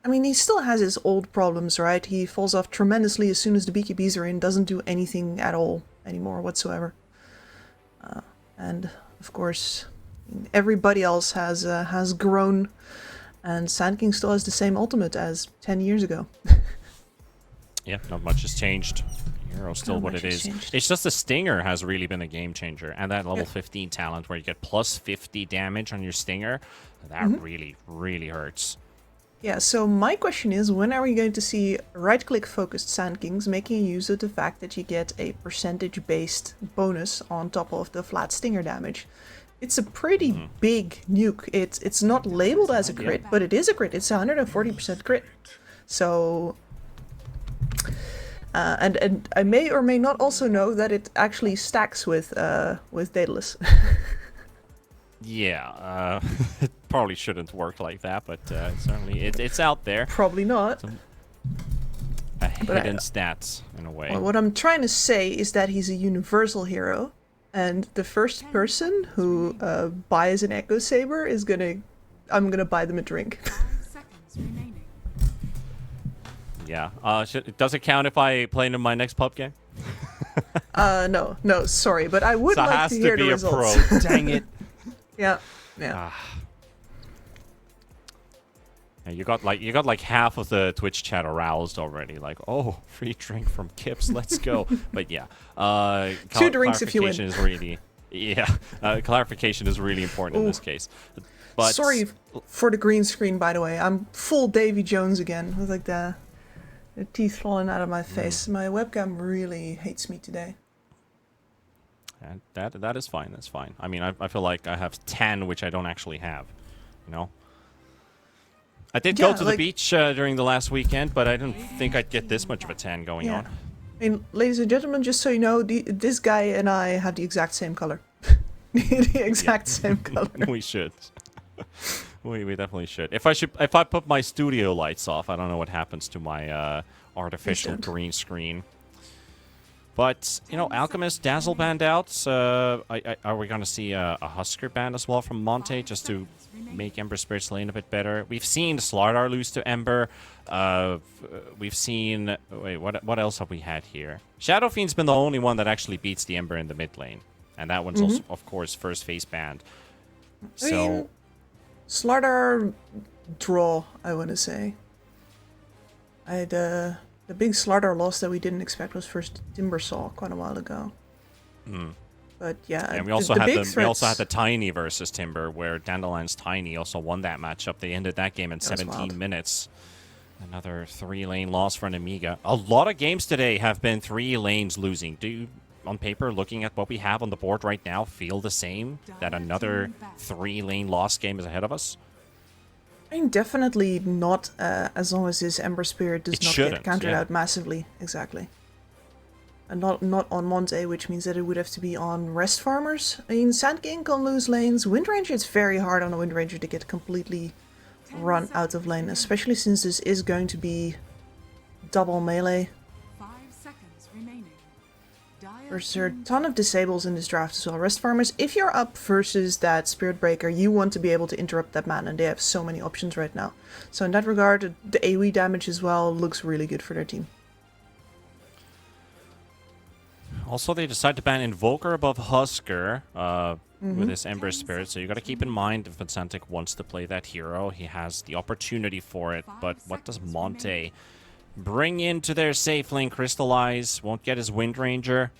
I mean, he still has his old problems, right? He falls off tremendously as soon as the BKBs are in, doesn't do anything at all anymore whatsoever. And, of course... everybody else has grown, and Sand King still has the same ultimate as 10 years ago. Yeah, not much has changed. Hero's still what it is. It's just the Stinger has really been a game changer, and that level 15 talent where you get plus 50 damage on your Stinger, that really, really hurts. Yeah, so my question is, when are we going to see right-click focused Sand Kings making use of the fact that you get a percentage-based bonus on top of the flat Stinger damage? It's a pretty big nuke. It's not labeled as a crit, but it is a crit. It's 140% crit. So, and I may or may not also know that it actually stacks with Daedalus. Yeah, it probably shouldn't work like that, but certainly it's out there. Probably not. A hidden stats in a way. Well, what I'm trying to say is that he's a universal hero. And the first person who buys an Echo Saber is I'm gonna buy them a drink. 5 seconds remaining. Yeah. Does it count if I play in my next pub game? No, sorry, but I would So it like has to to hear be the a results. pro. Dang it. Yeah. Yeah, you got like half of the Twitch chat aroused already. Like, oh, free drink from Kips, let's go. But yeah, 2 drinks if you win. clarification is really, clarification is really important in this case. But Sorry for the green screen, by the way. I'm full Davy Jones again, with like the teeth falling out of my face. My webcam really hates me today. and that is fine. That's fine. I mean, I feel like I have 10, which I don't actually have. You know. I did go to the beach during the last weekend, but I didn't think I'd get this much of a tan going on. I mean, ladies and gentlemen, just so you know, this guy and I have the exact same color. The exact same color. We should. we definitely should. If I put my studio lights off, I don't know what happens to my artificial green screen. But, you know, Alchemist, Dazzle banned out. Are we going to see a Husker ban as well from Monte just to make Ember Spirit's lane a bit better? We've seen Slardar lose to Ember. We've seen... Wait, what else have we had here? Shadow Fiend's been the only one that actually beats the Ember in the mid lane. And that one's also, of course, first phase banned. I mean, Slardar draw, I want to say. The big Slardar loss that we didn't expect was first Timbersaw quite a while ago. But yeah, and we also had the Tiny versus Timber, where Dandelions Tiny also won that matchup. They ended that game in 17 minutes. Another 3-lane loss for Nemiga. A lot of games today have been 3 lanes losing. Do you, on paper, looking at what we have on the board right now, feel the same? That another 3-lane loss game is ahead of us? I mean, definitely not as long as this Ember Spirit does not get countered out massively. Exactly. And not on Monte, which means that it would have to be on rest farmers. I mean, Sand King can lose lanes. Windranger, it's very hard on a Windranger to get completely run out of lane, especially since this is going to be double melee. 5 seconds remaining. There's a ton of disables in this draft as well. Rest farmers, if you're up versus that Spirit Breaker, you want to be able to interrupt that man, and they have so many options right now. So in that regard, the AoE damage as well looks really good for their team. Also, they decide to ban Invoker above Husker with his Ember Spirit, so you got to keep in mind if Vincentic wants to play that hero, he has the opportunity for it. But what does Monte bring into their safe lane? Crystallize, won't get his Windranger.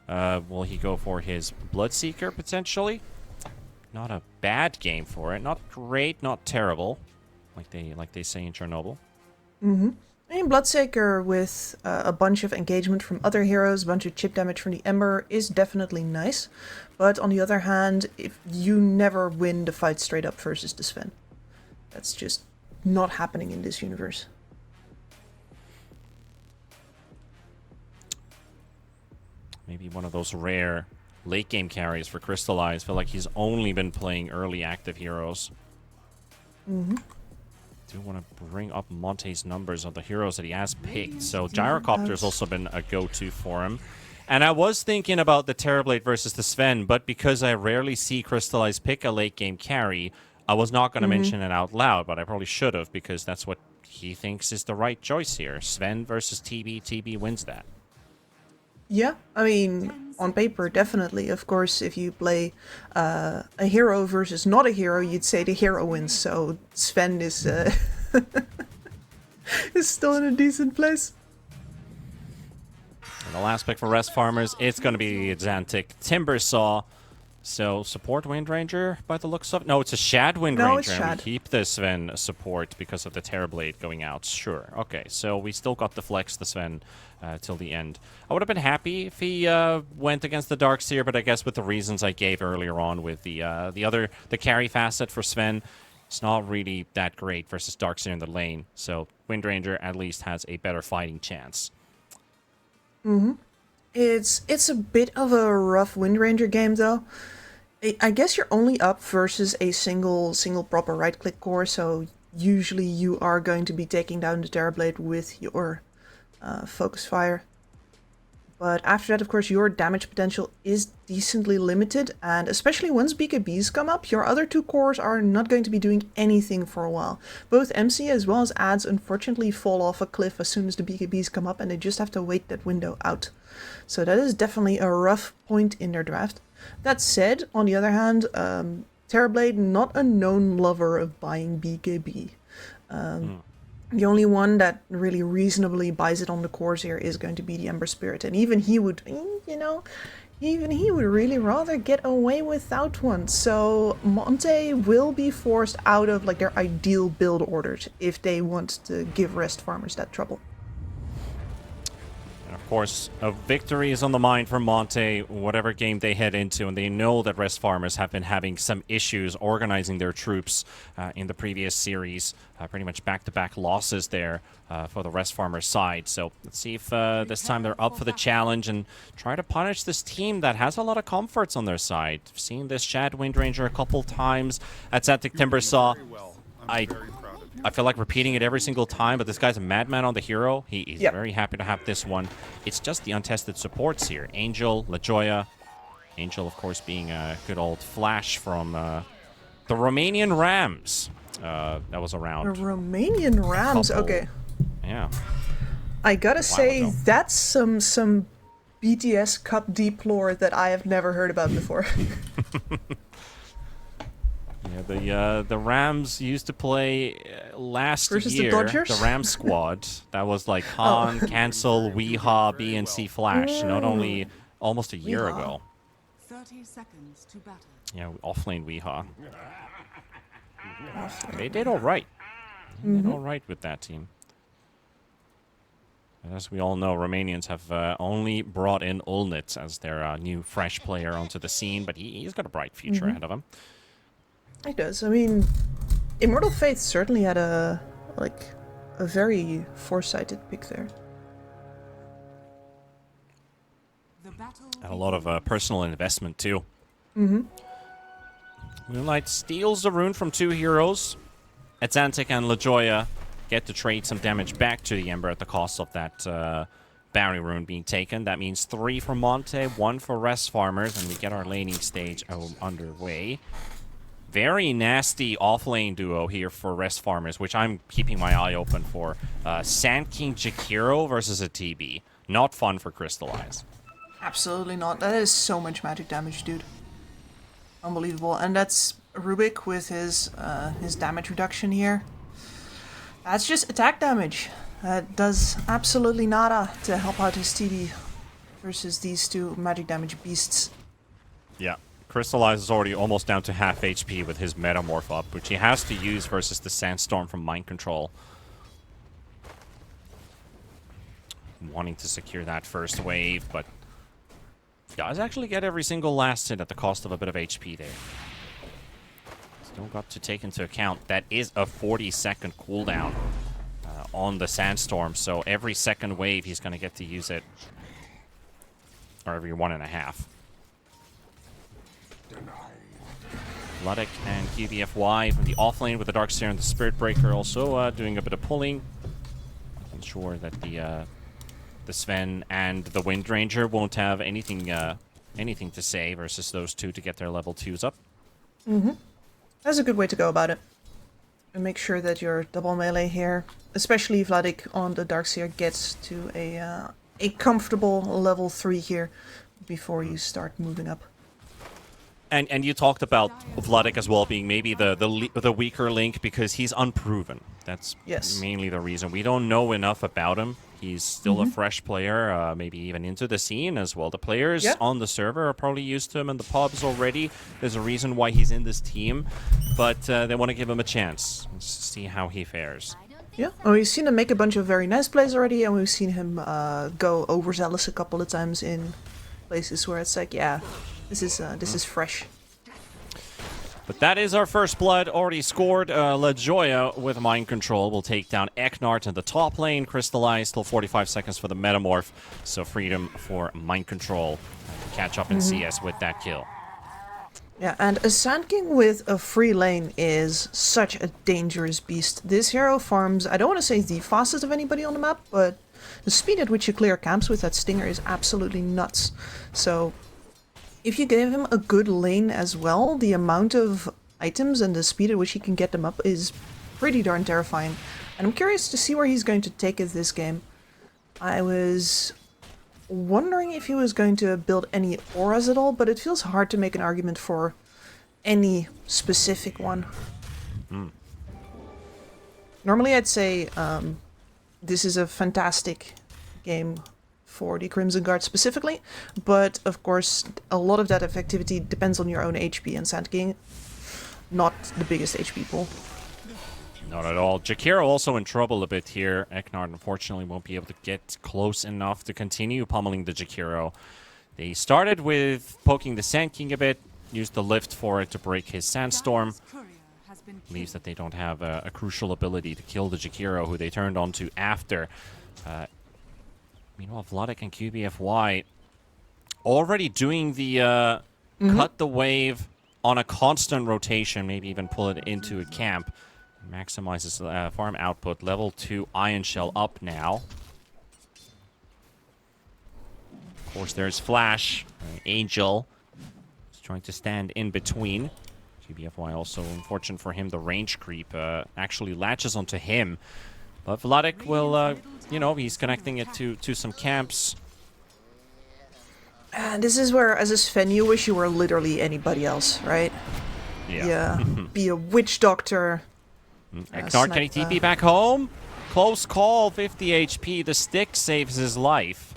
Will he go for his Bloodseeker, potentially? Not a bad game for it. Not great, not terrible, like they say in Chernobyl. I mean, Bloodseeker with a bunch of engagement from other heroes, a bunch of chip damage from the Ember is definitely nice. But on the other hand, if you never win the fight straight up versus the Sven. That's just not happening in this universe. Maybe one of those rare late game carries for Crystallize. Feel like he's only been playing early active heroes. Do want to bring up Monte's numbers of the heroes that he has picked. So Gyrocopter's also been a go-to for him. And I was thinking about the Terrorblade versus the Sven, but because I rarely see Crystallize pick a late game carry, I was not going to mention it out loud, but I probably should have, because that's what he thinks is the right choice here. Sven versus TB. TB wins that. Yeah, I mean, on paper, definitely. Of course, if you play a hero versus not a hero, you'd say the hero wins. So Sven is is still in a decent place. And the last pick for Rest Farmers, it's going to be Xantic Timbersaw. So support Windranger by the looks of it. No, it's a Shad Windranger. No, it's and Shad. we keep the Sven support because of the Terrorblade going out. Sure. Okay, so we still got the flex, the Sven, till the end. I would have been happy if he went against the Darkseer, but I guess with the reasons I gave earlier on with the carry facet for Sven, it's not really that great versus Darkseer in the lane. So Windranger at least has a better fighting chance. It's a bit of a rough Windranger game, though. I guess you're only up versus a single proper right-click core, so usually you are going to be taking down the Terrorblade with your Focus Fire. But after that, of course, your damage potential is decently limited, and especially once BKBs come up, your other two cores are not going to be doing anything for a while. Both MC as well as ads unfortunately fall off a cliff as soon as the BKBs come up, and they just have to wait that window out. So that is definitely a rough point in their draft. That said, on the other hand, Terrorblade, not a known lover of buying BKB. The only one that really reasonably buys it on the cores here is going to be the Ember Spirit. And even he would, even he would really rather get away without one. So Monte will be forced out of like their ideal build orders if they want to give rest farmers that trouble. And of course, a victory is on the mind for Monte, whatever game they head into, and they know that rest farmers have been having some issues organizing their troops in the previous series. Pretty much back-to-back losses there for the rest farmers side. So let's see if this time they're up for the challenge and try to punish this team that has a lot of comforts on their side. I've seen this Shad Windranger a couple times at Santic Timbersaw. I feel like repeating it every single time, but this guy's a madman on the hero. He's very happy to have this one. It's just the untested supports here. Angel, LaJoya. Angel, of course, being a good old Flash from the Romanian Rams that was around. The Romanian Rams, okay. Yeah. I gotta say, that's some BTS Cup deep lore that I have never heard about before. Yeah, the Rams used to play last versus year. The Dodgers? The Ram squad. That was like Han, Cancel, Weehaw, BNC Flash. Not only almost a year ago. 30 seconds to battle. Yeah, offlane Weehaw. They did all right. They did all right with that team. As we all know, Romanians have only brought in Ulnit as their new fresh player onto the scene, but he's got a bright future ahead of him. It does. I mean, Immortal Faith certainly had a very foresighted pick there. And a lot of personal investment too. Moonlight steals the rune from two heroes. Atlantic and LaJoya get to trade some damage back to the Ember at the cost of that bounty rune being taken. That means 3 for Monte, 1 for Rest Farmers, and we get our laning stage underway. Very nasty off-lane duo here for Rest Farmers, which I'm keeping my eye open for. Sand King Jakiro versus a TB. Not fun for Crystallize. Absolutely not. That is so much magic damage, dude. Unbelievable. And that's Rubik with his damage reduction here. That's just attack damage. That does absolutely nada to help out his TB versus these two magic damage beasts. Yeah. Crystallize is already almost down to half HP with his Metamorph up, which he has to use versus the Sandstorm from Mind Control. Wanting to secure that first wave, but guys actually get every single last hit at the cost of a bit of HP there. Still got to take into account that is a 40-second cooldown on the Sandstorm, so every second wave he's going to get to use it, or every 1.5. Luddick and QBFY from the offlane with the Darkseer and the Spirit Breaker also doing a bit of pulling. Making sure that the Sven and the Windranger won't have anything to say versus those two to get their level 2s up. That's a good way to go about it. And make sure that your double melee here, especially Vladik on the Darkseer, gets to a comfortable level 3 here before you start moving up. And you talked about Vladik as well being maybe the weaker link because he's unproven. That's mainly the reason. We don't know enough about him. He's still a fresh player, maybe even into the scene as well. The players on the server are probably used to him in the pubs already. There's a reason why he's in this team, but they want to give him a chance. Let's see how he fares. Yeah, well, we've seen him make a bunch of very nice plays already, and we've seen him go overzealous a couple of times in places where it's like, yeah, this is fresh. But that is our first blood already scored. LaJoya with Mind Control will take down Eknart in the top lane. Crystallize, still 45 seconds for the Metamorph. So freedom for Mind Control. Catch up in CS with that kill. Yeah, and a Sand King with a free lane is such a dangerous beast. This hero farms, I don't want to say the fastest of anybody on the map, but the speed at which you clear camps with that Stinger is absolutely nuts. So if you give him a good lane as well, the amount of items and the speed at which he can get them up is pretty darn terrifying. And I'm curious to see where he's going to take it this game. I was wondering if he was going to build any auras at all, but it feels hard to make an argument for any specific one. Normally I'd say this is a fantastic game for the Crimson Guard specifically, but of course a lot of that effectivity depends on your own HP, and Sand King, not the biggest HP pool. Not at all. Jakiro also in trouble a bit here. Eknard unfortunately won't be able to get close enough to continue pummeling the Jakiro. They started with poking the Sand King a bit, used the lift for it to break his Sandstorm. Believes that they don't have a crucial ability to kill the Jakiro, who they turned onto after. Meanwhile, Vladik and QBFY already doing the cut the wave on a constant rotation, maybe even pull it into a camp. Maximizes farm output. Level 2 Iron Shell up now. Of course, there's Flash. Angel is trying to stand in between. GBFY also, unfortunate for him, the range creep actually latches onto him. But Vladik will, you know, he's connecting it to some camps. And this is where, as a Sven, you wish you were literally anybody else, right? Yeah. Be a witch doctor. Eknard, can he TP back home? Close call, 50 HP. The stick saves his life.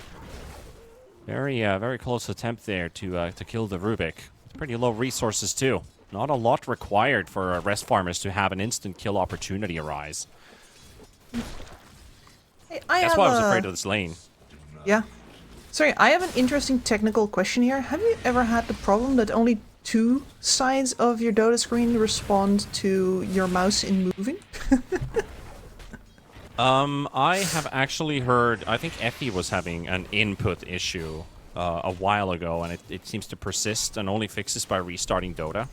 Very close attempt there to kill the Rubik. With pretty low resources too. Not a lot required for rest farmers to have an instant kill opportunity arise. Hey, That's why I was afraid of this lane. Yeah. Sorry, I have an interesting technical question here. Have you ever had the problem that only 2 sides of your Dota screen respond to your mouse in moving? I have actually heard, I think Effie was having an input issue a while ago, and it seems to persist and only fixes by restarting Dota.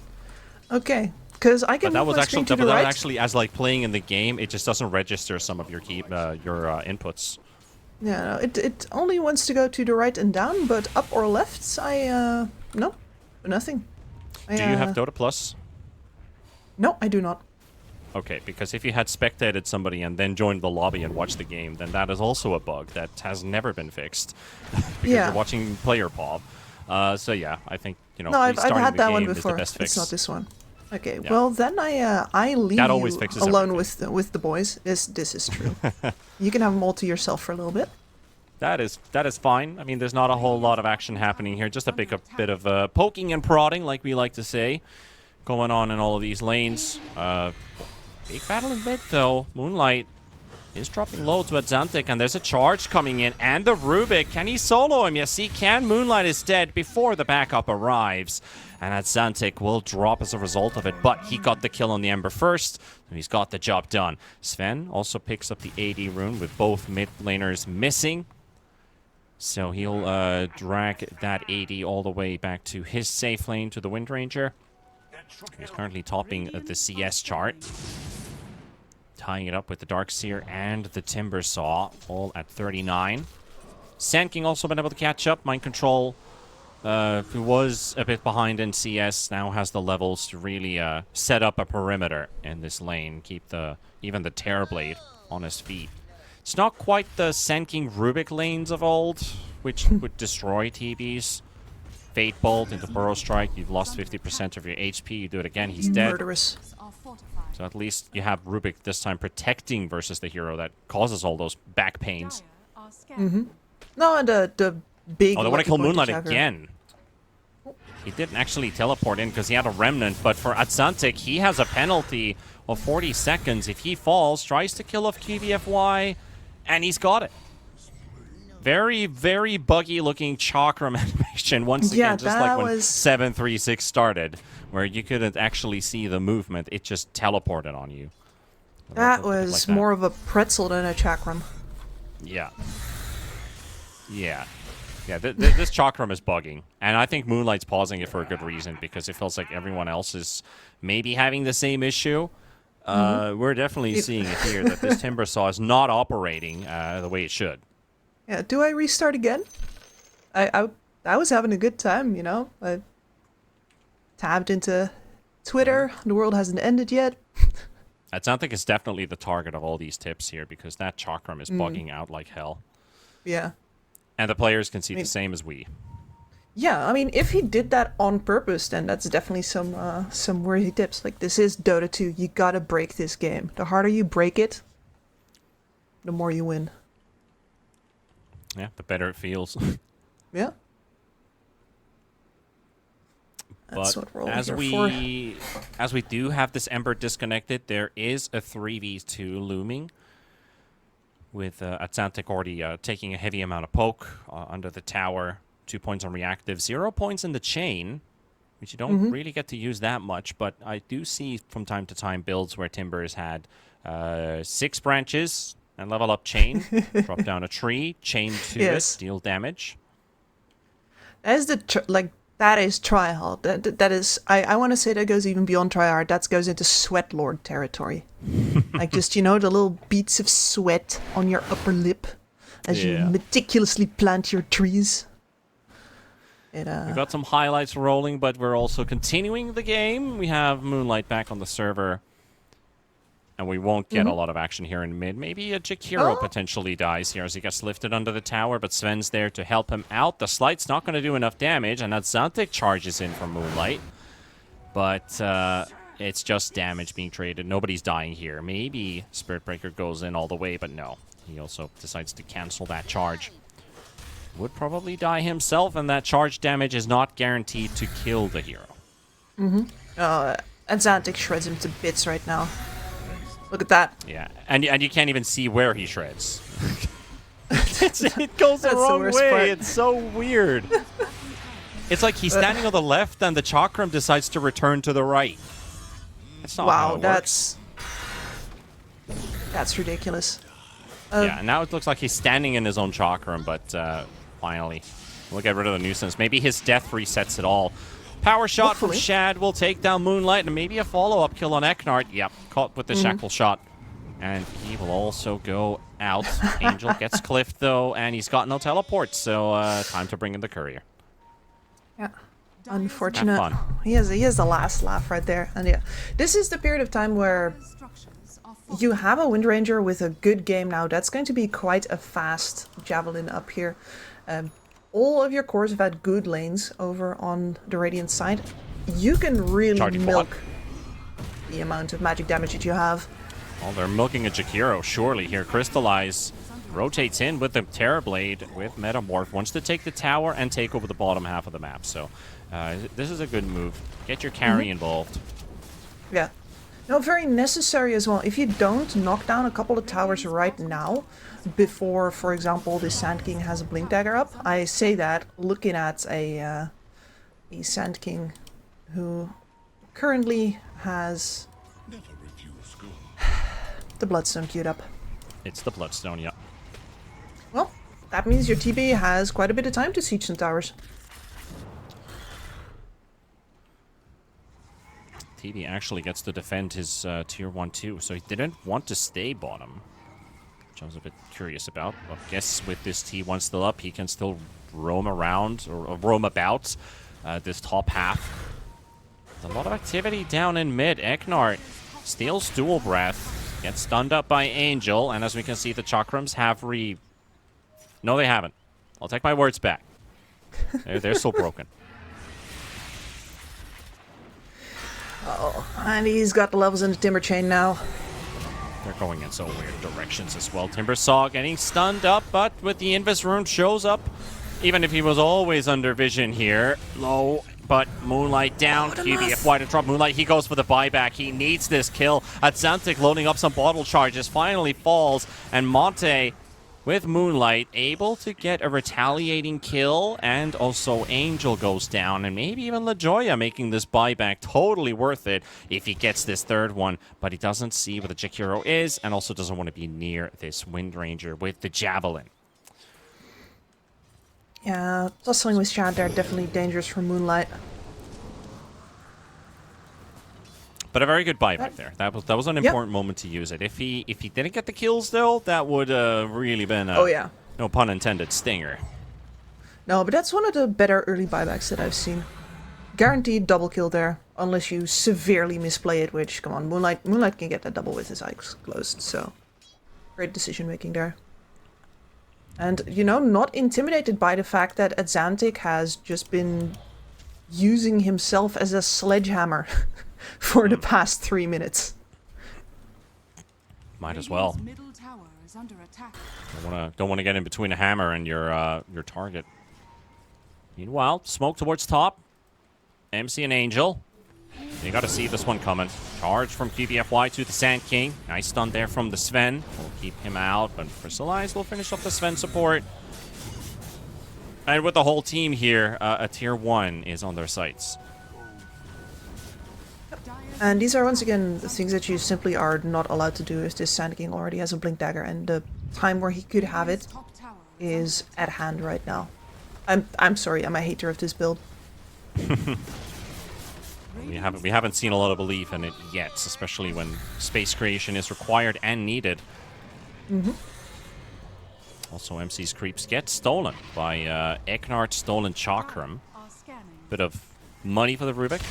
Okay, because I can But that move was my actually screen to the right. actually as like playing in the game, it just doesn't register some of your inputs. Yeah, no, it only wants to go to the right and down, but up or left, no, nothing. Do you have Dota Plus? No, I do not. Okay, because if you had spectated somebody and then joined the lobby and watched the game, then that is also a bug that has never been fixed. Because you're watching player pop. So yeah, I think, you know, No, I've had that one is the before. best fix. It's not this one. Okay, Yeah. well then I leave That always you fixes alone everything. with the boys. This is true. You can have them all to yourself for a little bit. That is fine. I mean, there's not a whole lot of action happening here. Just a bit of poking and prodding, like we like to say, going on in all of these lanes. Big battle in mid, though. Moonlight is dropping low to Azantic, and there's a charge coming in. And the Rubik, can he solo him? Yes, he can. Moonlight is dead before the backup arrives. And Azantic will drop as a result of it, but he got the kill on the Ember first, and he's got the job done. Sven also picks up the AD rune with both mid laners missing. So he'll drag that AD all the way back to his safe lane to the Wind Ranger. He's currently topping the CS chart. Tying it up with the Darkseer and the Timber Saw, all at 39. Sand King also been able to catch up. Mind Control, who was a bit behind in CS, now has the levels to really set up a perimeter in this lane. Keep even the Terrorblade on his feet. It's not quite the Sand King Rubik lanes of old, which would destroy TBs. Fate Bolt into Burrow Strike, you've lost 50% of your HP, you do it again, he's dead. Murderous. So at least you have Rubik this time protecting versus the hero that causes all those back pains. No, and the big. Oh, they want to kill lucky point Moonlight that you have again. He didn't actually teleport in because he had a Remnant, but for Azantic, he has a penalty of 40 seconds. If he falls, tries to kill off KBFY, and he's got it. Very, very buggy looking chakram animation once again, just like when 736 started, where you couldn't actually see the movement, it just teleported on you. That was more of a pretzel than a chakram. Yeah. Yeah. Yeah, this chakram is bugging, and I think Moonlight's pausing it for a good reason, because it feels like everyone else is maybe having the same issue. We're definitely seeing it here, that this Timber Saw is not operating the way it should. Yeah, do I restart again? I was having a good time, you know? I tabbed into Twitter. The world hasn't ended yet. Xanthic is definitely the target of all these tips here because that Chakram is bugging out like hell. Yeah. And the players can see the same as we. Yeah, I mean, if he did that on purpose, then that's definitely some worthy tips. Like, this is Dota 2. You gotta break this game. The harder you break it, the more you win. Yeah, the better it feels. Yeah. That's what we're all here for. As we do have this Ember disconnected, there is a 3v2 looming. With Xanthic already taking a heavy amount of poke under the tower. 2 points on reactive, 0 points in the chain, which you don't really get to use that much, but I do see from time to time builds where Timber has had 6 branches and level up chain, drop down a tree, chain to it, deal damage. That is that is tryhard. That is, I want to say that goes even beyond tryhard. That goes into sweat lord territory. Like just, you know, the little beads of sweat on your upper lip as you meticulously plant your trees. We've got some highlights rolling, but we're also continuing the game. We have Moonlight back on the server. And we won't get a lot of action here in mid. Maybe a Jakiro potentially dies here as he gets lifted under the tower, but Sven's there to help him out. The Slight's not going to do enough damage, and that Xanthic charges in from Moonlight. But it's just damage being traded. Nobody's dying here. Maybe Spirit Breaker goes in all the way, but no. He also decides to cancel that charge. Would probably die himself, and that charge damage is not guaranteed to kill the hero. And Xanthic shreds him to bits right now. Look at that. Yeah, and you can't even see where he shreds. It goes the wrong way. Part. It's so weird. It's like he's standing on the left, and the Chakram decides to return to the right. That's not how it works. That's ridiculous. Yeah, now it looks like he's standing in his own Chakram, but finally, we'll get rid of the nuisance. Maybe his death resets it all. Power shot from Shad will take down Moonlight, and maybe a follow-up kill on Eknart. Yep, caught with the shackle shot. And he will also go out. Angel gets cliffed, though, and he's got no teleport, so time to bring in the courier. Yeah, unfortunate. He has the last laugh right there. And yeah, this is the period of time where you have a Wind Ranger with a good game now. That's going to be quite a fast Javelin up here. All of your cores have had good lanes over on the Radiant side. You can really milk the amount of magic damage that you have. Well, they're milking a Jakiro, surely here. Crystallize rotates in with the Terrorblade with Metamorph. Wants to take the tower and take over the bottom half of the map. So this is a good move. Get your carry involved. Yeah. No, very necessary as well. If you don't knock down a couple of towers right now, before, for example, the Sand King has a Blink Dagger up, I say that looking at a Sand King who currently has the Bloodstone queued up. It's the Bloodstone, yeah. Well, that means your TB has quite a bit of time to siege some towers. TB actually gets to defend his tier 1-2, so he didn't want to stay bottom, which I was a bit curious about. But I guess with this T1 still up, he can still roam around, or roam about this top half. There's a lot of activity down in mid. Eknart steals Dual Breath, gets stunned up by Angel, and as we can see, the Chakrams have No, they haven't. I'll take my words back. They're so broken. Oh, and he's got the levels in the Timber Chain now. They're going in so weird directions as well. Timbersaw getting stunned up, but with the Invis Rune shows up. Even if he was always under vision here. Low, but Moonlight down. QBF wide and drop Moonlight. He goes for the buyback. He needs this kill. Xanthic loading up some bottle charges. Finally falls. And Monte, with Moonlight, able to get a retaliating kill, and also Angel goes down, and maybe even LaJoya making this buyback totally worth it if he gets this third one, but he doesn't see where the Jakiro is, and also doesn't want to be near this Wind Ranger with the Javelin. Yeah, tussling with Shad there, definitely dangerous for Moonlight. But a very good buyback there. That was an important moment to use it. If he didn't get the kills though, that would really been a No pun intended, stinger. No, but that's one of the better early buybacks that I've seen. Guaranteed double kill there, unless you severely misplay it, which, come on, Moonlight can get that double with his eyes closed, so great decision making there. And, you know, not intimidated by the fact that Atlantic has just been using himself as a sledgehammer for the past 3 minutes. Might as well. Middle tower is under attack. Don't wanna get in between a hammer and your target. Meanwhile, smoke towards top. MC and Angel. You gotta see this one coming. Charge from QBFY to the Sand King. Nice stun there from the Sven. We'll keep him out, but Crystallize will finish off the Sven support. And with the whole team here, a tier 1 is on their sights. And these are once again the things that you simply are not allowed to do if this Sand King already has a Blink Dagger, and the time where he could have it is at hand right now. I'm sorry, I'm a hater of this build. We haven't seen a lot of belief in it yet, especially when space creation is required and needed. Also, MC's creeps get stolen by Eknard stolen Chakram. Bit of money for the Rubik.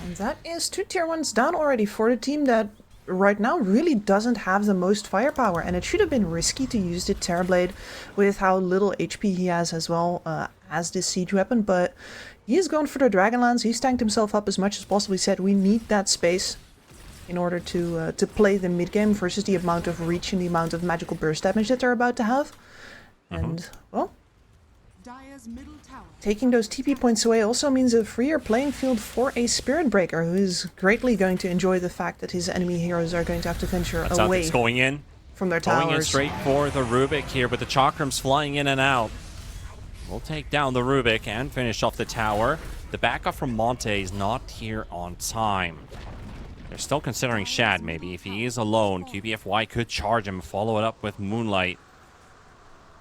And that is 2 tier 1s down already for the team that right now really doesn't have the most firepower, and it should have been risky to use the Terrorblade with how little HP he has as well as this siege weapon, but he has gone for the Dragonlance. He's tanked himself up as much as possible. He said we need that space in order to play the mid game versus the amount of reach and the amount of magical burst damage that they're about to have. And well, taking those TP points away also means a freer playing field for a Spirit Breaker, who is greatly going to enjoy the fact that his enemy heroes are going to have to venture away going in from their towers. Going in straight for the Rubik here, with the Chakrams flying in and out. We'll take down the Rubik and finish off the tower. The backup from Monte is not here on time. They're still considering Shad, maybe. If he is alone, QBFY could charge him, follow it up with Moonlight.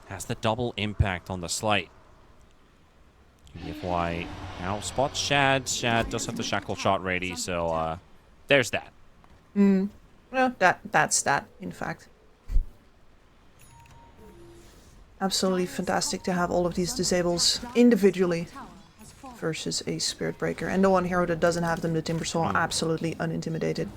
Has the double impact on the Slight. QBFY now spots Shad. Shad does have the Shackle Shot ready, so there's that. Well, that's that, in fact. Absolutely fantastic to have all of these disables individually versus a Spirit Breaker. And the one hero that doesn't have them, the Timbersaw, absolutely unintimidated.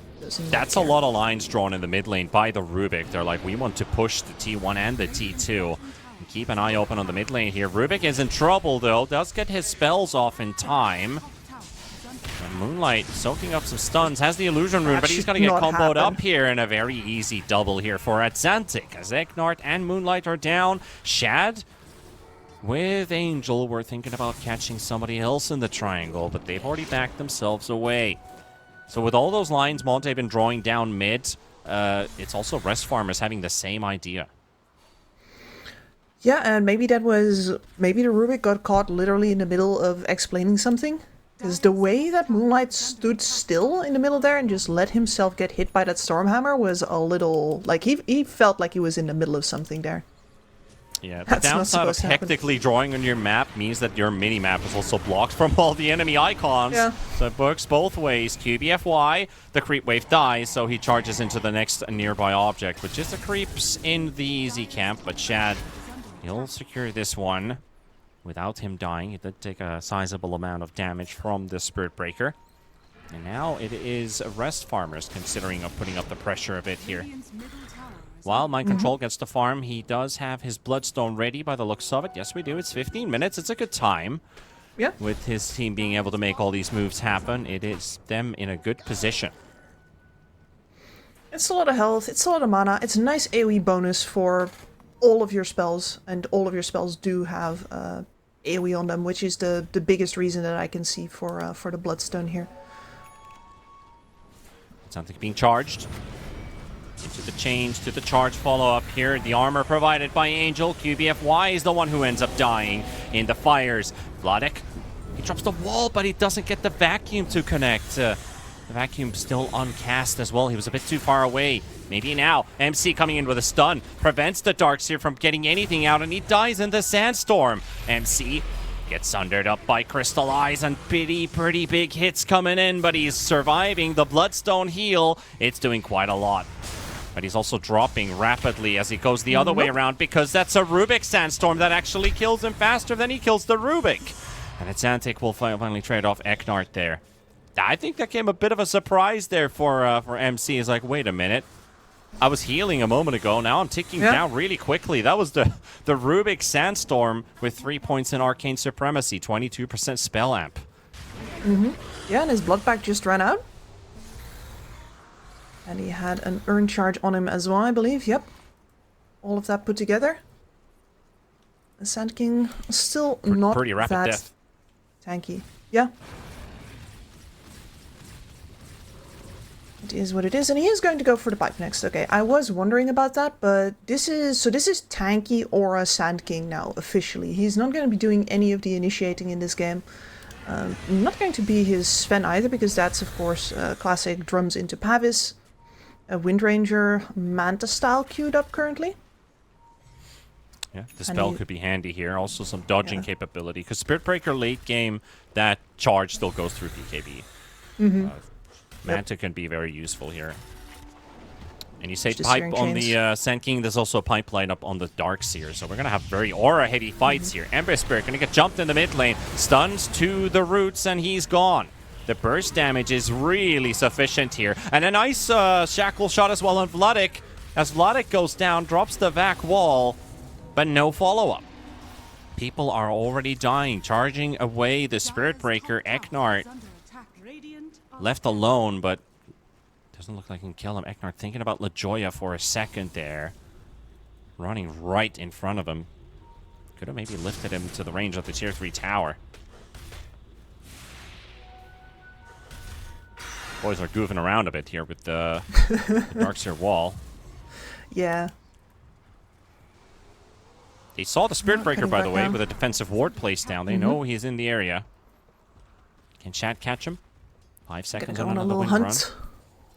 That's a lot of lines drawn in the mid lane by the Rubik. They're like, we want to push the T1 and the T2. And keep an eye open on the mid lane here. Rubik is in trouble, though. Does get his spells off in time. And Moonlight soaking up some stuns. Has the illusion rune, but he's going to get comboed up here in a very easy double here for Atlantic. As Eknart and Moonlight are down. Shad with Angel, we're thinking about catching somebody else in the triangle, but they've already backed themselves away. So with all those lines Monte been drawing down mid, it's also Rest Farmers having the same idea. Yeah, and maybe the Rubik got caught literally in the middle of explaining something. Because the way that Moonlight stood still in the middle there and just let himself get hit by that Stormhammer was a little... like, he felt like he was in the middle of something there. Yeah, the downside of hectically drawing on your map means that your mini-map is also blocked from all the enemy icons. Yeah. So it works both ways. QBFY, the creep wave dies, so he charges into the next nearby object, which is the creeps in the easy camp. But Shad, he'll secure this one without him dying. He did take a sizable amount of damage from the Spirit Breaker. And now it is Rest Farmers considering of putting up the pressure a bit here. While Mind Control gets the farm, he does have his Bloodstone ready by the looks of it. Yes, we do. It's 15 minutes. It's a good time. Yeah. With his team being able to make all these moves happen, it is them in a good position. It's a lot of health. It's a lot of mana. It's a nice AoE bonus for all of your spells. And all of your spells do have AoE on them, which is the biggest reason that I can see for the Bloodstone here. Something being charged. Into the chains, to the charge follow-up here. The armor provided by Angel. QBFY is the one who ends up dying in the fires. Vladek, he drops the wall, but he doesn't get the vacuum to connect. The vacuum still uncast as well. He was a bit too far away. Maybe now. MC coming in with a stun. Prevents the Darkseer from getting anything out, and he dies in the Sandstorm. MC gets sundered up by Crystallize, and pretty big hits coming in, but he's surviving. The Bloodstone heal, it's doing quite a lot. But he's also dropping rapidly as he goes the other way around because that's a Rubik Sandstorm that actually kills him faster than he kills the Rubik. And it's Antic will finally trade off Eknart there. I think that came a bit of a surprise there for MC. He's like, wait a minute. I was healing a moment ago. Now I'm ticking down really quickly. That was the Rubik Sandstorm with 3 points in Arcane Supremacy, 22% spell amp. Yeah, and his blood pack just ran out. And he had an urn charge on him as well, I believe. Yep. All of that put together. The Sand King still not pretty rapid that death. Tanky. Yeah. It is what it is, and he is going to go for the pipe next. Okay, I was wondering about that, but this is Tanky Aura Sand King now, officially. He's not going to be doing any of the initiating in this game. Not going to be his Sven either, because that's, of course, classic drums into Pavis. A Wind Ranger Manta style queued up currently. Yeah, the spell could be handy here. Also some dodging capability, because Spirit Breaker late game, that charge still goes through PKB. Manta can be very useful here. And you say pipe on the Sand King, there's also a pipeline up on the Darkseer. So we're going to have very aura-heavy fights here. Ember Spirit going to get jumped in the mid lane. Stuns to the roots, and he's gone. The burst damage is really sufficient here. And a nice shackle shot as well on Vladik. As Vladik goes down, drops the vac wall, but no follow-up. People are already dying, charging away the Spirit Breaker. Eknart left alone, but doesn't look like he can kill him. Eknart thinking about LaJoya for a second there. Running right in front of him. Could have maybe lifted him to the range of the tier 3 tower. Boys are goofing around a bit here with the Darkseer wall. Yeah. They saw the Spirit Breaker, by the way, with a defensive ward placed down. They know he's in the area. Can Shad catch him? 5 seconds on another wind run.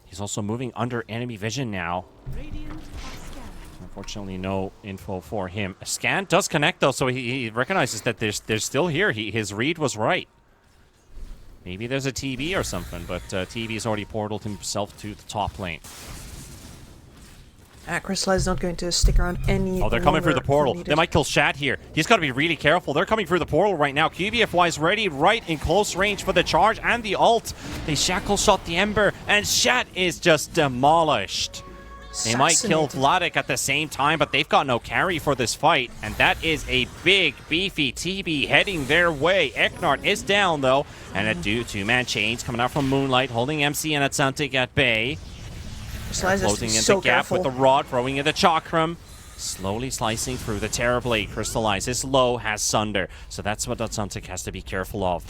He's also moving under enemy vision now. Unfortunately, no info for him. A scan does connect, though, so he recognizes that they're still here. His read was right. Maybe there's a TB or something, but TB's already portaled himself to the top lane. Crystallize not going to stick around any Oh, they're coming through the portal. They might kill Shat here. He's got to be really careful. They're coming through the portal right now. QBFY is ready, right in close range for the charge and the ult. They shackle shot the Ember, and Shat is just demolished. They might kill Vladik at the same time, but they've got no carry for this fight. And that is a big, beefy TB heading their way. Eknart is down, though. And a two-man chains coming out from Moonlight, holding MC and Atsantic at bay. Closing in the gap with the rod, throwing in the Chakram. Slowly slicing through the Terrorblade. Crystallize is low, has Sunder. So that's what Atsantic has to be careful of.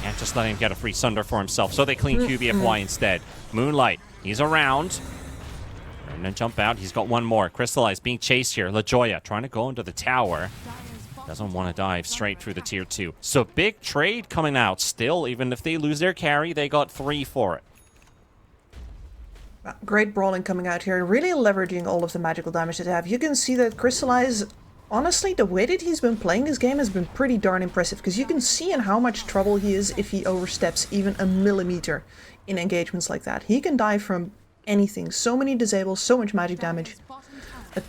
Can't just let him get a free Sunder for himself. So they clean QBFY instead. Moonlight, he's around. And then jump out. He's got one more. Crystallize being chased here. LaJoya trying to go into the tower. Doesn't want to dive straight through the tier 2. So big trade coming out still. Even if they lose their carry, they got 3 for it. Great brawling coming out here, really leveraging all of the magical damage that they have. You can see that Crystallize, honestly, the way that he's been playing this game has been pretty darn impressive, because you can see in how much trouble he is if he oversteps even a millimeter in engagements like that. He can die from anything. So many disables, so much magic damage.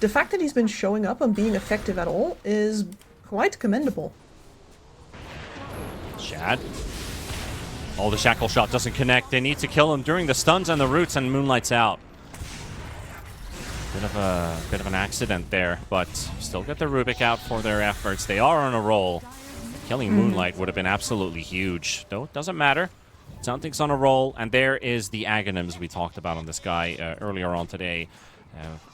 The fact that he's been showing up and being effective at all is quite commendable. Shad. Oh, the shackle shot doesn't connect. They need to kill him during the stuns and the roots, and Moonlight's out. Bit of an accident there, but still get the Rubik out for their efforts. They are on a roll. Killing Moonlight would have been absolutely huge. Though it doesn't matter. Something's on a roll, and there is the Aghanims we talked about on this guy earlier on today.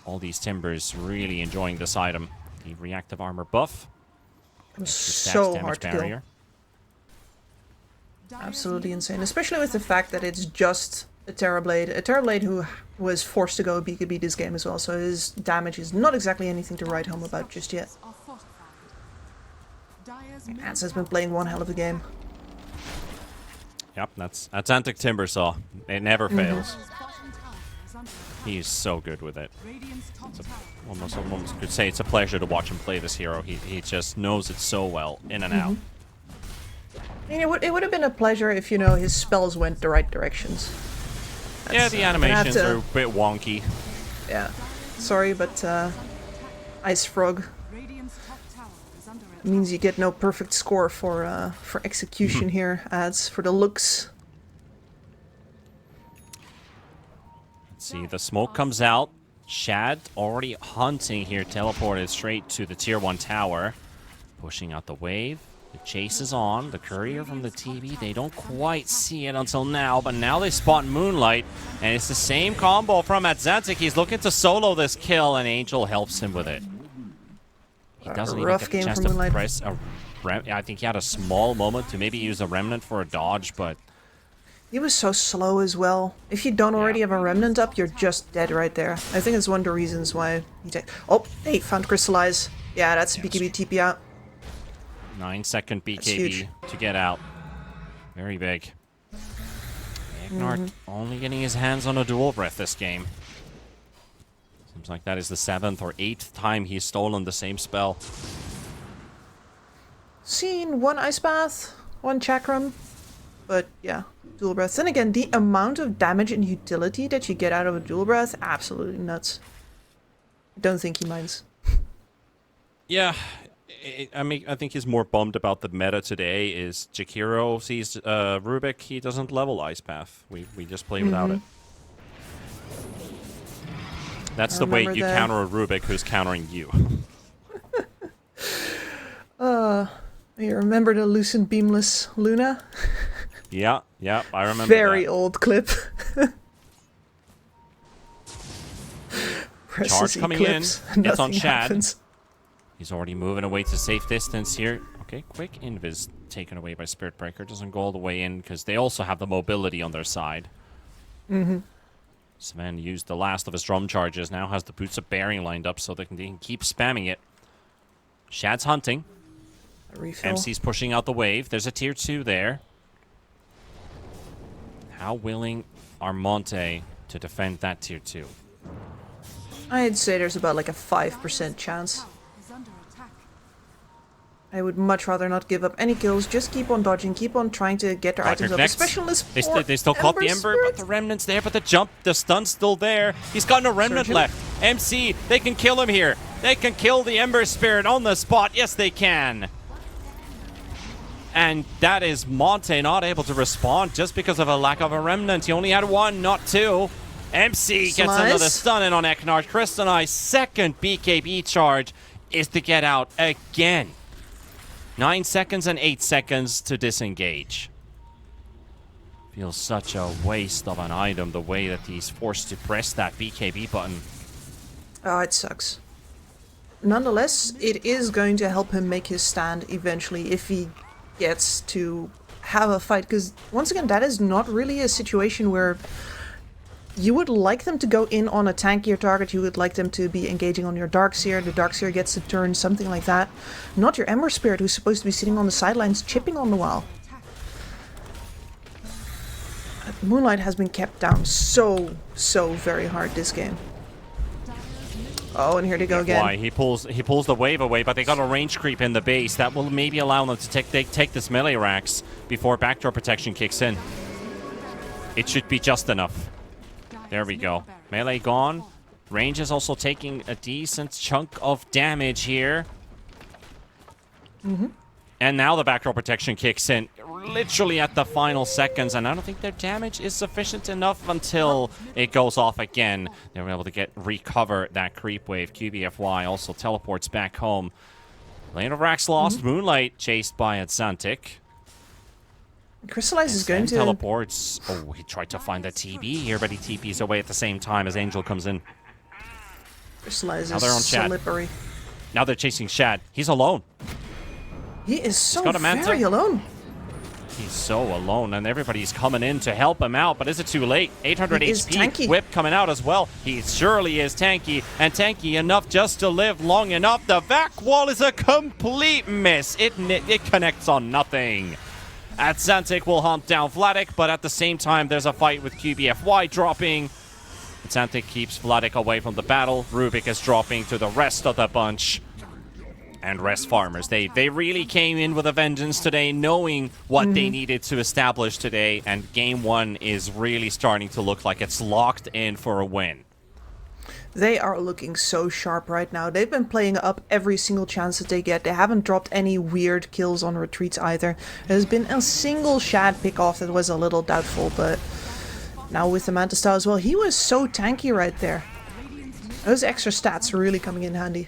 All these Timbers really enjoying this item. The reactive armor buff. So hard to kill. Absolutely insane, especially with the fact that it's just a Terrorblade. A Terrorblade who was forced to go BKB this game as well, so his damage is not exactly anything to write home about just yet. Ants has been playing one hell of a game. Yep, that's Antic Timbersaw. It never fails. He's so good with it. Almost could say it's a pleasure to watch him play this hero. He just knows it so well, in and out. I mean, it would have been a pleasure if, his spells went the right directions. Yeah, the animations are a bit wonky. Yeah. Sorry, but Ice Frog Radiant's top tower is under attack. means you get no perfect score for execution here. Adds for the looks. Let's see, the smoke comes out. Shad already hunting here, teleported straight to the tier 1 tower. Pushing out the wave. The chase is on. The courier from the TV, they don't quite see it until now, but now they spot Moonlight, and it's the same combo from Atlantic. He's looking to solo this kill, and Angel helps him with it. He doesn't even get the chance to press a I think he had a small moment to maybe use a Remnant for a dodge, but He was so slow as well. If you don't already have a Remnant up, you're just dead right there. I think it's one of the reasons why he Oh, hey, found Crystallize. Yeah, that's a BKB TP out. 9-second BKB to get out. Very big. Ignart only getting his hands on a dual breath this game. Seems like that is the 7th or 8th time he's stolen the same spell. Seen one Ice Bath, one Chakram, but yeah, dual breath. Then again, the amount of damage and utility that you get out of a dual breath, absolutely nuts. I don't think he minds. Yeah, I think he's more bummed about the meta today. Is Jakiro sees Rubik, he doesn't level Ice Path. We just play without it. That's the way you counter a Rubik who's countering you. You remember the Lucent Beamless Luna? Yeah, I remember Very that. old clip. Charge coming Eclipse, in. It's on nothing Shad. happens. He's already moving away to safe distance here. Okay, quick invis taken away by Spirit Breaker. Doesn't go all the way in because they also have the mobility on their side. Sven used the last of his drum charges. Now has the Boots of Bearing lined up so they can keep spamming it. Shad's hunting. Refill. MC's pushing out the wave. There's a tier 2 there. How willing are Monte to defend that tier 2? I'd say there's about like a 5% chance. Is under attack. I would much rather not give up any kills. Just keep on dodging, keep on trying to get their items up. Next. Especially They still caught the Ember, but the Remnant's there, but the stun's still there. He's got no Remnant left. MC, they can kill him here. They can kill the Ember Spirit on the spot. Yes, they can. And that is Monte not able to respond just because of a lack of a Remnant. He only had 1, not 2. MC gets another stun in on Eknard. Crystallize second BKB charge is to get out again. 9 seconds and 8 seconds to disengage. Feels such a waste of an item the way that he's forced to press that BKB button. Oh, it sucks. Nonetheless, it is going to help him make his stand eventually if he gets to have a fight. Because, once again, that is not really a situation where you would like them to go in on a tankier target. You would like them to be engaging on your Darkseer. The Darkseer gets a turn, something like that. Not your Ember Spirit, who's supposed to be sitting on the sidelines, chipping on the wall. Moonlight has been kept down so very hard this game. Oh, and here they go again. Why? He pulls the wave away, but they got a range creep in the base. That will maybe allow them to take this melee racks before backdoor protection kicks in. It should be just enough. There we go. Melee gone. Range is also taking a decent chunk of damage here. And now the backdoor protection kicks in literally at the final seconds, and I don't think their damage is sufficient enough until it goes off again. They were able to recover that creep wave. QBFY also teleports back home. Lane of Racks lost. Moonlight chased by Atlantic. Crystallize is going to... teleports. Oh, he tried to find the TB here, but he TPs away at the same time as Angel comes in. Crystallize Now they're on is Shad. slippery. Now they're chasing Shad. He's alone. He is so got a Manta. very alone. He's so alone, and everybody's coming in to help him out, but is it too late? 800 He is HP, tanky. Whip coming out as well. He surely is tanky, and tanky enough just to live long enough. The vac wall is a complete miss. It connects on nothing. Atlantic will hunt down Vladik, but at the same time, there's a fight with QBFY dropping. Atlantic keeps Vladik away from the battle. Rubik is dropping to the rest of the bunch. And rest farmers. They really came in with a vengeance today, knowing what they needed to establish today, and game 1 is really starting to look like it's locked in for a win. They are looking so sharp right now. They've been playing up every single chance that they get. They haven't dropped any weird kills on retreats either. There's been a single Shad pick-off that was a little doubtful, but now with the Manta Style as well, he was so tanky right there. Those extra stats are really coming in handy.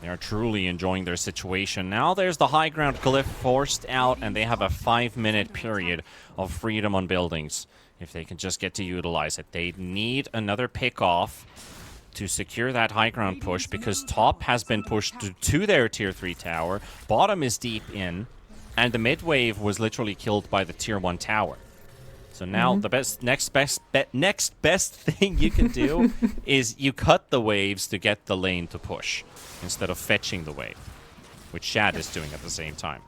They are truly enjoying their situation. Now there's the high ground glyph forced out, and they have a 5-minute period of freedom on buildings. If they can just get to utilize it. They need another pick-off to secure that high ground push, because top has been pushed to their tier 3 tower. Bottom is deep in, and the mid wave was literally killed by the tier 1 tower. So now the next best thing you can do is you cut the waves to get the lane to push instead of fetching the wave, which Shad is doing at the same time.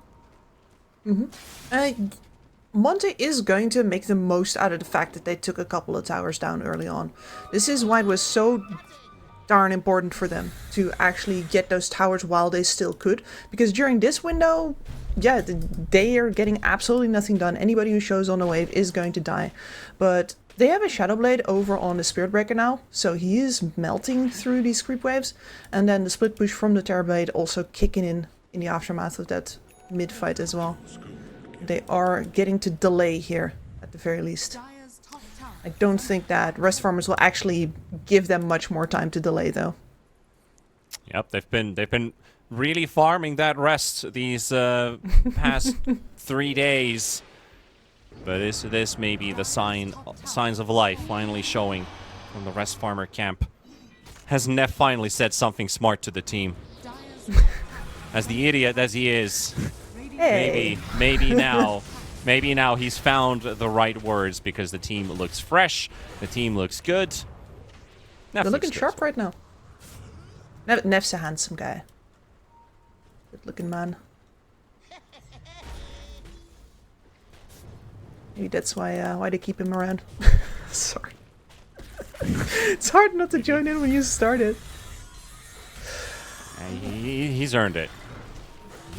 Monte is going to make the most out of the fact that they took a couple of towers down early on. This is why it was so darn important for them to actually get those towers while they still could. Because during this window, yeah, they are getting absolutely nothing done. Anybody who shows on the wave is going to die. But they have a Shadow Blade over on the Spirit Breaker now, so he is melting through these creep waves. And then the split push from the Terror Blade also kicking in the aftermath of that mid fight as well. They are getting to delay here, at the very least. I don't think that rest farmers will actually give them much more time to delay, though. Yep, they've been really farming that rest these past 3 days. But this may be the signs of life finally showing from the rest farmer camp. Has Neff finally said something smart to the team? As the idiot as he is. Hey. Maybe now he's found the right words, because the team looks fresh, the team looks good. They're looking sharp right now. Neff's a handsome guy. Good looking man. Maybe that's why they keep him around. Sorry. It's hard not to join in when you started. He's earned it.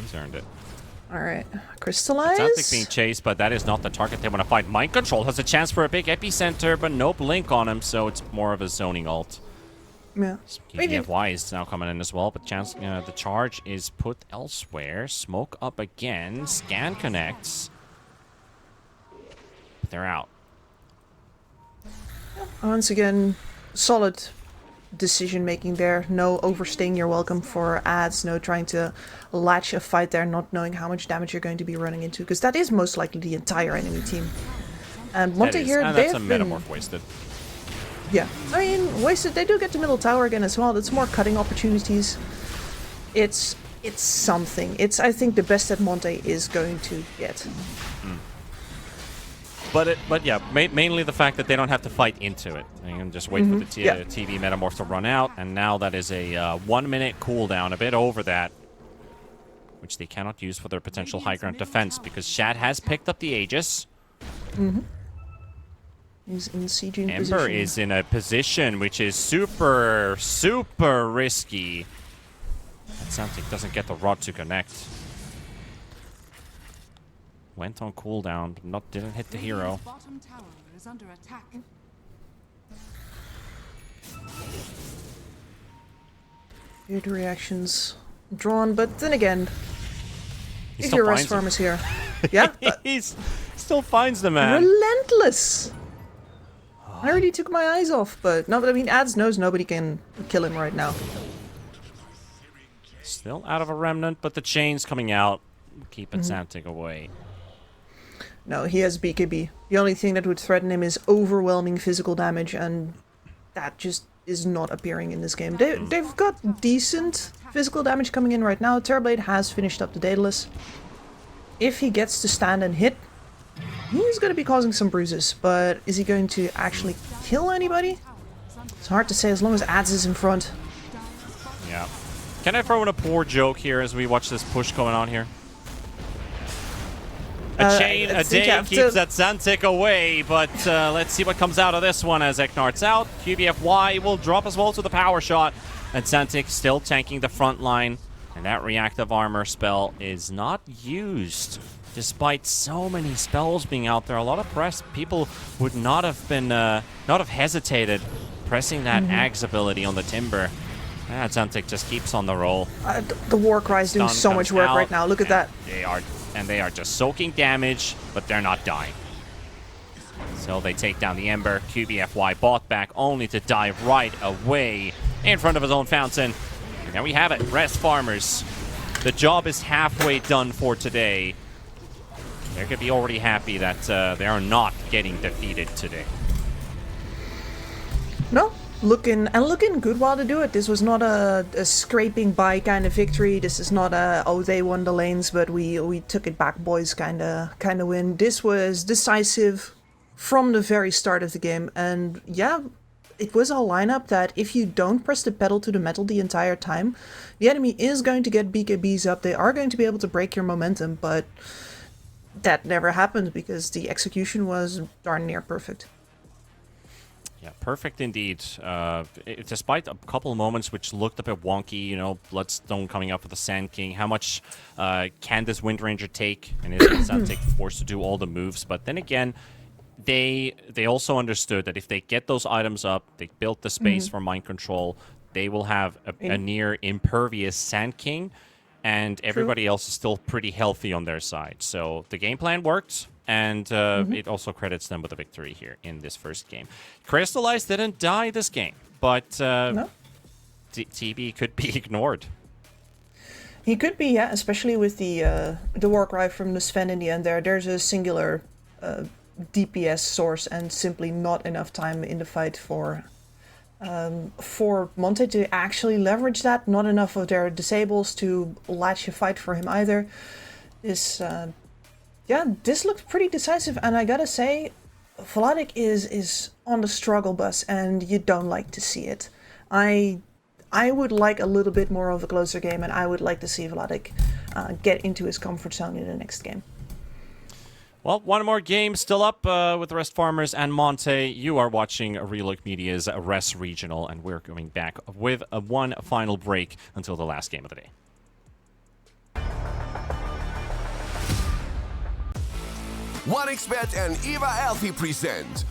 He's earned it. Alright, crystallize. Santic being chased, but that is not the target they want to fight. Mind Control has a chance for a big epicenter, but no blink on him, so it's more of a zoning ult. Yeah. EFY is now coming in as well, but chance the charge is put elsewhere. Smoke up again. Scan connects. But they're out. Once again, solid decision making there. No overstaying your welcome for ads. No trying to latch a fight there, not knowing how much damage you're going to be running into, because that is most likely the entire enemy team. And Monte here, and that's a metamorph wasted. Yeah, I mean, wasted. They do get the middle tower again as well. That's more cutting opportunities. It's something. It's, I think, the best that Monte is going to get. But yeah, mainly the fact that they don't have to fight into it. They can just wait for the TV metamorph to run out, and now that is a 1 minute cooldown, a bit over that, which they cannot use for their potential high ground defense, because Shad has picked up the Aegis. He's in sieging Ember position. is in a position which is super, super risky. And Santic doesn't get the rod to connect. Went on cooldown, but didn't hit the hero. Bottom tower is under attack. Weird reactions drawn, but then again, He if still your rest finds farm him. is here, yeah, He's still finds the man. relentless. I already took my eyes off, but no, but I mean, Ads knows nobody can kill him right now. Still out of a remnant, but the chain's coming out. Keeping Santic away. No, he has BKB. The only thing that would threaten him is overwhelming physical damage, and that just is not appearing in this game. They've got decent physical damage coming in right now. Terrorblade has finished up the Daedalus. If he gets to stand and hit, he's going to be causing some bruises, but is he going to actually kill anybody? It's hard to say as long as Ads is in front. Yeah. Can I throw in a poor joke here as we watch this push going on here? A chain a day keeps that Santic away, but let's see what comes out of this one as Eknar's out. QBFY will drop as well to the power shot, and Santic still tanking the front line, and that reactive armor spell is not used despite so many spells being out there, a lot of people would not have been, not have hesitated pressing that Axe ability on the Timber. Zantic just keeps on the roll. The Warcry is doing Stun so much comes work out, right now. Look at that. They are just soaking damage, but they're not dying. So they take down the Ember. QBFY bought back only to die right away in front of his own fountain. And there we have it. Rest Farmers. The job is halfway done for today. They're going to be already happy that they are not getting defeated today. No, looking good while they do it. This was not a scraping by kind of victory. This is not a, oh, they won the lanes, but we took it back, boys, kind of win. This was decisive from the very start of the game, and yeah, it was a lineup that if you don't press the pedal to the metal the entire time, the enemy is going to get BKBs up. They are going to be able to break your momentum, but that never happened because the execution was darn near perfect. Yeah, perfect indeed. Despite a couple of moments which looked a bit wonky, you know, Bloodstone coming up with the Sand King, how much can this Wind Ranger take? And is Zantic forced to do all the moves? But then again, they also understood that if they get those items up, they built the space for mind control, they will have a near impervious Sand King, and everybody else is still pretty healthy on their side. So the game plan worked, and it also credits them with a victory here in this first game. Crystallize didn't die this game, but No. TB could be ignored. He could be, yeah, especially with the Warcry from the Sven in the end there. There's a singular DPS source and simply not enough time in the fight for Monte to actually leverage that. Not enough of their disables to latch a fight for him either. Yeah, this looked pretty decisive, and I gotta say, Vladik is on the struggle bus, and you don't like to see it. I would like a little bit more of a closer game, and I would like to see Vladik get into his comfort zone in the next game. Well, one more game still up with the Rest Farmers and Monte. You are watching Relook Media's Rest Regional, and we're going back with one final break until the last game of the day. OneXBet and Eva Alfie present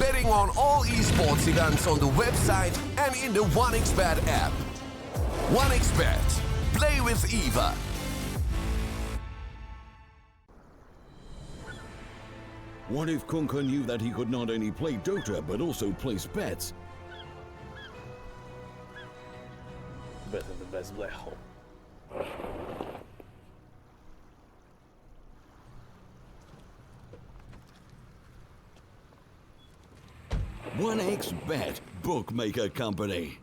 betting on all esports events on the website and in the OneXBet app. OneXBet. Play with Eva. What if Kunka knew that he could not only play Dota, but also place bets? Better the best black hole. 1xBet, bookmaker company.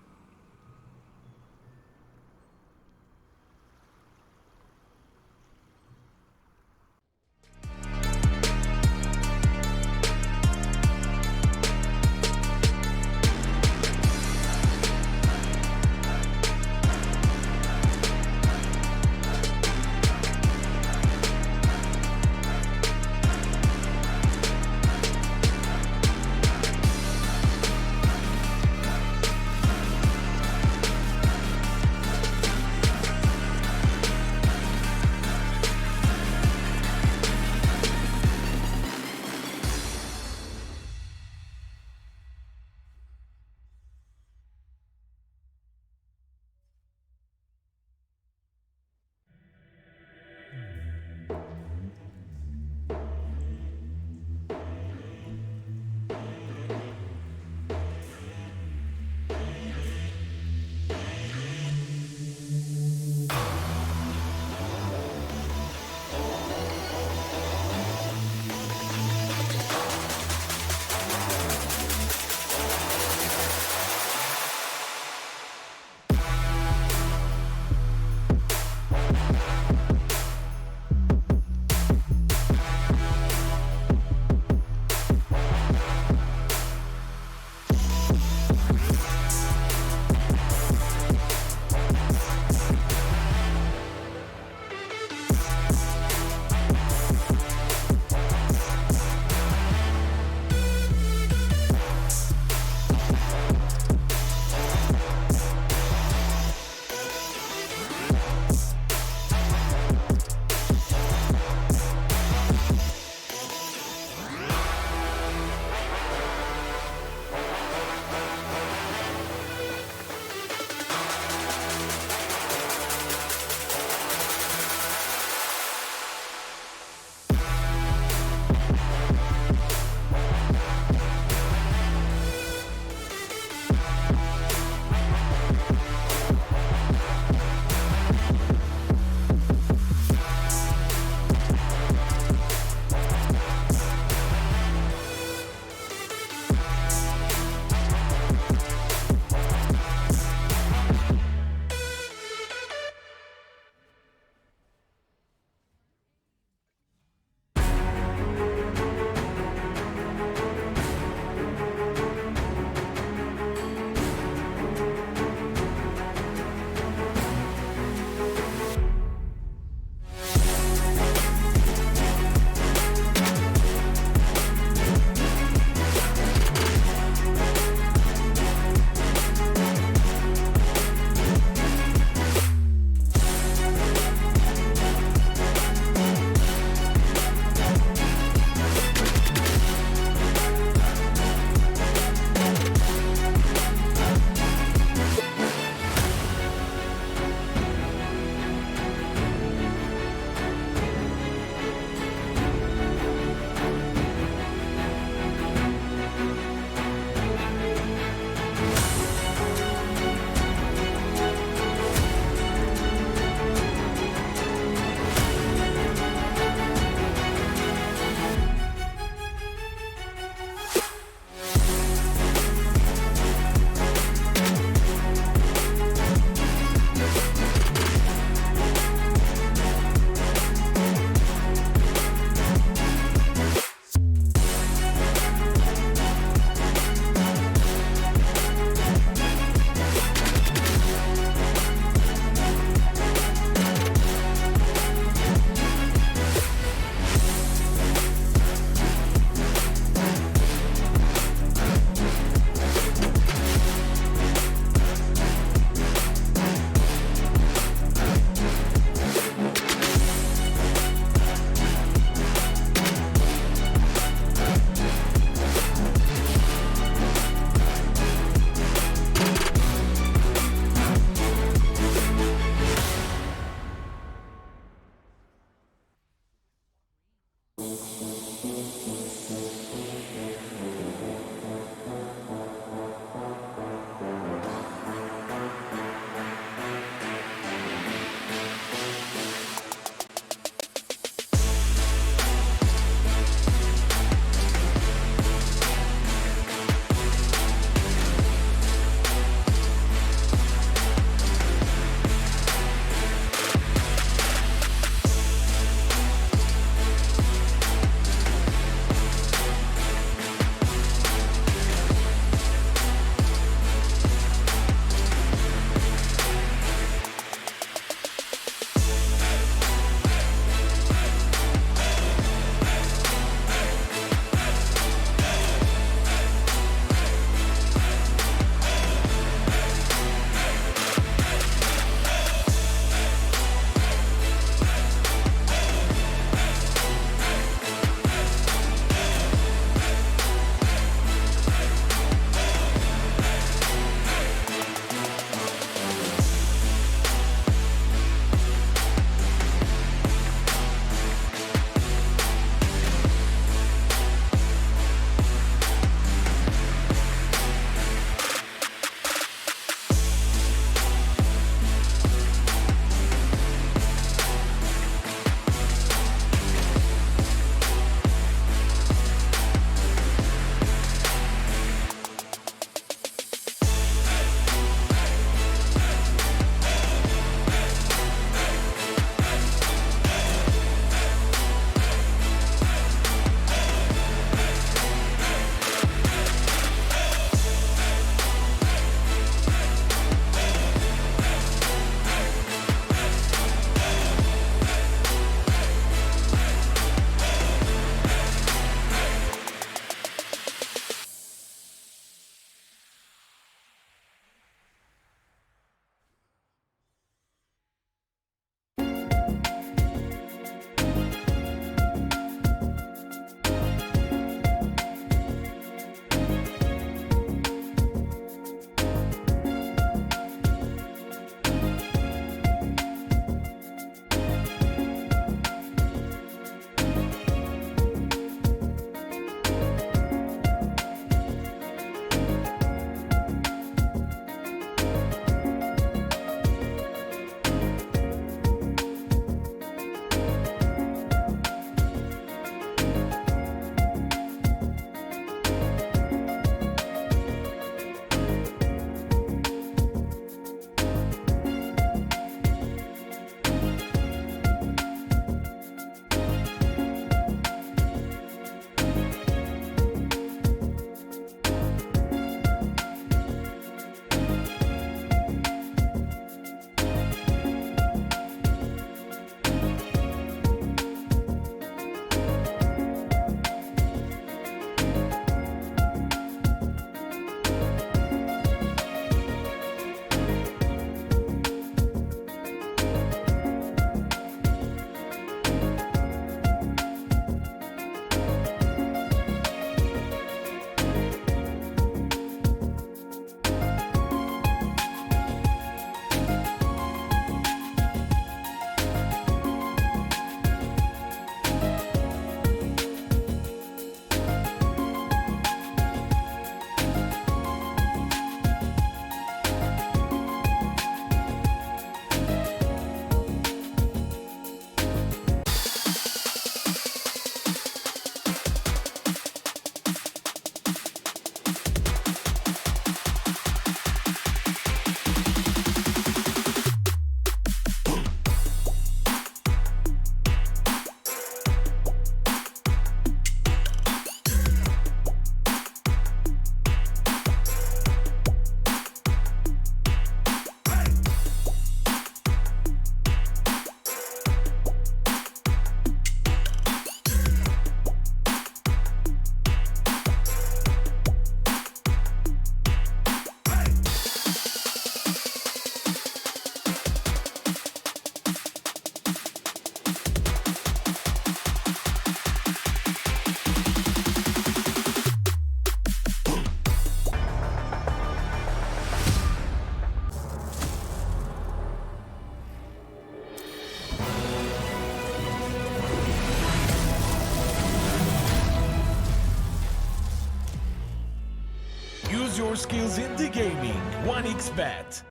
your skills in the gaming. 1xBet.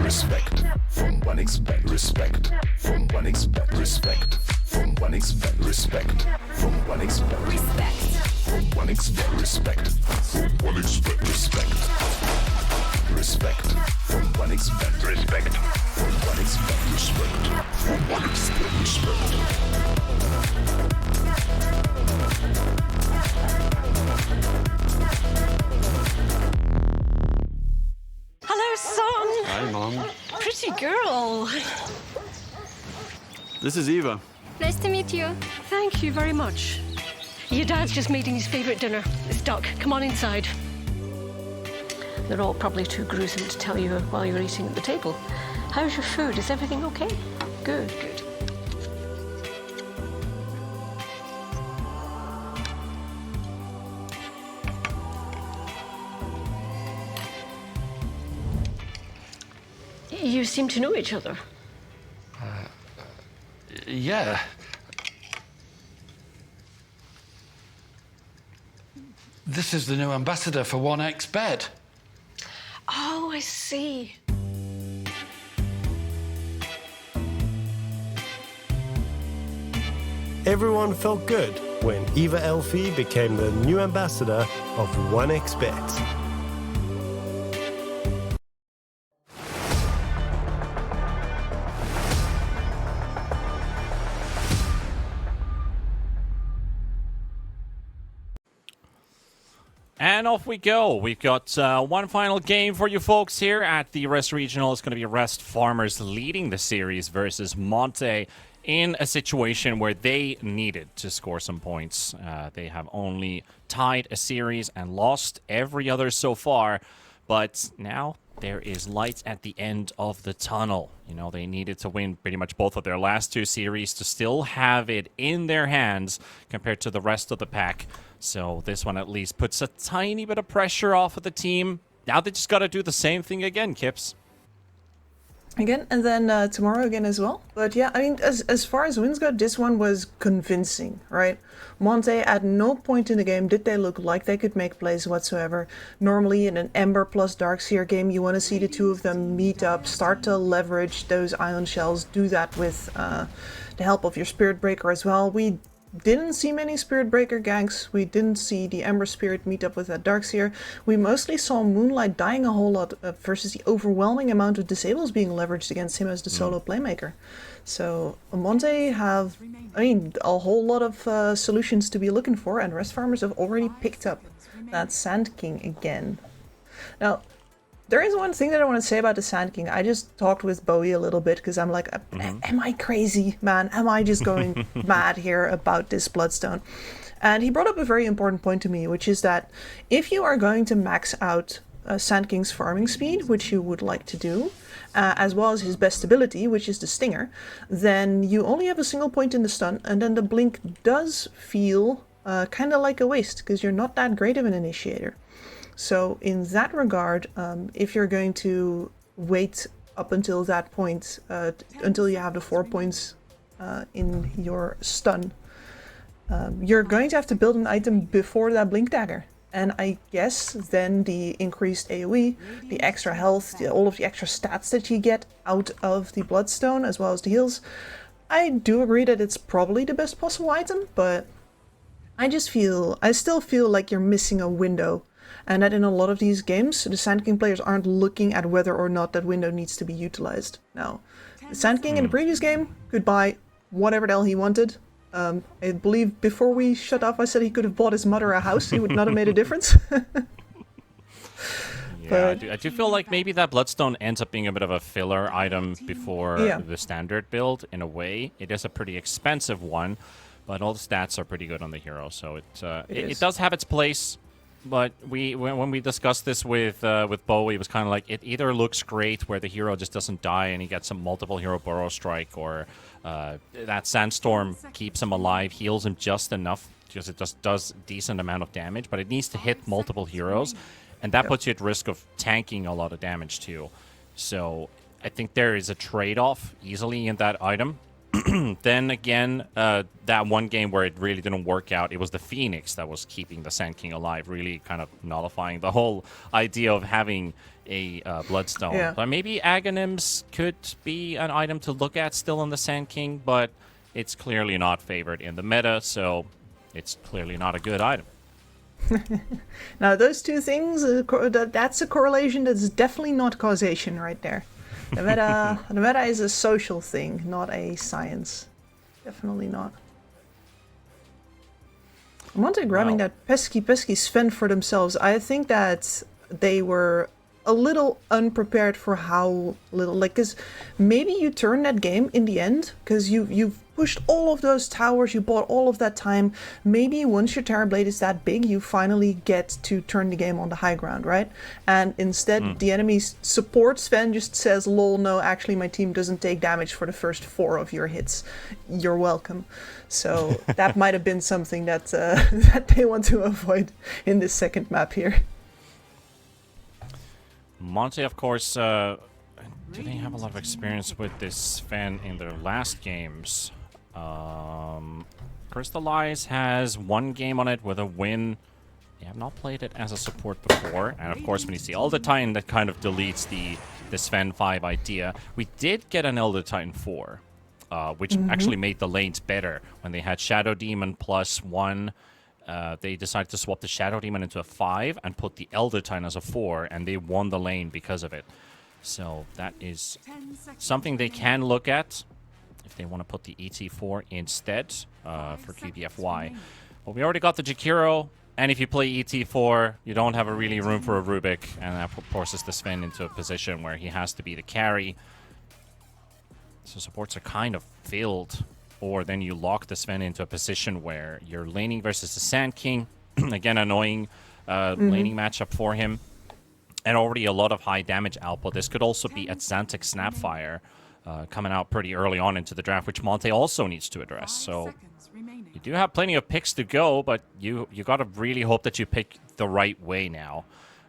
Respect from 1xBet. Respect from 1xBet. Respect from 1xBet. Respect from 1xBet. Respect from 1xBet. Respect from 1xBet. Respect. Respect from 1xBet. Respect from 1xBet. Respect from 1xBet. Respect. Hello, son. Hi, Mom. Pretty girl. This is Eva. Nice to meet you. Thank you very much. Your dad's just making his favorite dinner. It's duck. Come on inside. They're all probably too gruesome to tell you while you're eating at the table. How's your food? Is everything okay? Good, good. You seem to know each other. Yeah. This is the new ambassador for 1xBet. Oh, I see. Everyone felt good when Eva Elfie became the new ambassador of 1xBet. And off we go. We've got one final game for you folks here at the Rest Regional. It's going to be Rest Farmers leading the series versus Monte in a situation where they needed to score some points. They have only tied a series and lost every other so far. But now there is light at the end of the tunnel. You know, they needed to win pretty much both of their last two series to still have it in their hands compared to the rest of the pack. So this one at least puts a tiny bit of pressure off of the team. Now they just got to do the same thing again, Kips. Again, and then tomorrow again as well. But yeah, I mean, as far as wins go, this one was convincing, right? Monte, at no point in the game did they look like they could make plays whatsoever. Normally in an Ember plus Darkseer game, you want to see the two of them meet up, start to leverage those Ion Shells, do that with the help of your Spirit Breaker as well. We didn't see many Spirit Breaker ganks. We didn't see the Ember Spirit meet up with that Darkseer. We mostly saw Moonlight dying a whole lot versus the overwhelming amount of disables being leveraged against him as the solo playmaker. So Monte have, I mean, a whole lot of solutions to be looking for, and Rest Farmers have already picked up that Sand King again. Now, there is one thing that I want to say about the Sand King. I just talked with Bowie a little bit because I'm like, am I crazy, man? Am I just going mad here about this Bloodstone? And he brought up a very important point to me, which is that if you are going to max out Sand King's farming speed, which you would like to do, as well as his best ability, which is the Stinger, then you only have a single point in the stun, and then the Blink does feel kind of like a waste because you're not that great of an initiator. So in that regard, if you're going to wait up until that point, until you have the 4 points in your stun, you're going to have to build an item before that Blink Dagger. And I guess then the increased AoE, the extra health, all of the extra stats that you get out of the Bloodstone, as well as the heals, I do agree that it's probably the best possible item, but I still feel like you're missing a window. And that in a lot of these games, the Sand King players aren't looking at whether or not that window needs to be utilized. Now, the Sand King in the previous game could buy whatever the hell he wanted. I believe before we shut off, I said he could have bought his mother a house. It would not have made a difference. Yeah, I do feel like maybe that Bloodstone ends up being a bit of a filler item before the standard build, in a way. It is a pretty expensive one, but all the stats are pretty good on the hero, so it does have its place. But when we discussed this with Bowie, it was kind of like it either looks great where the hero just doesn't die and he gets some multiple hero burrow strike, or that Sandstorm keeps him alive, heals him just enough because it just does decent amount of damage, but it needs to hit multiple heroes, and that puts you at risk of tanking a lot of damage too. So I think there is a trade-off easily in that item. Then again, that one game where it really didn't work out, it was the Phoenix that was keeping the Sand King alive, really kind of nullifying the whole idea of having a Bloodstone. Yeah. But maybe Aghanims could be an item to look at still in the Sand King, but it's clearly not favored in the meta, so it's clearly not a good item. Now, those two things, that's a correlation that's definitely not causation right there. The meta is a social thing, not a science. Definitely not. I'm wanting grabbing that pesky Sven for themselves. I think that they were a little unprepared for how little, like, because maybe you turn that game in the end, because you've pushed all of those towers, you bought all of that time. Maybe once your Terrorblade is that big, you finally get to turn the game on the high ground, right? And instead, the enemy's support Sven just says, lol, no, actually my team doesn't take damage for the first 4 of your hits. You're welcome. So that might have been something that, that they want to avoid in this second map here. Monte, of course, do they have a lot of experience with this Sven in their last games? Crystallize has 1 game on it with a win. They have not played it as a support before. And of course, when you see Elder Titan, that kind of deletes the Sven 5 idea. We did get an Elder Titan 4, which actually made the lanes better. When they had Shadow Demon +1, they decided to swap the Shadow Demon into a 5 and put the Elder Titan as a 4, and they won the lane because of it. So that is something they can look at if they want to put the ET4 instead for QBFY. Well, we already got the Jakiro, and if you play ET4, you don't have a really room for a Rubik, and that forces the Sven into a position where he has to be the carry. So supports are kind of filled. Or then you lock the Sven into a position where you're laning versus the Sand King. Again, annoying laning matchup for him. And already a lot of high damage output. This could also be at Xantec Snapfire coming out pretty early on into the draft, which Monte also needs to address. So you do have plenty of picks to go, but you got to really hope that you pick the right way now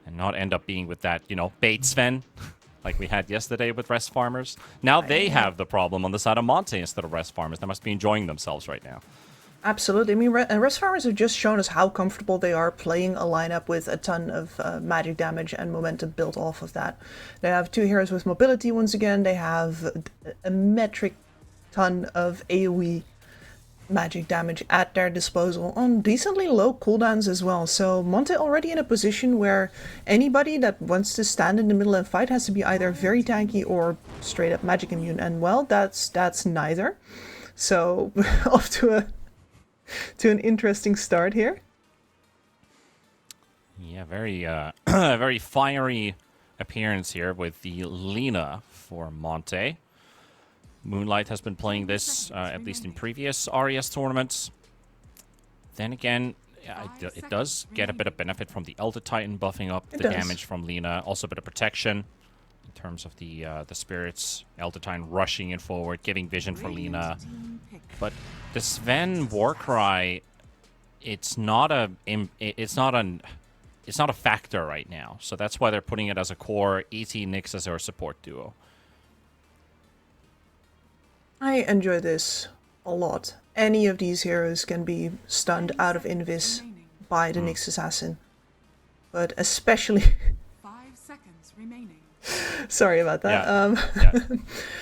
and not end up being with that, bait Sven. Like we had yesterday with Rest Farmers. Now they have the problem on the side of Monte instead of Rest Farmers. They must be enjoying themselves right now. Absolutely. I mean, Rest Farmers have just shown us how comfortable they are playing a lineup with a ton of magic damage and momentum built off of that. They have 2 heroes with mobility once again. They have a metric ton of AoE magic damage at their disposal on decently low cooldowns as well. So Monte already in a position where anybody that wants to stand in the middle and fight has to be either very tanky or straight up magic immune, and well, that's neither. So off to an interesting start here. Yeah, very very fiery appearance here with the Lina for Monte. Moonlight has been playing this, at least in previous RES tournaments. Then again, it does get a bit of benefit from the Elder Titan buffing up the damage from Lina. Also a bit of protection in terms of the spirits. Elder Titan rushing in forward, giving vision for Lina. But the Sven Warcry, it's not a factor right now. So that's why they're putting it as a core. ET Nyx as our support duo. I enjoy this a lot. Any of these heroes can be stunned out of Invis by the Nyx Assassin. But especially... 5 seconds remaining. Sorry about that.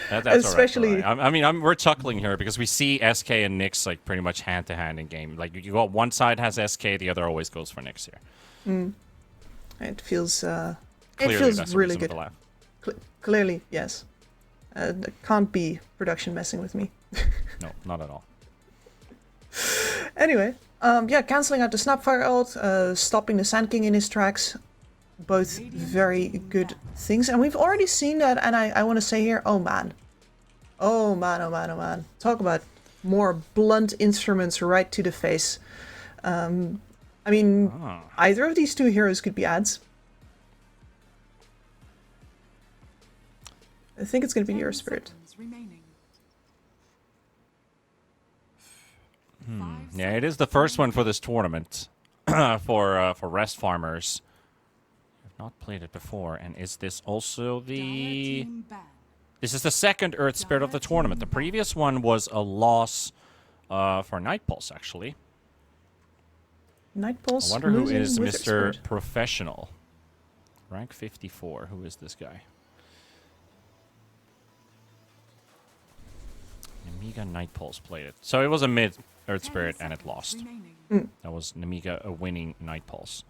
That's especially... all right. I mean, we're chuckling here because we see SK and Nyx like pretty much hand-to-hand in game. Like, you got one side has SK, the other always goes for Nyx here. It feels... Clearly, it feels that's really the good. laugh. Clearly, yes. There can't be production messing with me. No, not at all. Anyway, yeah, cancelling out the Snapfire ult, stopping the Sand King in his tracks. Both very good things. And we've already seen that, and I want to say here, oh man. Oh man, oh man, oh man. Talk about more blunt instruments right to the face. I mean, either of these 2 heroes could be ads. I think it's going to be Your Spirit. Yeah, it is the first one for this tournament for Rest Farmers. I've not played it before, and is this also the This is the second Earth Spirit of the tournament. The previous one was a loss for Night Pulse, actually. Night Pulse. I wonder who losing is Wizard Mr. Spirit. Professional. Rank 54. Who is this guy? Nemiga Night Pulse played it. So it was a mid Earth Spirit and it lost. That was Nemiga winning Night Pulse.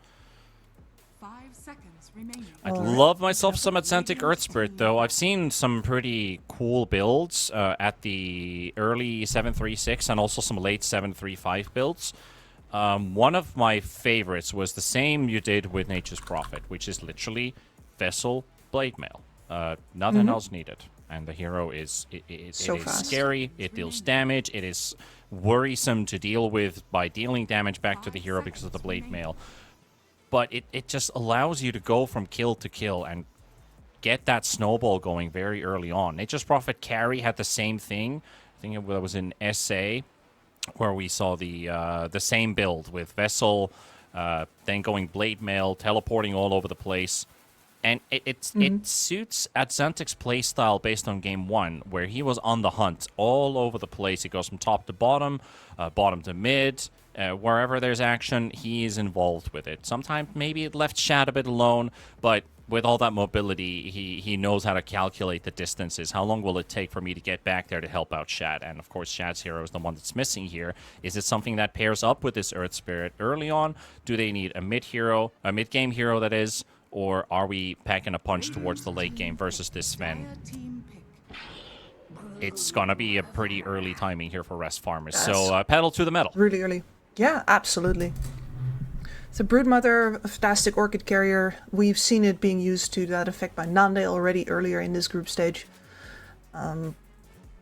5 seconds remaining. I'd love myself some Atlantic Earth Spirit, though. I've seen some pretty cool builds at the early 736 and also some late 735 builds. One of my favorites was the same you did with Nature's Prophet, which is literally Vessel Blade Mail. Nothing else needed. And the hero is So it is fast. scary, it deals damage, it is worrisome to deal with by dealing damage back to the hero because of the Blade Mail. But it just allows you to go from kill to kill and get that snowball going very early on. Nature's Prophet Carry had the same thing. I think it was in SA where we saw the same build with Vessel, then going Blade Mail, teleporting all over the place. And it suits Adzantic's playstyle based on game 1, where he was on the hunt all over the place. He goes from top to bottom, bottom to mid. Wherever there's action, he is involved with it. Sometimes maybe it left Shad a bit alone, but with all that mobility, he knows how to calculate the distances. How long will it take for me to get back there to help out Shad? And of course, Shad's hero is the one that's missing here. Is it something that pairs up with this Earth Spirit early on? Do they need a mid-game hero that is? Or are we packing a punch towards the late game versus this Sven? It's gonna be a pretty early timing here for rest farmers. So pedal to the metal. Really early. Yeah, absolutely. The Broodmother, a fantastic Orchid Carrier. We've seen it being used to that effect by Nande already earlier in this group stage.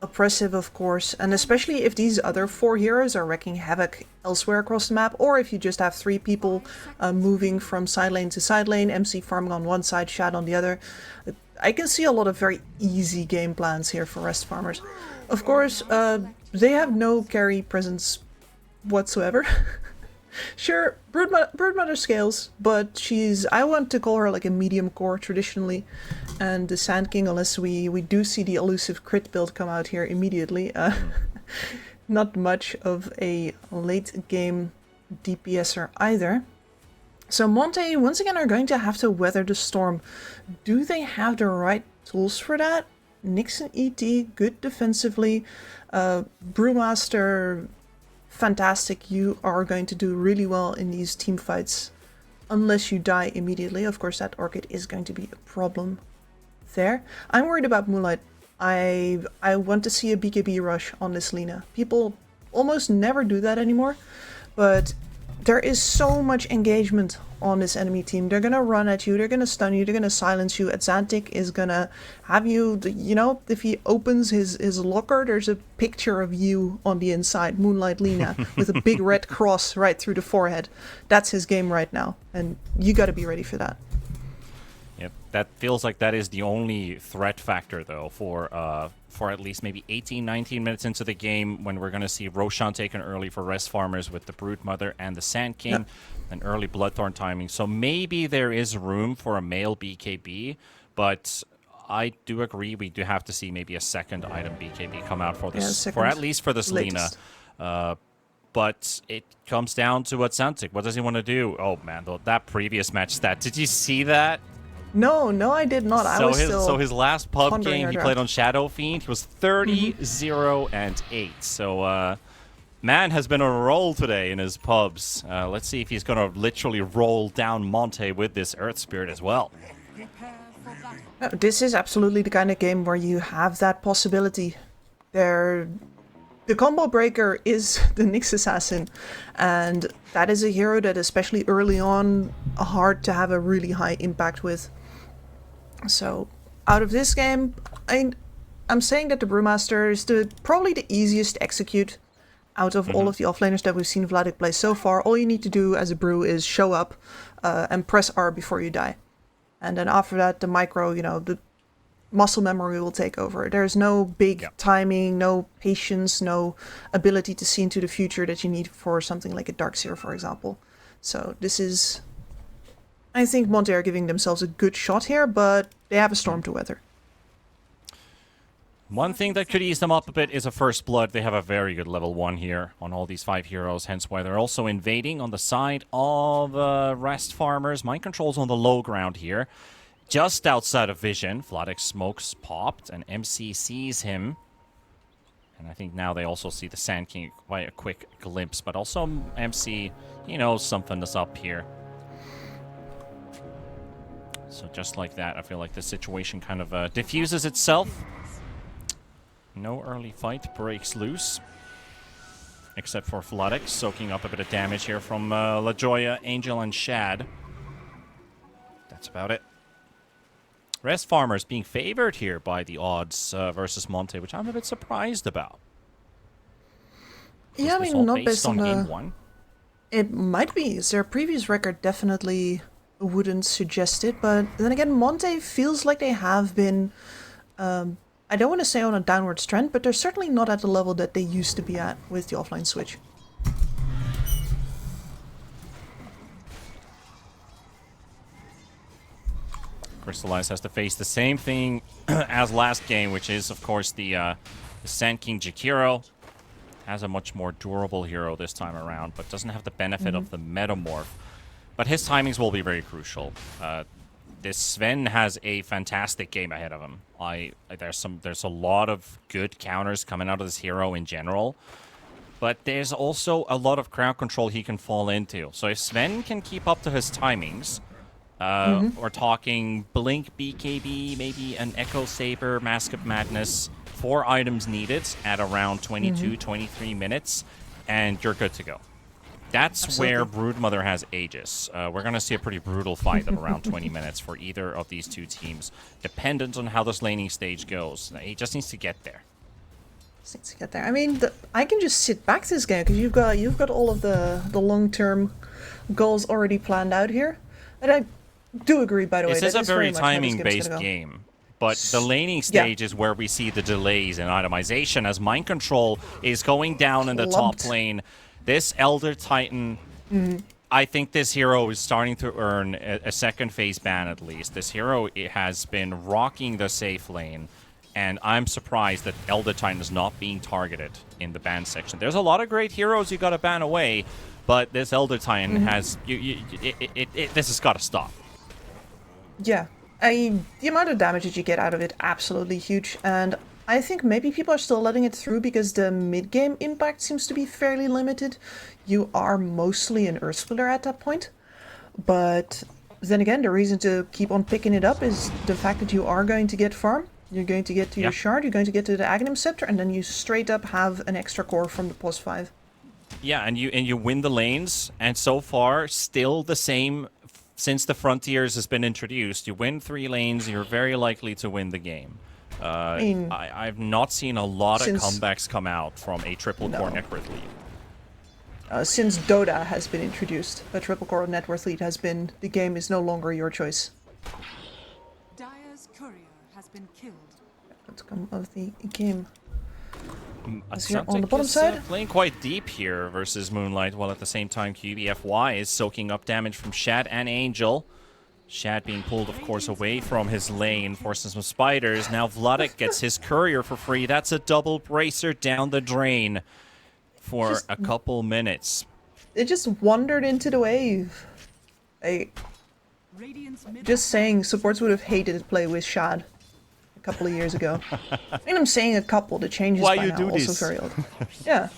Oppressive, of course, and especially if these other 4 heroes are wreaking havoc elsewhere across the map, or if you just have 3 people moving from side lane to side lane, MC farming on one side, Shad on the other. I can see a lot of very easy game plans here for rest farmers. Of course, they have no carry presence whatsoever. Sure, Broodmother scales, but I want to call her like a medium core traditionally. And the Sand King, unless we do see the elusive crit build come out here immediately, not much of a late game DPSer either. So Monte, once again, are going to have to weather the storm. Do they have the right tools for that? Nixon ET, good defensively. Brewmaster, fantastic. You are going to do really well in these team fights. Unless you die immediately. Of course, that Orchid is going to be a problem there. I'm worried about Moonlight. I want to see a BKB rush on this Lina. People almost never do that anymore. But there is so much engagement on this enemy team. They're gonna run at you, they're gonna stun you, they're gonna silence you. Adzantic is gonna have you, if he opens his locker, there's a picture of you on the inside, Moonlight Lina, with a big red cross right through the forehead. That's his game right now, and you gotta be ready for that. Yep, that feels like that is the only threat factor, though, for at least maybe 18, 19 minutes into the game, when we're going to see Roshan taken early for rest farmers with the Broodmother and the Sand King, and early Bloodthorn timing. So maybe there is room for a male BKB, but I do agree we do have to see maybe a second item BKB come out for this, for at least for this Lina. But it comes down to Adzantic. What does he want to do? Oh man, that previous match stat. Did you see that? No, I did not. So his last pub game he played on Shadow Fiend, he was 30-0-8. So man has been on a roll today in his pubs. Let's see if he's going to literally roll down Monte with this Earth Spirit as well. This is absolutely the kind of game where you have that possibility. The combo breaker is the Nyx Assassin, and that is a hero that, especially early on, hard to have a really high impact with. So, out of this game, I'm saying that the Brewmaster is probably the easiest to execute out of all of the offlaners that we've seen Vladik play so far. All you need to do as a Brew is show up and press R before you die. And then after that, the micro, the muscle memory will take over. There's no big timing, no patience, no ability to see into the future that you need for something like a Darkseer, for example. So this is... I think Monte are giving themselves a good shot here, but they have a storm to weather. One thing that could ease them up a bit is a First Blood. They have a very good level 1 here on all these 5 heroes, hence why they're also invading on the side of Rest Farmers. Mind Control's on the low ground here. Just outside of vision, Vladek smokes popped, and MC sees him. And I think now they also see the Sand King by a quick glimpse, but also MC, he knows something is up here. So just like that, I feel like the situation kind of diffuses itself. No early fight breaks loose. Except for Vladek, soaking up a bit of damage here from La Joya, Angel, and Shad. That's about it. Rest Farmers being favored here by the odds versus Monte, which I'm a bit surprised about. Yeah, I mean, not based on game 1. It might be. Their previous record definitely wouldn't suggest it, but then again, Monte feels like they have been... I don't want to say on a downward trend, but they're certainly not at the level that they used to be at with the offline switch. Crystallize has to face the same thing as last game, which is, of course, the Sand King Jakiro. Has a much more durable hero this time around, but doesn't have the benefit of the Metamorph. But his timings will be very crucial. This Sven has a fantastic game ahead of him. There's a lot of good counters coming out of this hero in general, but there's also a lot of crowd control he can fall into. So if Sven can keep up to his timings, we're talking Blink BKB, maybe an Echo Saber, Mask of Madness, 4 items needed at around 22, 23 minutes, and you're good to go. That's Absolutely. where Broodmother has Aegis. We're going to see a pretty brutal fight of around 20 minutes for either of these two teams, dependent on how this laning stage goes. He just needs to get there. Just needs to get there. I mean, I can just sit back this game because you've got all of the long-term goals already planned out here. And I do agree, by the way. This is that a very much how this game's timing-based gonna go. game. But the laning stage is where we see the delays in itemization as Mind Control is going down in the top lane. This Elder Titan, I think this hero is starting to earn a second phase ban at least. This hero has been rocking the safe lane, and I'm surprised that Elder Titan is not being targeted in the ban section. There's a lot of great heroes you got to ban away, but this Elder Titan has... this has got to stop. Yeah. The amount of damage that you get out of it, absolutely huge. And I think maybe people are still letting it through because the mid-game impact seems to be fairly limited. You are mostly an Earth Splitter at that point. But then again, the reason to keep on picking it up is the fact that you are going to get farm. You're going to get to your shard, you're going to get to the Aghanim Scepter, and then you straight up have an extra core from the plus 5. Yeah, and you win the lanes, and so far, still the same since the Frontiers has been introduced. You win 3 lanes, you're very likely to win the game. I've not seen a lot of comebacks come out from a triple core net worth lead. Since Dota has been introduced, a triple core net worth lead has been the game is no longer your choice. Dire's courier has been killed. Outcome of the game. Here on the bottom side, playing quite deep here versus Moonlight, while at the same time QBFY is soaking up damage from Shad and Angel. Shad being pulled, of course, away from his lane, forcing some spiders. Now Vladek gets his courier for free. That's a double bracer down the drain for a couple minutes. It just wandered into the wave. Just saying, supports would have hated to play with Shad a couple of years ago. I mean, I'm saying a couple. The changes Why by you now do also this? very old. Yeah,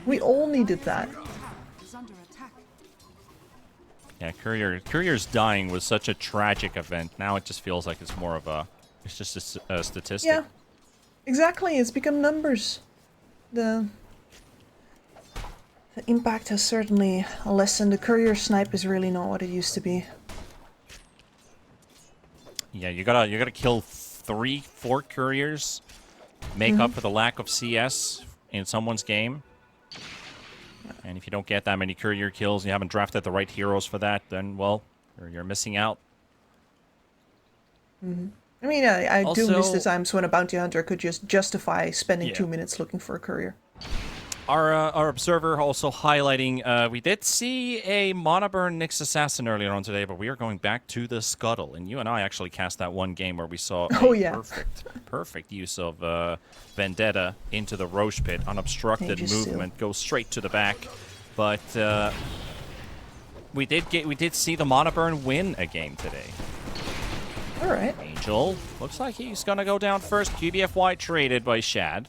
we all needed that. Yeah, Courier's dying was such a tragic event. Now it just feels like it's more of a... It's just a statistic. Yeah, exactly. It's become numbers. The impact has certainly lessened. The courier snipe is really not what it used to be. Yeah, you gotta kill 3-4 couriers, make up for the lack of CS in someone's game. And if you don't get that many courier kills, you haven't drafted the right heroes for that, then, well, you're missing out. I mean, I do miss Also- the times when a bounty hunter could just justify spending 2 minutes looking for a courier. Our observer also highlighting, we did see a Monoburn Nyx Assassin earlier on today, but we are going back to the Scuttle. And you and I actually cast that one game where we saw perfect use of Vendetta into the Roche Pit. Unobstructed movement, goes straight to the back. But we did see the Monoburn win a game today. All right. Angel looks like he's going to go down first. QBFY traded by Shad.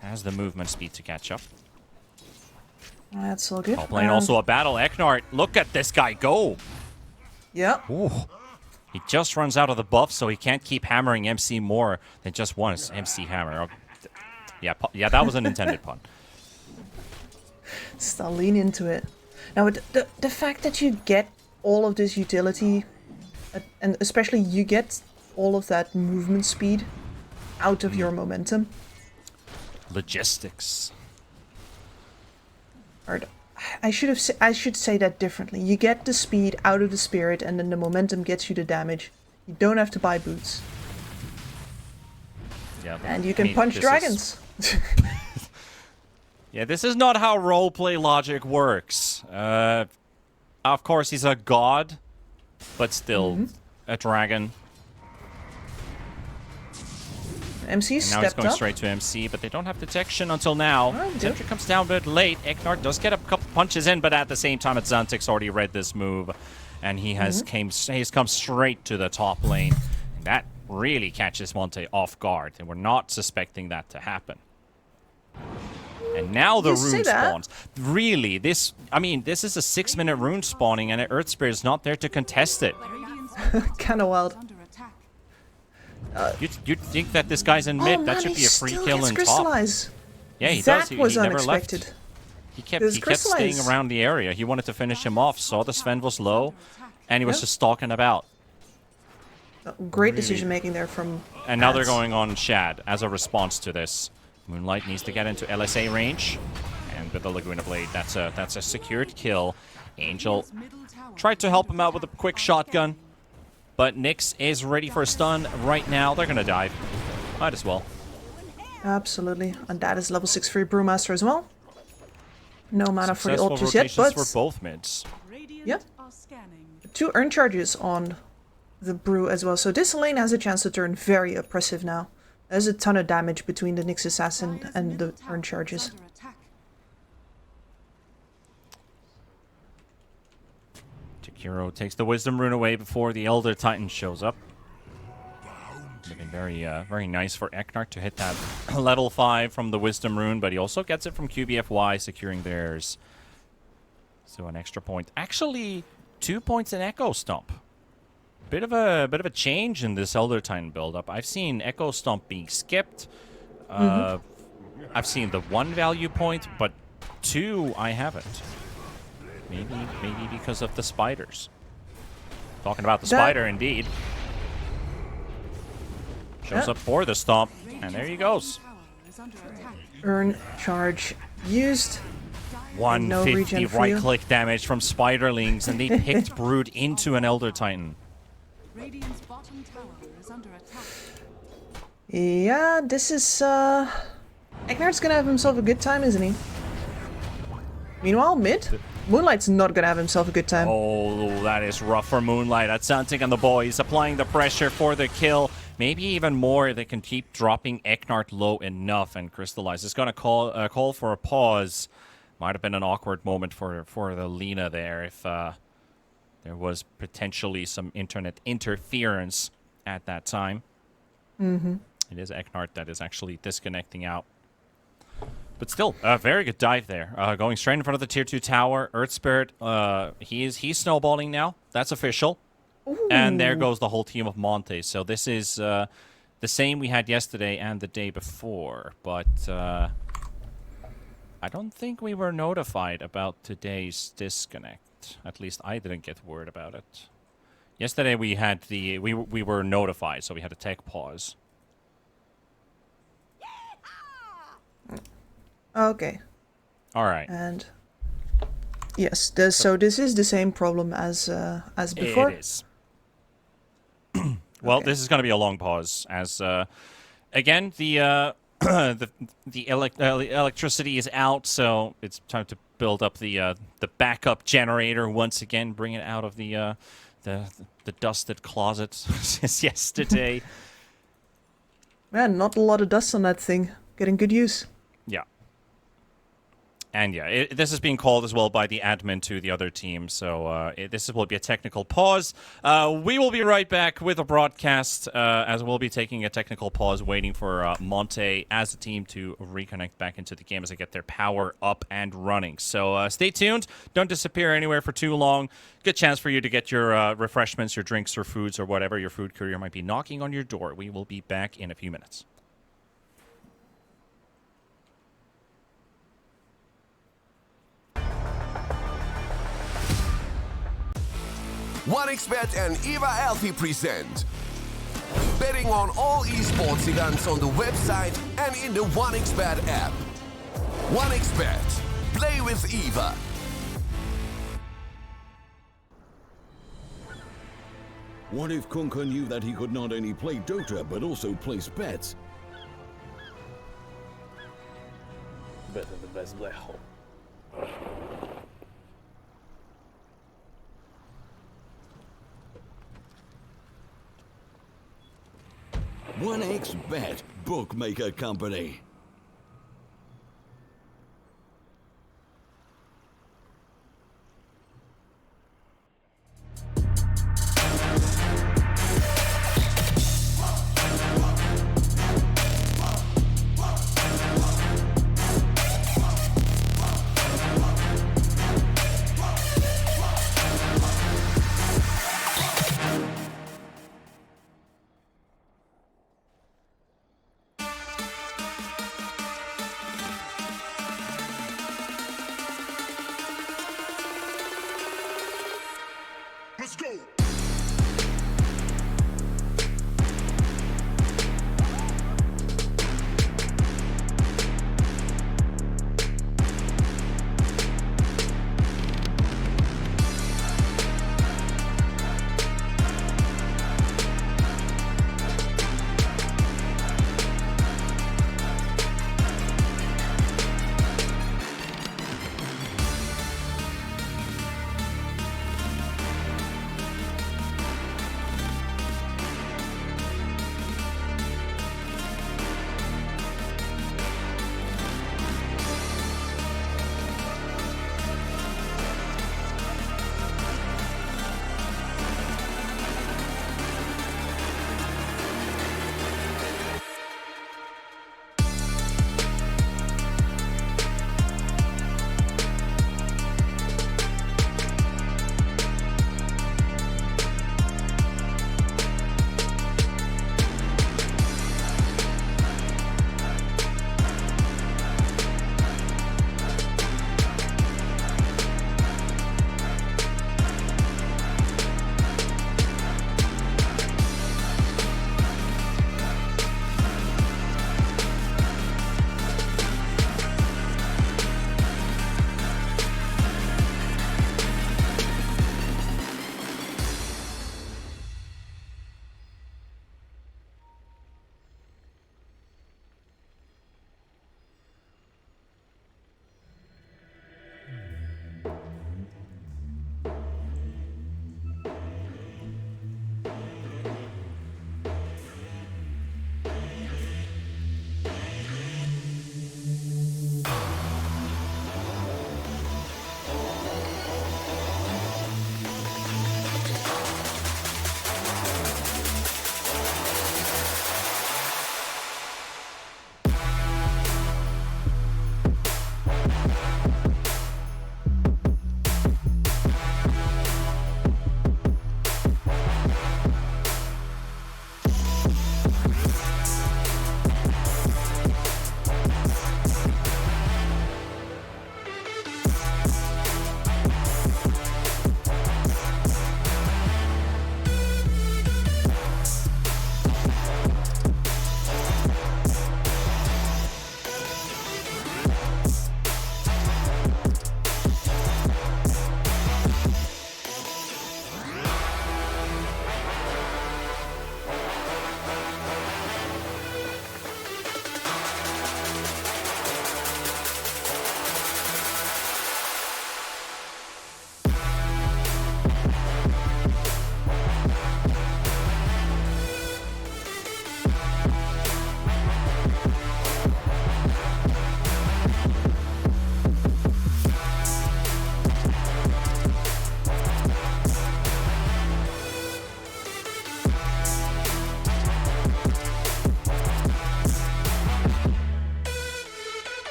Has the movement speed to catch up. That's all good. Playing also a battle. Eknart, look at this guy go. Yep. Ooh. He just runs out of the buff, so he can't keep hammering MC more than just once. MC hammer. Oh, yeah, that was an intended pun. Still lean into it. Now, the fact that you get all of this utility, and especially you get all of that movement speed out of your momentum. Logistics. I should say that differently. You get the speed out of the spirit, and then the momentum gets you the damage. You don't have to buy boots. Yeah, and you can punch dragons. Yeah, this is not how roleplay logic works. Of course, he's a god, but still a dragon. MC stepped up. Now he's going straight to MC, but they don't have detection until now. Sentry comes down a bit late. Eknart does get a couple punches in, but at the same time, Xantic's already read this move, and he has come straight to the top lane. And that really catches Monte off guard, and we're not suspecting that to happen. And now the rune spawns. Really, this is a 6-minute rune spawning, and Earth Spirit is not there to contest it. Kind of wild. You'd think that this guy's in mid. That should be a free kill in top. Yeah, he does. He never left. He kept staying around the area. He wanted to finish him off. Saw the Sven was low, and he was just stalking about. Great decision making there from. And now they're going on Shad as a response to this. Moonlight needs to get into LSA range, and with the Laguna Blade, that's a secured kill. Angel tried to help him out with a quick shotgun. But Nyx is ready for a stun right now. They're going to dive. Might as well. Absolutely. And that is level 6 free Brewmaster as well. No mana for the ult just yet, but for both mids. Yep. 2 earn charges on the Brew as well. So this lane has a chance to turn very oppressive now. There's a ton of damage between the Nyx Assassin and the earn charges. Hero takes the Wisdom Rune away before the Elder Titan shows up. Looking very nice for Eknart to hit that level 5 from the Wisdom Rune, but he also gets it from QBFY, securing theirs. So an extra point. Actually, 2 points in Echo Stomp. Bit of a change in this Elder Titan build-up. I've seen Echo Stomp being skipped. I've seen the 1 value point, but 2 I haven't. Maybe because of the spiders. Talking about the spider, indeed. Shows up for the stomp, and there he goes. Earn charge used. 150 right-click damage from Spiderlings, and they picked Brood into an Elder Titan. Yeah, this is... Eknart's gonna have himself a good time, isn't he? Meanwhile, mid... Moonlight's not gonna have himself a good time. Oh, that is rough for Moonlight. That's Xantic and the boys applying the pressure for the kill. Maybe even more. They can keep dropping Eknart low enough and crystallize. It's gonna call for a pause. Might have been an awkward moment for the Lina there if there was potentially some internet interference at that time. It is Eknart that is actually disconnecting out. But still, a very good dive there. Going straight in front of the tier 2 tower. Earth Spirit, he's snowballing now. That's official. Ooh. And there goes the whole team of Monte. So this is the same we had yesterday and the day before. But I don't think we were notified about today's disconnect. At least I didn't get word about it. Yesterday we had we were notified, so we had a tech pause. Okay. All right. And yes, so this is the same problem as before. It is. Well, this is going to be a long pause, as again the electricity is out, so it's time to build up the backup generator once again, bring it out of the dusted closet since yesterday. Man, not a lot of dust on that thing. Getting good use. Yeah. And yeah, this is being called as well by the admin to the other team, so this will be a technical pause. We will be right back with a broadcast, as we'll be taking a technical pause, waiting for Monte as a team to reconnect back into the game as they get their power up and running. So stay tuned. Don't disappear anywhere for too long. Good chance for you to get your refreshments, your drinks, or foods, or whatever your food courier might be knocking on your door. We will be back in a few minutes. OneXBet and Eva Alfie present betting on all esports events on the website and in the OneXBet app. OneXBet. Play with Eva. What if Kunka knew that he could not only play Dota but also place bets? Better the best black hole. 1xBet, bookmaker company.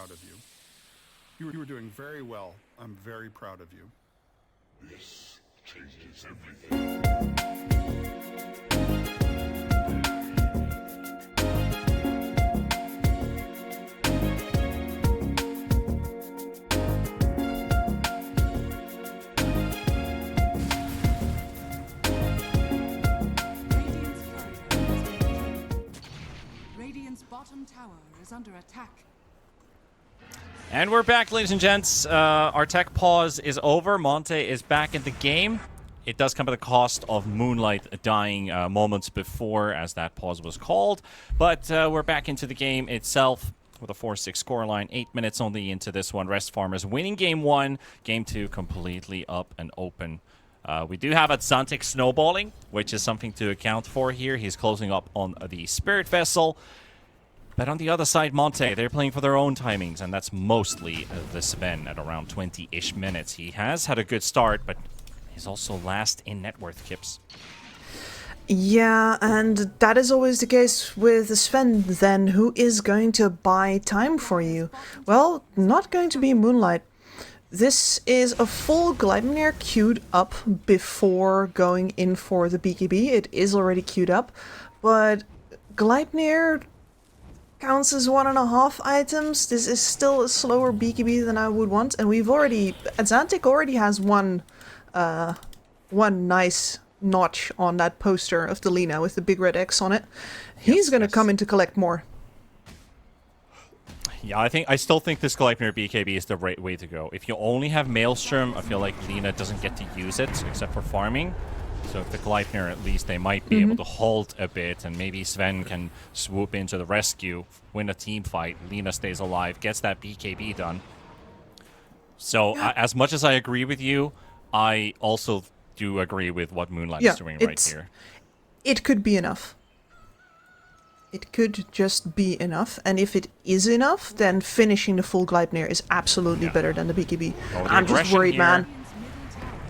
proud of you. You were doing very well. I'm very proud of you. This changes everything. Radiant's bottom tower is under attack. And we're back, ladies and gents. Our tech pause is over. Monte is back in the game. It does come at the cost of Moonlight dying moments before, as that pause was called. But we're back into the game itself with a 4-6 scoreline. 8 minutes only into this one. Rest Farmers winning game 1. Game 2 completely up and open. We do have Atsantic snowballing, which is something to account for here. He's closing up on the Spirit Vessel. But on the other side, Monte, they're playing for their own timings, and that's mostly the Sven at around 20-ish minutes. He has had a good start, but he's also last in net worth, Kips. Yeah, and that is always the case with Sven, then. Who is going to buy time for you? Well, not going to be Moonlight. This is a full Gleipnir queued up before going in for the BKB. It is already queued up, but Gleipnir counts as 1.5 items. This is still a slower BKB than I would want, and we've already... Atlantic already has one nice notch on that poster of Delina with the big red X on it. He's gonna come in to collect more. Yeah, I still think this Gleipnir BKB is the right way to go. If you only have Maelstrom, I feel like Lina doesn't get to use it, except for farming. So if the Gleipnir, at least, they might be able to halt a bit, and maybe Sven can swoop into the rescue, win a team fight, Lina stays alive, gets that BKB done. So as much as I agree with you, I also do agree with what Moonlight is doing right here. It could be enough. It could just be enough, and if it is enough, then finishing the full Gleipnir is absolutely better than the BKB. I'm just worried, man.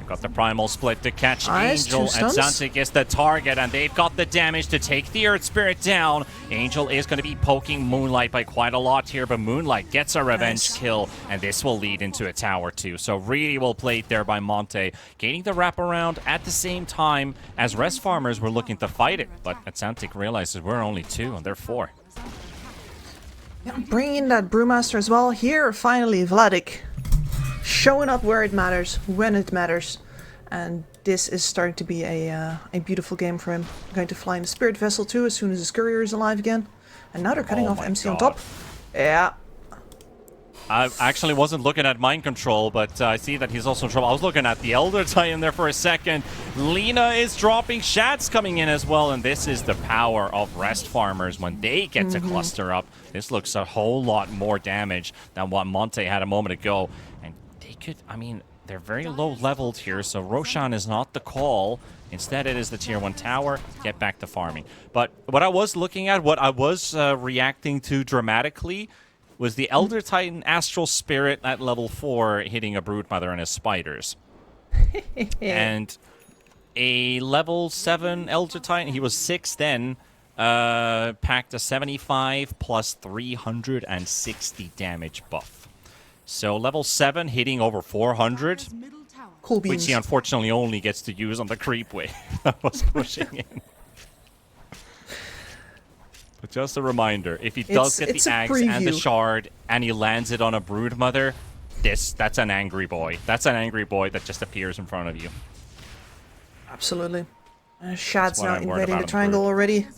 Got the primal split to catch Nice, Angel, two and stuns. Zantic is the target, and they've got the damage to take the Earth Spirit down. Angel is going to be poking Moonlight by quite a lot here, but Moonlight gets a revenge kill, and this will lead into a tower too. So really well played there by Monte, gaining the wraparound at the same time as Rest Farmers were looking to fight it, but Zantic realizes we're only 2 and they're 4. Yeah, bringing in that Brewmaster as well. Here, finally, Vladik showing up where it matters, when it matters. And this is starting to be a beautiful game for him. Going to fly in the Spirit Vessel too as soon as his courier is alive again. And now they're cutting off MC on top. Yeah. I actually wasn't looking at mind control, but I see that he's also in trouble. I was looking at the Elder Titan there for a second. Lina is dropping. Shad's coming in as well, and this is the power of Rest Farmers when they get to cluster up. This looks a whole lot more damage than what Monte had a moment ago. And they could, I mean, they're very low leveled here, so Roshan is not the call. Instead, it is the tier 1 tower. Get back to farming. But what I was looking at, what I was reacting to dramatically, was the Elder Titan Astral Spirit at level 4 hitting a Broodmother and his spiders. And a level 7 Elder Titan, he was 6 then, packed a 75 plus 360 damage buff. So level 7 hitting over 400, Cool beans. which he unfortunately only gets to use on the creep wave that was pushing in. But just a reminder, if he does get the axe and the shard, and he lands it on a Broodmother, that's an angry boy. That's an angry boy that just appears in front of you. Absolutely. Shad's now invading the triangle already.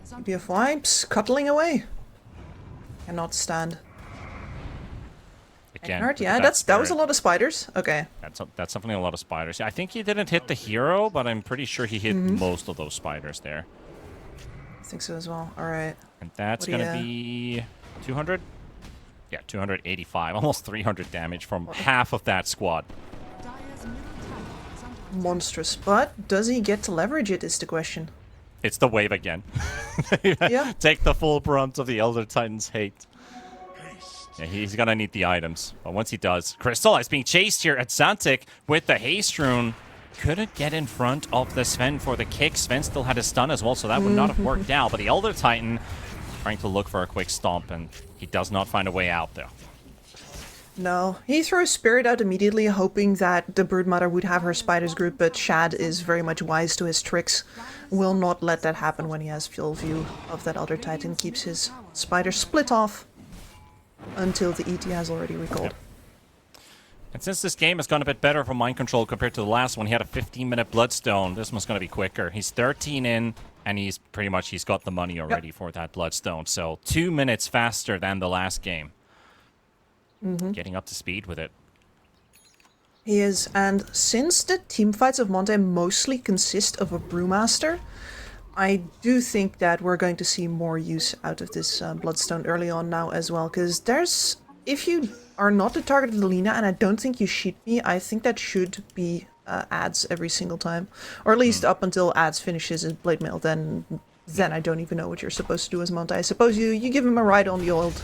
BF Wipes, cuddling away. Cannot stand. Again, Yeah, that was a lot of spiders. Okay. That's definitely a lot of spiders. I think he didn't hit the hero, but I'm pretty sure he hit most of those spiders there. I think so as well. All right. And that's going to be 200? Yeah, 285. Almost 300 damage from half of that squad. Monstrous. But does he get to leverage it is the question. It's the wave again. Yeah. Take the full brunt of the Elder Titan's hate. Yeah, he's going to need the items. But once he does, Crystal is being chased here at Zantic with the haste rune. Couldn't get in front of the Sven for the kick. Sven still had a stun as well, so that would not have worked out. But the Elder Titan Trying to look for a quick stomp, and he does not find a way out there. No, he throws Spirit out immediately, hoping that the Broodmother would have her Spiders group, but Shad is very much wise to his tricks. Will not let that happen when he has full view of that other Titan, keeps his Spiders split off until the ET has already recalled. Yep. And since this game has gone a bit better for Mind Control compared to the last one, he had a 15-minute Bloodstone. This one's going to be quicker. He's 13 in, and he's got the money already for that Bloodstone. So 2 minutes faster than the last game. Getting up to speed with it. He is, and since the teamfights of Monte mostly consist of a Brewmaster, I do think that we're going to see more use out of this Bloodstone early on now as well, because there's... If you are not the target of the Lina, and I don't think you shoot me, I think that should be ads every single time. Or at least up until ads finishes his Blade Mail, then I don't even know what you're supposed to do as Monte. I suppose you give him a ride on the old...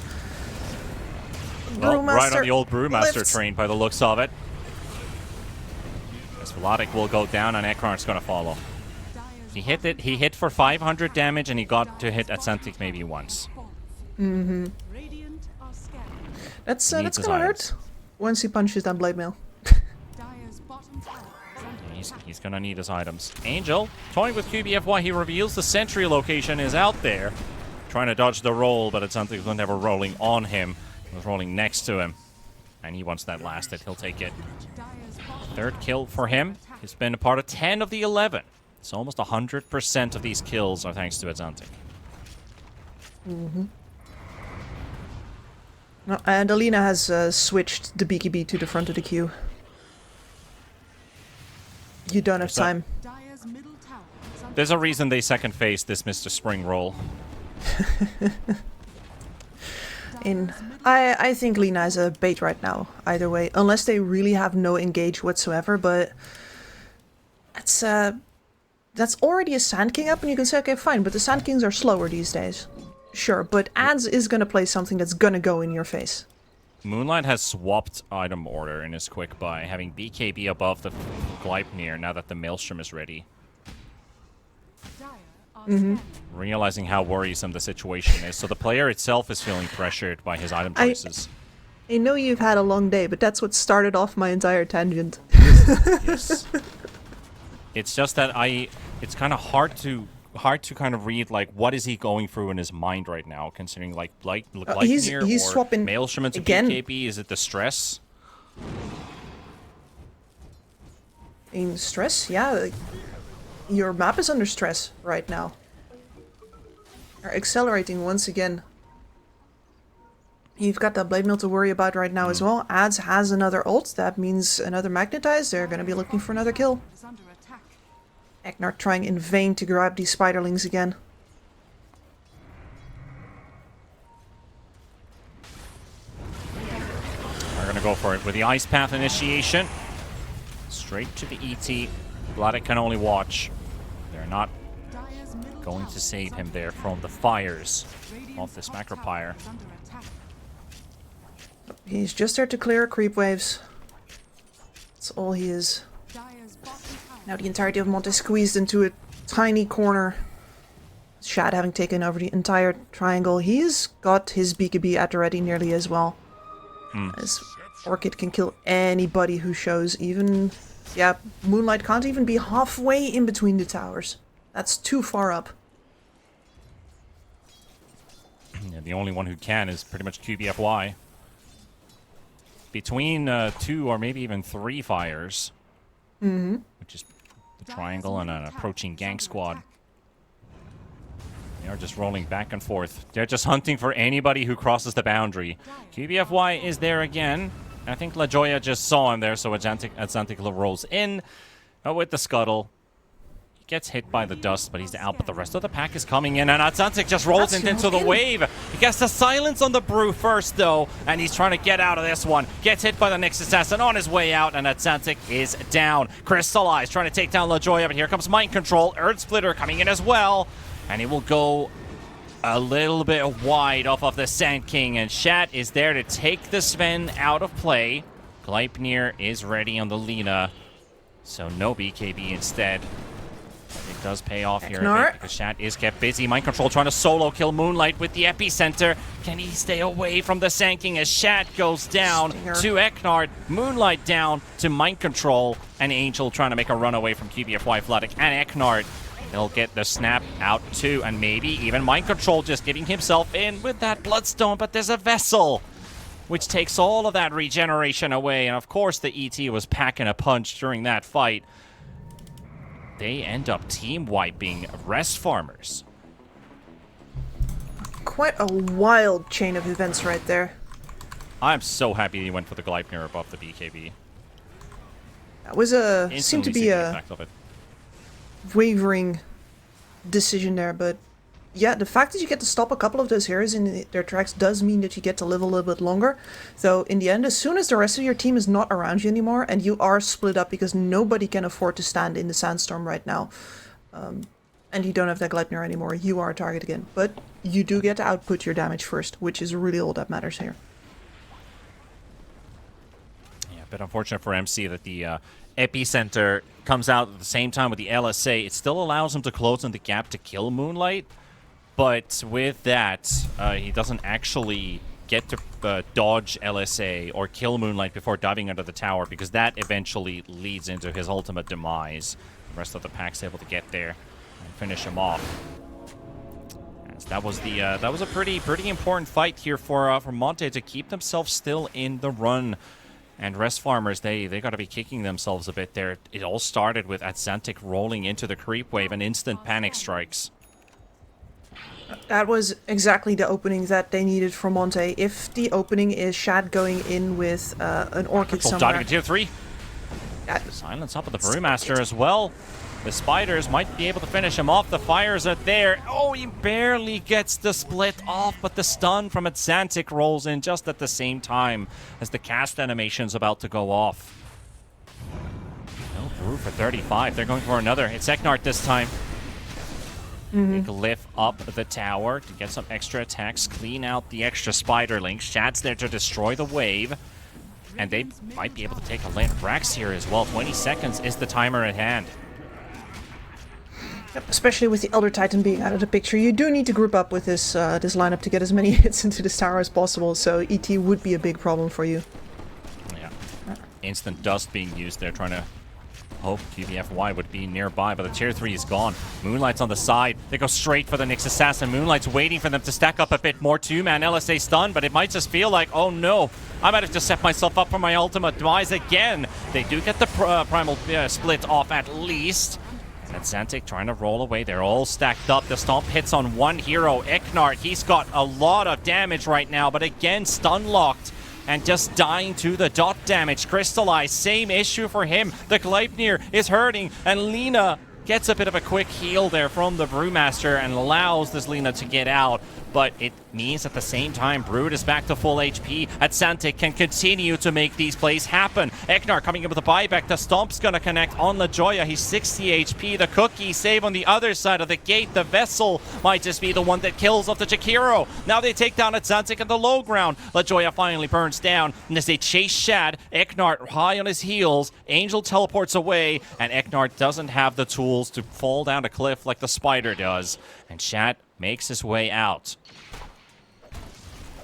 Well, right on the old Brewmaster lift. train by the looks of it. As Velotic will go down and Ekron's going to follow. He hit it. He hit for 500 damage and he got to hit Atlantic maybe once. That's gonna hurt once he punches that Blade Mail. He's going to need his items. Angel, toying with QBFY, he reveals the sentry location is out there. Trying to dodge the roll, but Atlantic was never rolling on him. He was rolling next to him. And he wants that last hit. He'll take it. Third kill for him. He's been a part of 10 of the 11. So almost 100% of these kills are thanks to Atlantic. And Alina has switched the BKB to the front of the queue. You don't have time. There's a reason they second phase this Mr. Spring roll. I think Lina is a bait right now, either way, unless they really have no engage whatsoever, but that's already a Sand King up, and you can say, okay, fine, but the Sand Kings are slower these days. Sure, but Ads is gonna play something that's gonna go in your face. Moonlight has swapped item order in his quick buy, having BKB above the Gleipnir now that the Maelstrom is ready. Realizing how worrisome the situation is, so the player itself is feeling pressured by his item choices. I know you've had a long day, but that's what started off my entire tangent. Yes. It's just that it's kind of hard to kind of read, like, what is he going through in his mind right now, considering, like, Gleipnir he's or swapping Maelstrom into again. BKB. Is it the stress? In stress? Yeah, like, your map is under stress right now. You're accelerating once again. You've got that Blade Mail to worry about right now as well. Ads has another ult. That means another Magnetize. They're going to be looking for another kill. Eknar trying in vain to grab these Spiderlings again. We're going to go for it with the Ice Path initiation. Straight to the ET. Vladik can only watch. They're not going to save him there from the fires of this Macropyre. He's just there to clear creep waves. That's all he is. Now the entirety of Monte squeezed into a tiny corner. Shad having taken over the entire triangle. He's got his BKB at the ready nearly as well. As Orchid can kill anybody who shows, even... Yeah, Moonlight can't even be halfway in between the towers. That's too far up. Yeah, the only one who can is pretty much QBFY. Between 2 or maybe even 3 fires. Which is the triangle and an approaching gank squad. They are just rolling back and forth. They're just hunting for anybody who crosses the boundary. QBFY is there again. I think La Joya just saw him there, so Atlantic rolls in with the scuttle. He gets hit by the dust, but he's out. But the rest of the pack is coming in, and Atlantic just rolls into the wave. He gets the silence on the brew first, though, and he's trying to get out of this one. Gets hit by the Nyx Assassin on his way out, and Atlantic is down. Crystallize trying to take down La Joya, but here comes Mind Control. Earth Splitter coming in as well, and he will go a little bit wide off of the Sand King, and Shat is there to take the Sven out of play. Gleipnir is ready on the Lina, so no BKB instead. does pay off here a Eknar. bit because Shat is kept busy. Mind Control trying to solo kill Moonlight with the epicenter. Can he stay away from the Sanking as Shat goes down Stinger. to Eknard? Moonlight down to Mind Control. And Angel trying to make a run away from QBFY Floodic and Eknard. He'll get the snap out too, and maybe even Mind Control just getting himself in with that Bloodstone, but there's a Vessel, which takes all of that regeneration away, and of course the ET was packing a punch during that fight. They end up team-wiping Rest Farmers. Quite a wild chain of events right there. I'm so happy he went for the Gleipnir above the BKB. That was seemed to be a wavering decision there, but yeah, the fact that you get to stop a couple of those heroes in their tracks does mean that you get to live a little bit longer. Though in the end, as soon as the rest of your team is not around you anymore and you are split up because nobody can afford to stand in the sandstorm right now, and you don't have that Gleipnir anymore, you are a target again. But you do get to output your damage first, which is really all that matters here. Yeah, a bit unfortunate for MC that the epicenter comes out at the same time with the LSA. It still allows him to close in the gap to kill Moonlight, but with that, he doesn't actually get to dodge LSA or kill Moonlight before diving under the tower, because that eventually leads into his ultimate demise. The rest of the pack's able to get there and finish him off. As that was a pretty important fight here for Monte to keep themselves still in the run. And Rest Farmers, they got to be kicking themselves a bit there. It all started with Atlantic rolling into the creep wave and instant panic strikes. That was exactly the opening that they needed from Monte. If the opening is Shad going in with an Orchid somewhere... Diving to tier 3. Silence up with the Brewmaster as well. The Spiders might be able to finish him off. The fires are there. Oh, he barely gets the split off, but the stun from Atlantic rolls in just at the same time as the cast animation's about to go off. No Brew for 35. They're going for another. It's Eknart this time. They lift up the tower to get some extra attacks, clean out the extra Spiderlings. Shad's there to destroy the wave. And they might be able to take a lane. Brax here as well. 20 seconds is the timer at hand. Yep, especially with the Elder Titan being out of the picture, you do need to group up with this this lineup to get as many hits into this tower as possible, so ET would be a big problem for you. Yeah. Instant dust being used there, trying to hope QBFY would be nearby, but the tier 3 is gone. Moonlight's on the side. They go straight for the Nyx Assassin. Moonlight's waiting for them to stack up a bit more. 2-man LSA stun, but it might just feel like, oh no, I might have just set myself up for my ultimate demise again. They do get the primal split off at least. And Xantic trying to roll away. They're all stacked up. The stomp hits on one hero, Eknart. He's got a lot of damage right now, but again, stun locked and just dying to the dot damage. Crystallized, same issue for him. The Gleipnir is hurting, and Lina gets a bit of a quick heal there from the Brewmaster and allows this Lina to get out. But it means at the same time, Brood is back to full HP. Atlantic can continue to make these plays happen. Eknar coming in with a buyback. The Stomp's going to connect on LaJoya. He's 60 HP. The Cookie save on the other side of the gate. The Vessel might just be the one that kills off the Jakiro. Now they take down Atlantic at the low ground. LaJoya finally burns down. And as they chase Shad, Eknar high on his heels. Angel teleports away. And Eknar doesn't have the tools to fall down a cliff like the Spider does. And Shad makes his way out.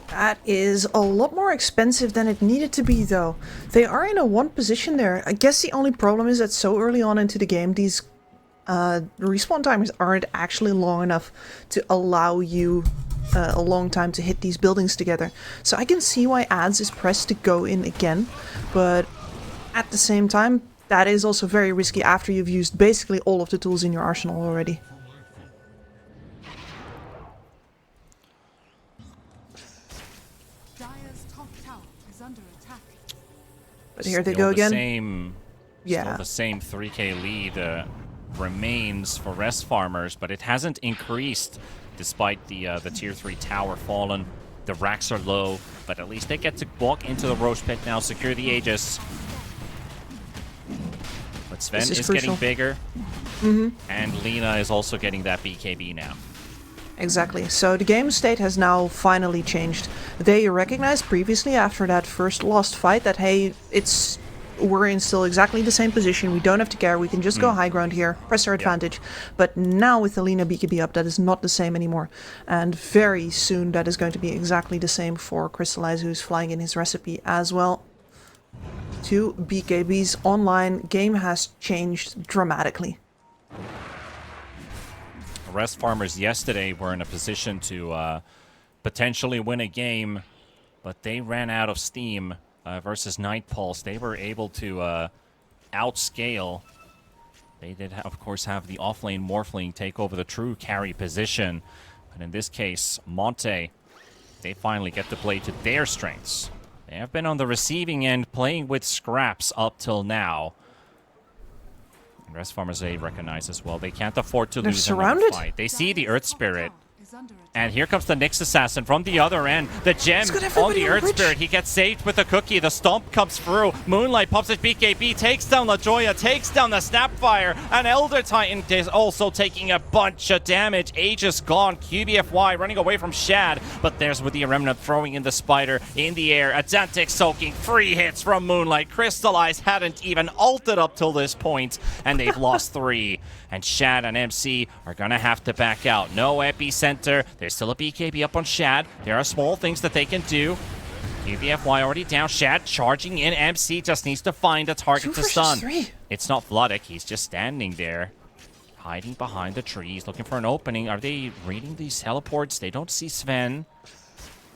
That is a lot more expensive than it needed to be, though. They are in a 1 position there. I guess the only problem is that so early on into the game, these respawn timers aren't actually long enough to allow you a long time to hit these buildings together. So I can see why Ads is pressed to go in again, but at the same time, that is also very risky after you've used basically all of the tools in your arsenal already. But here they go again. Still the same 3k lead remains for Rest Farmers, but it hasn't increased despite the tier 3 tower fallen. The racks are low, but at least they get to walk into the Roche Pit now, secure the Aegis. But Sven is getting bigger, and Lina is also getting that BKB now. Exactly. So the game state has now finally changed. They recognized previously after that first lost fight that, hey, it's we're in still exactly the same position. We don't have to care. We can just go high ground here, press our advantage. But now with the Lina BKB up, that is not the same anymore. And very soon that is going to be exactly the same for Crystallize, who's flying in his recipe as well. 2 BKBs online. Game has changed dramatically. Rest Farmers yesterday were in a position to potentially win a game, but they ran out of steam versus Night Pulse. They were able to outscale. They did, of course, have the offlane Morphling take over the true carry position. But in this case, Monte, they finally get to play to their strengths. They have been on the receiving end playing with scraps up till now. And Rest Farmers, they recognize as well. They can't afford to lose another fight. They see the Earth Spirit. And here comes the Nyx Assassin from the other end. The gem on the Earth Spirit. He gets saved with a cookie. The Stomp comes through. Moonlight pops his BKB, takes down La Joya, takes down the Snapfire. And Elder Titan is also taking a bunch of damage. Aegis gone. QBFY running away from Shad. But there's with the Remnant throwing in the Spider in the air. Azantic soaking 3 hits from Moonlight. Crystallize hadn't even ulted up till this point. And they've lost 3. And Shad and MC are going to have to back out. No epicenter. There's still a BKB up on Shad. There are small things that they can do. QBFY already down. Shad charging in. MC just needs to find a target to stun. 3. It's not Vladik. He's just standing there, hiding behind the trees, looking for an opening. Are they reading these teleports? They don't see Sven.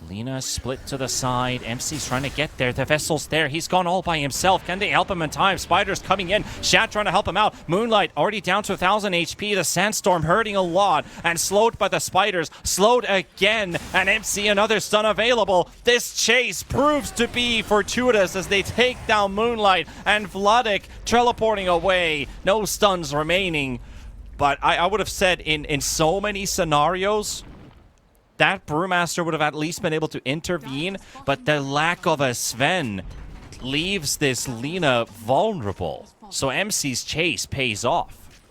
Lina split to the side. MC's trying to get there. The vessel's there. He's gone all by himself. Can they help him in time? Spider's coming in. Shad trying to help him out. Moonlight already down to 1,000 HP. The Sandstorm hurting a lot. And slowed by the Spiders. Slowed again. And MC another stun available. This chase proves to be fortuitous as they take down Moonlight. And Vladik teleporting away. No stuns remaining. But I would have said in so many scenarios, that Brewmaster would have at least been able to intervene, but the lack of a Sven leaves this Lina vulnerable. So MC's chase pays off.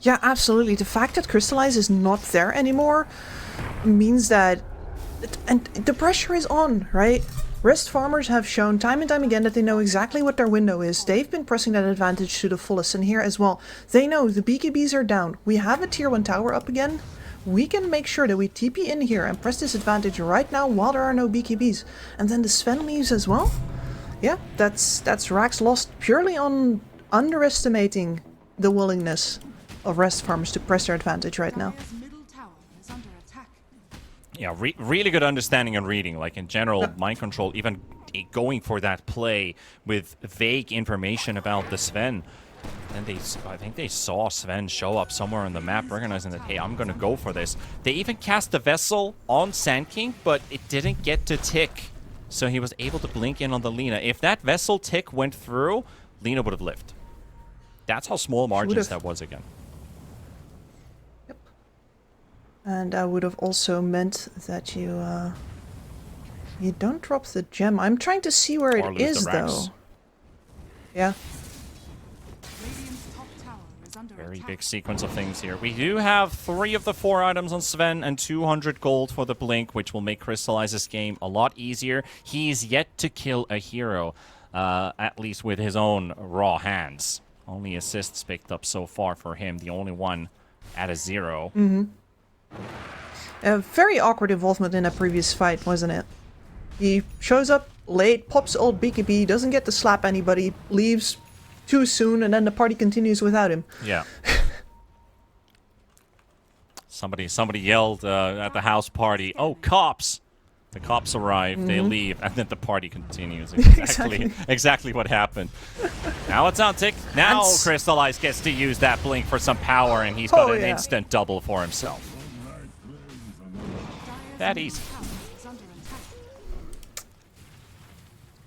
Yeah, absolutely. The fact that Crystallize is not there anymore means that... And the pressure is on, right? Rest Farmers have shown time and time again that they know exactly what their window is. They've been pressing that advantage to the fullest, and here as well. They know the BKBs are down. We have a tier 1 tower up again. We can make sure that we TP in here and press this advantage right now while there are no BKBs. And then the Sven leaves as well. Yeah, that's Rax lost purely on underestimating the willingness of Rest Farmers to press their advantage right now. Yeah, really good understanding and reading. Like in general, mind control, even going for that play with vague information about the Sven. And I think they saw Sven show up somewhere on the map, recognizing that, hey, I'm going to go for this. They even cast the Vessel on Sand King, but it didn't get to tick. So he was able to blink in on the Lina. If that Vessel tick went through, Lina would have lived. That's how small margins that was again. Yep. And that would have also meant that you don't drop the gem. I'm trying to see where it is, though. Yeah. Very big sequence of things here. We do have 3 of the 4 items on Sven and 200 gold for the Blink, which will make Crystallize's game a lot easier. He's yet to kill a hero, at least with his own raw hands. Only assists picked up so far for him, the only one at a 0. A very awkward involvement in a previous fight, wasn't it? He shows up late, pops old BKB, doesn't get to slap anybody, leaves too soon, and then the party continues without him. Yeah. Somebody yelled at the house party, "Oh, cops!" The cops arrive, they leave, and then the party continues. Exactly what happened. Now it's on tick. Now Crystallize gets to use that blink for some power, and he's got an instant double for himself. That easy.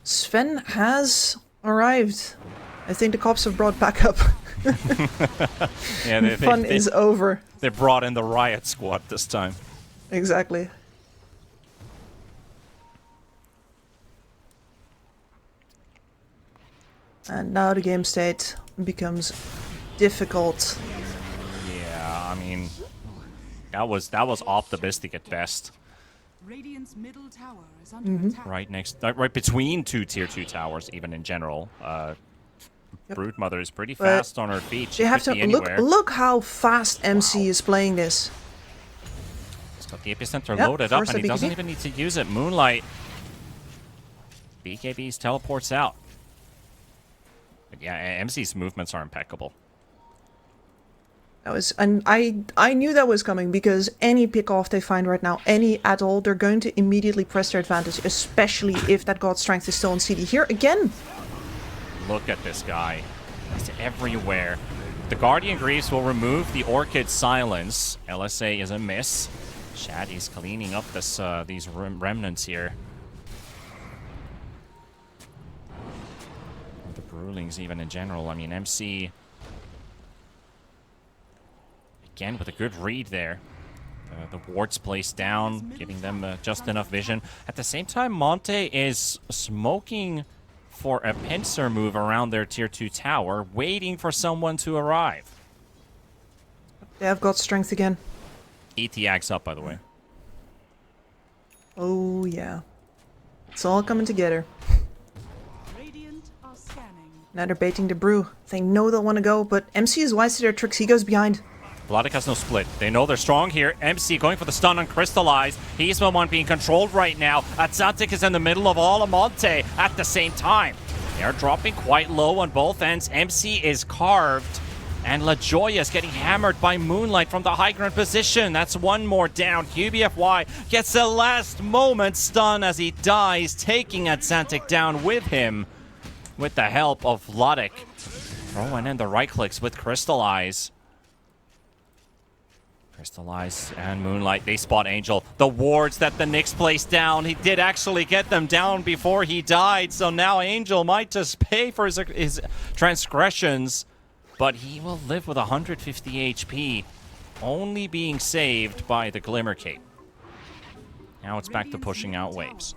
Sven has arrived. I think the cops have brought back up. Yeah, Fun is over. They brought in the riot squad this time. Exactly. And now the game state becomes difficult. Yeah, I mean, that was optimistic at best. Radiant's middle tower is under attack. Right between two tier 2 towers, even in general. Broodmother is pretty But fast on her feet. She they have could to be anywhere. look how fast MC is playing this. He's got the epicenter Yep, loaded up, first and a he doesn't BKB. even need to use it. Moonlight. BKB's teleports out. But yeah, MC's movements are impeccable. That was, and I knew that was coming because any pick off they find right now, any at all, they're going to immediately press their advantage, especially if that God Strength is still on CD. Here again. Look at this guy. He's everywhere. The Guardian Greaves will remove the Orchid Silence. LSA is a miss. Shaddy's cleaning up this these remnants here. The Brewlings even in general. I mean, MC... Again, with a good read there. The wards placed down, giving them just enough vision. At the same time, Monte is smoking for a pincer move around their tier 2 tower, waiting for someone to arrive. They have got strength again. ETX up, by the way. Oh yeah. It's all coming together. Radiant are scanning. Now they're baiting the brew. They know they'll want to go, but MC is wise to their tricks. He goes behind. Vladik has no split. They know they're strong here. MC going for the stun on Crystallize. He's the one being controlled right now. Atlantic is in the middle of all of Monte at the same time. They're dropping quite low on both ends. MC is carved. And La Joya is getting hammered by Moonlight from the high ground position. That's one more down. QBFY gets the last moment stun as he dies, taking Atlantic down with him with the help of Vladik. Throwing in the right clicks with Crystallize. Crystallize and Moonlight, they spot Angel. The wards that the Nyx placed down, he did actually get them down before he died, so now Angel might just pay for his transgressions, but he will live with 150 HP, only being saved by the Glimmer Cape. Now it's back to pushing out waves.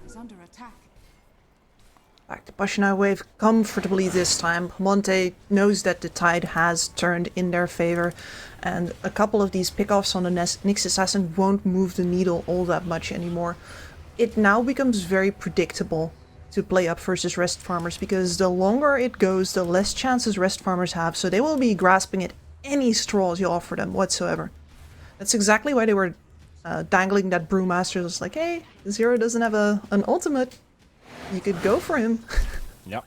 Back to pushing out wave comfortably this time. Monte knows that the tide has turned in their favor, and a couple of these pickoffs on the Nyx Assassin won't move the needle all that much anymore. It now becomes very predictable to play up versus rest farmers, because the longer it goes, the less chances rest farmers have, so they will be grasping at any straws you offer them whatsoever. That's exactly why they were dangling that Brewmaster. It's like, hey, Zero doesn't have an ultimate. You could go for him. Yep.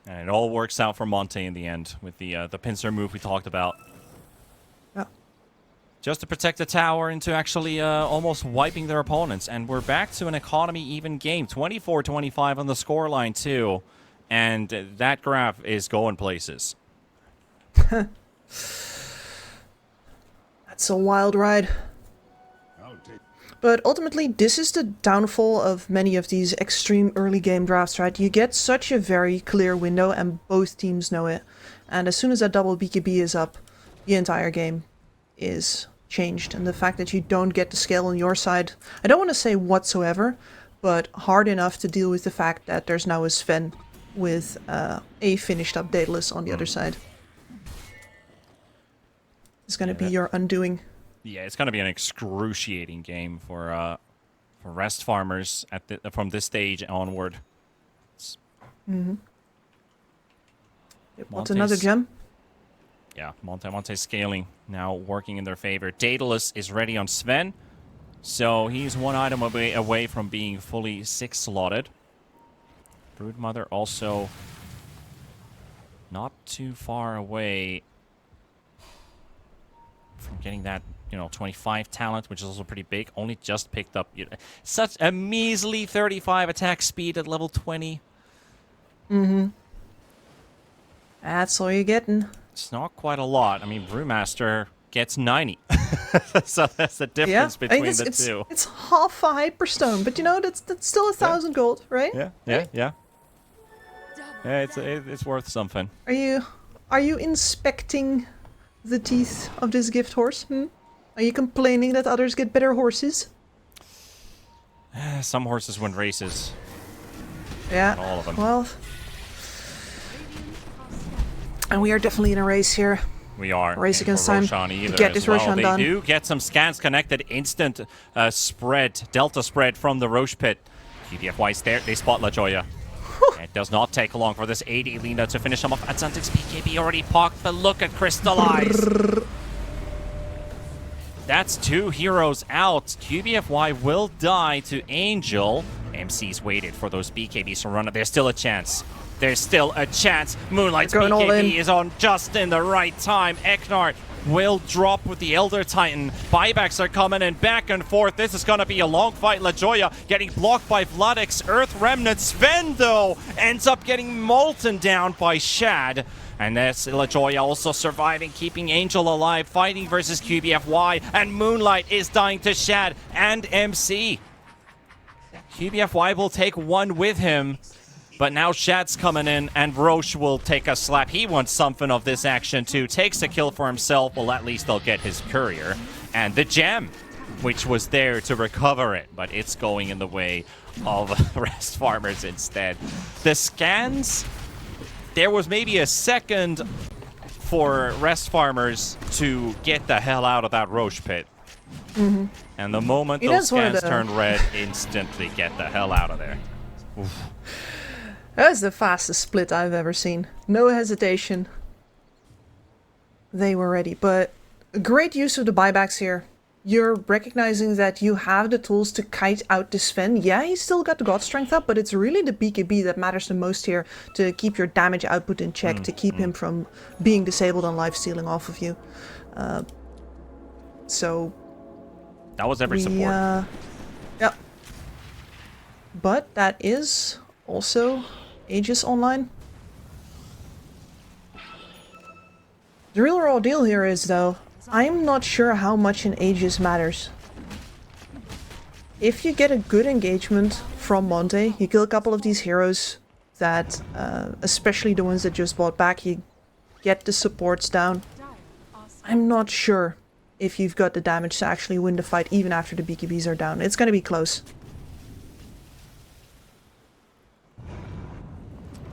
And it all works out for Monte in the end with the pincer move we talked about. Yeah. Just to protect the tower into actually almost wiping their opponents. And we're back to an economy even game. 24-25 on the scoreline too. And that graph is going places. That's a wild ride. But ultimately, this is the downfall of many of these extreme early game drafts, right? You get such a very clear window and both teams know it. And as soon as that double BKB is up, the entire game is changed. And the fact that you don't get the scale on your side, I don't want to say whatsoever, but hard enough to deal with the fact that there's now a Sven with a finished up Daedalus on the other side. It's going to be your undoing. Yeah, it's going to be an excruciating game for rest farmers from this stage onward. Mm-hmm. What's another gem? Yeah, Monte scaling now working in their favor. Daedalus is ready on Sven, so he's one item away from being fully 6 slotted. Broodmother also not too far away from getting that, 25 talent, which is also pretty big. Only just picked up such a measly 35 attack speed at level 20. Mm-hmm. That's all you're getting. It's not quite a lot. I mean, Brewmaster gets 90. So that's the difference between the two. It's half a hyperstone, but that's still 1,000 gold, right? Yeah. Yeah, it's worth something. Are you inspecting the teeth of this gift horse? Are you complaining that others get better horses? Some horses win races. Yeah. Not all of them. Well, and we are definitely in a race here. We are. Race and against for time Roshan to either get as this well. Roshan They done. do get some scans connected. Instant spread, delta spread from the Roche pit. QBFY's there. They spot La Joya. It does not take long for this AD Lina to finish him off. Atlantic's BKB already pocked, but look at Crystallize. That's 2 heroes out. QBFY will die to Angel. MC's waited for those BKBs to run up. There's still a chance. There's still a chance. Moonlight's They're going all in. BKB is on just in the right time. Eknar will drop with the Elder Titan. Buybacks are coming in back and forth. This is going to be a long fight. La Joya getting blocked by Vladix. Earth Remnant. Sven, though, ends up getting molten down by Shad. And that's La Joya also surviving, keeping Angel alive, fighting versus QBFY. And Moonlight is dying to Shad and MC. QBFY will take one with him. But now Shad's coming in, and Roche will take a slap. He wants something of this action, too. Takes a kill for himself. Well, at least they'll get his courier. And the gem, which was there to recover it. But it's going in the way of Rest Farmers instead. The scans, there was maybe a second for Rest Farmers to get the hell out of that Roche pit. Mm-hmm. And the moment those scans turn red, instantly get the hell out of there. Oof. That was the fastest split I've ever seen. No hesitation. They were ready, but great use of the buybacks here. You're recognizing that you have the tools to kite out the Sven. Yeah, he's still got the God Strength up, but it's really the BKB that matters the most here to keep your damage output in check, to keep him from being disabled and life stealing off of you. So... That was every support. Yep. But that is also Aegis Online. The real raw deal here is, though, I'm not sure how much an Aegis matters. If you get a good engagement from Monte, you kill a couple of these heroes that, especially the ones that just bought back, you get the supports down. I'm not sure if you've got the damage to actually win the fight even after the BKBs are down. It's gonna be close.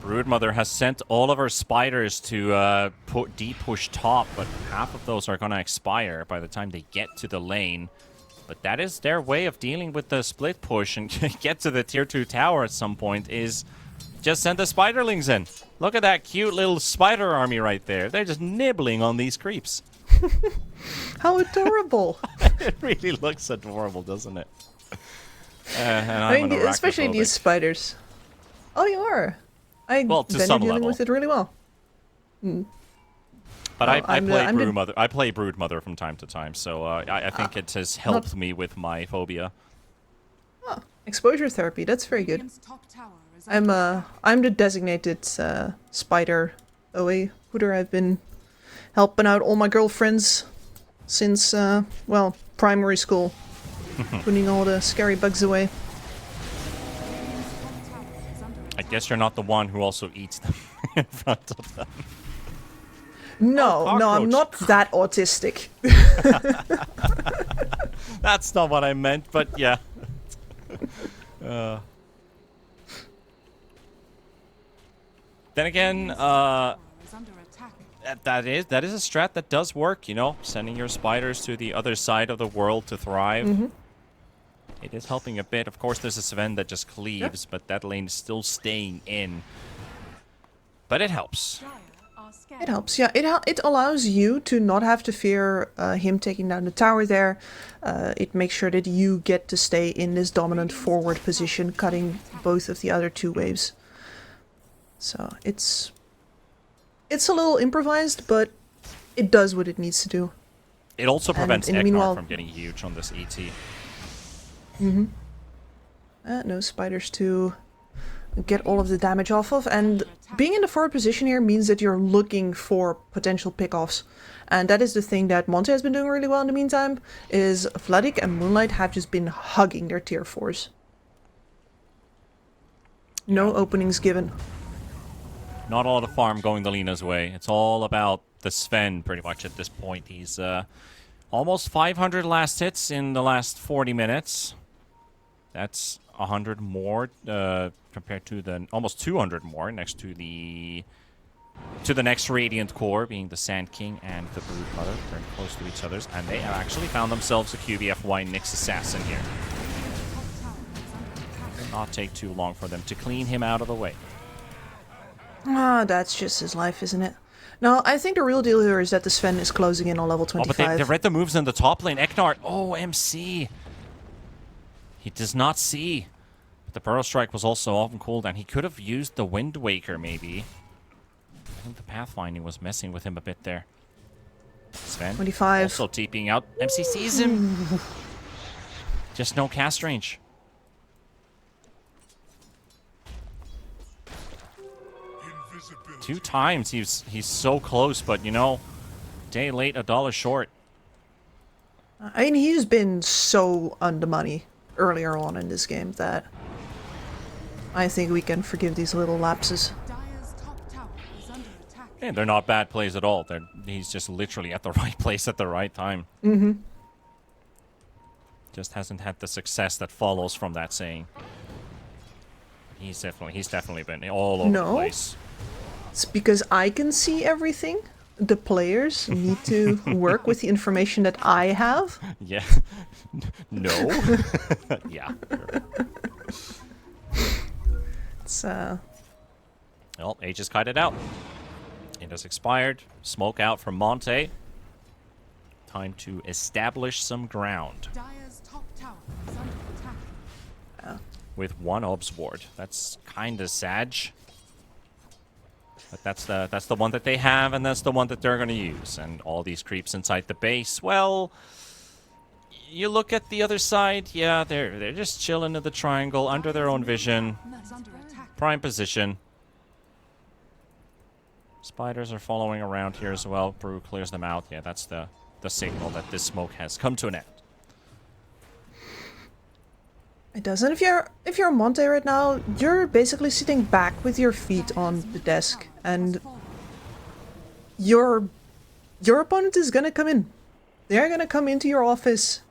Broodmother has sent all of her spiders to deep push top, but half of those are going to expire by the time they get to the lane. But that is their way of dealing with the split push and get to the tier 2 tower at some point, is just send the spiderlings in. Look at that cute little spider army right there. They're just nibbling on these creeps. How adorable. It really looks adorable, doesn't it? And I mean, especially these spiders. Oh, you are? Well, to some dealing level. with it really well. But I play Broodmother from time to time, so I think it has helped me with my phobia. Oh, exposure therapy, that's very good. I'm the designated spider OA hooter. I've been helping out all my girlfriends since, well, primary school. Putting all the scary bugs away. I guess you're not the one who also eats them in front of them. No, Oh, no, I'm not that autistic. That's not what I meant, but yeah. Then again, that is a strat that does work, you know, sending your spiders to the other side of the world to thrive. It is helping a bit. Of course, there's a Sven that just cleaves, but that lane is still staying in. But it helps. It helps, yeah. It allows you to not have to fear him taking down the tower there. It makes sure that you get to stay in this dominant forward position, cutting both of the other two waves. So it's a little improvised, but it does what it needs to do. It also prevents Eknar meanwhile, from getting huge on this ET. No spiders to get all of the damage off of, and being in the forward position here means that you're looking for potential pickoffs, and that is the thing that Monte has been doing really well in the meantime, is Vladik and Moonlight have just been hugging their tier 4s. No openings given. Not a lot of farm going the Lina's way. It's all about the Sven pretty much at this point. He's almost 500 last hits in the last 40 minutes. That's 100 more compared to the almost 200 more next to the to the next Radiant core, being the Sand King and the Brood Mother. Very close to each other, and they have actually found themselves a QBFY Nyx Assassin here. Will not take too long for them to clean him out of the way. Ah, that's just his life, isn't it? No, I think the real deal here is that the Sven is closing in on level 25. Oh, but they read the moves in the top lane. Eknard, oh, MC. He does not see. But the Burrow Strike was also often cooled, and he could have used the Wind Waker, maybe. I think the pathfinding was messing with him a bit there. Sven 25. Also TPing out. MC sees him. Just no cast range. Two times he's so close, but you know, day late, $1 short. I mean, he's been so on the money earlier on in this game that I think we can forgive these little lapses. And they're not bad plays at all. He's just literally at the right place at the right time. Mm-hmm. Just hasn't had the success that follows from that saying. He's definitely been all over the place. It's because I can see everything. The players need to work with the information that I have. Yeah. No. Yeah. It's Well, Age has kited out. It has expired. Smoke out from Monte. Time to establish some ground. Dire's top tower is under attack. With one Obs Ward. That's kinda sad. But that's the one that they have, and that's the one that they're gonna use. And all these creeps inside the base, well, you look at the other side, yeah, they're just chilling in the triangle under their own vision. Prime position. Spiders are following around here as well. Brew clears them out. Yeah, that's the signal that this smoke has come to an end. It doesn't. If you're Monte right now, you're basically sitting back with your feet on the desk, and your opponent is gonna come in. They're gonna come into your office,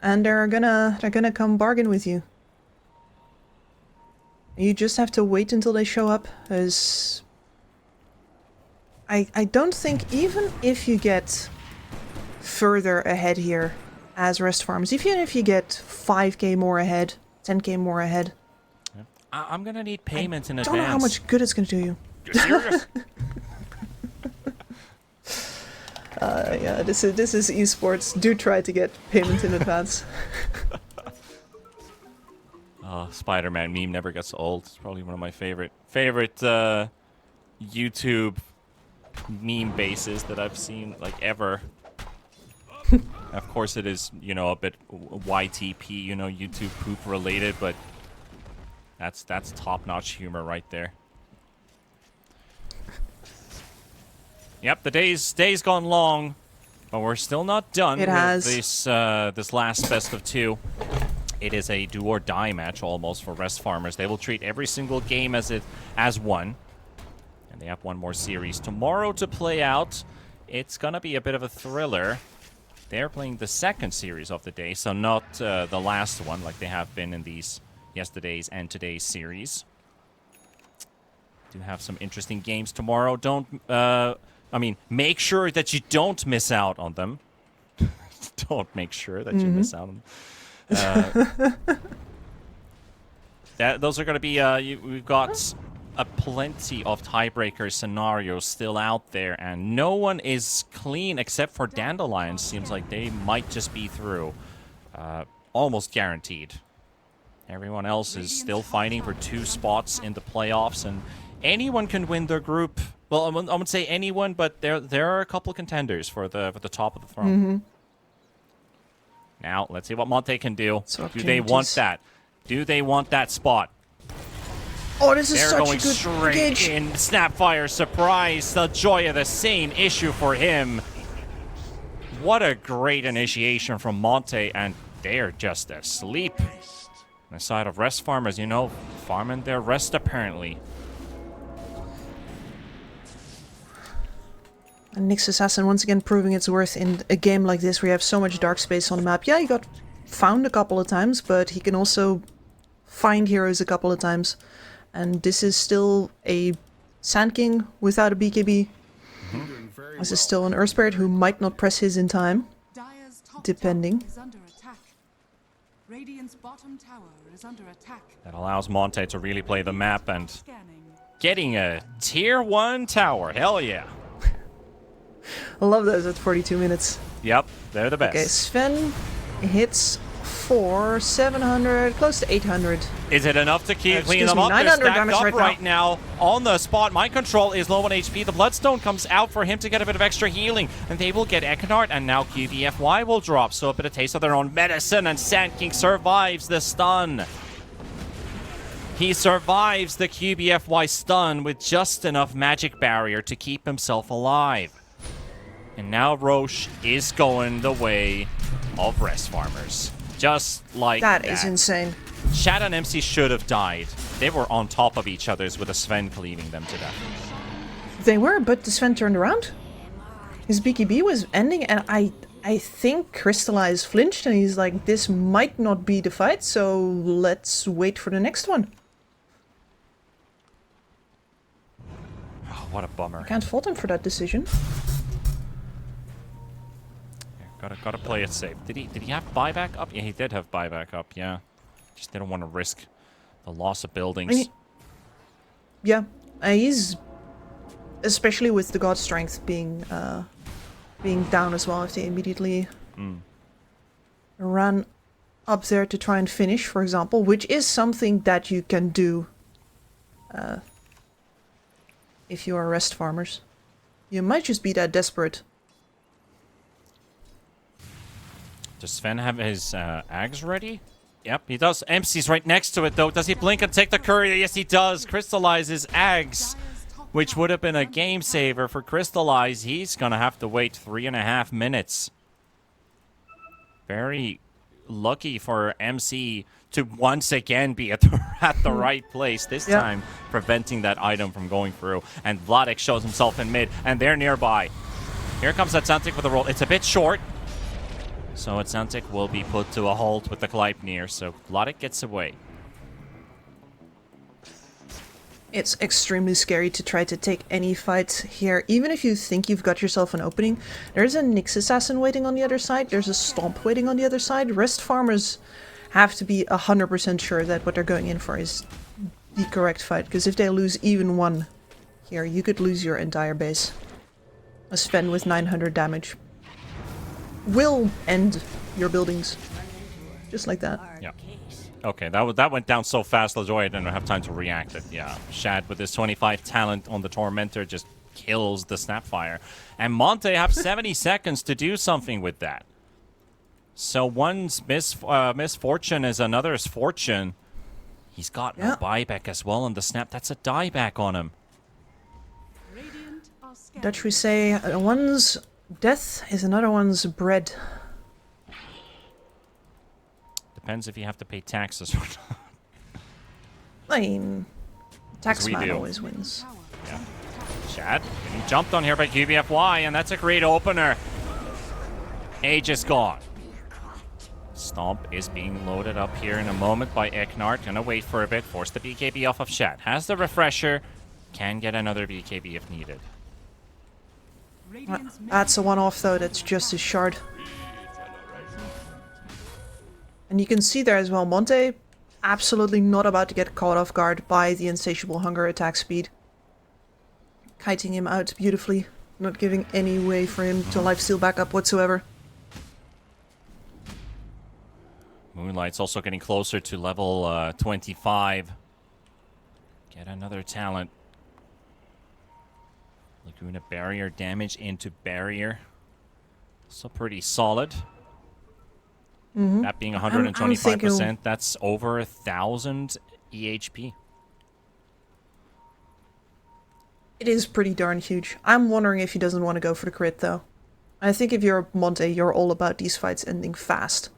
and they're gonna come bargain with you. You just have to wait until they show up, as I don't think, even if you get further ahead here as rest farms, even if you get 5k more ahead, 10k more ahead, Yeah. I'm gonna need payment in I advance. don't know how much good it's gonna do you. You're serious? Yeah, this is esports. Do try to get payment in advance. Spider-Man meme never gets old. It's probably one of my favorite YouTube meme bases that I've seen like ever. Of course, it is, you know, a bit YTP, you know, YouTube poop related, but that's top-notch humor right there. Yep, the day's gone long, but we're still not done It with has. this last best of two. It is a do or die match almost for Rest Farmers. They will treat every single game as one, and they have one more series tomorrow to play out. It's gonna be a bit of a thriller. They're playing the second series of the day, so not the last one like they have been in these yesterday's and today's series. Do have some interesting games tomorrow. Make sure that you don't miss out on them. Don't make sure that you miss out on them. Those are going to be, we've got plenty of tiebreaker scenarios still out there, and no one is clean except for Dandelions. Seems like they might just be through. Almost guaranteed. Everyone else is still fighting for 2 spots in the playoffs, and anyone can win their group. Well, I wouldn't say anyone, but there are a couple of contenders for the top of the throne. Now, let's see what Monte can do. Do they want that? Do they want that spot? Oh, this is They're such going a good straight engage. in. Snapfire, surprise. The joy of the same issue for him. What a great initiation from Monte, and they're just asleep. On the side of Rest Farmers, you know, farming their rest apparently. And Nyx Assassin once again proving its worth in a game like this where you have so much dark space on the map. Yeah, he got found a couple of times, but he can also find heroes a couple of times. And this is still a Sand King without a BKB. Doing very This well. is still an Earth Spirit who might not press his in time. Dire's top Depending. tower is under attack. Radiant's bottom tower is under attack. That allows Monte to really play the map and Scanning. getting a tier 1 tower. Hell yeah. I love those at 42 minutes. Yep, they're the best. Okay, Sven hits for 700, close to 800. Is it enough to keep clean Excuse them me, up? They're 900 stacked damage up right right now on the spot. Mind Control is low on HP. The Bloodstone comes out for him to get a bit of extra healing. And they will get Ekenard, and now QBFY will drop. So a bit of taste of their own medicine, and Sand King survives the stun. He survives the QBFY stun with just enough magic barrier to keep himself alive. And now Roche is going the way of rest farmers. Just like that. That is insane. Shad and MC should have died. They were on top of each other's with a Sven cleaving them to death. They were, but the Sven turned around. His BKB was ending, and I think Crystallize flinched, and he's like, this might not be the fight, so let's wait for the next one. Oh, what a bummer. Can't fault him for that decision. Gotta play it safe. Did he have buyback up? Yeah, he did have buyback up, yeah. Just didn't want to risk the loss of buildings. I mean, yeah, he's especially with the God Strength being down as well. If they immediately ran up there to try and finish, for example, which is something that you can do if you are rest farmers. You might just be that desperate. Does Sven have his Ags ready? Yep, he does. MC's right next to it, though. Does he blink and take the courier? Yes, he does. Crystallizes Ags, which would have been a game saver for Crystallize. He's going to have to wait 3.5 minutes. Very lucky for MC to once again be at the right place. This time, preventing that item from going through. And Vladek shows himself in mid, and they're nearby. Here comes Atlantic with a roll. It's a bit short. So Atlantic will be put to a halt with the Gleipnir, so Vladek gets away. It's extremely scary to try to take any fight here. Even if you think you've got yourself an opening, there's a Nyx Assassin waiting on the other side, there's a Stomp waiting on the other side. Rest farmers have to be 100% sure that what they're going in for is the correct fight, because if they lose even one here, you could lose your entire base. A Sven with 900 damage will end your buildings. Just like that. Yeah. Okay, that went down so fast, LaJoy didn't have time to react. It. Yeah, Shad with his 25 talent on the Tormentor just kills the Snapfire. And Monte have 70 seconds to do something with that. So one's misfortune is another's fortune. He's got no buyback as well on the Snap. That's a dieback on him. Dutch we say, one's death is another one's bread. Depends if you have to pay taxes or not. I mean, Taxman do. always wins. Yeah. Shad getting jumped on here by QBFY, and that's a great opener. Age is gone. Stomp is being loaded up here in a moment by Eknard. Gonna wait for a bit, force the BKB off of Shad. Has the refresher, can get another BKB if needed. That's a one-off though, that's just his shard. And you can see there as well, Monte absolutely not about to get caught off guard by the insatiable hunger attack speed. Kiting him out beautifully, not giving any way for him to lifesteal back up whatsoever. Moonlight's also getting closer to level 25. Get another talent. Laguna barrier damage into barrier. So pretty solid. That being 125%, that's over 1,000 EHP. It is pretty darn huge. I'm wondering if he doesn't want to go for the crit though. I think if you're Monte, you're all about these fights ending fast.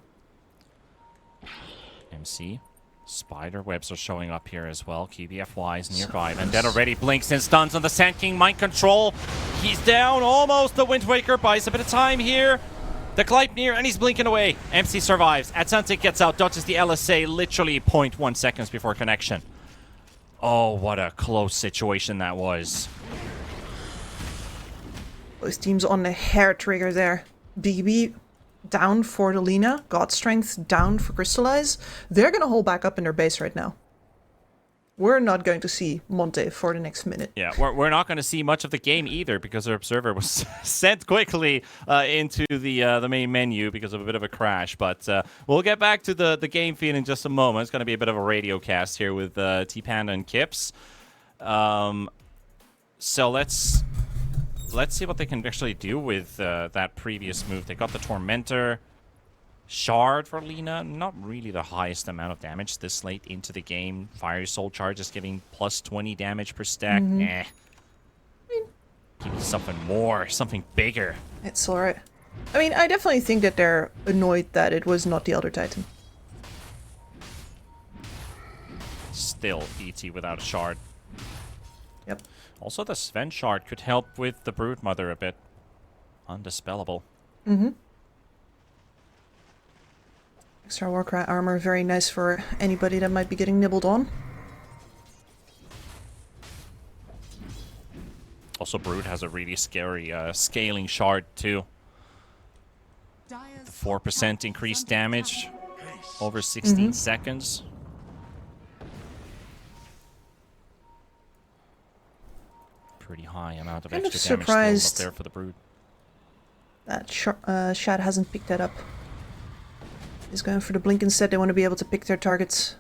MC. Spider webs are showing up here as well. QBFY is nearby. Vendetta already blinks and stuns on the Sand King. Mind Control. He's down almost. The Wind Waker buys a bit of time here. The Gleipnir, and he's blinking away. MC survives. Atlantic gets out, dodges the LSA literally 0.1 seconds before connection. Oh, what a close situation that was. Both teams on the hair trigger there. DB down for the Lina. God Strength down for Crystallize. They're going to hold back up in their base right now. We're not going to see Monte for the next minute. Yeah, we're not going to see much of the game either because our observer was sent quickly into the main menu because of a bit of a crash. But we'll get back to the game feed in just a moment. It's going to be a bit of a radio cast here with T-Panda and Kips. So let's see what they can actually do with that previous move. They got the Tormentor. Shard for Lina, not really the highest amount of damage this late into the game. Fiery Soul Charge is giving plus 20 damage per stack. Eh. Give me something more, something bigger. It's alright. I mean, I definitely think that they're annoyed that it was not the Elder Titan. Still ET without a shard. Yep. Also, the Sven shard could help with the Broodmother a bit. Undispellable. Mm-hmm. Extra Warcry armor, very nice for anybody that might be getting nibbled on. Also, Brood has a really scary scaling shard too. The 4% increased damage over 16 seconds. Pretty high amount of extra damage still up there for the Brood. That Shad hasn't picked that up. He's going for the blink instead. They want to be able to pick their targets.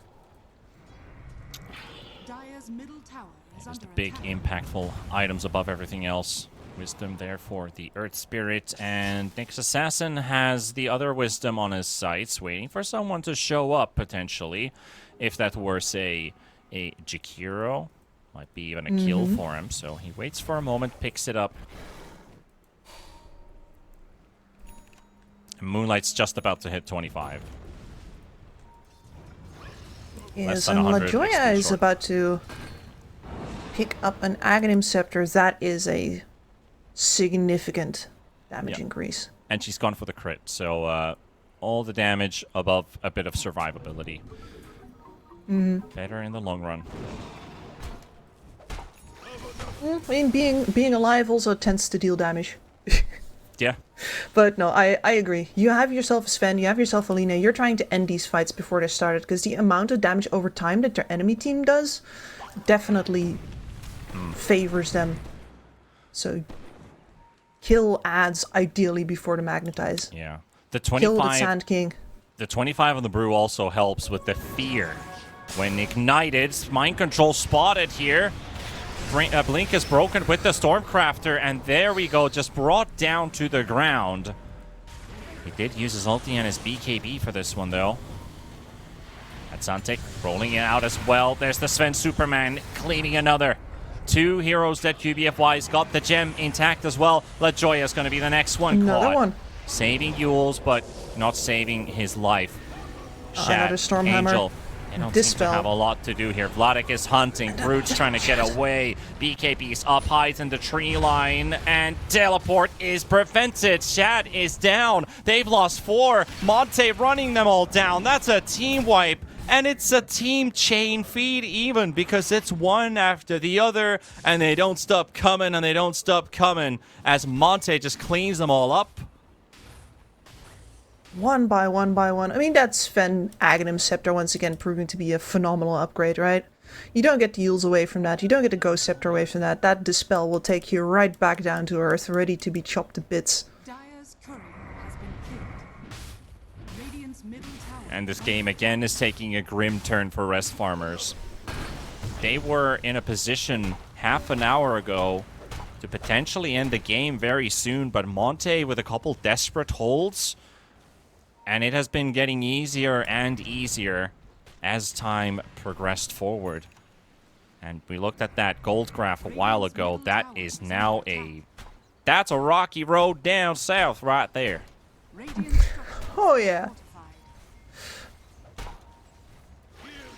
There's the big, impactful items above everything else. Wisdom there for the Earth Spirit, and Nyx Assassin has the other Wisdom on his sights, waiting for someone to show up, potentially. If that were, say, a Jakiro, might be even a kill for him. So he waits for a moment, picks it up. Moonlight's just about to hit 25. Yes, and LaJoya is about to pick up an Aghanim Scepter. That is a significant damage increase. And she's gone for the crit, so all the damage above a bit of survivability. Better in the long run. I mean, being alive also tends to deal damage. Yeah. But no, I agree. You have yourself a Sven, you have yourself a Lina. You're trying to end these fights before they started, because the amount of damage over time that their enemy team does definitely favors them. So kill ads ideally before the magnetize. Yeah. The 25, kill the Sand King. The 25 on the Brew also helps with the fear. When ignited, mind control spotted here. Blink is broken with the Stormcrafter, and there we go, just brought down to the ground. He did use his ulti and his BKB for this one, though. Atzantic rolling it out as well. There's the Sven Superman cleaning another. Two heroes that QBFY's got the gem intact as well. LaJoya is going to be the next one. Another one. Saving Yules, but not saving his life. Another Stormhammer. Angel. They don't seem to have a lot to do here. Vladik is hunting. Brood's trying to get away. BKB's up high in the tree line. And teleport is prevented. Shad is down. They've lost 4. Monte running them all down. That's a team wipe. And it's a team chain feed even, because it's one after the other. And they don't stop coming, and they don't stop coming as Monte just cleans them all up. One by one by one. I mean, that's Sven Aghanim Scepter once again proving to be a phenomenal upgrade, right? You don't get the Yules away from that. You don't get the Ghost Scepter away from that. That Dispel will take you right back down to Earth, ready to be chopped to bits. And this game again is taking a grim turn for Rest Farmers. They were in a position half an hour ago to potentially end the game very soon, but Monte with a couple desperate holds. And it has been getting easier and easier as time progressed forward. And we looked at that gold graph a while ago. That is now that's a rocky road down south right there. Oh yeah.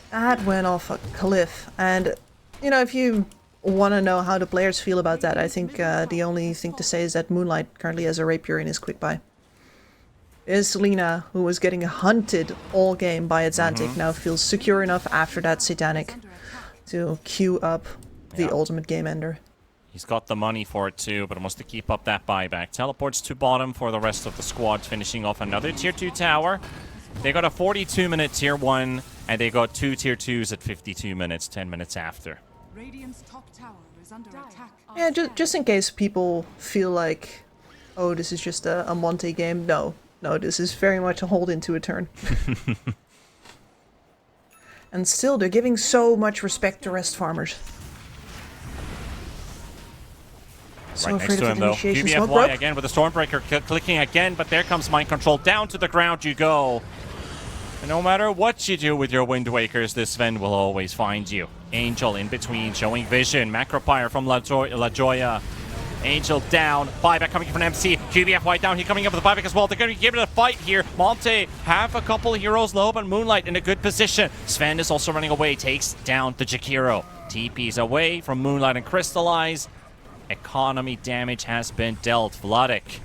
That went off a cliff. And, you know, if you want to know how the players feel about that, I think the only thing to say is that Moonlight currently has a Rapier in his quick buy. Lina, who was getting hunted all game by Atzantic, now feels secure enough after that Satanic to queue up the ultimate game ender. He's got the money for it too, but wants to keep up that buyback. Teleports to bottom for the rest of the squad, finishing off another tier 2 tower. They got a 42-minute tier 1, and they got 2 tier 2s at 52 minutes, 10 minutes after. Radiant's top tower is under attack. Yeah, just in case people feel like, oh, this is just a Monte game. No, this is very much a hold into a turn. And still, they're giving so much respect to rest farmers. So Right next to him, though. QBFY again with the Stormbreaker clicking again, but there comes Mind Control. Down to the ground you go. And no matter what you do with your Wind Wakers, this Sven will always find you. Angel in between, showing vision. Macropyre from La Joya. Angel down. Buyback coming from MC. QBFY down. He's coming up with the buyback as well. They're going to give it a fight here. Monte have a couple of heroes low, but Moonlight in a good position. Sven is also running away. Takes down the Jakiro. TP's away from Moonlight and Crystallize. Economy damage has been dealt. Vladik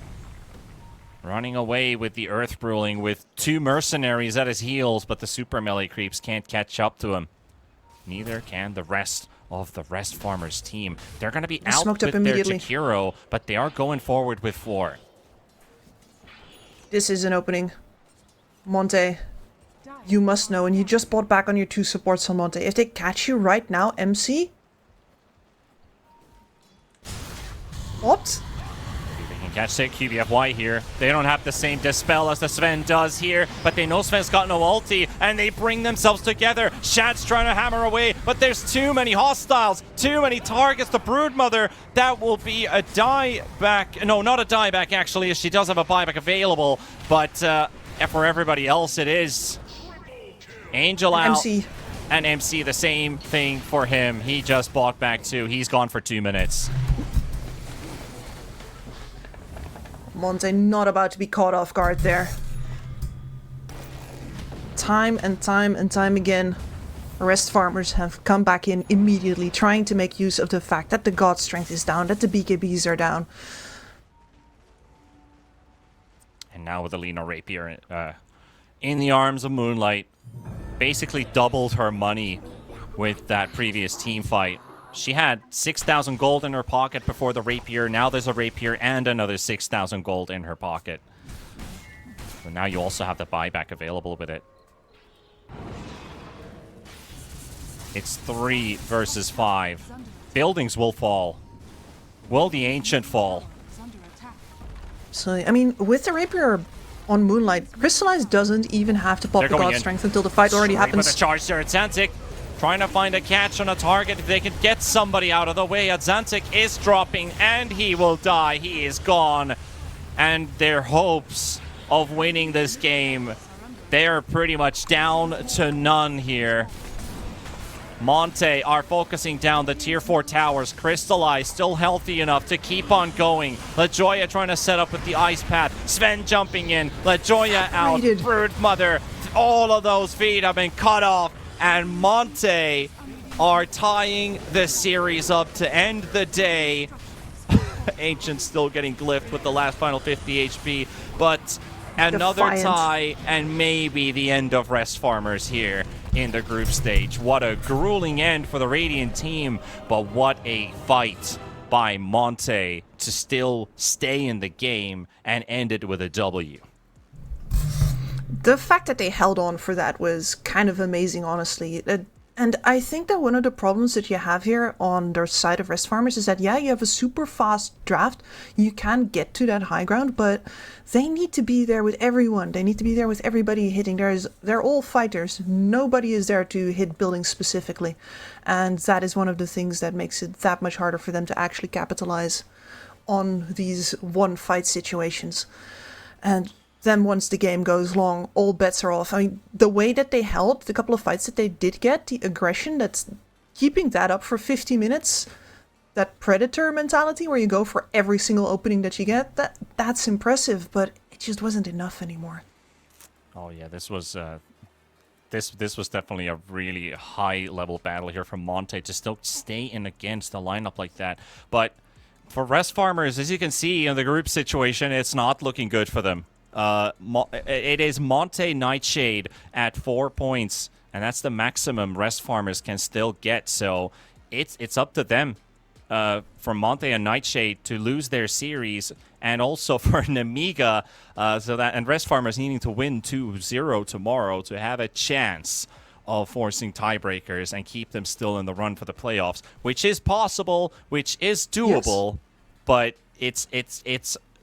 running away with the Earth Ruling with 2 mercenaries at his heels, but the super melee creeps can't catch up to him. Neither can the rest of the Rest Farmers team. They're going to be out with their Jakiro, but they are going forward with 4. This is an opening. Monte, you must know, and you just bought back on your 2 supports on Monte. If they catch you right now, MC... What? They can catch it. QBFY here. They don't have the same dispel as the Sven does here, but they know Sven's got no ulti, and they bring themselves together. Shad's trying to hammer away, but there's too many hostiles, too many targets. The Broodmother, that will be a dieback. No, not a dieback, actually, as she does have a buyback available, but for everybody else, it is. Angel out. MC. And MC, the same thing for him. He just bought back too. He's gone for 2 minutes. Monte not about to be caught off guard there. Time and time and time again, Rest Farmers have come back in immediately, trying to make use of the fact that the God Strength is down, that the BKBs are down. And now with Alina Rapier in the arms of Moonlight, basically doubled her money with that previous team fight. She had 6,000 gold in her pocket before the Rapier. Now there's a Rapier and another 6,000 gold in her pocket. So now you also have the buyback available with it. It's 3 versus 5. Buildings will fall. Will the Ancient fall? So, I mean, with the Rapier on Moonlight, Crystallize doesn't even have to pop the God Strength until the fight already happens. With a charge there, Zantic trying to find a catch on a target if they can get somebody out of the way. Zantic is dropping, and he will die. He is gone. And their hopes of winning this game, they are pretty much down to none here. Monte are focusing down the tier 4 towers. Crystallize still healthy enough to keep on going. LaJoya trying to set up with the ice path. Sven jumping in. LaJoya out. Broodmother. All of those feet have been cut off. And Monte are tying the series up to end the day. Ancient still getting glyphed with the last final 50 HP. But another tie and maybe the end of Rest Farmers here in the group stage. What a grueling end for the Radiant team, but what a fight by Monte to still stay in the game and end it with a W. The fact that they held on for that was kind of amazing, honestly. And I think that one of the problems that you have here on their side of Rest Farmers is that, yeah, you have a super fast draft. You can get to that high ground, but they need to be there with everyone. They need to be there with everybody hitting. They're all fighters. Nobody is there to hit buildings specifically. And that is one of the things that makes it that much harder for them to actually capitalize on these one-fight situations. And then once the game goes long, all bets are off. I mean, the way that they held the couple of fights that they did get, the aggression, that's keeping that up for 50 minutes, that Predator mentality where you go for every single opening that you get, that's impressive, but it just wasn't enough anymore. Oh yeah, this was this was definitely a really high-level battle here from Monte to still stay in against a lineup like that. But for Rest Farmers, as you can see in the group situation, it's not looking good for them. It is Monte Nightshade at 4 points and that's the maximum rest farmers can still get. So it's up to them for Monte and Nightshade to lose their series, and also for Nemiga, and rest farmers needing to win 2-0 tomorrow to have a chance of forcing tiebreakers and keep them still in the run for the playoffs, which is possible, which is doable, but it's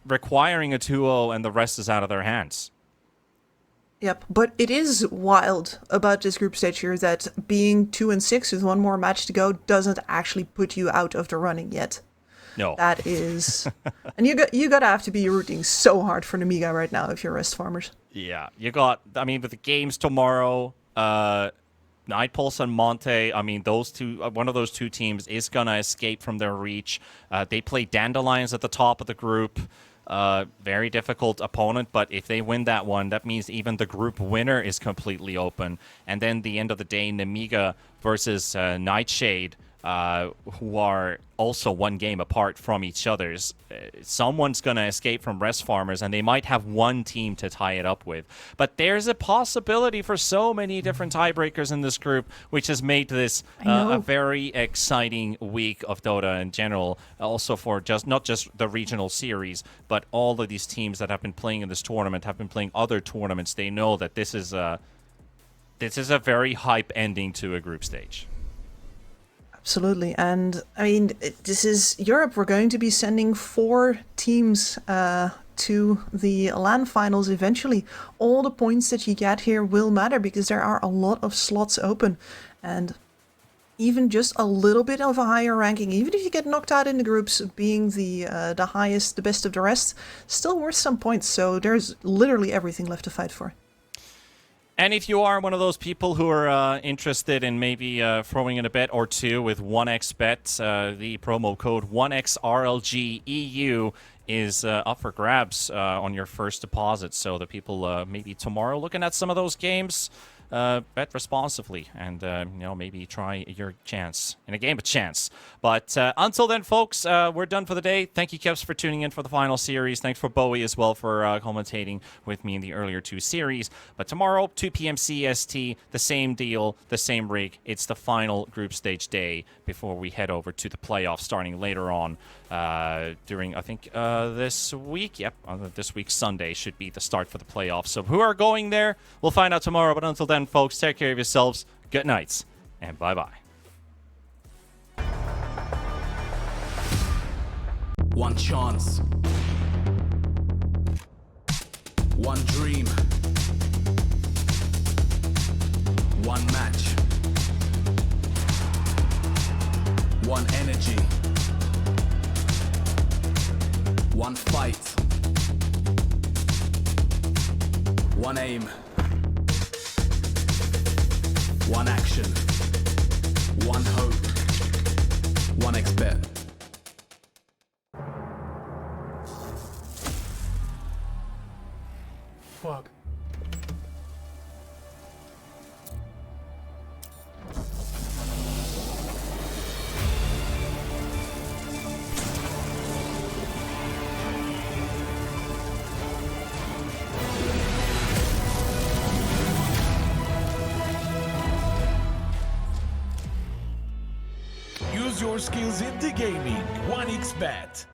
requiring a 2-0 and the rest is out of their hands. Yep, but it is wild about this group stage here that being 2-6 with one more match to go doesn't actually put you out of the running yet. No. That is... and you gotta have to be rooting so hard for Nemiga right now if you're rest farmers. Yeah, with the games tomorrow, Night Pulse and Monte, those two, one of those two teams is gonna escape from their reach. They play Dandelions at the top of the group. Very difficult opponent, but if they win that one, that means even the group winner is completely open. And then the end of the day, Nemiga versus Nightshade, who are also one game apart from each other's. Someone's going to escape from rest farmers, and they might have one team to tie it up with. But there's a possibility for so many different tiebreakers in this group, which has made this a very exciting week of Dota in general. Also for not just the regional series, but all of these teams that have been playing in this tournament have been playing other tournaments. They know that this is a very hype ending to a group stage. Absolutely, and this is Europe. We're going to be sending 4 teams to the LAN finals eventually. All the points that you get here will matter because there are a lot of slots open, and even just a little bit of a higher ranking, even if you get knocked out in the groups, being the highest, the best of the rest, still worth some points. So there's literally everything left to fight for. And if you are one of those people who are interested in maybe throwing in a bet or two with 1xBet, the promo code 1XRLGEU is up for grabs on your first deposit. So the people maybe tomorrow looking at some of those games, bet responsibly and maybe try your chance in a game of chance. But until then, folks, we're done for the day. Thank you, Kevs, for tuning in for the final series. Thanks for Bowie as well for commentating with me in the earlier 2 series. But tomorrow, 2 p.m. CST, the same deal, the same rig. It's the final group stage day before we head over to the playoffs starting later on during, I think, this week. Yep, this week Sunday should be the start for the playoffs. So who are going there? We'll find out tomorrow. But until then, folks, take care of yourselves. Good nights, and bye-bye. One chance. One dream. One match. One energy. One fight. One aim. One action. One hope. 1xBet. Fuck. Use your skills in the gaming. 1xBet.